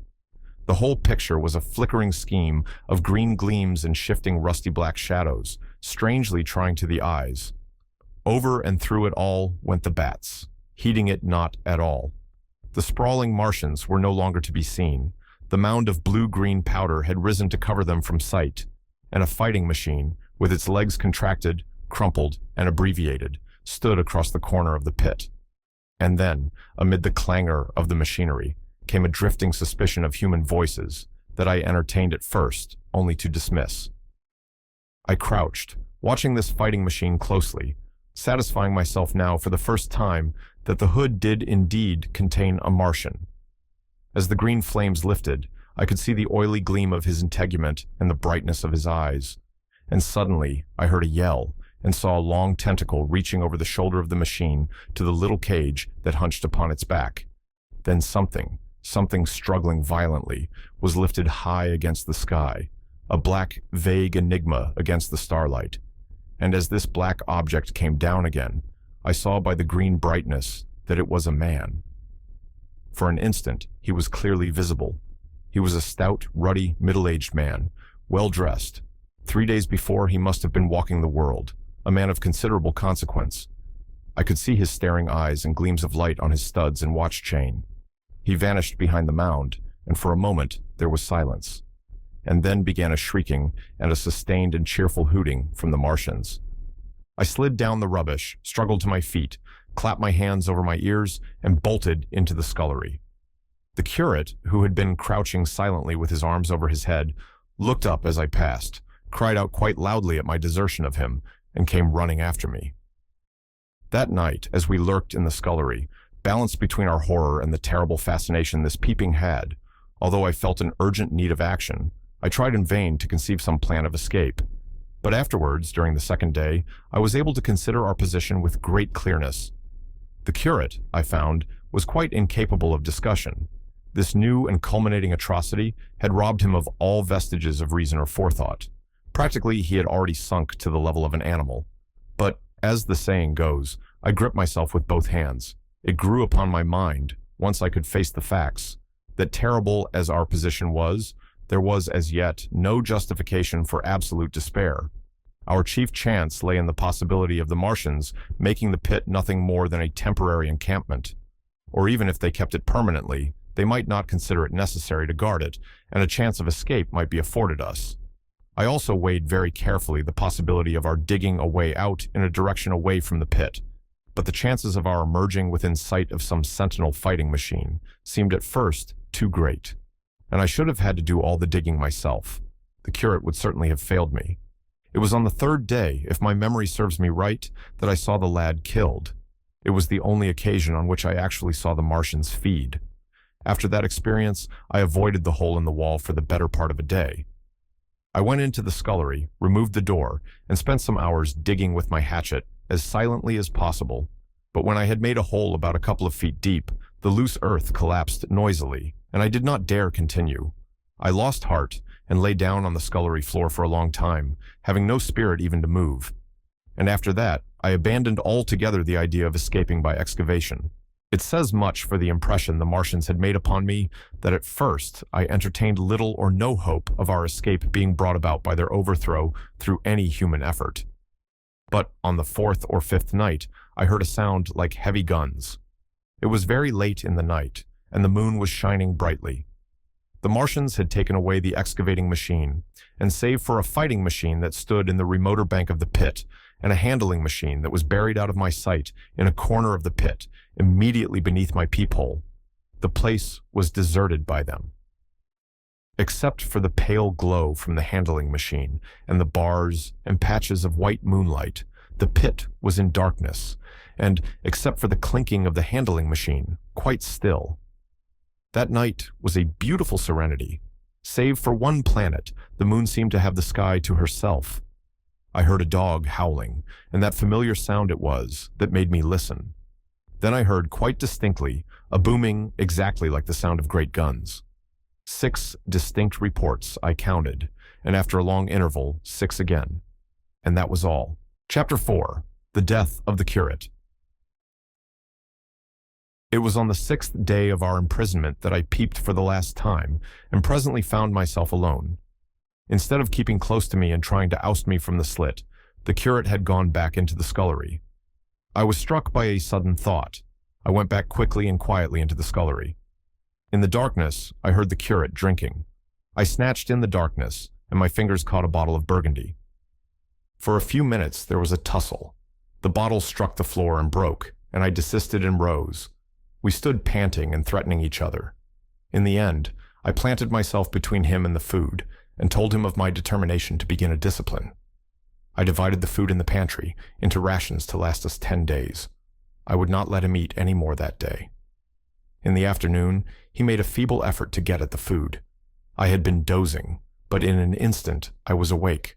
S1: The whole picture was a flickering scheme of green gleams and shifting rusty black shadows, strangely trying to the eyes. Over and through it all went the bats, heeding it not at all. The sprawling Martians were no longer to be seen. The mound of blue-green powder had risen to cover them from sight, and a fighting machine, with its legs contracted, crumpled, and abbreviated, stood across the corner of the pit. And then, amid the clangor of the machinery, came a drifting suspicion of human voices that I entertained at first, only to dismiss. I crouched, watching this fighting machine closely, satisfying myself now for the first time that the hood did indeed contain a Martian. As the green flames lifted, I could see the oily gleam of his integument and the brightness of his eyes. And suddenly, I heard a yell and saw a long tentacle reaching over the shoulder of the machine to the little cage that hunched upon its back. Then something struggling violently, was lifted high against the sky, a black, vague enigma against the starlight. And as this black object came down again, I saw by the green brightness that it was a man. For an instant, he was clearly visible. He was a stout, ruddy, middle-aged man, well-dressed. 3 days before, he must have been walking the world, a man of considerable consequence. I could see his staring eyes and gleams of light on his studs and watch chain. He vanished behind the mound, and for a moment there was silence. And then began a shrieking and a sustained and cheerful hooting from the Martians. I slid down the rubbish, struggled to my feet, clapped my hands over my ears, and bolted into the scullery. The curate, who had been crouching silently with his arms over his head, looked up as I passed, cried out quite loudly at my desertion of him, and came running after me. That night, as we lurked in the scullery, balanced between our horror and the terrible fascination this peeping had, although I felt an urgent need of action, I tried in vain to conceive some plan of escape. But afterwards, during the second day, I was able to consider our position with great clearness. The curate, I found, was quite incapable of discussion. This new and culminating atrocity had robbed him of all vestiges of reason or forethought. Practically, he had already sunk to the level of an animal. But, as the saying goes, I gripped myself with both hands. It grew upon my mind, once I could face the facts, that terrible as our position was, there was as yet no justification for absolute despair. Our chief chance lay in the possibility of the Martians making the pit nothing more than a temporary encampment. Or even if they kept it permanently, they might not consider it necessary to guard it, and a chance of escape might be afforded us. I also weighed very carefully the possibility of our digging a way out in a direction away from the pit, but the chances of our emerging within sight of some sentinel fighting machine seemed at first too great, and I should have had to do all the digging myself. the curate would certainly have failed me. It was on the third day, if my memory serves me right, that I saw the lad killed. It was the only occasion on which I actually saw the Martians feed. After that experience, I avoided the hole in the wall for the better part of a day. I went into the scullery, removed the door, and spent some hours digging with my hatchet as silently as possible. But when I had made a hole about a couple of feet deep, the loose earth collapsed noisily, and I did not dare continue. I lost heart and lay down on the scullery floor for a long time, having no spirit even to move. And after that, I abandoned altogether the idea of escaping by excavation. It says much for the impression the Martians had made upon me that at first I entertained little or no hope of our escape being brought about by their overthrow through any human effort. But on the fourth or fifth night, I heard a sound like heavy guns. It was very late in the night, and the moon was shining brightly. The Martians had taken away the excavating machine, and save for a fighting machine that stood in the remoter bank of the pit, and a handling machine that was buried out of my sight in a corner of the pit, immediately beneath my peephole, the place was deserted by them. Except for the pale glow from the handling machine and the bars and patches of white moonlight, the pit was in darkness, and, except for the clinking of the handling machine, quite still. That night was a beautiful serenity. Save for one planet, the moon seemed to have the sky to herself. I heard a dog howling, and that familiar sound it was that made me listen. Then I heard quite distinctly a booming exactly like the sound of great guns. 6 distinct reports I counted, and after a long interval, 6 again. And that was all. Chapter 4. The Death of the Curate. It was on the 6th day of our imprisonment that I peeped for the last time, and presently found myself alone. Instead of keeping close to me and trying to oust me from the slit, the curate had gone back into the scullery. I was struck by a sudden thought. I went back quickly and quietly into the scullery. In the darkness, I heard the curate drinking. I snatched in the darkness, and my fingers caught a bottle of Burgundy. For a few minutes, there was a tussle. The bottle struck the floor and broke, and I desisted and rose. We stood panting and threatening each other. In the end, I planted myself between him and the food, and told him of my determination to begin a discipline. I divided the food in the pantry into rations to last us 10 days. I would not let him eat any more that day. In the afternoon, he made a feeble effort to get at the food. I had been dozing, but in an instant I was awake.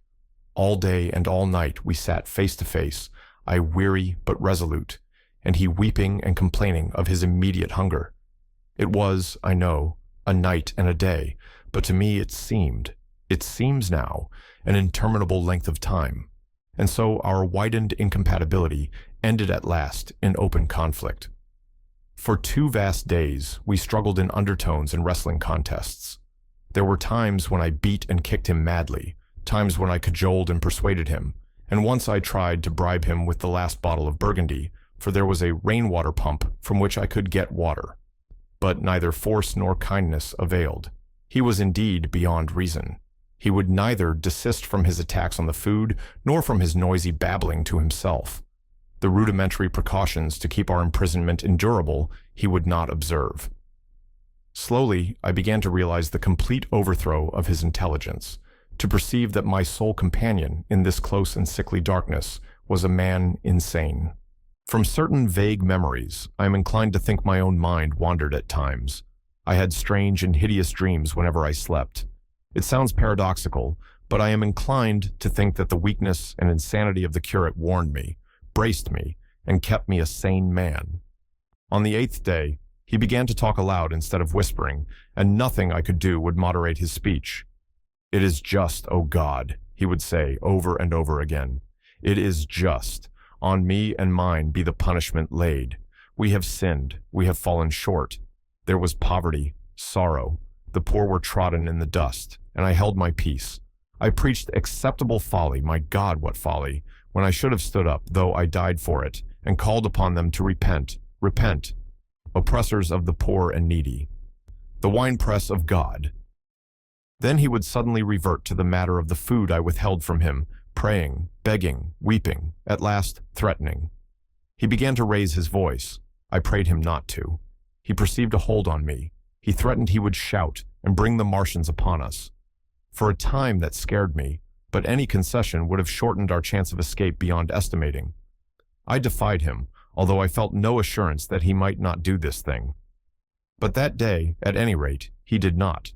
S1: All day and all night we sat face to face, I weary but resolute, and he weeping and complaining of his immediate hunger. It was, I know, a night and a day, but to me it seems now, an interminable length of time, and so our widened incompatibility ended at last in open conflict. For 2 vast days, we struggled in undertones and wrestling contests. There were times when I beat and kicked him madly, times when I cajoled and persuaded him, and once I tried to bribe him with the last bottle of Burgundy, for there was a rainwater pump from which I could get water. But neither force nor kindness availed. He was indeed beyond reason. He would neither desist from his attacks on the food, nor from his noisy babbling to himself. The rudimentary precautions to keep our imprisonment endurable he would not observe. Slowly, I began to realize the complete overthrow of his intelligence, to perceive that my sole companion in this close and sickly darkness was a man insane. From certain vague memories, I am inclined to think my own mind wandered at times. I had strange and hideous dreams whenever I slept. It sounds paradoxical, but I am inclined to think that the weakness and insanity of the curate warned me, braced me, and kept me a sane man. On the 8th day, he began to talk aloud instead of whispering, and nothing I could do would moderate his speech. "It is just, O God," he would say over and over again. "It is just. On me and mine be the punishment laid. We have sinned. We have fallen short. There was poverty, sorrow. The poor were trodden in the dust, and I held my peace. I preached acceptable folly, my God, what folly, when I should have stood up, though I died for it, and called upon them to repent, repent, oppressors of the poor and needy. The winepress of God." Then he would suddenly revert to the matter of the food I withheld from him, praying, begging, weeping, at last threatening. He began to raise his voice. I prayed him not to. He perceived a hold on me. He threatened he would shout and bring the Martians upon us. For a time that scared me, but any concession would have shortened our chance of escape beyond estimating. I defied him, although I felt no assurance that he might not do this thing. But that day, at any rate, he did not.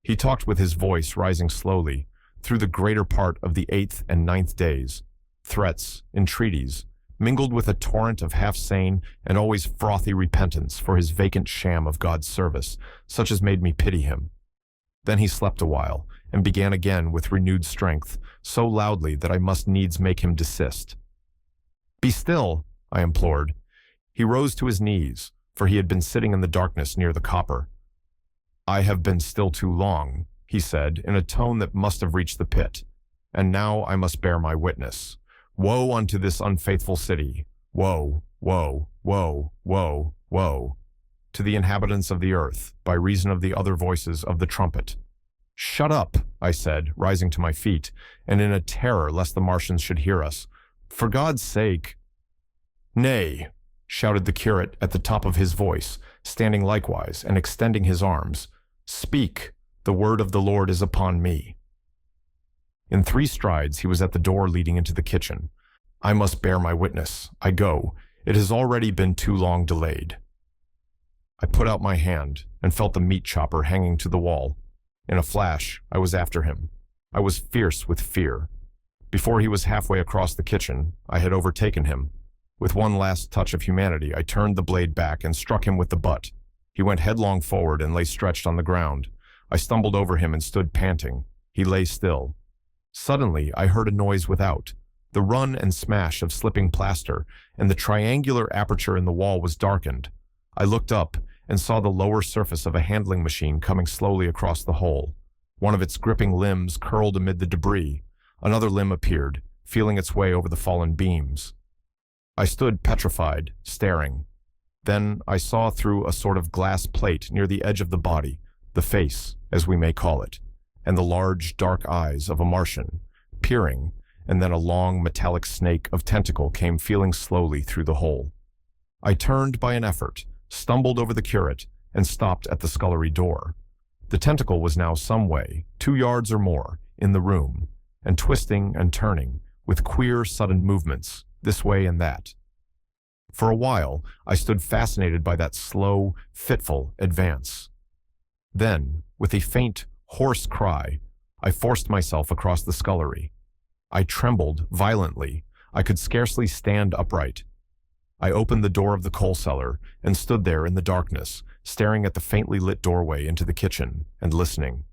S1: He talked with his voice rising slowly, through the greater part of the 8th and 9th days, threats, entreaties, mingled with a torrent of half-sane and always frothy repentance for his vacant sham of God's service, such as made me pity him. Then he slept a while, and began again with renewed strength, so loudly that I must needs make him desist. "Be still," I implored. He rose to his knees, for he had been sitting in the darkness near the copper. "I have been still too long," he said, in a tone that must have reached the pit, "and now I must bear my witness. Woe unto this unfaithful city! Woe, woe, woe, woe, woe, to the inhabitants of the earth, by reason of the other voices of the trumpet." "Shut up," I said, rising to my feet, and in a terror lest the Martians should hear us. "For God's sake—" "Nay," shouted the curate at the top of his voice, standing likewise and extending his arms. "Speak, the word of the Lord is upon me." In 3 strides he was at the door leading into the kitchen. "I must bear my witness. I go. It has already been too long delayed." I put out my hand and felt the meat chopper hanging to the wall. In a flash, I was after him. I was fierce with fear. Before he was halfway across the kitchen, I had overtaken him. With one last touch of humanity, I turned the blade back and struck him with the butt. He went headlong forward and lay stretched on the ground. I stumbled over him and stood panting. He lay still. Suddenly, I heard a noise without, the run and smash of slipping plaster, and the triangular aperture in the wall was darkened. I looked up and saw the lower surface of a handling machine coming slowly across the hole. One of its gripping limbs curled amid the debris. Another limb appeared, feeling its way over the fallen beams. I stood petrified, staring. Then I saw through a sort of glass plate near the edge of the body, the face, as we may call it, and the large, dark eyes of a Martian, peering, and then a long, metallic snake of tentacle came feeling slowly through the hole. I turned by an effort, stumbled over the curate, and stopped at the scullery door. The tentacle was now some way, 2 yards or more, in the room, and twisting and turning, with queer, sudden movements, this way and that. For a while, I stood fascinated by that slow, fitful advance. Then, with a faint, hoarse cry, I forced myself across the scullery. I trembled violently. I could scarcely stand upright. I opened the door of the coal cellar and stood there in the darkness, staring at the faintly lit doorway into the kitchen and listening.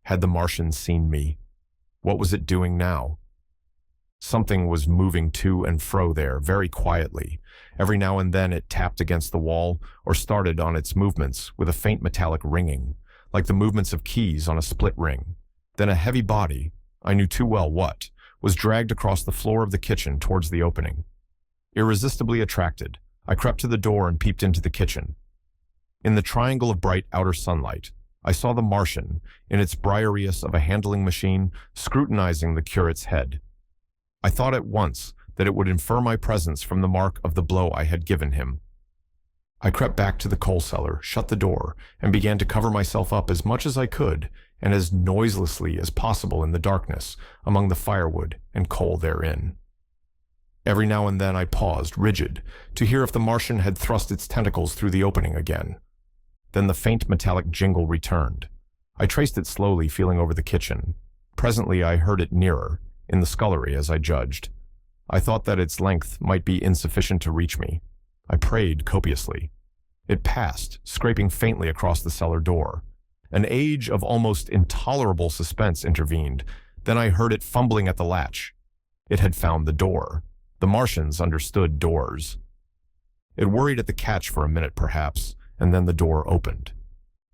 S1: Had the Martian seen me? What was it doing now? Something was moving to and fro there, very quietly. Every now and then it tapped against the wall or started on its movements with a faint metallic ringing, like the movements of keys on a split ring. Then a heavy body, I knew too well what, was dragged across the floor of the kitchen towards the opening. Irresistibly attracted, I crept to the door and peeped into the kitchen. In the triangle of bright outer sunlight, I saw the Martian, in its briareus of a handling machine, scrutinizing the curate's head. I thought at once that it would infer my presence from the mark of the blow I had given him. I crept back to the coal cellar, shut the door, and began to cover myself up as much as I could, and as noiselessly as possible in the darkness, among the firewood and coal therein. Every now and then I paused, rigid, to hear if the Martian had thrust its tentacles through the opening again. Then the faint metallic jingle returned. I traced it slowly, feeling over the kitchen. Presently I heard it nearer, in the scullery as I judged. I thought that its length might be insufficient to reach me. I prayed copiously. It passed, scraping faintly across the cellar door. An age of almost intolerable suspense intervened. Then I heard it fumbling at the latch. It had found the door. The Martians understood doors. It worried at the catch for a minute, perhaps, and then the door opened.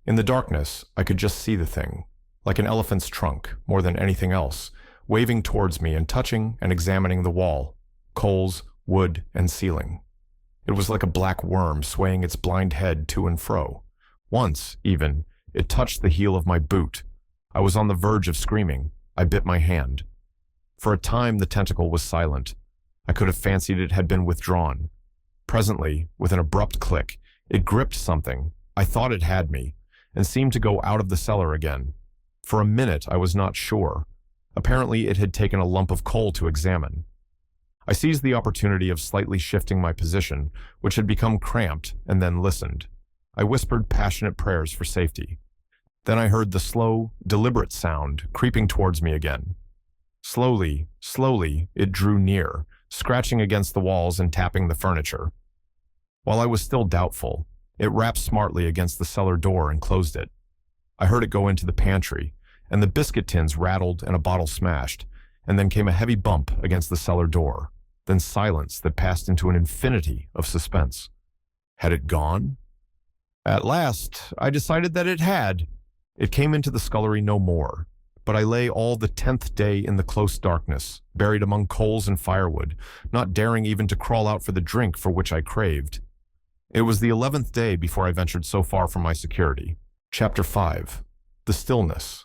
S1: In the darkness, I could just see the thing, like an elephant's trunk, more than anything else, waving towards me and touching and examining the wall, coals, wood, and ceiling. It was like a black worm swaying its blind head to and fro. Once, even, it touched the heel of my boot. I was on the verge of screaming. I bit my hand. For a time, the tentacle was silent. I could have fancied it had been withdrawn. Presently, with an abrupt click, it gripped something. I thought it had me, and seemed to go out of the cellar again. For a minute, I was not sure. Apparently, it had taken a lump of coal to examine. I seized the opportunity of slightly shifting my position, which had become cramped, and then listened. I whispered passionate prayers for safety. Then I heard the slow, deliberate sound creeping towards me again. Slowly, slowly, it drew near, scratching against the walls and tapping the furniture. While I was still doubtful, it rapped smartly against the cellar door and closed it. I heard it go into the pantry, and the biscuit tins rattled and a bottle smashed, and then came a heavy bump against the cellar door, then silence that passed into an infinity of suspense. Had it gone? At last, I decided that it had. It came into the scullery no more, but I lay all the 10th day in the close darkness, buried among coals and firewood, not daring even to crawl out for the drink for which I craved. It was the 11th day before I ventured so far from my security. Chapter 5. The Stillness.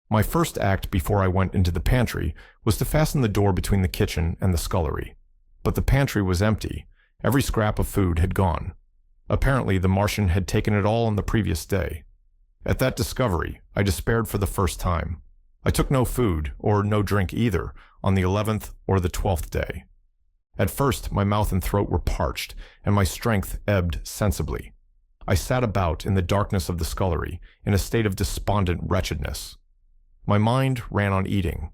S1: My first act before I went into the pantry was to fasten the door between the kitchen and the scullery. But the pantry was empty. Every scrap of food had gone. Apparently, the Martian had taken it all on the previous day. At that discovery, I despaired for the first time. I took no food, or no drink either, on the 11th or the 12th day. At first, my mouth and throat were parched, and my strength ebbed sensibly. I sat about in the darkness of the scullery, in a state of despondent wretchedness. My mind ran on eating.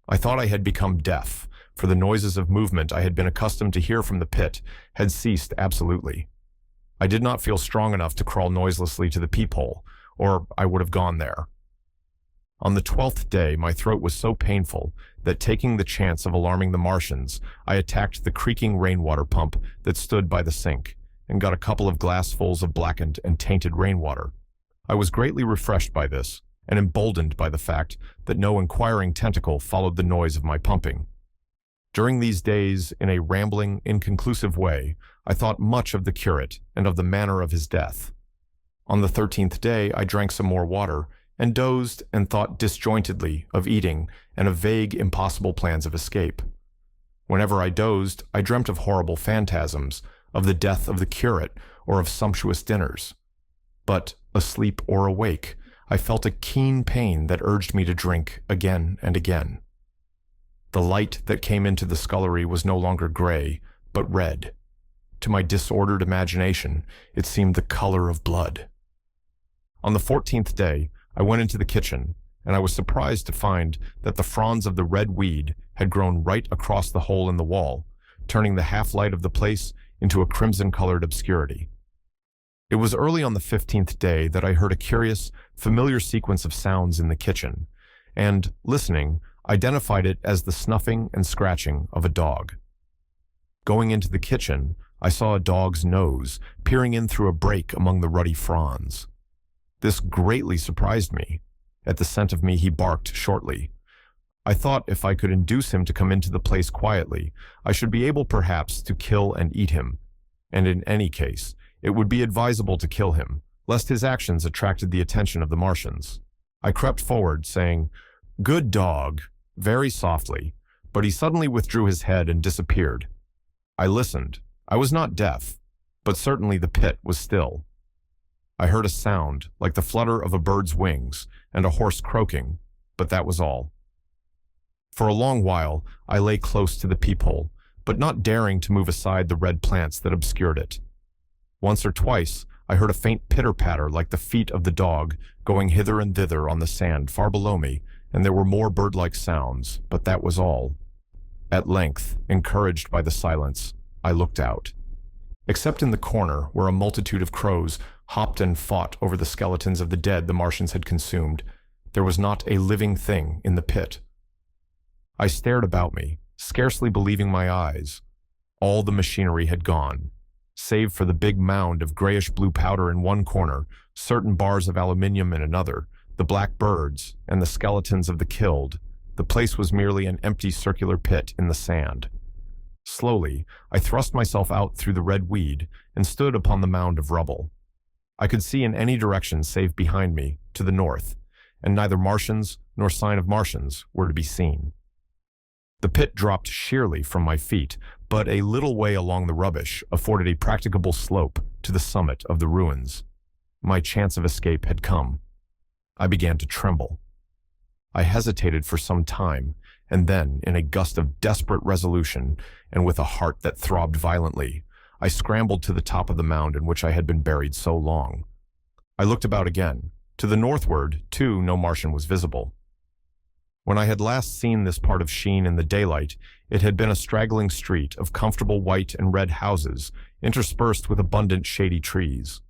S1: I thought I had become deaf, for the noises of movement I had been accustomed to hear from the pit had ceased absolutely. I did not feel strong enough to crawl noiselessly to the peephole, or I would have gone there. On the 12th day, my throat was so painful that, taking the chance of alarming the Martians, I attacked the creaking rainwater pump that stood by the sink and got a couple of glassfuls of blackened and tainted rainwater. I was greatly refreshed by this, and emboldened by the fact that no inquiring tentacle followed the noise of my pumping. During these days, in a rambling, inconclusive way, I thought much of the curate and of the manner of his death. On the 13th day, I drank some more water, and dozed and thought disjointedly of eating and of vague, impossible plans of escape. Whenever I dozed, I dreamt of horrible phantasms, of the death of the curate or of sumptuous dinners. But, asleep or awake, I felt a keen pain that urged me to drink again and again. The light that came into the scullery was no longer gray, but red. To my disordered imagination, it seemed the color of blood. On the 14th day, I went into the kitchen, and I was surprised to find that the fronds of the red weed had grown right across the hole in the wall, turning the half-light of the place into a crimson-colored obscurity. It was early on the 15th day that I heard a curious, familiar sequence of sounds in the kitchen, and, listening, identified it as the snuffing and scratching of a dog. Going into the kitchen, I saw a dog's nose peering in through a break among the ruddy fronds. This greatly surprised me. At the scent of me, he barked shortly. I thought if I could induce him to come into the place quietly, I should be able perhaps to kill and eat him, and in any case, it would be advisable to kill him, lest his actions attracted the attention of the Martians. I crept forward, saying, "Good dog," very softly, but he suddenly withdrew his head and disappeared. I listened. I was not deaf, but certainly the pit was still. I heard a sound like the flutter of a bird's wings and a horse croaking, but that was all. For a long while, I lay close to the peephole, but not daring to move aside the red plants that obscured it. Once or twice, I heard a faint pitter-patter like the feet of the dog going hither and thither on the sand far below me, and there were more bird-like sounds, but that was all. At length, encouraged by the silence, I looked out. Except in the corner, where a multitude of crows hopped and fought over the skeletons of the dead the Martians had consumed, there was not a living thing in the pit. I stared about me, scarcely believing my eyes. All the machinery had gone. Save for the big mound of grayish-blue powder in one corner, certain bars of aluminium in another, the black birds, and the skeletons of the killed, the place was merely an empty circular pit in the sand. Slowly, I thrust myself out through the red weed and stood upon the mound of rubble. I could see in any direction save behind me, to the north, and neither Martians nor sign of Martians were to be seen. The pit dropped sheerly from my feet, but a little way along the rubbish afforded a practicable slope to the summit of the ruins. My chance of escape had come. I began to tremble. I hesitated for some time, and then, in a gust of desperate resolution, and with a heart that throbbed violently, I scrambled to the top of the mound in which I had been buried so long. I looked about again. To the northward, too, no Martian was visible. When I had last seen this part of Sheen in the daylight, it had been a straggling street of comfortable white and red houses, interspersed with abundant shady trees.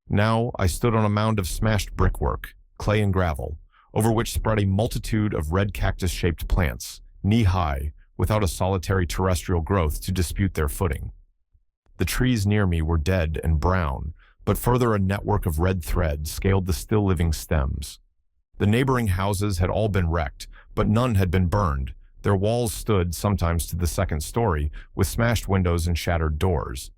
S1: Now I stood on a mound of smashed brickwork, clay and gravel, over which spread a multitude of red cactus-shaped plants, knee-high, without a solitary terrestrial growth to dispute their footing. The trees near me were dead and brown, but further a network of red thread scaled the still-living stems. The neighboring houses had all been wrecked, but none had been burned. Their walls stood, sometimes to the second story, with smashed windows and shattered doors.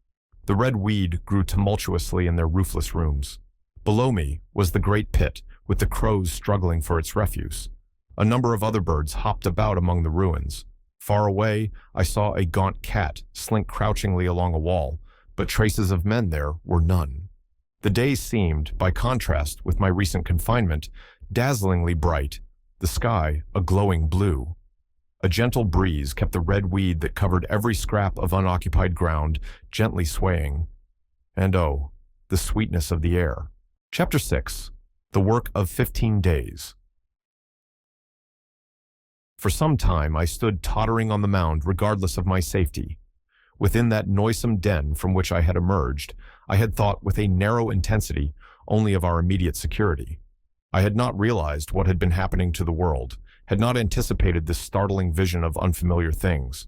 S1: The red weed grew tumultuously in their roofless rooms. Below me was the great pit, with the crows struggling for its refuse. A number of other birds hopped about among the ruins. Far away, I saw a gaunt cat slink crouchingly along a wall, but traces of men there were none. The day seemed, by contrast with my recent confinement, dazzlingly bright, the sky a glowing blue. A gentle breeze kept the red weed that covered every scrap of unoccupied ground gently swaying. And oh, the sweetness of the air. Chapter 6. The Work of 15 Days. For some time I stood tottering on the mound regardless of my safety. Within that noisome den from which I had emerged, I had thought with a narrow intensity only of our immediate security. I had not realized what had been happening to the world, had not anticipated this startling vision of unfamiliar things.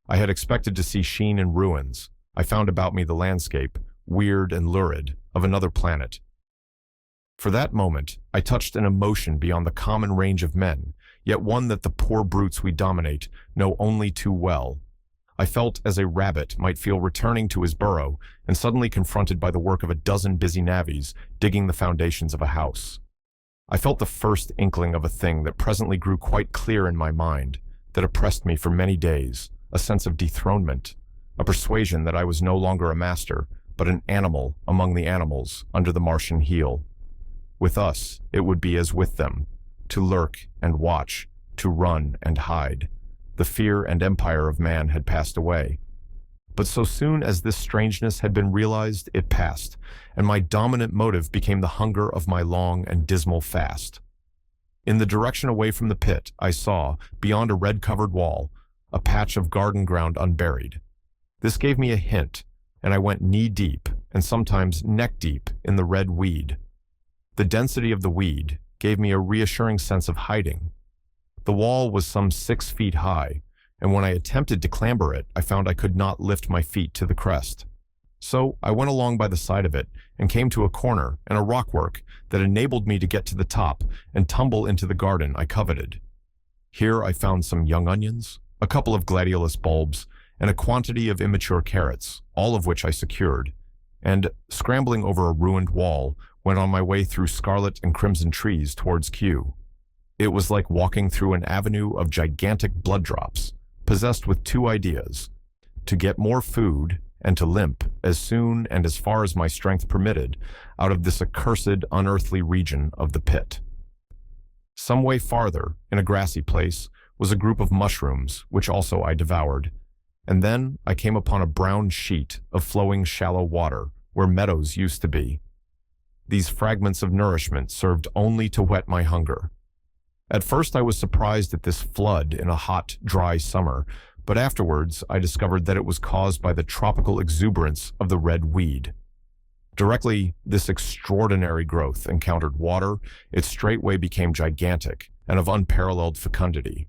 S1: I had expected to see Sheen in ruins. I found about me the landscape, weird and lurid, of another planet. For that moment, I touched an emotion beyond the common range of men, yet one that the poor brutes we dominate know only too well. I felt as a rabbit might feel returning to his burrow and suddenly confronted by the work of a dozen busy navvies digging the foundations of a house. I felt the first inkling of a thing that presently grew quite clear in my mind, that oppressed me for many days, a sense of dethronement, a persuasion that I was no longer a master, but an animal among the animals under the Martian heel. With us, it would be as with them, to lurk and watch, to run and hide. The fear and empire of man had passed away. But so soon as this strangeness had been realized, it passed, and my dominant motive became the hunger of my long and dismal fast. In the direction away from the pit, I saw, beyond a red-covered wall, a patch of garden ground unburied. This gave me a hint, and I went knee-deep, and sometimes neck-deep, in the red weed. The density of the weed gave me a reassuring sense of hiding. The wall was some 6 feet high, and when I attempted to clamber it, I found I could not lift my feet to the crest. So I went along by the side of it and came to a corner and a rockwork that enabled me to get to the top and tumble into the garden I coveted. Here I found some young onions, a couple of gladiolus bulbs, and a quantity of immature carrots, all of which I secured, and, scrambling over a ruined wall, went on my way through scarlet and crimson trees towards Kew. It was like walking through an avenue of gigantic blood drops, possessed with 2 ideas: to get more food and to limp, as soon and as far as my strength permitted, out of this accursed, unearthly region of the pit. Some way farther, in a grassy place, was a group of mushrooms, which also I devoured, and then I came upon a brown sheet of flowing shallow water where meadows used to be. These fragments of nourishment served only to whet my hunger. At first I was surprised at this flood in a hot, dry summer, but afterwards I discovered that it was caused by the tropical exuberance of the red weed. Directly this extraordinary growth encountered water, it straightway became gigantic and of unparalleled fecundity.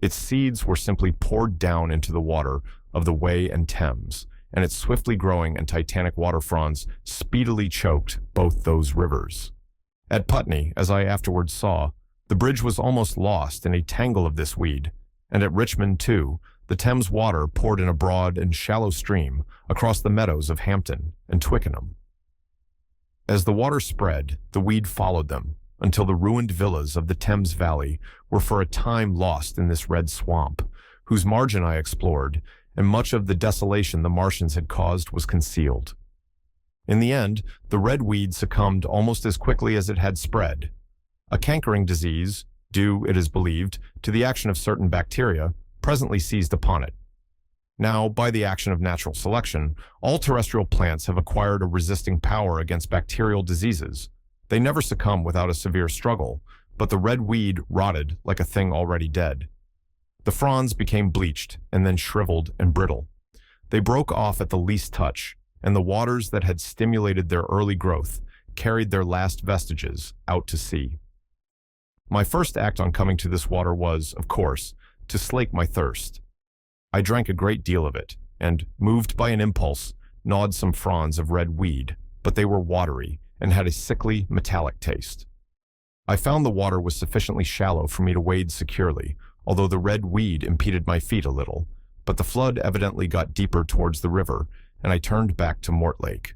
S1: Its seeds were simply poured down into the water of the Wey and Thames, and its swiftly growing and titanic water fronds speedily choked both those rivers. At Putney, as I afterwards saw, the bridge was almost lost in a tangle of this weed, and at Richmond, too, the Thames water poured in a broad and shallow stream across the meadows of Hampton and Twickenham. As the water spread, the weed followed them, until the ruined villas of the Thames Valley were for a time lost in this red swamp, whose margin I explored, and much of the desolation the Martians had caused was concealed. In the end, the red weed succumbed almost as quickly as it had spread. A cankering disease, due, it is believed, to the action of certain bacteria, presently seized upon it. Now, by the action of natural selection, all terrestrial plants have acquired a resisting power against bacterial diseases. They never succumb without a severe struggle, but the red weed rotted like a thing already dead. The fronds became bleached and then shriveled and brittle. They broke off at the least touch, and the waters that had stimulated their early growth carried their last vestiges out to sea. My first act on coming to this water was, of course, to slake my thirst. I drank a great deal of it, and, moved by an impulse, gnawed some fronds of red weed, but they were watery and had a sickly, metallic taste. I found the water was sufficiently shallow for me to wade securely, although the red weed impeded my feet a little, but the flood evidently got deeper towards the river, and I turned back to Mortlake.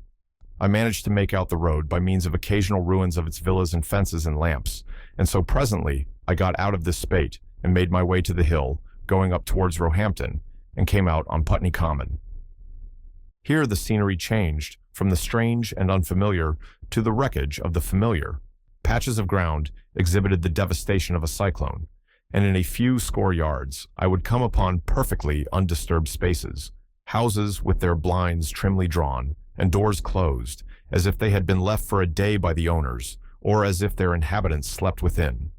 S1: I managed to make out the road by means of occasional ruins of its villas and fences and lamps, and so presently I got out of this spate and made my way to the hill, going up towards Roehampton, and came out on Putney Common. Here the scenery changed from the strange and unfamiliar to the wreckage of the familiar. Patches of ground exhibited the devastation of a cyclone, and in a few score yards I would come upon perfectly undisturbed spaces, houses with their blinds trimly drawn and doors closed, as if they had been left for a day by the owners, or as if their inhabitants slept within.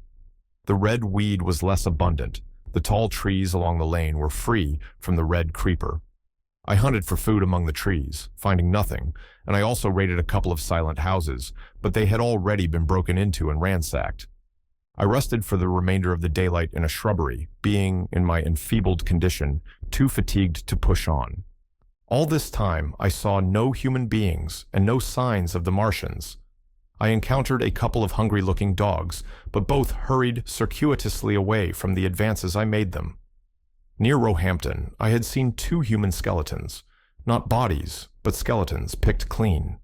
S1: The red weed was less abundant. The tall trees along the lane were free from the red creeper. I hunted for food among the trees, finding nothing, and I also raided a couple of silent houses, but they had already been broken into and ransacked. I rested for the remainder of the daylight in a shrubbery, being, in my enfeebled condition, too fatigued to push on. All this time I saw no human beings and no signs of the Martians. I encountered a couple of hungry-looking dogs, but both hurried circuitously away from the advances I made them. Near Roehampton, I had seen 2 human skeletons, not bodies, but skeletons picked clean,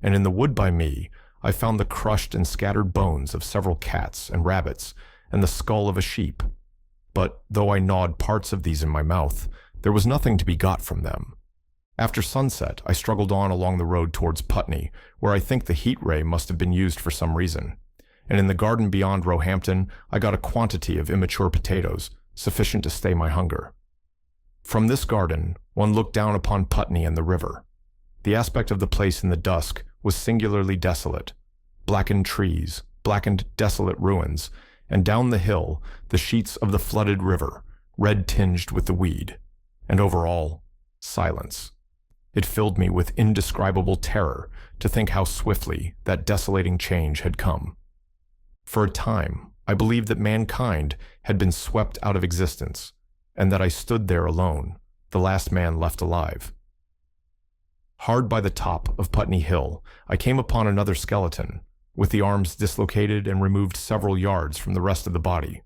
S1: and in the wood by me, I found the crushed and scattered bones of several cats and rabbits, and the skull of a sheep. But though I gnawed parts of these in my mouth, there was nothing to be got from them. After sunset, I struggled on along the road towards Putney, where I think the heat ray must have been used for some reason. And in the garden beyond Roehampton, I got a quantity of immature potatoes, sufficient to stay my hunger. From this garden, one looked down upon Putney and the river. The aspect of the place in the dusk was singularly desolate. Blackened trees, blackened desolate ruins, and down the hill, the sheets of the flooded river, red tinged with the weed. And over all, silence. It filled me with indescribable terror to think how swiftly that desolating change had come. For a time, I believed that mankind had been swept out of existence, and that I stood there alone, the last man left alive. Hard by the top of Putney Hill, I came upon another skeleton, with the arms dislocated and removed several yards from the rest of the body.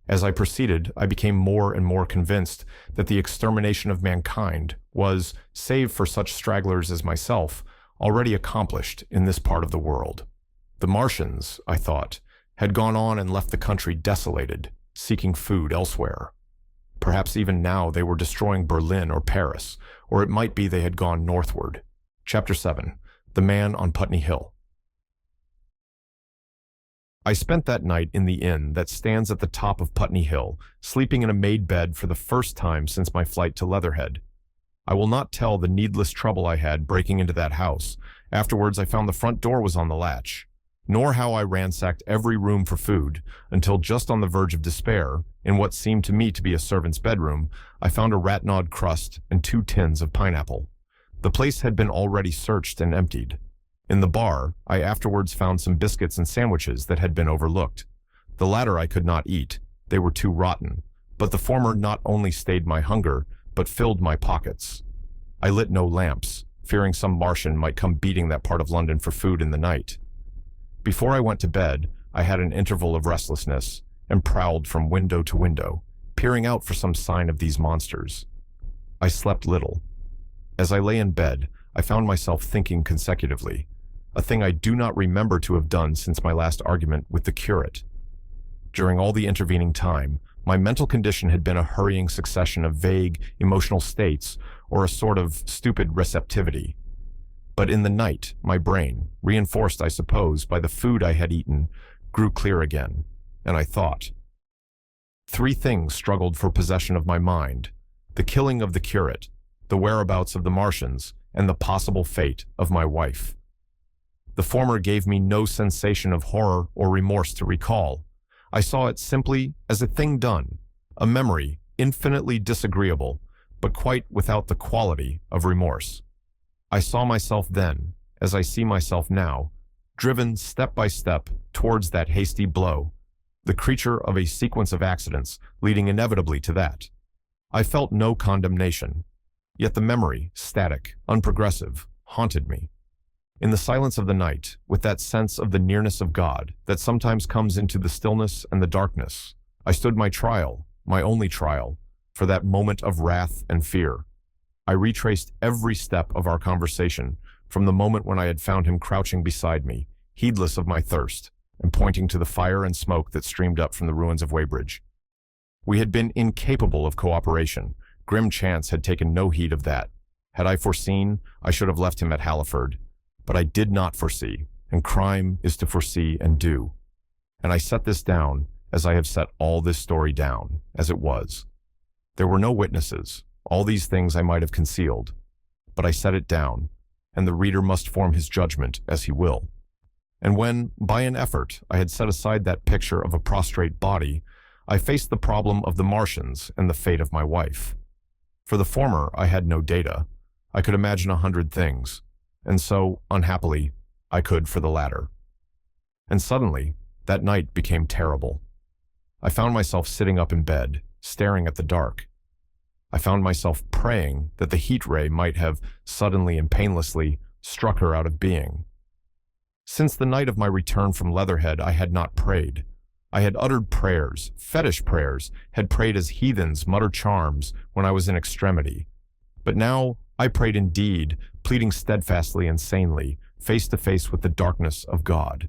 S1: As I proceeded, I became more and more convinced that the extermination of mankind was, save for such stragglers as myself, already accomplished in this part of the world. The Martians, I thought, had gone on and left the country desolated, seeking food elsewhere. Perhaps even now they were destroying Berlin or Paris, or it might be they had gone northward. Chapter 7. The Man on Putney Hill. I spent that night in the inn that stands at the top of Putney Hill, sleeping in a made bed for the first time since my flight to Leatherhead. I will not tell the needless trouble I had breaking into that house. Afterwards I found the front door was on the latch, nor how I ransacked every room for food, until just on the verge of despair, in what seemed to me to be a servant's bedroom, I found a rat-gnawed crust and 2 tins of pineapple. The place had been already searched and emptied. In the bar, I afterwards found some biscuits and sandwiches that had been overlooked. The latter I could not eat, they were too rotten, but the former not only stayed my hunger, but filled my pockets. I lit no lamps, fearing some Martian might come beating that part of London for food in the night. Before I went to bed, I had an interval of restlessness, and prowled from window to window, peering out for some sign of these monsters. I slept little. As I lay in bed, I found myself thinking consecutively, a thing I do not remember to have done since my last argument with the curate. During all the intervening time, my mental condition had been a hurrying succession of vague, emotional states, or a sort of stupid receptivity. But in the night, my brain, reinforced, I suppose, by the food I had eaten, grew clear again, and I thought. 3 things struggled for possession of my mind: the killing of the curate, the whereabouts of the Martians, and the possible fate of my wife. The former gave me no sensation of horror or remorse to recall. I saw it simply as a thing done, a memory infinitely disagreeable, but quite without the quality of remorse. I saw myself then, as I see myself now, driven step by step towards that hasty blow, the creature of a sequence of accidents leading inevitably to that. I felt no condemnation, yet the memory, static, unprogressive, haunted me. In the silence of the night, with that sense of the nearness of God that sometimes comes into the stillness and the darkness, I stood my trial, my only trial, for that moment of wrath and fear. I retraced every step of our conversation, from the moment when I had found him crouching beside me, heedless of my thirst, and pointing to the fire and smoke that streamed up from the ruins of Weybridge. We had been incapable of cooperation. Grim chance had taken no heed of that. Had I foreseen, I should have left him at Halliford. But I did not foresee, and crime is to foresee and do. And I set this down, as I have set all this story down, as it was. There were no witnesses. All these things I might have concealed. But I set it down, and the reader must form his judgment as he will. And when, by an effort, I had set aside that picture of a prostrate body, I faced the problem of the Martians and the fate of my wife. For the former, I had no data. I could imagine 100 things, and so, unhappily, I could for the latter. And suddenly, that night became terrible. I found myself sitting up in bed, staring at the dark. I found myself praying that the heat ray might have, suddenly and painlessly, struck her out of being. Since the night of my return from Leatherhead, I had not prayed. I had uttered prayers, fetish prayers, had prayed as heathens mutter charms when I was in extremity. But now I prayed indeed, pleading steadfastly and sanely, face to face with the darkness of God.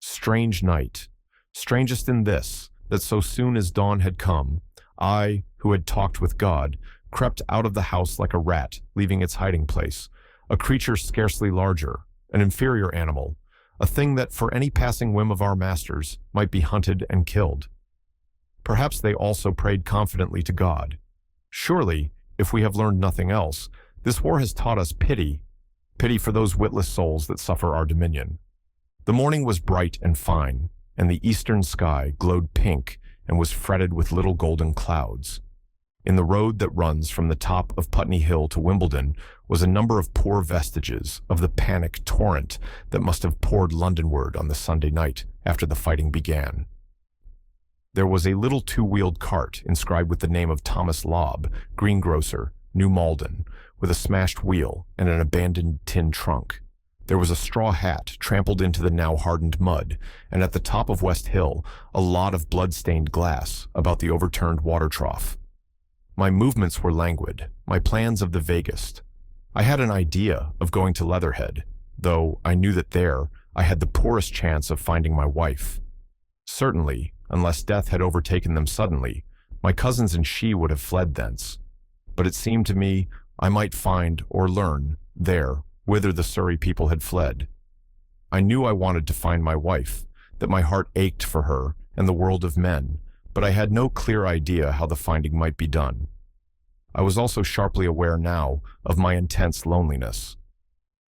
S1: Strange night, strangest in this, that so soon as dawn had come, I, who had talked with God, crept out of the house like a rat, leaving its hiding place, a creature scarcely larger, an inferior animal, a thing that for any passing whim of our masters might be hunted and killed. Perhaps they also prayed confidently to God. Surely, if we have learned nothing else, this war has taught us pity for those witless souls that suffer our dominion. The morning was bright and fine, and the eastern sky glowed pink and was fretted with little golden clouds. In the road that runs from the top of Putney Hill to Wimbledon was a number of poor vestiges of the panic torrent that must have poured Londonward on the Sunday night after the fighting began. There was a little 2-wheeled cart inscribed with the name of Thomas Lobb, greengrocer, New Malden, with a smashed wheel and an abandoned tin trunk. There was a straw hat trampled into the now hardened mud, and at the top of West Hill, a lot of blood-stained glass about the overturned water trough. My movements were languid, my plans of the vaguest. I had an idea of going to Leatherhead, though I knew that there I had the poorest chance of finding my wife. Certainly, unless death had overtaken them suddenly, my cousins and she would have fled thence. But it seemed to me I might find or learn there whither the Surrey people had fled. I knew I wanted to find my wife, that my heart ached for her and the world of men, but I had no clear idea how the finding might be done. I was also sharply aware now of my intense loneliness.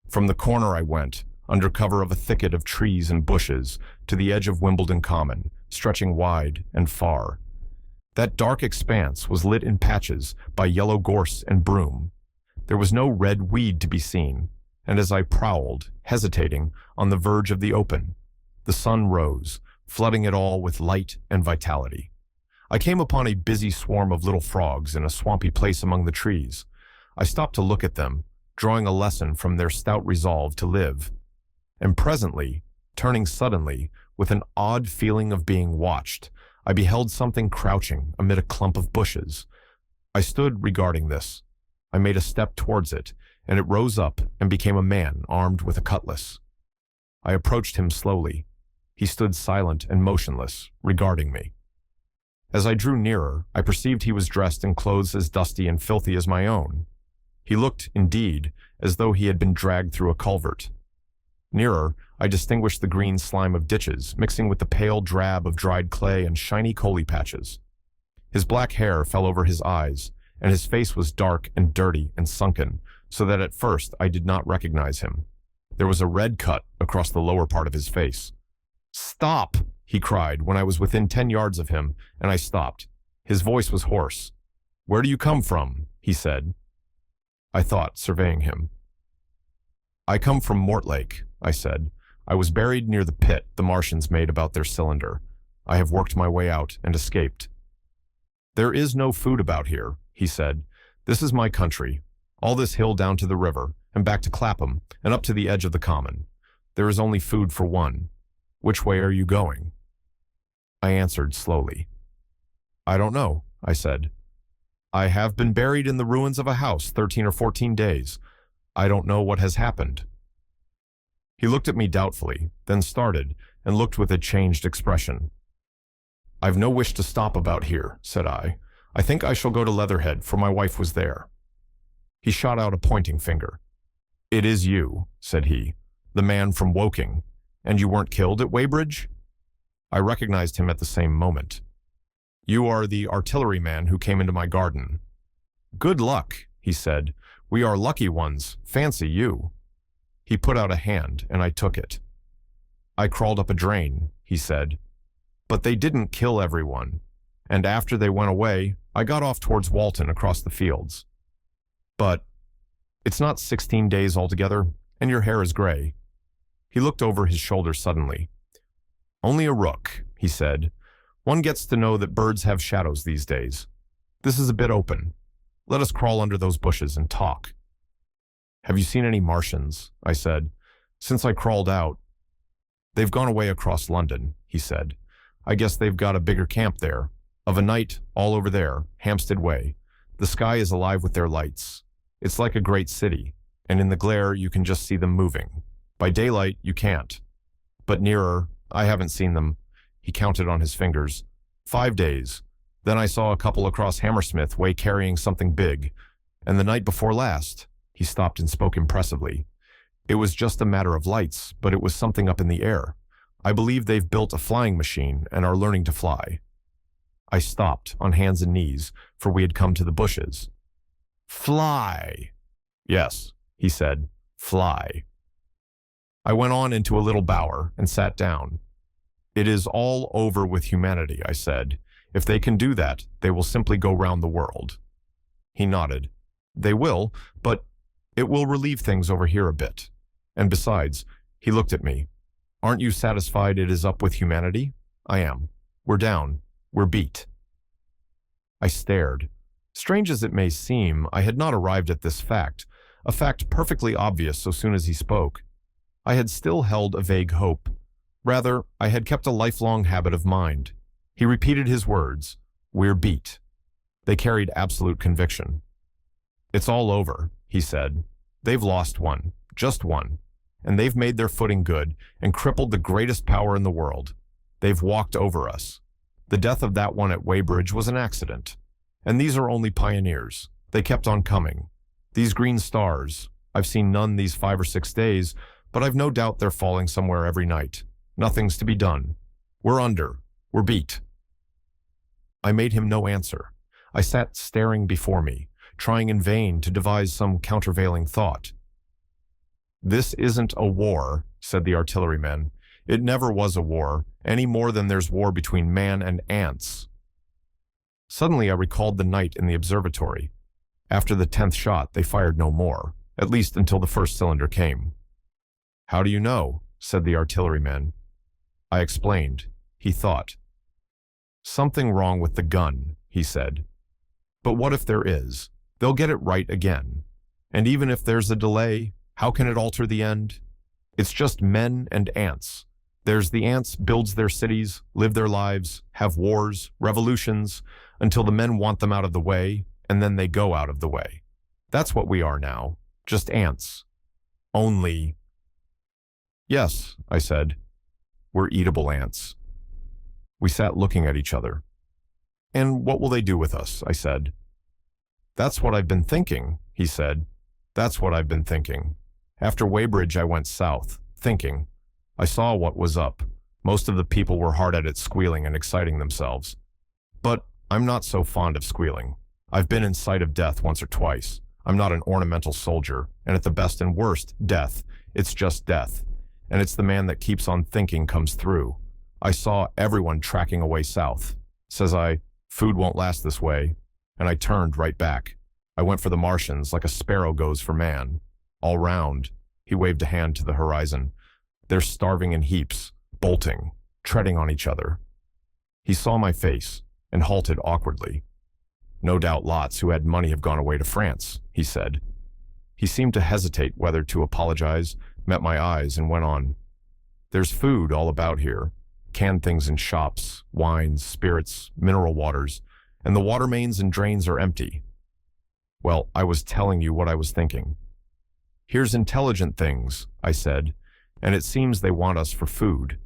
S1: From the corner I went, under cover of a thicket of trees and bushes, to the edge of Wimbledon Common, stretching wide and far. That dark expanse was lit in patches by yellow gorse and broom. There was no red weed to be seen, and as I prowled, hesitating, on the verge of the open, the sun rose, flooding it all with light and vitality. I came upon a busy swarm of little frogs in a swampy place among the trees. I stopped to look at them, drawing a lesson from their stout resolve to live. And presently, turning suddenly, with an odd feeling of being watched, I beheld something crouching amid a clump of bushes. I stood regarding this. I made a step towards it, and it rose up and became a man armed with a cutlass. I approached him slowly. He stood silent and motionless, regarding me. As I drew nearer, I perceived he was dressed in clothes as dusty and filthy as my own. He looked, indeed, as though he had been dragged through a culvert. Nearer, I distinguished the green slime of ditches, mixing with the pale drab of dried clay and shiny coaly patches. His black hair fell over his eyes, and his face was dark and dirty and sunken, so that at first I did not recognize him. There was a red cut across the lower part of his face. "Stop!" he cried when I was within 10 yards of him, and I stopped. His voice was hoarse. "Where do you come from?" he said. I thought, surveying him. "I come from Mortlake," I said. "I was buried near the pit the Martians made about their cylinder. I have worked my way out and escaped." "There is no food about here," he said. "This is my country. All this hill down to the river, and back to Clapham, and up to the edge of the common. There is only food for one. Which way are you going?" I answered slowly. "I don't know," I said. "I have been buried in the ruins of a house 13 or 14 days. I don't know what has happened." He looked at me doubtfully, then started, and looked with a changed expression. "I've no wish to stop about here," said I. "I think I shall go to Leatherhead, for my wife was there." He shot out a pointing finger. "It is you," said he, "the man from Woking, and you weren't killed at Weybridge?" I recognized him at the same moment. "You are the artilleryman who came into my garden." "Good luck," he said. "We are lucky ones. Fancy you." He put out a hand, and I took it. "I crawled up a drain," he said. "But they didn't kill everyone. And after they went away, I got off towards Walton across the fields. But it's not 16 days altogether, and your hair is gray." He looked over his shoulder suddenly. "Only a rook," he said. "One gets to know that birds have shadows these days. This is a bit open. Let us crawl under those bushes and talk." "Have you seen any Martians?" I said. "Since I crawled out." "They've gone away across London," he said. "I guess they've got a bigger camp there. Of a night, all over there, Hampstead way. The sky is alive with their lights. It's like a great city, and in the glare you can just see them moving. By daylight, you can't. But nearer, I haven't seen them." He counted on his fingers. 5 days. Then I saw a couple across Hammersmith way carrying something big. And the night before last," he stopped and spoke impressively. "It was just a matter of lights, but it was something up in the air. I believe they've built a flying machine and are learning to fly." I stopped on hands and knees, for we had come to the bushes. "Fly!" "Yes," he said. "Fly." I went on into a little bower and sat down. "It is all over with humanity," I said. "If they can do that, they will simply go round the world." He nodded. "They will, but it will relieve things over here a bit. And besides," he looked at me, "aren't you satisfied it is up with humanity?" "I am. We're down. We're beat." I stared. Strange as it may seem, I had not arrived at this fact, a fact perfectly obvious so soon as he spoke. I had still held a vague hope. Rather, I had kept a lifelong habit of mind. He repeated his words, "We're beat." They carried absolute conviction. "It's all over," he said. "They've lost one, just one, and they've made their footing good and crippled the greatest power in the world. They've walked over us. The death of that one at Weybridge was an accident. And these are only pioneers. They kept on coming. These green stars, I've seen none these 5 or 6 days, but I've no doubt they're falling somewhere every night. Nothing's to be done. We're under. We're beat." I made him no answer. I sat staring before me, trying in vain to devise some countervailing thought. "This isn't a war," said the artilleryman. "It never was a war, any more than there's war between man and ants." Suddenly I recalled the night in the observatory. After the 10th shot, they fired no more, at least until the first cylinder came. "How do you know?" said the artilleryman. I explained. He thought. "Something wrong with the gun," he said. "But what if there is? They'll get it right again. And even if there's a delay, how can it alter the end? It's just men and ants. There's the ants builds their cities, live their lives, have wars, revolutions, until the men want them out of the way, and then they go out of the way. That's what we are now, just ants. Only—" "Yes," I said. "We're eatable ants." We sat looking at each other. "And what will they do with us?" I said. "That's what I've been thinking," he said. "That's what I've been thinking. After Weybridge I went south, thinking. I saw what was up. Most of the people were hard at it, squealing and exciting themselves. But I'm not so fond of squealing. I've been in sight of death once or twice. I'm not an ornamental soldier, and at the best and worst, death. It's just death. And it's the man that keeps on thinking comes through. I saw everyone tracking away south. Says I, food won't last this way. And I turned right back. I went for the Martians like a sparrow goes for man. All round. He waved a hand to the horizon. They're starving in heaps, bolting, treading on each other. He saw my face and halted awkwardly. No doubt lots who had money have gone away to France, he said. He seemed to hesitate whether to apologize, met my eyes, and went on. There's food all about here. Canned things in shops, wines, spirits, mineral waters, and the water mains and drains are empty. Well, I was telling you what I was thinking. Here's intelligent things, I said, and it seems they want us for food.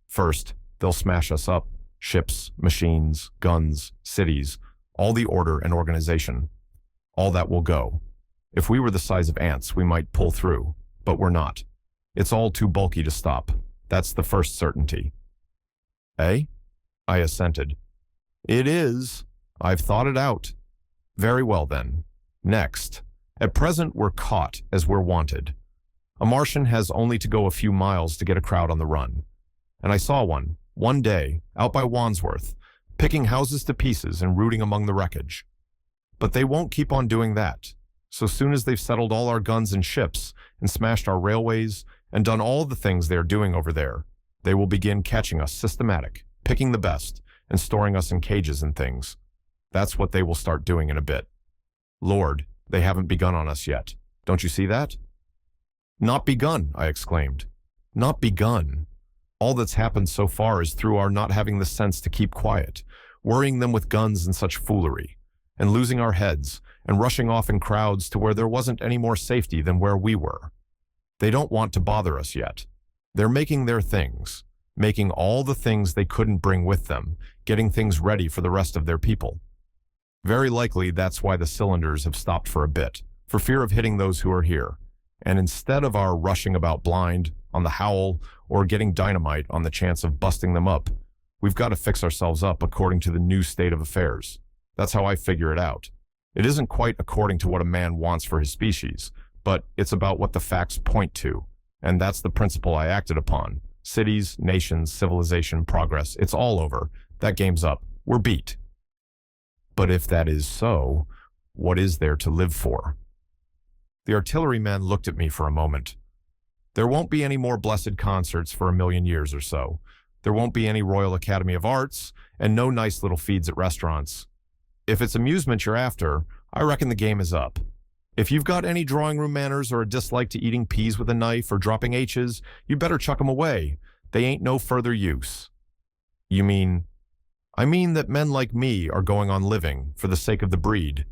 S1: First, they'll smash us up, ships, machines, guns, cities, all the order and organization. All that will go. If we were the size of ants, we might pull through, but we're not. It's all too bulky to stop. That's the first certainty. Eh? I assented. It is. I've thought it out. Very well then. Next. At present, we're caught as we're wanted. A Martian has only to go a few miles to get a crowd on the run. And I saw one day, out by Wandsworth, picking houses to pieces and rooting among the wreckage. But they won't keep on doing that. So soon as they've settled all our guns and ships and smashed our railways and done all the things they're doing over there, they will begin catching us systematic, picking the best, and storing us in cages and things. That's what they will start doing in a bit. Lord, they haven't begun on us yet. Don't you see that? Not begun, I exclaimed. Not begun. All that's happened so far is through our not having the sense to keep quiet, worrying them with guns and such foolery, and losing our heads, and rushing off in crowds to where there wasn't any more safety than where we were. They don't want to bother us yet. They're making their things, making all the things they couldn't bring with them, getting things ready for the rest of their people. Very likely that's why the cylinders have stopped for a bit, for fear of hitting those who are here. And instead of our rushing about blind, on the howl, or getting dynamite on the chance of busting them up, we've got to fix ourselves up according to the new state of affairs. That's how I figure it out. It isn't quite according to what a man wants for his species, but it's about what the facts point to. And that's the principle I acted upon. Cities, nations, civilization, progress, it's all over. That game's up. We're beat. But if that is so, what is there to live for? The artilleryman looked at me for a moment. There won't be any more blessed concerts for 1,000,000 years or so. There won't be any Royal Academy of Arts, and no nice little feeds at restaurants. If it's amusement you're after, I reckon the game is up. If you've got any drawing room manners or a dislike to eating peas with a knife or dropping H's, you better chuck 'em away. They ain't no further use. You mean? I mean that men like me are going on living for the sake of the breed.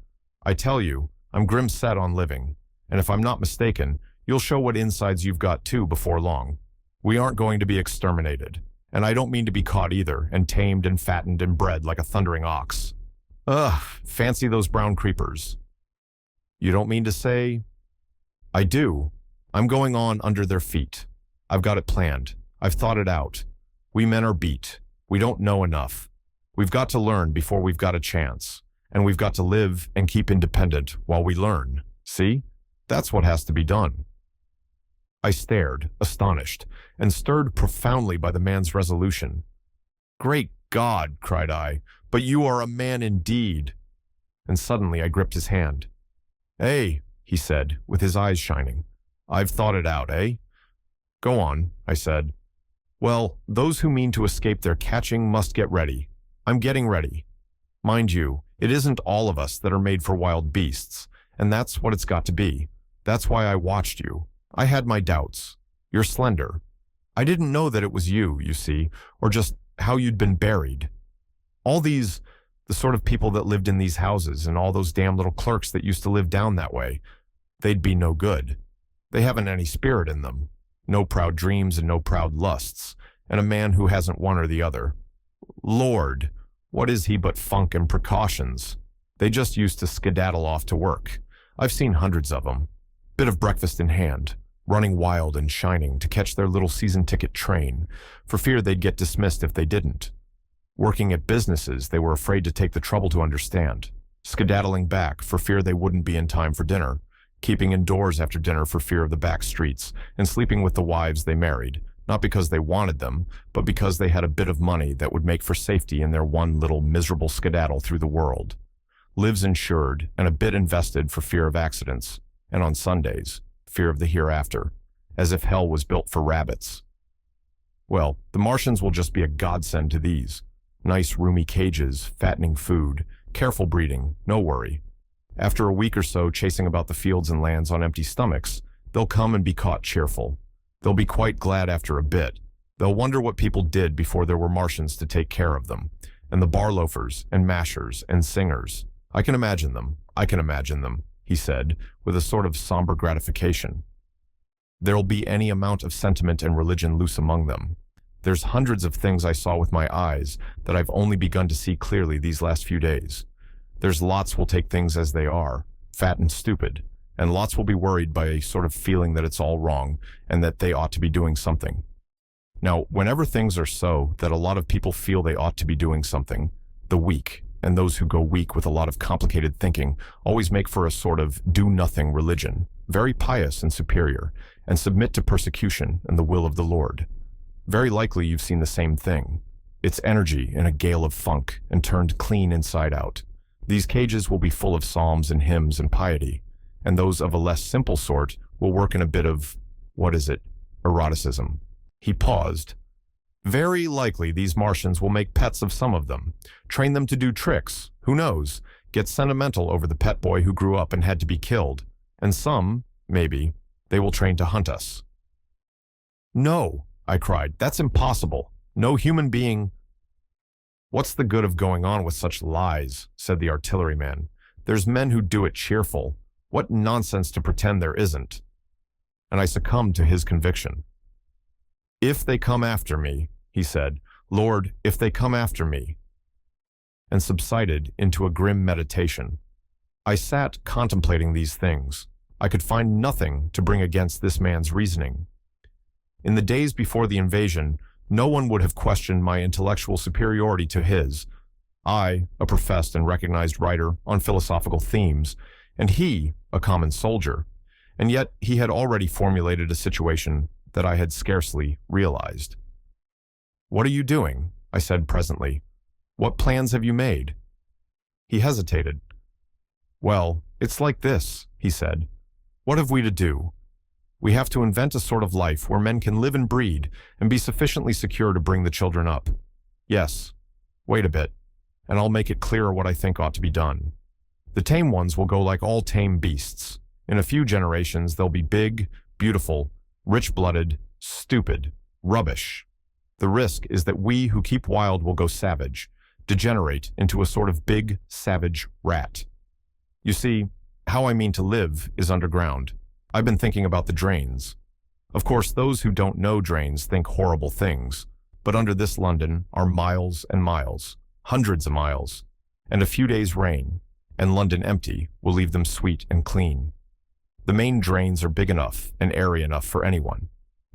S1: I tell you, I'm grim set on living. And if I'm not mistaken, you'll show what insides you've got too before long. We aren't going to be exterminated. And I don't mean to be caught either, and tamed and fattened and bred like a thundering ox. Ugh, fancy those brown creepers. You don't mean to say? I do. I'm going on under their feet. I've got it planned. I've thought it out. We men are beat. We don't know enough. We've got to learn before we've got a chance. And we've got to live and keep independent while we learn. See? That's what has to be done. I stared, astonished, and stirred profoundly by the man's resolution. Great God, cried I, but you are a man indeed. And suddenly I gripped his hand. Eh, he said, with his eyes shining. I've thought it out, eh? Go on, I said. Well, those who mean to escape their catching must get ready. I'm getting ready. Mind you, it isn't all of us that are made for wild beasts, and that's what it's got to be. That's why I watched you. I had my doubts. You're slender. I didn't know that it was you, you see, or just how you'd been buried. All these, the sort of people that lived in these houses and all those damn little clerks that used to live down that way, they'd be no good. They haven't any spirit in them. No proud dreams and no proud lusts, and a man who hasn't one or the other. Lord, what is he but funk and precautions? They just used to skedaddle off to work. I've seen hundreds of them. Bit of breakfast in hand. running wild and shining to catch their little season ticket train, for fear they'd get dismissed if they didn't. Working at businesses they were afraid to take the trouble to understand, skedaddling back for fear they wouldn't be in time for dinner, keeping indoors after dinner for fear of the back streets, and sleeping with the wives they married, not because they wanted them, but because they had a bit of money that would make for safety in their one little miserable skedaddle through the world. Lives insured and a bit invested for fear of accidents, and on Sundays, fear of the hereafter, as if hell was built for rabbits. Well, the Martians will just be a godsend to these. Nice roomy cages, fattening food, careful breeding, no worry. After a week or so chasing about the fields and lands on empty stomachs, they'll come and be caught cheerful. They'll be quite glad after a bit. They'll wonder what people did before there were Martians to take care of them, and the bar loafers and mashers and singers. I can imagine them, he said, with a sort of somber gratification. There'll be any amount of sentiment and religion loose among them. There's hundreds of things I saw with my eyes that I've only begun to see clearly these last few days. There's lots will take things as they are, fat and stupid, and lots will be worried by a sort of feeling that it's all wrong and that they ought to be doing something. Now, whenever things are so that a lot of people feel they ought to be doing something, the weak, and those who go weak with a lot of complicated thinking, always make for a sort of do-nothing religion, very pious and superior, and submit to persecution and the will of the Lord. Very likely you've seen the same thing. It's energy in a gale of funk and turned clean inside out. These cages will be full of psalms and hymns and piety, and those of a less simple sort will work in a bit of, eroticism. He paused. Very likely these Martians will make pets of some of them, train them to do tricks, who knows, get sentimental over the pet boy who grew up and had to be killed, and some, maybe, they will train to hunt us. No, I cried, that's impossible. No human being. What's the good of going on with such lies, said the artilleryman. There's men who do it cheerful. What nonsense to pretend there isn't. And I succumbed to his conviction. If they come after me, he said, Lord, if they come after me, and subsided into a grim meditation. I sat contemplating these things. I could find nothing to bring against this man's reasoning. In the days before the invasion, no one would have questioned my intellectual superiority to his. I, a professed and recognized writer on philosophical themes, and he, a common soldier, and yet he had already formulated a situation that I had scarcely realized. What are you doing? I said presently. What plans have you made? He hesitated. Well, it's like this, he said. What have we to do? We have to invent a sort of life where men can live and breed and be sufficiently secure to bring the children up. Yes. Wait a bit, and I'll make it clearer what I think ought to be done. The tame ones will go like all tame beasts. In a few generations, they'll be big, beautiful, rich-blooded, stupid, rubbish. The risk is that we who keep wild will go savage, degenerate into a sort of big, savage rat. You see, how I mean to live is underground. I've been thinking about the drains. Of course, those who don't know drains think horrible things, but under this London are miles and miles, hundreds of miles, and a few days' rain, and London empty will leave them sweet and clean. The main drains are big enough and airy enough for anyone.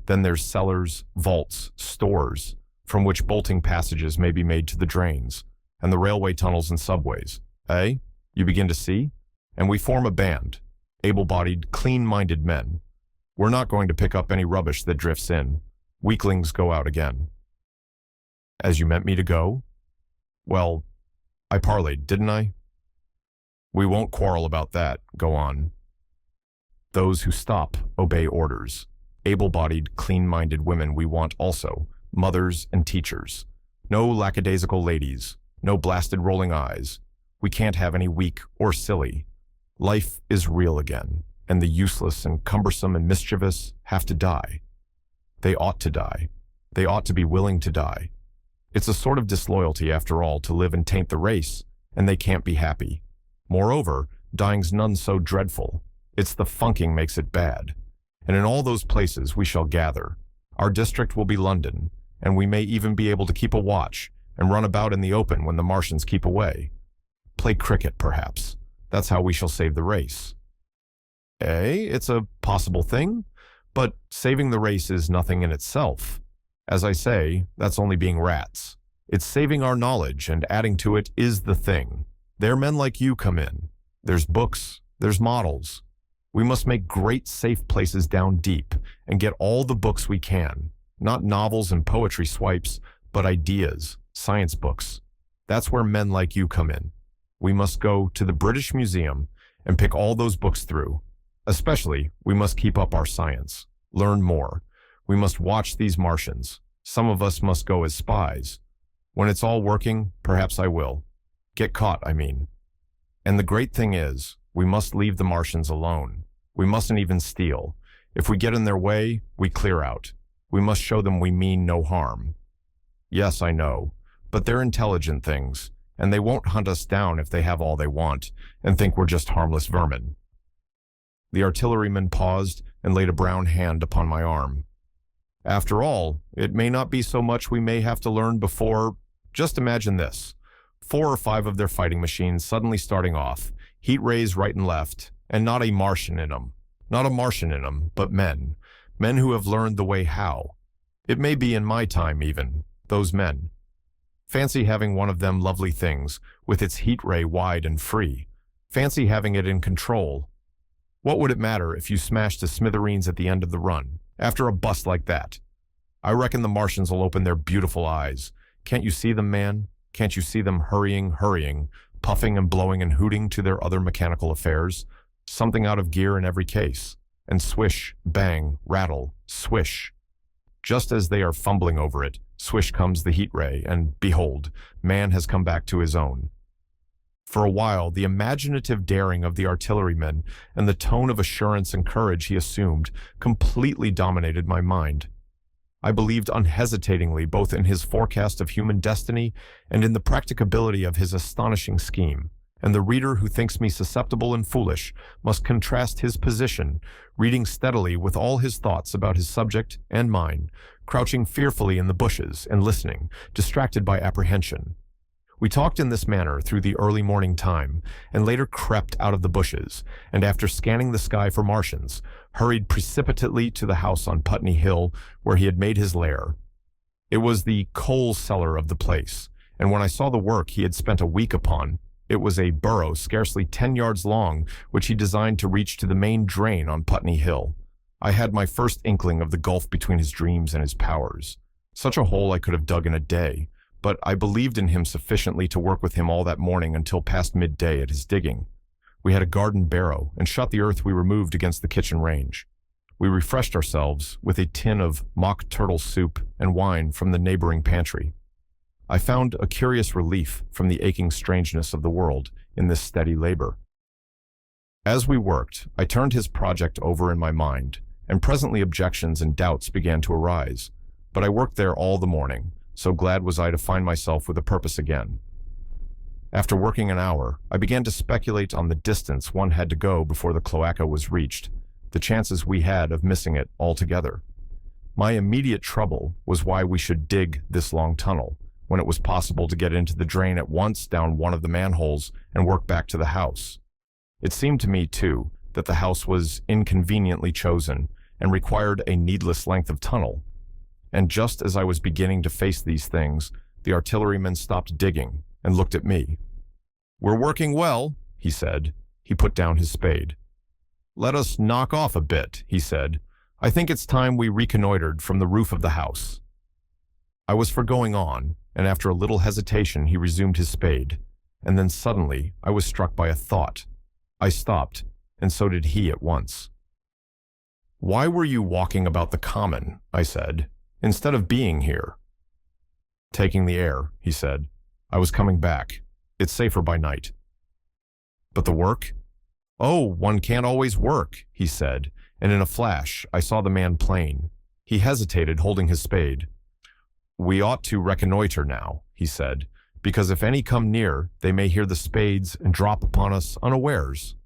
S1: Then there's cellars, vaults, stores, from which bolting passages may be made to the drains, and the railway tunnels and subways. Eh? You begin to see? And we form a band, able-bodied, clean-minded men. We're not going to pick up any rubbish that drifts in. Weaklings go out again. As you meant me to go? Well, I parleyed, didn't I? We won't quarrel about that. Go on. Those who stop obey orders. Able-bodied, clean-minded women we want also, mothers and teachers. No lackadaisical ladies, no blasted rolling eyes. We can't have any weak or silly. Life is real again, and the useless and cumbersome and mischievous have to die. They ought to die. They ought to be willing to die. It's a sort of disloyalty, after all, to live and taint the race, and they can't be happy. Moreover, dying's none so dreadful. It's the funking makes it bad. And in all those places we shall gather. Our district will be London, and we may even be able to keep a watch and run about in the open when the Martians keep away. Play cricket, perhaps. That's how we shall save the race. Eh, it's a possible thing. But saving the race is nothing in itself. As I say, that's only being rats. It's saving our knowledge, and adding to it is the thing. There men like you come in. There's books, there's models. We must make great safe places down deep and get all the books we can. Not novels and poetry swipes, but ideas, science books. That's where men like you come in. We must go to the British Museum and pick all those books through. Especially, we must keep up our science, learn more. We must watch these Martians. Some of us must go as spies. When it's all working, perhaps I will. Get caught, I mean. And the great thing is, we must leave the Martians alone. We mustn't even steal. If we get in their way, we clear out. We must show them we mean no harm. Yes, I know, but they're intelligent things, and they won't hunt us down if they have all they want and think we're just harmless vermin. The artilleryman paused and laid a brown hand upon my arm. After all, it may not be so much we may have to learn before. Just imagine this. 4 or 5 of their fighting machines suddenly starting off, heat rays right and left, and not a Martian in them. Not a Martian in them, but men. Men who have learned the way how. It may be in my time even, those men. Fancy having one of them lovely things, with its heat ray wide and free. Fancy having it in control. What would it matter if you smashed to smithereens at the end of the run, after a bust like that? I reckon the Martians will open their beautiful eyes. Can't you see them, man? Can't you see them hurrying, puffing and blowing and hooting to their other mechanical affairs? Something out of gear in every case. And swish, bang, rattle, swish. Just as they are fumbling over it, swish comes the heat ray, and behold, man has come back to his own. For a while, the imaginative daring of the artilleryman and the tone of assurance and courage he assumed completely dominated my mind. I believed unhesitatingly both in his forecast of human destiny and in the practicability of his astonishing scheme, and the reader who thinks me susceptible and foolish must contrast his position, reading steadily with all his thoughts about his subject and mine, crouching fearfully in the bushes and listening, distracted by apprehension. We talked in this manner through the early morning time, and later crept out of the bushes, and after scanning the sky for Martians, hurried precipitately to the house on Putney Hill where he had made his lair. It was the coal cellar of the place, and when I saw the work he had spent a week upon, it was a burrow scarcely 10 yards long which he designed to reach to the main drain on Putney Hill. I had my first inkling of the gulf between his dreams and his powers. Such a hole I could have dug in a day, but I believed in him sufficiently to work with him all that morning until past midday at his digging. We had a garden barrow and shot the earth we removed against the kitchen range. We refreshed ourselves with a tin of mock turtle soup and wine from the neighboring pantry. I found a curious relief from the aching strangeness of the world in this steady labor. As we worked, I turned his project over in my mind, and presently objections and doubts began to arise. But I worked there all the morning, so glad was I to find myself with a purpose again. After working an hour, I began to speculate on the distance one had to go before the cloaca was reached, the chances we had of missing it altogether. My immediate trouble was why we should dig this long tunnel, when it was possible to get into the drain at once down one of the manholes and work back to the house. It seemed to me, too, that the house was inconveniently chosen and required a needless length of tunnel. And just as I was beginning to face these things, the artilleryman stopped digging and looked at me. "We're working well," he said. He put down his spade. "Let us knock off a bit," he said. "I think it's time we reconnoitered from the roof of the house." I was for going on, and after a little hesitation he resumed his spade, and then suddenly I was struck by a thought. I stopped, and so did he at once. "Why were you walking about the common," I said, "instead of being here?" "Taking the air," he said. "I was coming back. It's safer by night." "But the work?" "Oh, one can't always work," he said, and in a flash I saw the man plain. He hesitated, holding his spade. "We ought to reconnoiter now," he said, "because if any come near, they may hear the spades and drop upon us unawares."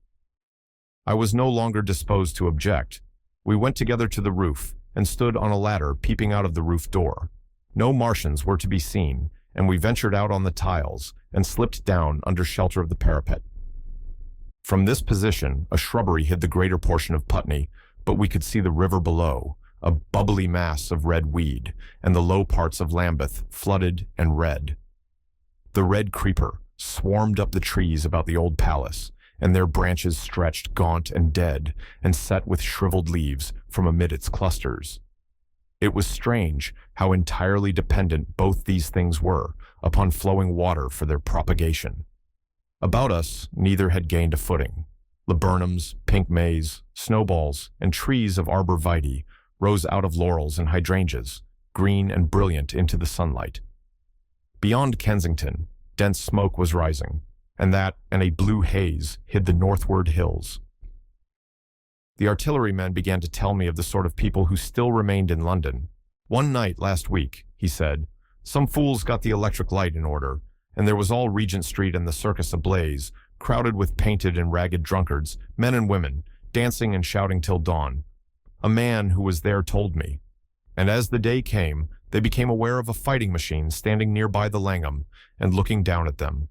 S1: I was no longer disposed to object. We went together to the roof and stood on a ladder peeping out of the roof door. No Martians were to be seen, and we ventured out on the tiles and slipped down under shelter of the parapet. From this position, a shrubbery hid the greater portion of Putney, but we could see the river below, a bubbly mass of red weed, and the low parts of Lambeth flooded and red. The red creeper swarmed up the trees about the old palace, and their branches stretched gaunt and dead and set with shriveled leaves from amid its clusters. It was strange how entirely dependent both these things were upon flowing water for their propagation. About us, neither had gained a footing. Laburnums, pink maize, snowballs, and trees of arbor vitae rose out of laurels and hydrangeas, green and brilliant into the sunlight. Beyond Kensington, dense smoke was rising, and that and a blue haze hid the northward hills. The artillerymen began to tell me of the sort of people who still remained in London. One night last week, he said, some fools got the electric light in order, and there was all Regent Street and the circus ablaze, crowded with painted and ragged drunkards, men and women, dancing and shouting till dawn. A man who was there told me. And as the day came, they became aware of a fighting machine standing nearby the Langham and looking down at them.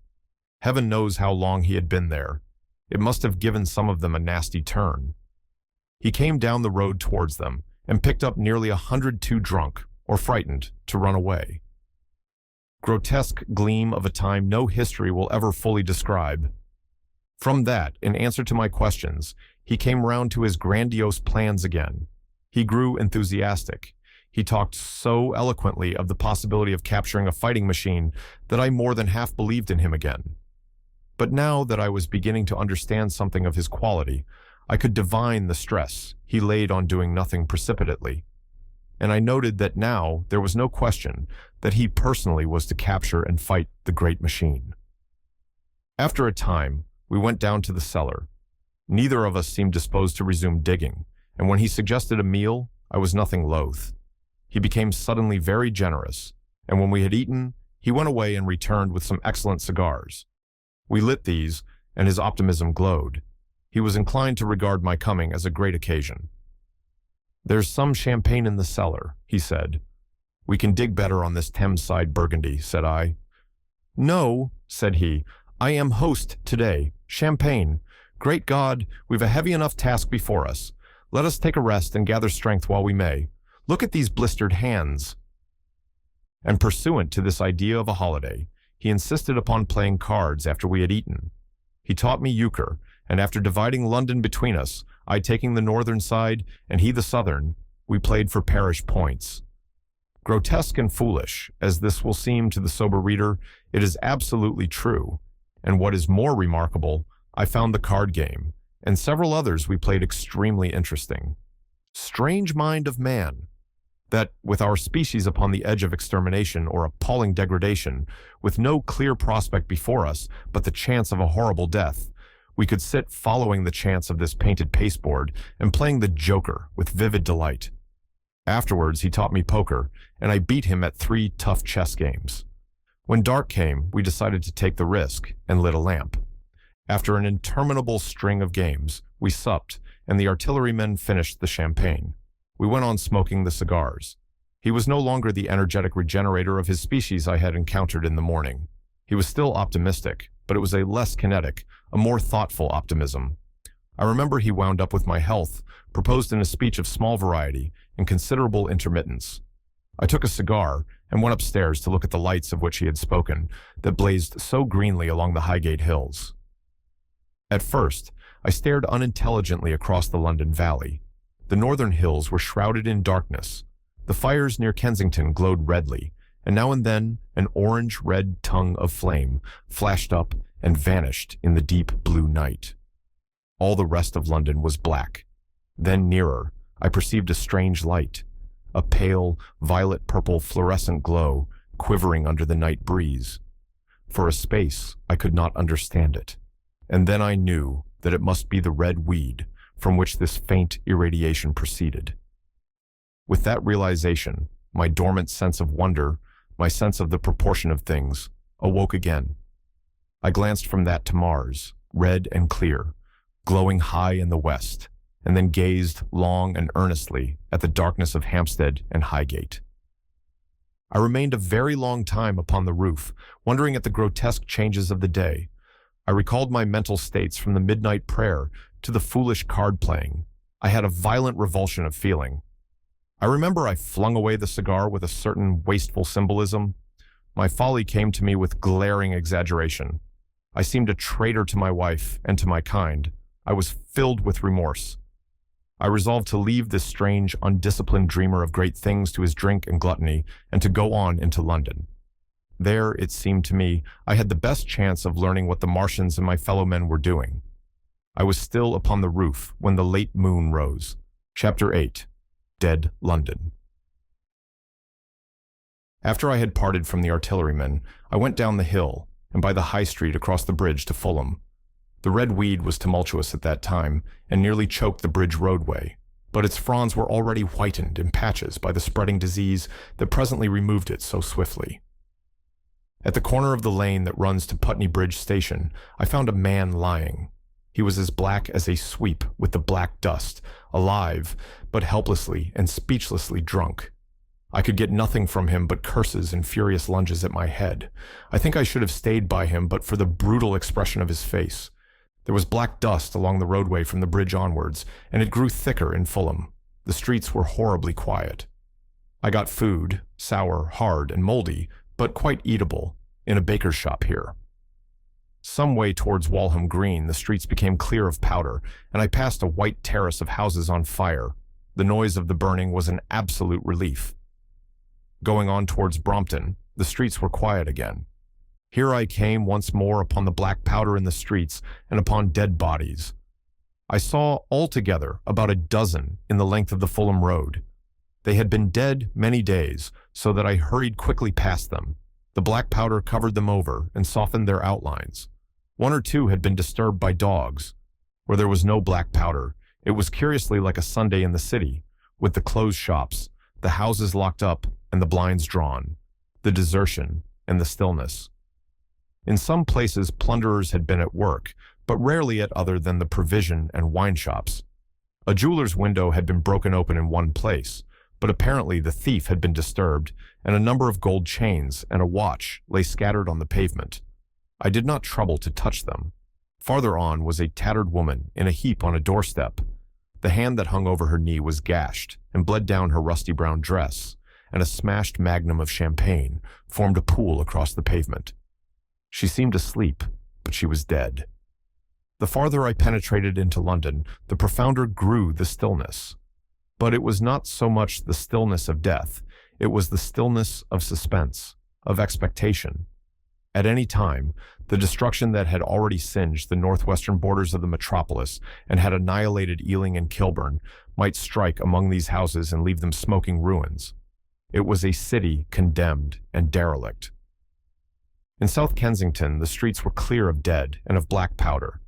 S1: Heaven knows how long he had been there. It must have given some of them a nasty turn. He came down the road towards them and picked up nearly 100 too drunk or frightened to run away. Grotesque gleam of a time no history will ever fully describe. From that, in answer to my questions, he came round to his grandiose plans again. He grew enthusiastic. He talked so eloquently of the possibility of capturing a fighting machine that I more than half believed in him again. But now that I was beginning to understand something of his quality, I could divine the stress he laid on doing nothing precipitately. And I noted that now there was no question that he personally was to capture and fight the great machine. After a time, we went down to the cellar. Neither of us seemed disposed to resume digging, and when he suggested a meal, I was nothing loath. He became suddenly very generous, and when we had eaten, he went away and returned with some excellent cigars. We lit these, and his optimism glowed. He was inclined to regard my coming as a great occasion. "There's some champagne in the cellar," he said. "We can dig better on this Thames-side Burgundy," said I. "No," said he, "I am host today. Champagne. Great God, we've a heavy enough task before us. Let us take a rest and gather strength while we may. Look at these blistered hands." And pursuant to this idea of a holiday, he insisted upon playing cards after we had eaten. He taught me euchre, and after dividing London between us, I taking the northern side and he the southern, we played for parish points. Grotesque and foolish, as this will seem to the sober reader, it is absolutely true. And what is more remarkable, I found the card game, and several others we played extremely interesting. Strange mind of man, that, with our species upon the edge of extermination or appalling degradation, with no clear prospect before us but the chance of a horrible death, we could sit following the chance of this painted pasteboard and playing the joker with vivid delight. Afterwards, he taught me poker, and I beat him at 3 tough chess games. When dark came, we decided to take the risk and lit a lamp. After an interminable string of games, we supped, and the artillerymen finished the champagne. We went on smoking the cigars. He was no longer the energetic regenerator of his species I had encountered in the morning. He was still optimistic, but it was a less kinetic, a more thoughtful optimism. I remember he wound up with my health, proposed in a speech of small variety and considerable intermittence. I took a cigar and went upstairs to look at the lights of which he had spoken, that blazed so greenly along the Highgate hills. At first, I stared unintelligently across the London Valley. The northern hills were shrouded in darkness. The fires near Kensington glowed redly, and now and then an orange-red tongue of flame flashed up and vanished in the deep blue night. All the rest of London was black. Then nearer, I perceived a strange light, a pale, violet-purple fluorescent glow quivering under the night breeze. For a space, I could not understand it, and then I knew that it must be the red weed from which this faint irradiation proceeded. With that realization, my dormant sense of wonder, my sense of the proportion of things, awoke again. I glanced from that to Mars, red and clear, glowing high in the west, and then gazed long and earnestly at the darkness of Hampstead and Highgate. I remained a very long time upon the roof, wondering at the grotesque changes of the day. I recalled my mental states from the midnight prayer to the foolish card-playing, I had a violent revulsion of feeling. I remember I flung away the cigar with a certain wasteful symbolism. My folly came to me with glaring exaggeration. I seemed a traitor to my wife and to my kind. I was filled with remorse. I resolved to leave this strange, undisciplined dreamer of great things to his drink and gluttony, and to go on into London. There, it seemed to me, I had the best chance of learning what the Martians and my fellow men were doing. I was still upon the roof when the late moon rose. Chapter 8. Dead London. After I had parted from the artillerymen, I went down the hill, and by the high street across the bridge to Fulham. The red weed was tumultuous at that time, and nearly choked the bridge roadway, but its fronds were already whitened in patches by the spreading disease that presently removed it so swiftly. At the corner of the lane that runs to Putney Bridge Station, I found a man lying. He was as black as a sweep with the black dust, alive, but helplessly and speechlessly drunk. I could get nothing from him but curses and furious lunges at my head. I think I should have stayed by him but for the brutal expression of his face. There was black dust along the roadway from the bridge onwards, and it grew thicker in Fulham. The streets were horribly quiet. I got food, sour, hard, and moldy, but quite eatable, in a baker's shop here. Some way towards Walham Green, the streets became clear of powder, and I passed a white terrace of houses on fire. The noise of the burning was an absolute relief. Going on towards Brompton, the streets were quiet again. Here I came once more upon the black powder in the streets and upon dead bodies. I saw altogether about a dozen in the length of the Fulham Road. They had been dead many days, so that I hurried quickly past them. The black powder covered them over and softened their outlines. One or two had been disturbed by dogs. Where there was no black powder, it was curiously like a Sunday in the city, with the closed shops, the houses locked up and the blinds drawn, the desertion and the stillness. In some places plunderers had been at work, but rarely at other than the provision and wine shops. A jeweler's window had been broken open in one place, but apparently the thief had been disturbed, and a number of gold chains and a watch lay scattered on the pavement. I did not trouble to touch them. Farther on was a tattered woman in a heap on a doorstep. The hand that hung over her knee was gashed and bled down her rusty brown dress, and a smashed magnum of champagne formed a pool across the pavement. She seemed asleep, but she was dead. The farther I penetrated into London, the profounder grew the stillness. But it was not so much the stillness of death, it was the stillness of suspense, of expectation. At any time, the destruction that had already singed the northwestern borders of the metropolis and had annihilated Ealing and Kilburn might strike among these houses and leave them smoking ruins. It was a city condemned and derelict. In South Kensington, the streets were clear of dead and of black powder.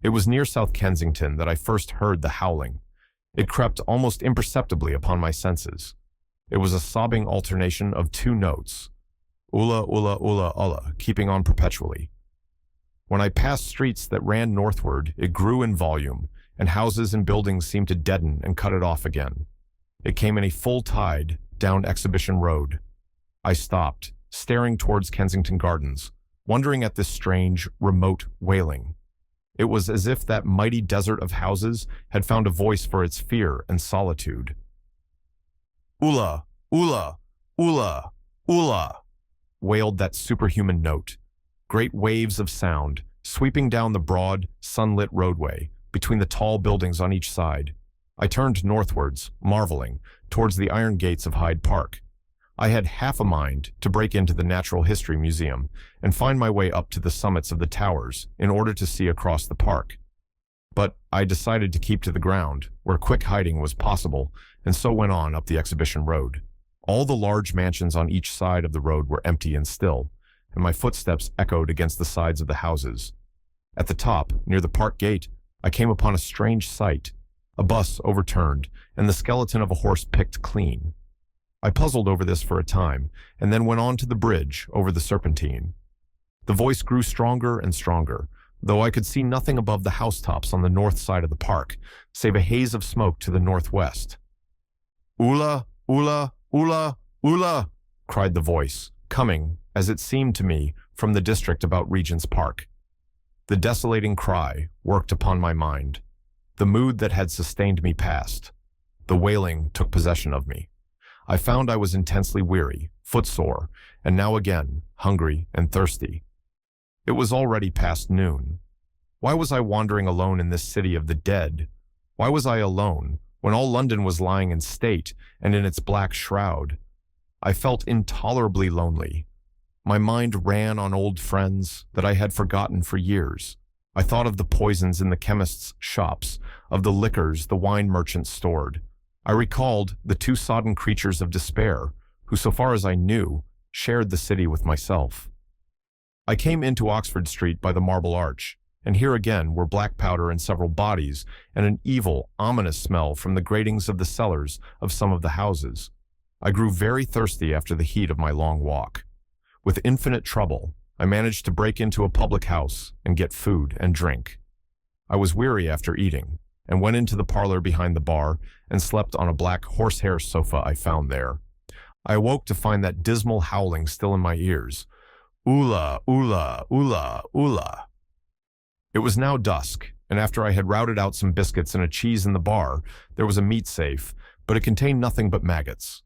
S1: It was near South Kensington that I first heard the howling. It crept almost imperceptibly upon my senses. It was a sobbing alternation of two notes, ulla, ulla, ulla, ulla, keeping on perpetually. When I passed streets that ran northward, it grew in volume, and houses and buildings seemed to deaden and cut it off again. It came in a full tide down Exhibition Road. I stopped, staring towards Kensington Gardens, wondering at this strange, remote wailing. It was as if that mighty desert of houses had found a voice for its fear and solitude. Ulla, ulla, ulla, ulla, wailed that superhuman note. Great waves of sound, sweeping down the broad, sunlit roadway, between the tall buildings on each side. I turned northwards, marveling, towards the iron gates of Hyde Park. I had half a mind to break into the Natural History Museum and find my way up to the summits of the towers in order to see across the park. But I decided to keep to the ground, where quick hiding was possible, and so went on up the Exhibition Road. All the large mansions on each side of the road were empty and still, and my footsteps echoed against the sides of the houses. At the top, near the park gate, I came upon a strange sight. A bus overturned, and the skeleton of a horse picked clean. I puzzled over this for a time, and then went on to the bridge over the Serpentine. The voice grew stronger and stronger, though I could see nothing above the housetops on the north side of the park, save a haze of smoke to the northwest. Ulla, ulla, ulla, ulla, cried the voice, coming, as it seemed to me, from the district about Regent's Park. The desolating cry worked upon my mind. The mood that had sustained me passed. The wailing took possession of me. I found I was intensely weary, footsore, and now again hungry and thirsty. It was already past noon. Why was I wandering alone in this city of the dead? Why was I alone when all London was lying in state and in its black shroud? I felt intolerably lonely. My mind ran on old friends that I had forgotten for years. I thought of the poisons in the chemists' shops, of the liquors the wine merchants stored. I recalled the two sodden creatures of despair, who, so far as I knew, shared the city with myself. I came into Oxford Street by the Marble Arch, and here again were black powder in several bodies, and an evil, ominous smell from the gratings of the cellars of some of the houses. I grew very thirsty after the heat of my long walk. With infinite trouble, I managed to break into a public house and get food and drink. I was weary after eating, and went into the parlor behind the bar and slept on a black horsehair sofa I found there. I awoke to find that dismal howling still in my ears. Oola, oola, oola, oola. It was now dusk, and after I had routed out some biscuits and a cheese in the bar, there was a meat safe, but it contained nothing but maggots.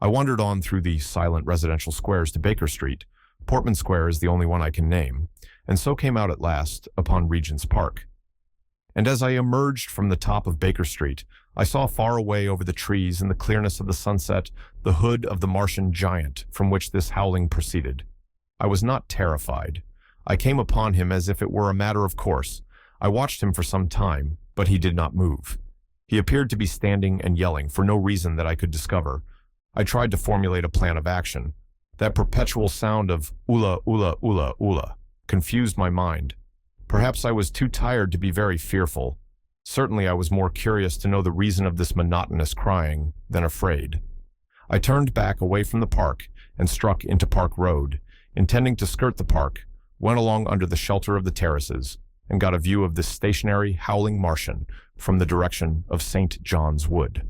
S1: I wandered on through the silent residential squares to Baker Street. Portman Square is the only one I can name, and so came out at last upon Regent's Park. And as I emerged from the top of Baker Street, I saw far away over the trees in the clearness of the sunset the hood of the Martian giant from which this howling proceeded. I was not terrified. I came upon him as if it were a matter of course. I watched him for some time, but he did not move. He appeared to be standing and yelling for no reason that I could discover. I tried to formulate a plan of action. That perpetual sound of oola, oola, oola, oola confused my mind. Perhaps I was too tired to be very fearful. Certainly I was more curious to know the reason of this monotonous crying than afraid. I turned back away from the park and struck into Park Road, intending to skirt the park, went along under the shelter of the terraces, and got a view of this stationary, howling Martian from the direction of St. John's Wood.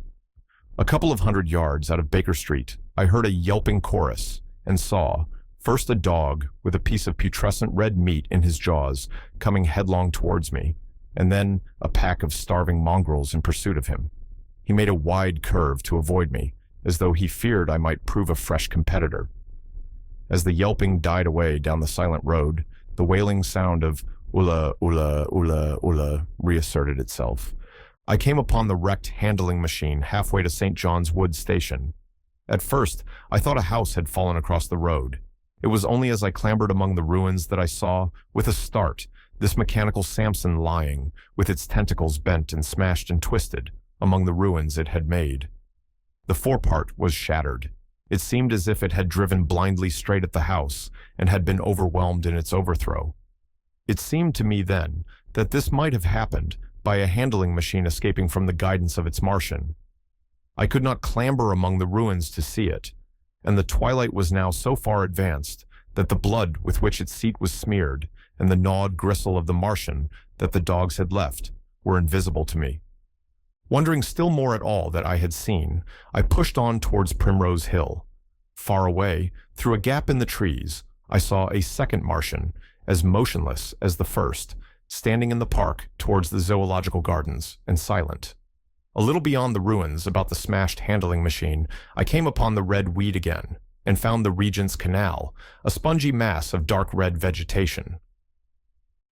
S1: A couple of 100 yards out of Baker Street, I heard a yelping chorus and saw, first a dog with a piece of putrescent red meat in his jaws coming headlong towards me, and then a pack of starving mongrels in pursuit of him. He made a wide curve to avoid me, as though he feared I might prove a fresh competitor. As the yelping died away down the silent road, the wailing sound of oola, oola, oola, oola reasserted itself. I came upon the wrecked handling machine halfway to St. John's Wood Station. At first, I thought a house had fallen across the road. It was only as I clambered among the ruins that I saw, with a start, this mechanical Samson lying, with its tentacles bent and smashed and twisted, among the ruins it had made. The forepart was shattered. It seemed as if it had driven blindly straight at the house and had been overwhelmed in its overthrow. It seemed to me then that this might have happened by a handling machine escaping from the guidance of its Martian. I could not clamber among the ruins to see it, and the twilight was now so far advanced that the blood with which its seat was smeared and the gnawed gristle of the Martian that the dogs had left were invisible to me. Wondering still more at all that I had seen, I pushed on towards Primrose Hill. Far away, through a gap in the trees, I saw a second Martian, as motionless as the first, standing in the park towards the zoological gardens, and silent. A little beyond the ruins, about the smashed handling machine, I came upon the red weed again, and found the Regent's Canal, a spongy mass of dark red vegetation.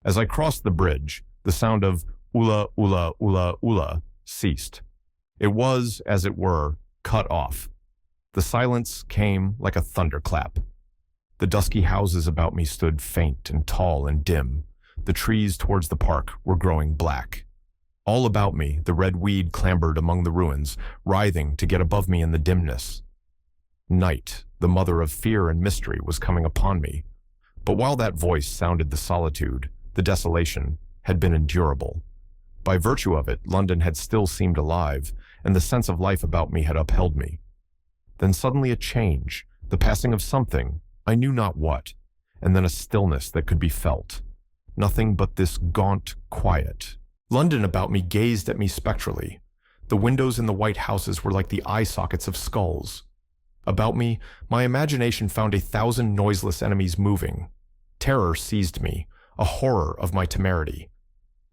S1: As I crossed the bridge, the sound of oola, oola, oola, oola ceased. It was, as it were, cut off. The silence came like a thunderclap. The dusky houses about me stood faint and tall and dim. The trees towards the park were growing black. All about me, the red weed clambered among the ruins, writhing to get above me in the dimness. Night, the mother of fear and mystery, was coming upon me. But while that voice sounded the solitude, the desolation, had been endurable. By virtue of it, London had still seemed alive, and the sense of life about me had upheld me. Then suddenly a change, the passing of something, I knew not what, and then a stillness that could be felt. Nothing but this gaunt quiet. London about me gazed at me spectrally. The windows in the white houses were like the eye sockets of skulls. About me, my imagination found 1,000 noiseless enemies moving. Terror seized me, a horror of my temerity.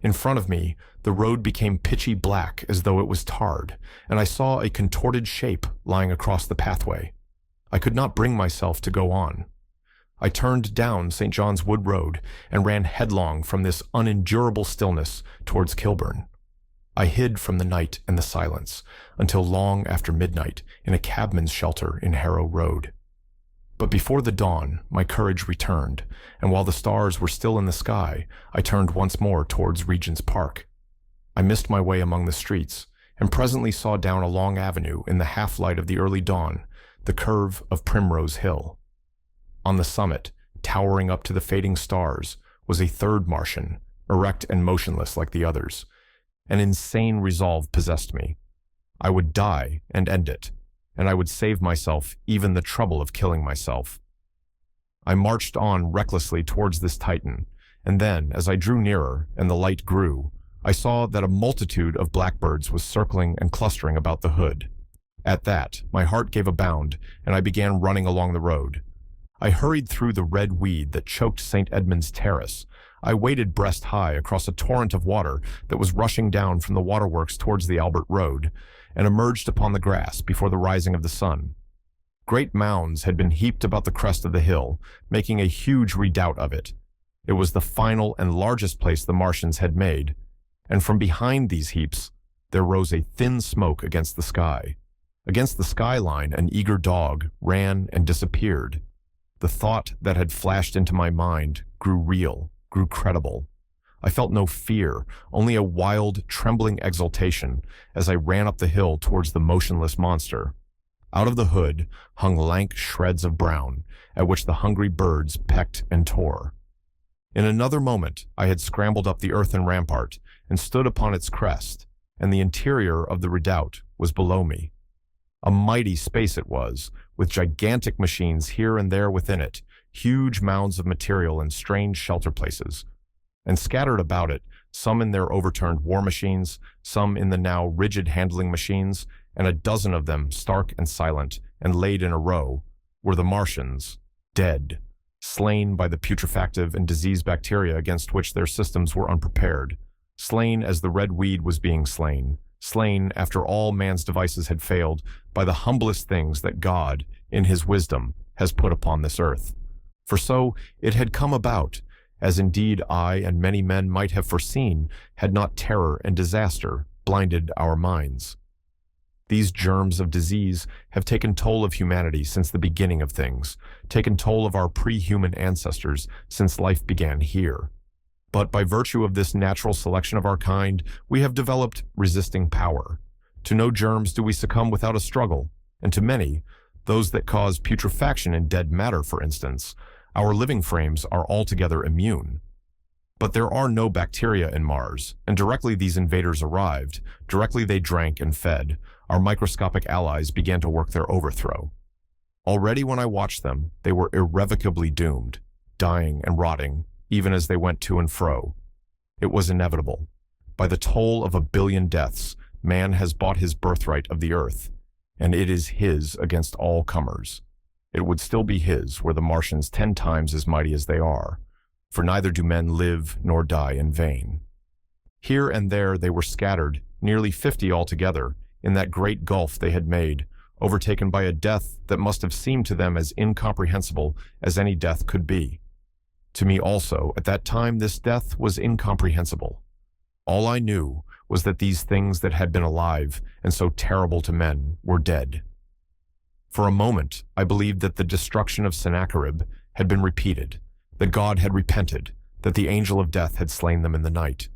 S1: In front of me, the road became pitchy black as though it was tarred, and I saw a contorted shape lying across the pathway. I could not bring myself to go on. I turned down St. John's Wood Road and ran headlong from this unendurable stillness towards Kilburn. I hid from the night and the silence until long after midnight in a cabman's shelter in Harrow Road. But before the dawn, my courage returned, and while the stars were still in the sky, I turned once more towards Regent's Park. I missed my way among the streets, and presently saw down a long avenue in the half-light of the early dawn the curve of Primrose Hill. On the summit, towering up to the fading stars, was a third Martian, erect and motionless like the others. An insane resolve possessed me. I would die and end it, and I would save myself even the trouble of killing myself. I marched on recklessly towards this Titan, and then, as I drew nearer and the light grew, I saw that a multitude of blackbirds was circling and clustering about the hood. At that, my heart gave a bound, and I began running along the road. I hurried through the red weed that choked St. Edmund's Terrace. I waded breast high across a torrent of water that was rushing down from the waterworks towards the Albert Road, and emerged upon the grass before the rising of the sun. Great mounds had been heaped about the crest of the hill, making a huge redoubt of it. It was the final and largest place the Martians had made, and from behind these heaps there rose a thin smoke against the sky. Against the skyline an eager dog ran and disappeared. The thought that had flashed into my mind grew real, grew credible. I felt no fear, only a wild, trembling exultation as I ran up the hill towards the motionless monster. Out of the hood hung lank shreds of brown, at which the hungry birds pecked and tore. In another moment I had scrambled up the earthen rampart and stood upon its crest, and the interior of the redoubt was below me. A mighty space it was, with gigantic machines here and there within it, huge mounds of material and strange shelter places. And scattered about it, some in their overturned war machines, some in the now rigid handling machines, and a dozen of them, stark and silent, and laid in a row, were the Martians, dead, slain by the putrefactive and disease bacteria against which their systems were unprepared, slain as the red weed was being slain, slain after all man's devices had failed by the humblest things that God, in his wisdom, has put upon this earth. For so it had come about, as indeed I and many men might have foreseen had not terror and disaster blinded our minds. These germs of disease have taken toll of humanity since the beginning of things, taken toll of our pre-human ancestors since life began here. But by virtue of this natural selection of our kind, we have developed resisting power. To no germs do we succumb without a struggle, and to many, those that cause putrefaction in dead matter, for instance, our living frames are altogether immune. But there are no bacteria in Mars, and directly these invaders arrived, directly they drank and fed, our microscopic allies began to work their overthrow. Already when I watched them, they were irrevocably doomed, dying and rotting, even as they went to and fro. It was inevitable. By the toll of 1 billion deaths, man has bought his birthright of the earth, and it is his against all comers. It would still be his were the Martians 10 times as mighty as they are, for neither do men live nor die in vain. Here and there they were scattered, nearly 50 altogether, in that great gulf they had made, overtaken by a death that must have seemed to them as incomprehensible as any death could be. To me also, at that time, this death was incomprehensible. All I knew was that these things that had been alive and so terrible to men were dead. For a moment, I believed that the destruction of Sennacherib had been repeated, that God had repented, that the angel of death had slain them in the night.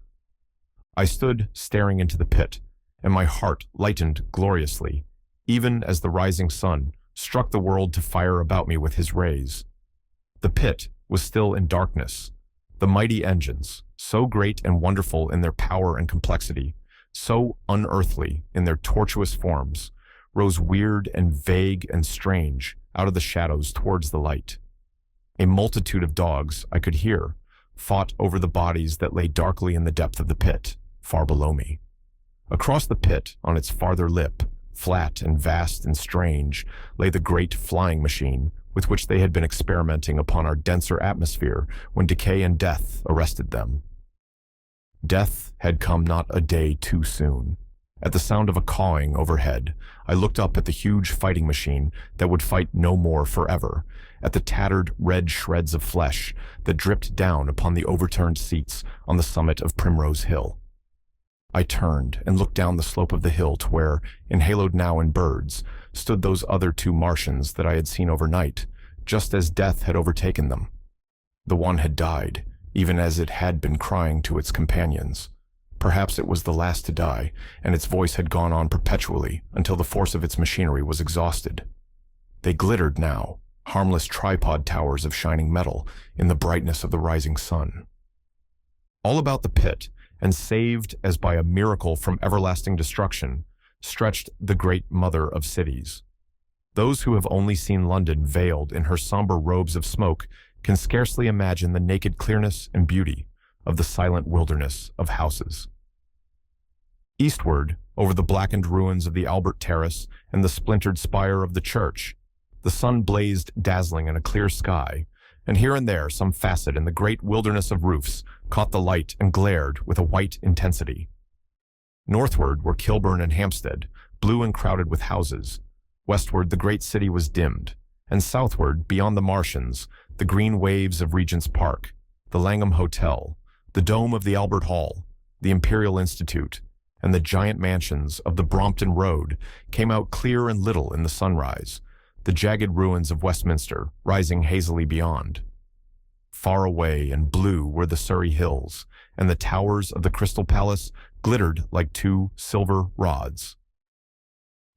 S1: I stood staring into the pit, and my heart lightened gloriously, even as the rising sun struck the world to fire about me with his rays. The pit was still in darkness. The mighty engines, so great and wonderful in their power and complexity, so unearthly in their tortuous forms, rose weird and vague and strange out of the shadows towards the light. A multitude of dogs, I could hear, fought over the bodies that lay darkly in the depth of the pit, far below me. Across the pit, on its farther lip, flat and vast and strange, lay the great flying machine with which they had been experimenting upon our denser atmosphere when decay and death arrested them. Death had come not a day too soon. At the sound of a cawing overhead, I looked up at the huge fighting machine that would fight no more forever, at the tattered red shreds of flesh that dripped down upon the overturned seats on the summit of Primrose Hill. I turned and looked down the slope of the hill to where, enhaloed now in birds, stood those other two Martians that I had seen overnight, just as death had overtaken them. The one had died, even as it had been crying to its companions. Perhaps it was the last to die, and its voice had gone on perpetually until the force of its machinery was exhausted. They glittered now, harmless tripod towers of shining metal in the brightness of the rising sun. All about the pit, and saved as by a miracle from everlasting destruction, stretched the great mother of cities. Those who have only seen London veiled in her somber robes of smoke can scarcely imagine the naked clearness and beauty of the silent wilderness of houses. Eastward, over the blackened ruins of the Albert Terrace and the splintered spire of the church, the sun blazed dazzling in a clear sky, and here and there some facet in the great wilderness of roofs caught the light and glared with a white intensity. Northward were Kilburn and Hampstead, blue and crowded with houses. Westward the great city was dimmed, and southward, beyond the Martians, the green waves of Regent's Park, the Langham Hotel, the dome of the Albert Hall, the Imperial Institute, and the giant mansions of the Brompton Road came out clear and little in the sunrise, the jagged ruins of Westminster rising hazily beyond. Far away and blue were the Surrey hills, and the towers of the Crystal Palace glittered like two silver rods.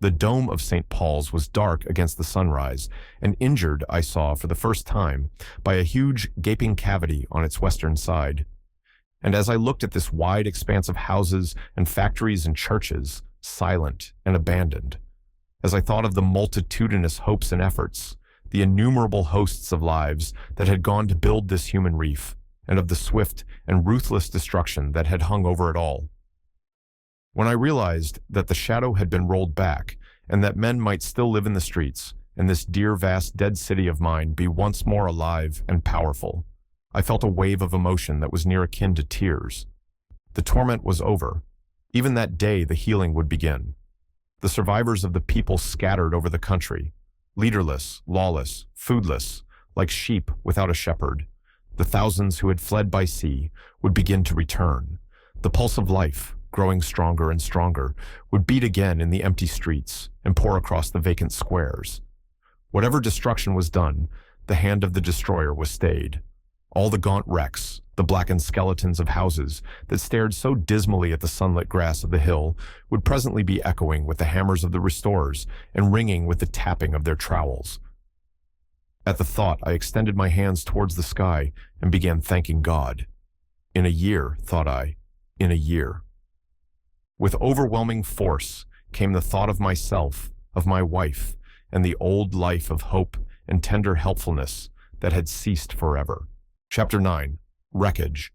S1: The dome of St. Paul's was dark against the sunrise, and injured, I saw for the first time, by a huge gaping cavity on its western side. And as I looked at this wide expanse of houses and factories and churches, silent and abandoned, as I thought of the multitudinous hopes and efforts, the innumerable hosts of lives that had gone to build this human reef, and of the swift and ruthless destruction that had hung over it all, when I realized that the shadow had been rolled back and that men might still live in the streets and this dear vast dead city of mine be once more alive and powerful, I felt a wave of emotion that was near akin to tears. The torment was over. Even that day the healing would begin. The survivors of the people scattered over the country, leaderless, lawless, foodless, like sheep without a shepherd. The thousands who had fled by sea would begin to return. The pulse of life, growing stronger and stronger, would beat again in the empty streets and pour across the vacant squares. Whatever destruction was done, the hand of the destroyer was stayed. All the gaunt wrecks, the blackened skeletons of houses that stared so dismally at the sunlit grass of the hill, would presently be echoing with the hammers of the restorers and ringing with the tapping of their trowels. At the thought, I extended my hands towards the sky and began thanking God. In a year, thought I, in a year. With overwhelming force came the thought of myself, of my wife, and the old life of hope and tender helpfulness that had ceased forever. Chapter 9. Wreckage.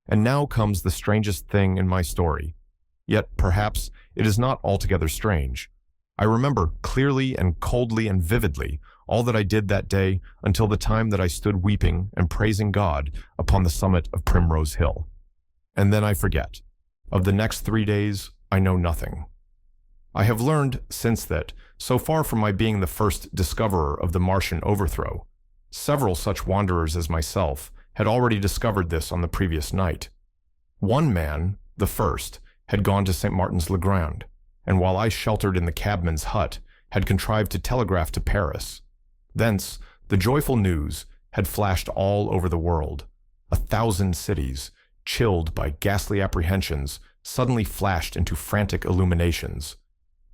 S1: And now comes the strangest thing in my story. Yet, perhaps, it is not altogether strange. I remember clearly and coldly and vividly all that I did that day until the time that I stood weeping and praising God upon the summit of Primrose Hill. And then I forget. Of the next 3 days, I know nothing. I have learned since that, so far from my being the first discoverer of the Martian overthrow, several such wanderers as myself had already discovered this on the previous night. One man, the first, had gone to St. Martin's-le-Grand, and while I sheltered in the cabman's hut, had contrived to telegraph to Paris. Thence, the joyful news had flashed all over the world. 1,000 cities, chilled by ghastly apprehensions, suddenly flashed into frantic illuminations.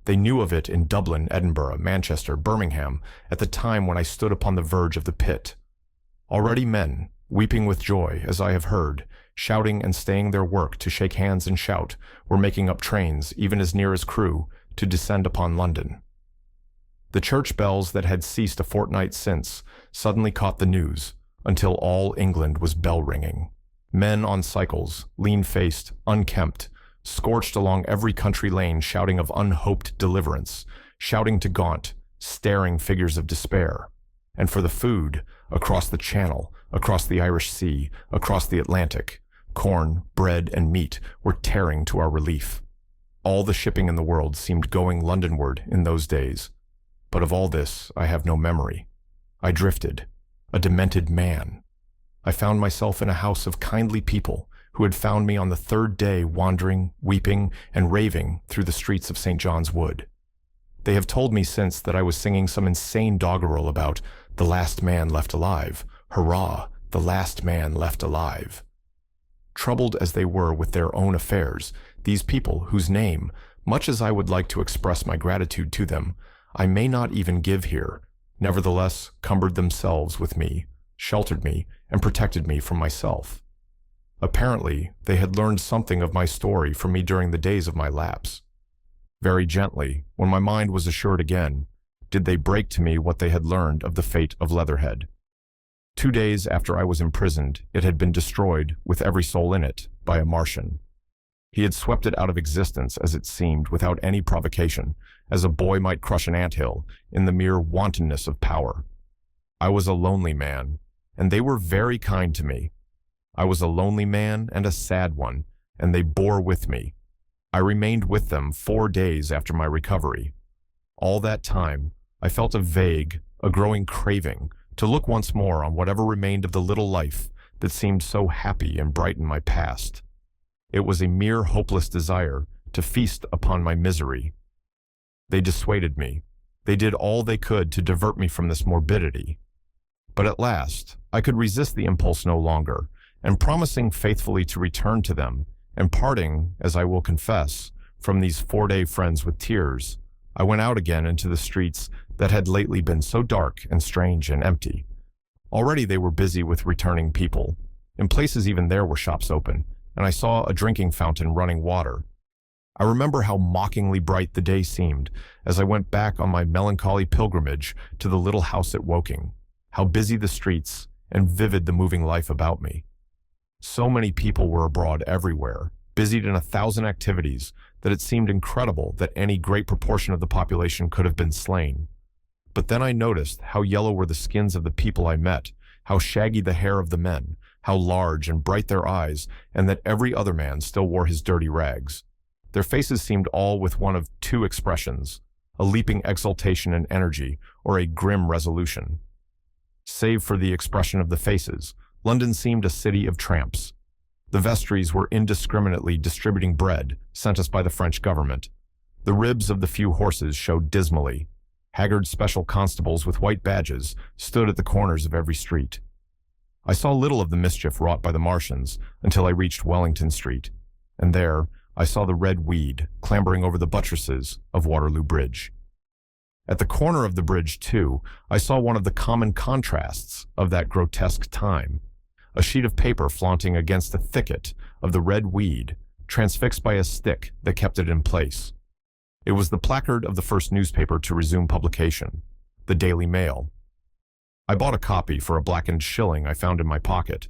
S1: They knew of it in Dublin, Edinburgh, Manchester, Birmingham, at the time when I stood upon the verge of the pit. Already men, weeping with joy, as I have heard, shouting and staying their work to shake hands and shout, were making up trains, even as near as Crewe, to descend upon London. The church bells that had ceased a fortnight since suddenly caught the news, until all England was bell-ringing. Men on cycles, lean-faced, unkempt, scorched along every country lane shouting of unhoped deliverance, shouting to gaunt, staring figures of despair. And for the food, across the Channel, across the Irish Sea, across the Atlantic, Corn, bread, and meat were tearing to our relief. All the shipping in the world seemed going Londonward in those days. But of all this, I have no memory. I drifted, a demented man. I found myself in a house of kindly people who had found me on the third day wandering, weeping, and raving through the streets of St. John's Wood. They have told me since that I was singing some insane doggerel about the last man left alive. Hurrah, the last man left alive. Troubled as they were with their own affairs, these people, whose name, much as I would like to express my gratitude to them, I may not even give here, nevertheless cumbered themselves with me, sheltered me, and protected me from myself. Apparently, they had learned something of my story from me during the days of my lapse. Very gently, when my mind was assured again, did they break to me what they had learned of the fate of Leatherhead. 2 days after I was imprisoned, it had been destroyed, with every soul in it, by a Martian. He had swept it out of existence, as it seemed, without any provocation, as a boy might crush an anthill, in the mere wantonness of power. I was a lonely man, and they were very kind to me. I was a lonely man and a sad one, and they bore with me. I remained with them 4 days after my recovery. All that time, I felt a vague, a growing craving to look once more on whatever remained of the little life that seemed so happy and bright in my past. It was a mere hopeless desire to feast upon my misery. They dissuaded me. They did all they could to divert me from this morbidity. But at last, I could resist the impulse no longer, and promising faithfully to return to them, and parting, as I will confess, from these 4-day friends with tears, I went out again into the streets that had lately been so dark and strange and empty. Already they were busy with returning people. In places even there were shops open, and I saw a drinking fountain running water. I remember how mockingly bright the day seemed as I went back on my melancholy pilgrimage to the little house at Woking, how busy the streets and vivid the moving life about me. So many people were abroad everywhere, busied in 1,000 activities, that it seemed incredible that any great proportion of the population could have been slain. But then I noticed how yellow were the skins of the people I met, how shaggy the hair of the men, how large and bright their eyes, and that every other man still wore his dirty rags. Their faces seemed all with one of 2 expressions, a leaping exultation and energy, or a grim resolution. Save for the expression of the faces, London seemed a city of tramps. The vestries were indiscriminately distributing bread sent us by the French government. The ribs of the few horses showed dismally. Haggard special constables with white badges stood at the corners of every street. I saw little of the mischief wrought by the Martians until I reached Wellington Street, and there I saw the red weed clambering over the buttresses of Waterloo Bridge. At the corner of the bridge, too, I saw one of the common contrasts of that grotesque time, a sheet of paper flaunting against the thicket of the red weed, transfixed by a stick that kept it in place. It was the placard of the first newspaper to resume publication, the Daily Mail. I bought a copy for a blackened shilling I found in my pocket.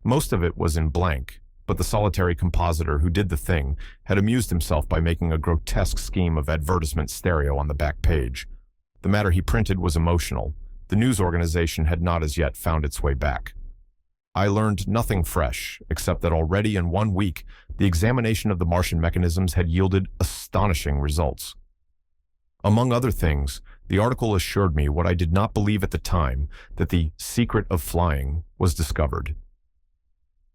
S1: Most of it was in blank, but the solitary compositor who did the thing had amused himself by making a grotesque scheme of advertisement stereo on the back page. The matter he printed was emotional. The news organization had not as yet found its way back. I learned nothing fresh, except that already in 1 week, the examination of the Martian mechanisms had yielded astonishing results. Among other things, the article assured me what I did not believe at the time, that the secret of flying was discovered.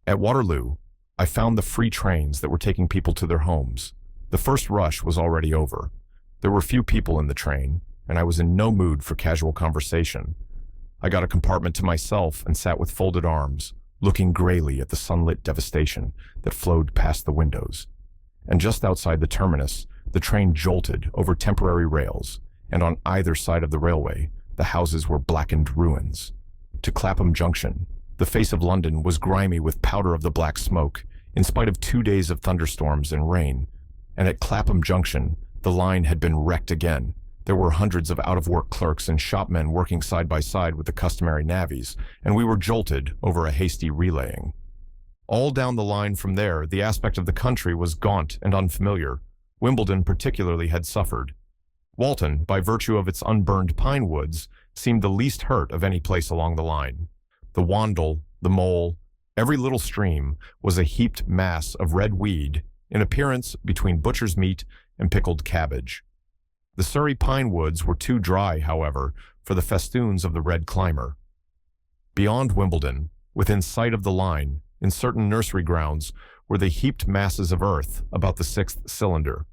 S1: At Waterloo, I found the free trains that were taking people to their homes. The first rush was already over. There were few people in the train, and I was in no mood for casual conversation. I got a compartment to myself and sat with folded arms, looking grayly at the sunlit devastation that flowed past the windows. And just outside the terminus, the train jolted over temporary rails, and on either side of the railway, the houses were blackened ruins. To Clapham Junction, the face of London was grimy with powder of the black smoke, in spite of 2 days of thunderstorms and rain. And at Clapham Junction, the line had been wrecked again. There were hundreds of out-of-work clerks and shopmen working side by side with the customary navvies, and we were jolted over a hasty relaying. All down the line from there, the aspect of the country was gaunt and unfamiliar. Wimbledon particularly had suffered. Walton, by virtue of its unburned pine woods, seemed the least hurt of any place along the line. The Wandle, the Mole, Every little stream was a heaped mass of red weed, in appearance between butcher's meat and pickled cabbage. The Surrey pine woods were too dry, however, for the festoons of the red climber. Beyond Wimbledon, within sight of the line, in certain nursery grounds, were the heaped masses of earth about the sixth cylinder.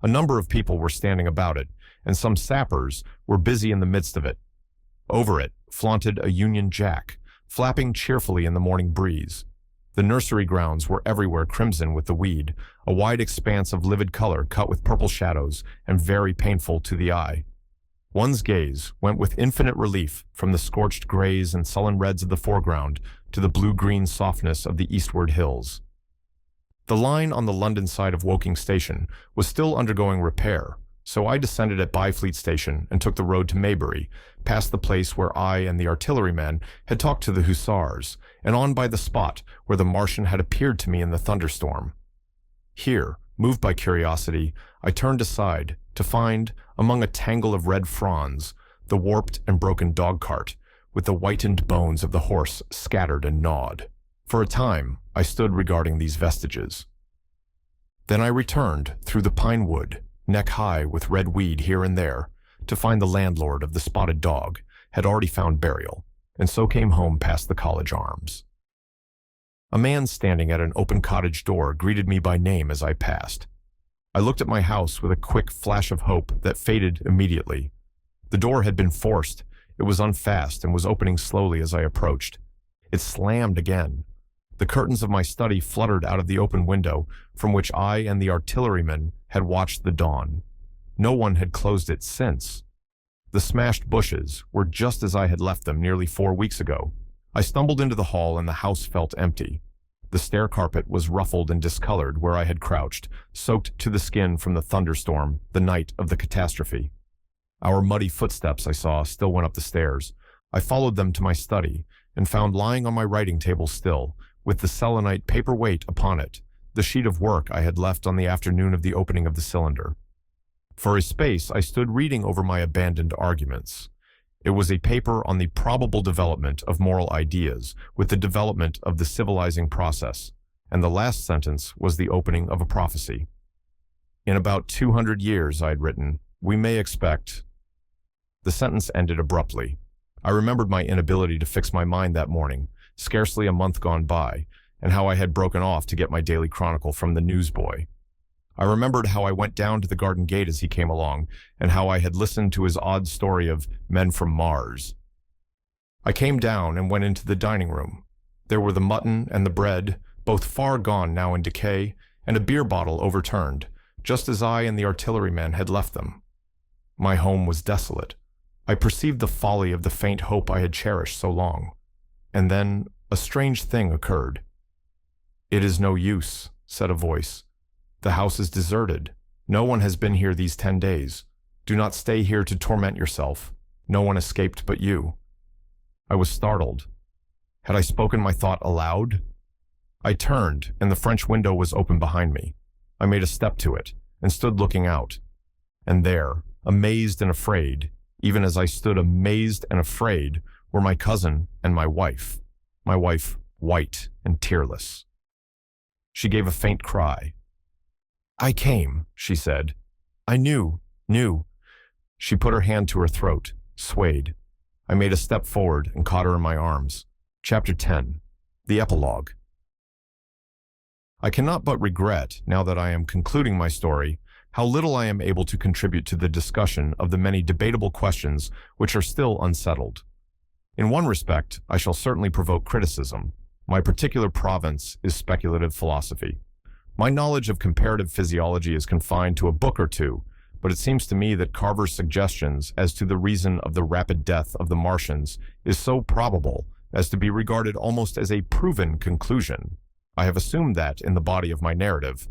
S1: A number of people were standing about it, and some sappers were busy in the midst of it. Over it flaunted a Union Jack, flapping cheerfully in the morning breeze. The nursery grounds were everywhere crimson with the weed, a wide expanse of livid color cut with purple shadows and very painful to the eye. One's gaze went with infinite relief from the scorched grays and sullen reds of the foreground to the blue-green softness of the eastward hills. The line on the London side of Woking Station was still undergoing repair, so I descended at Byfleet Station and took the road to Maybury, past the place where I and the artilleryman had talked to the hussars, and on by the spot where the Martian had appeared to me in the thunderstorm. Here, moved by curiosity, I turned aside to find, among a tangle of red fronds, the warped and broken dog-cart, with the whitened bones of the horse scattered and gnawed. For a time, I stood regarding these vestiges. Then I returned through the pine wood, neck-high with red weed here and there, to find the landlord of the Spotted Dog had already found burial, and so came home past the College Arms. A man standing at an open cottage door greeted me by name as I passed. I looked at my house with a quick flash of hope that faded immediately. The door had been forced. It was unfast and was opening slowly as I approached. It slammed again. The curtains of my study fluttered out of the open window from which I and the artilleryman had watched the dawn. No one had closed it since. The smashed bushes were just as I had left them nearly 4 weeks ago. I stumbled into the hall and the house felt empty. The stair carpet was ruffled and discolored where I had crouched, soaked to the skin from the thunderstorm the night of the catastrophe. Our muddy footsteps, I saw, still went up the stairs. I followed them to my study and found lying on my writing table still, with the selenite paper-weight upon it, the sheet of work I had left on the afternoon of the opening of the cylinder. For a space, I stood reading over my abandoned arguments. It was a paper on the probable development of moral ideas with the development of the civilizing process, and the last sentence was the opening of a prophecy. In about 200 years, I had written, we may expect... The sentence ended abruptly. I remembered my inability to fix my mind that morning, scarcely a month gone by, and how I had broken off to get my daily chronicle from the newsboy. I remembered how I went down to the garden gate as he came along, and how I had listened to his odd story of men from Mars. I came down and went into the dining room. There were the mutton and the bread, both far gone now in decay, and a beer bottle overturned, just as I and the artilleryman had left them. My home was desolate. I perceived the folly of the faint hope I had cherished so long. And then a strange thing occurred. "It is no use," said a voice. "The house is deserted. No one has been here these 10 days. Do not stay here to torment yourself. No one escaped but you." I was startled. Had I spoken my thought aloud? I turned, and the French window was open behind me. I made a step to it, and stood looking out. And there, amazed and afraid, even as I stood amazed and afraid, were my cousin and my wife white and tearless. She gave a faint cry. "I came," she said. "I knew. She put her hand to her throat, swayed. I made a step forward and caught her in my arms. Chapter 10. The Epilogue. I cannot but regret, now that I am concluding my story, how little I am able to contribute to the discussion of the many debatable questions which are still unsettled. In one respect, I shall certainly provoke criticism. My particular province is speculative philosophy. My knowledge of comparative physiology is confined to a book or two, but it seems to me that Carver's suggestions as to the reason of the rapid death of the Martians is so probable as to be regarded almost as a proven conclusion. I have assumed that in the body of my narrative.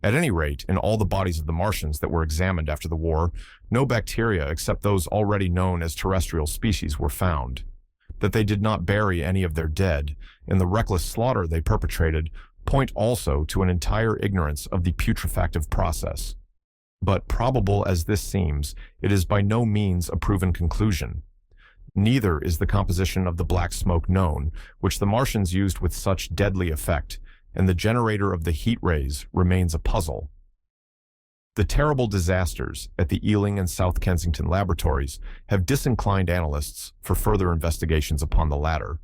S1: At any rate, in all the bodies of the Martians that were examined after the war, no bacteria except those already known as terrestrial species were found. That they did not bury any of their dead, in the reckless slaughter they perpetrated, point also to an entire ignorance of the putrefactive process. But probable as this seems, it is by no means a proven conclusion. Neither is the composition of the black smoke known, which the Martians used with such deadly effect, and the generator of the heat rays remains a puzzle. The terrible disasters at the Ealing and South Kensington laboratories have disinclined analysts for further investigations upon the latter.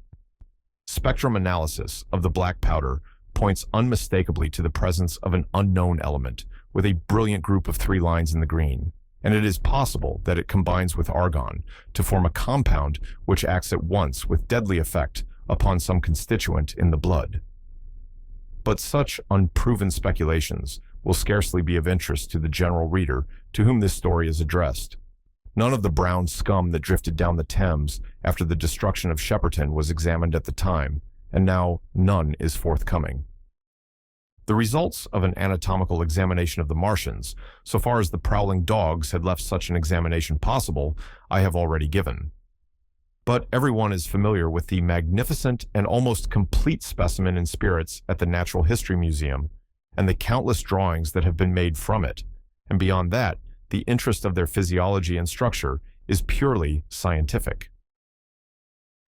S1: Spectrum analysis of the black powder points unmistakably to the presence of an unknown element with a brilliant group of 3 lines in the green, and it is possible that it combines with argon to form a compound which acts at once with deadly effect upon some constituent in the blood. But such unproven speculations will scarcely be of interest to the general reader to whom this story is addressed. None of the brown scum that drifted down the Thames after the destruction of Shepperton was examined at the time, and now none is forthcoming. The results of an anatomical examination of the Martians, so far as the prowling dogs had left such an examination possible, I have already given. But everyone is familiar with the magnificent and almost complete specimen in spirits at the Natural History Museum, and the countless drawings that have been made from it, and beyond that, the interest of their physiology and structure is purely scientific.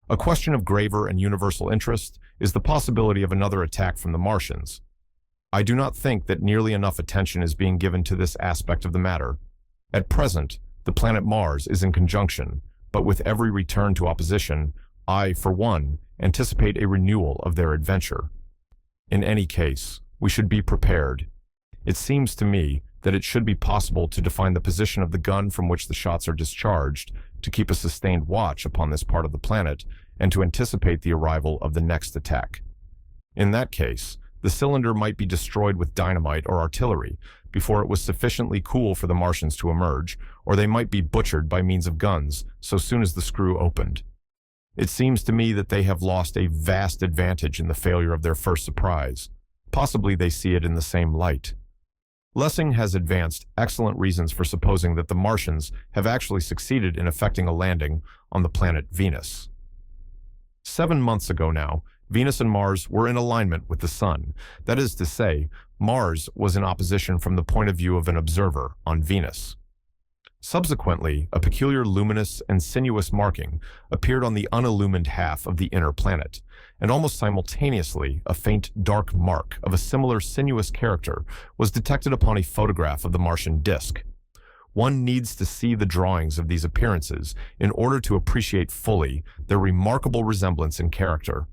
S1: A question of graver and universal interest is the possibility of another attack from the Martians. I do not think that nearly enough attention is being given to this aspect of the matter. At present, the planet Mars is in conjunction, but with every return to opposition, I, for one, anticipate a renewal of their adventure. In any case, we should be prepared. It seems to me that it should be possible to define the position of the gun from which the shots are discharged, to keep a sustained watch upon this part of the planet, and to anticipate the arrival of the next attack. In that case, the cylinder might be destroyed with dynamite or artillery before it was sufficiently cool for the Martians to emerge, or they might be butchered by means of guns so soon as the screw opened. It seems to me that they have lost a vast advantage in the failure of their first surprise. Possibly they see it in the same light. Lessing has advanced excellent reasons for supposing that the Martians have actually succeeded in effecting a landing on the planet Venus. 7 months ago now, Venus and Mars were in alignment with the Sun. That is to say, Mars was in opposition from the point of view of an observer on Venus. Subsequently, a peculiar luminous and sinuous marking appeared on the unillumined half of the inner planet, and almost simultaneously a faint dark mark of a similar sinuous character was detected upon a photograph of the Martian disk. One needs to see the drawings of these appearances in order to appreciate fully their remarkable resemblance in character.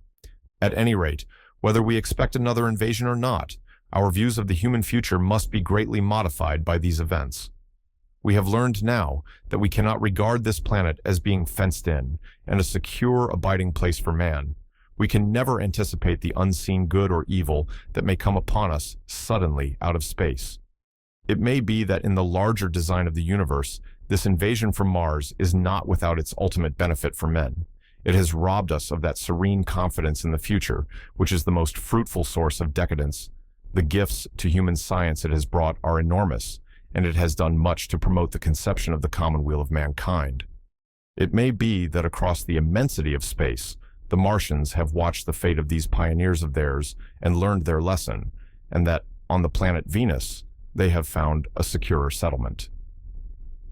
S1: At any rate, whether we expect another invasion or not, our views of the human future must be greatly modified by these events. We have learned now that we cannot regard this planet as being fenced in and a secure abiding place for man. We can never anticipate the unseen good or evil that may come upon us suddenly out of space. It may be that in the larger design of the universe, this invasion from Mars is not without its ultimate benefit for men. It has robbed us of that serene confidence in the future, which is the most fruitful source of decadence. The gifts to human science it has brought are enormous, and it has done much to promote the conception of the commonweal of mankind. It may be that across the immensity of space, the Martians have watched the fate of these pioneers of theirs and learned their lesson, and that on the planet Venus, they have found a securer settlement.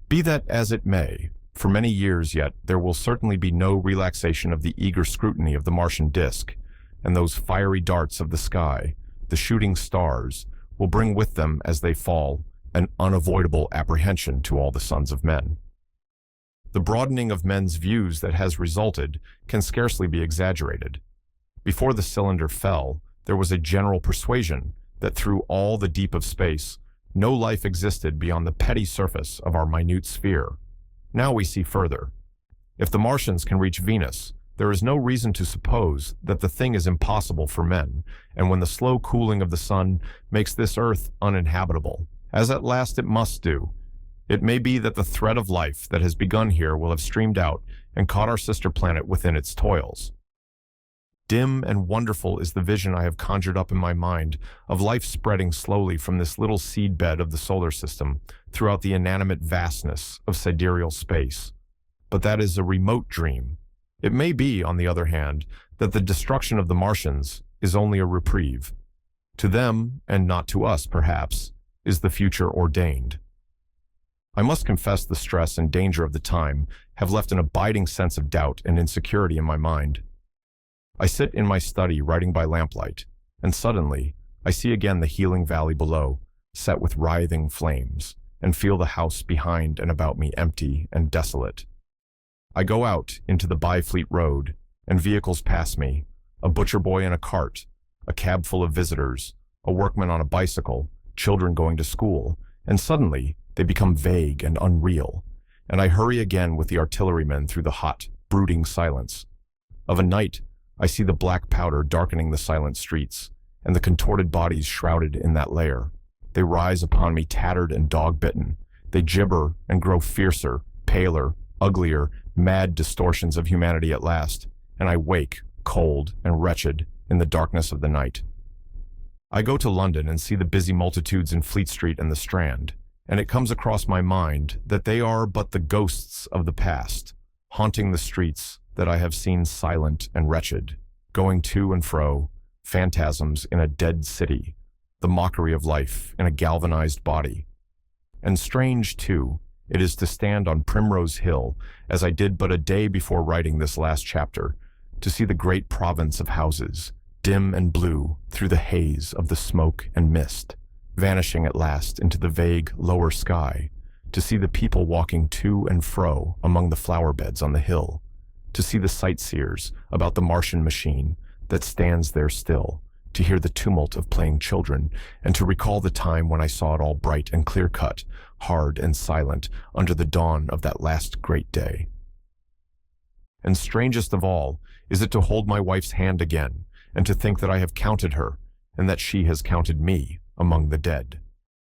S1: Be that as it may, for many years yet, there will certainly be no relaxation of the eager scrutiny of the Martian disk, and those fiery darts of the sky, the shooting stars, will bring with them as they fall an unavoidable apprehension to all the sons of men. The broadening of men's views that has resulted can scarcely be exaggerated. Before the cylinder fell, there was a general persuasion that through all the deep of space, no life existed beyond the petty surface of our minute sphere. Now we see further. If the Martians can reach Venus, there is no reason to suppose that the thing is impossible for men, and when the slow cooling of the sun makes this earth uninhabitable, as at last it must do, it may be that the thread of life that has begun here will have streamed out and caught our sister planet within its toils. Dim and wonderful is the vision I have conjured up in my mind of life spreading slowly from this little seedbed of the solar system throughout the inanimate vastness of sidereal space. But that is a remote dream. It may be, on the other hand, that the destruction of the Martians is only a reprieve. To them, and not to us perhaps, is the future ordained. I must confess the stress and danger of the time have left an abiding sense of doubt and insecurity in my mind. I sit in my study writing by lamplight, and suddenly I see again the healing valley below, set with writhing flames, and feel the house behind and about me empty and desolate. I go out into the Byfleet Road, and vehicles pass me, a butcher boy in a cart, a cab full of visitors, a workman on a bicycle, children going to school, and suddenly they become vague and unreal, and I hurry again with the artillerymen through the hot, brooding silence. Of a night, I see the black powder darkening the silent streets, and the contorted bodies shrouded in that layer. They rise upon me tattered and dog-bitten. They gibber and grow fiercer, paler, uglier, mad distortions of humanity at last, and I wake, cold and wretched, in the darkness of the night. I go to London and see the busy multitudes in Fleet Street and the Strand, and it comes across my mind that they are but the ghosts of the past, haunting the streets that I have seen silent and wretched, going to and fro, phantasms in a dead city, the mockery of life in a galvanized body. And strange, too, it is to stand on Primrose Hill, as I did but a day before writing this last chapter, to see the great province of houses, dim and blue through the haze of the smoke and mist, vanishing at last into the vague lower sky, to see the people walking to and fro among the flower beds on the hill, to see the sightseers about the Martian machine that stands there still, to hear the tumult of playing children, and to recall the time when I saw it all bright and clear-cut, hard and silent, under the dawn of that last great day. And strangest of all is it to hold my wife's hand again, and to think that I have counted her, and that she has counted me among the dead.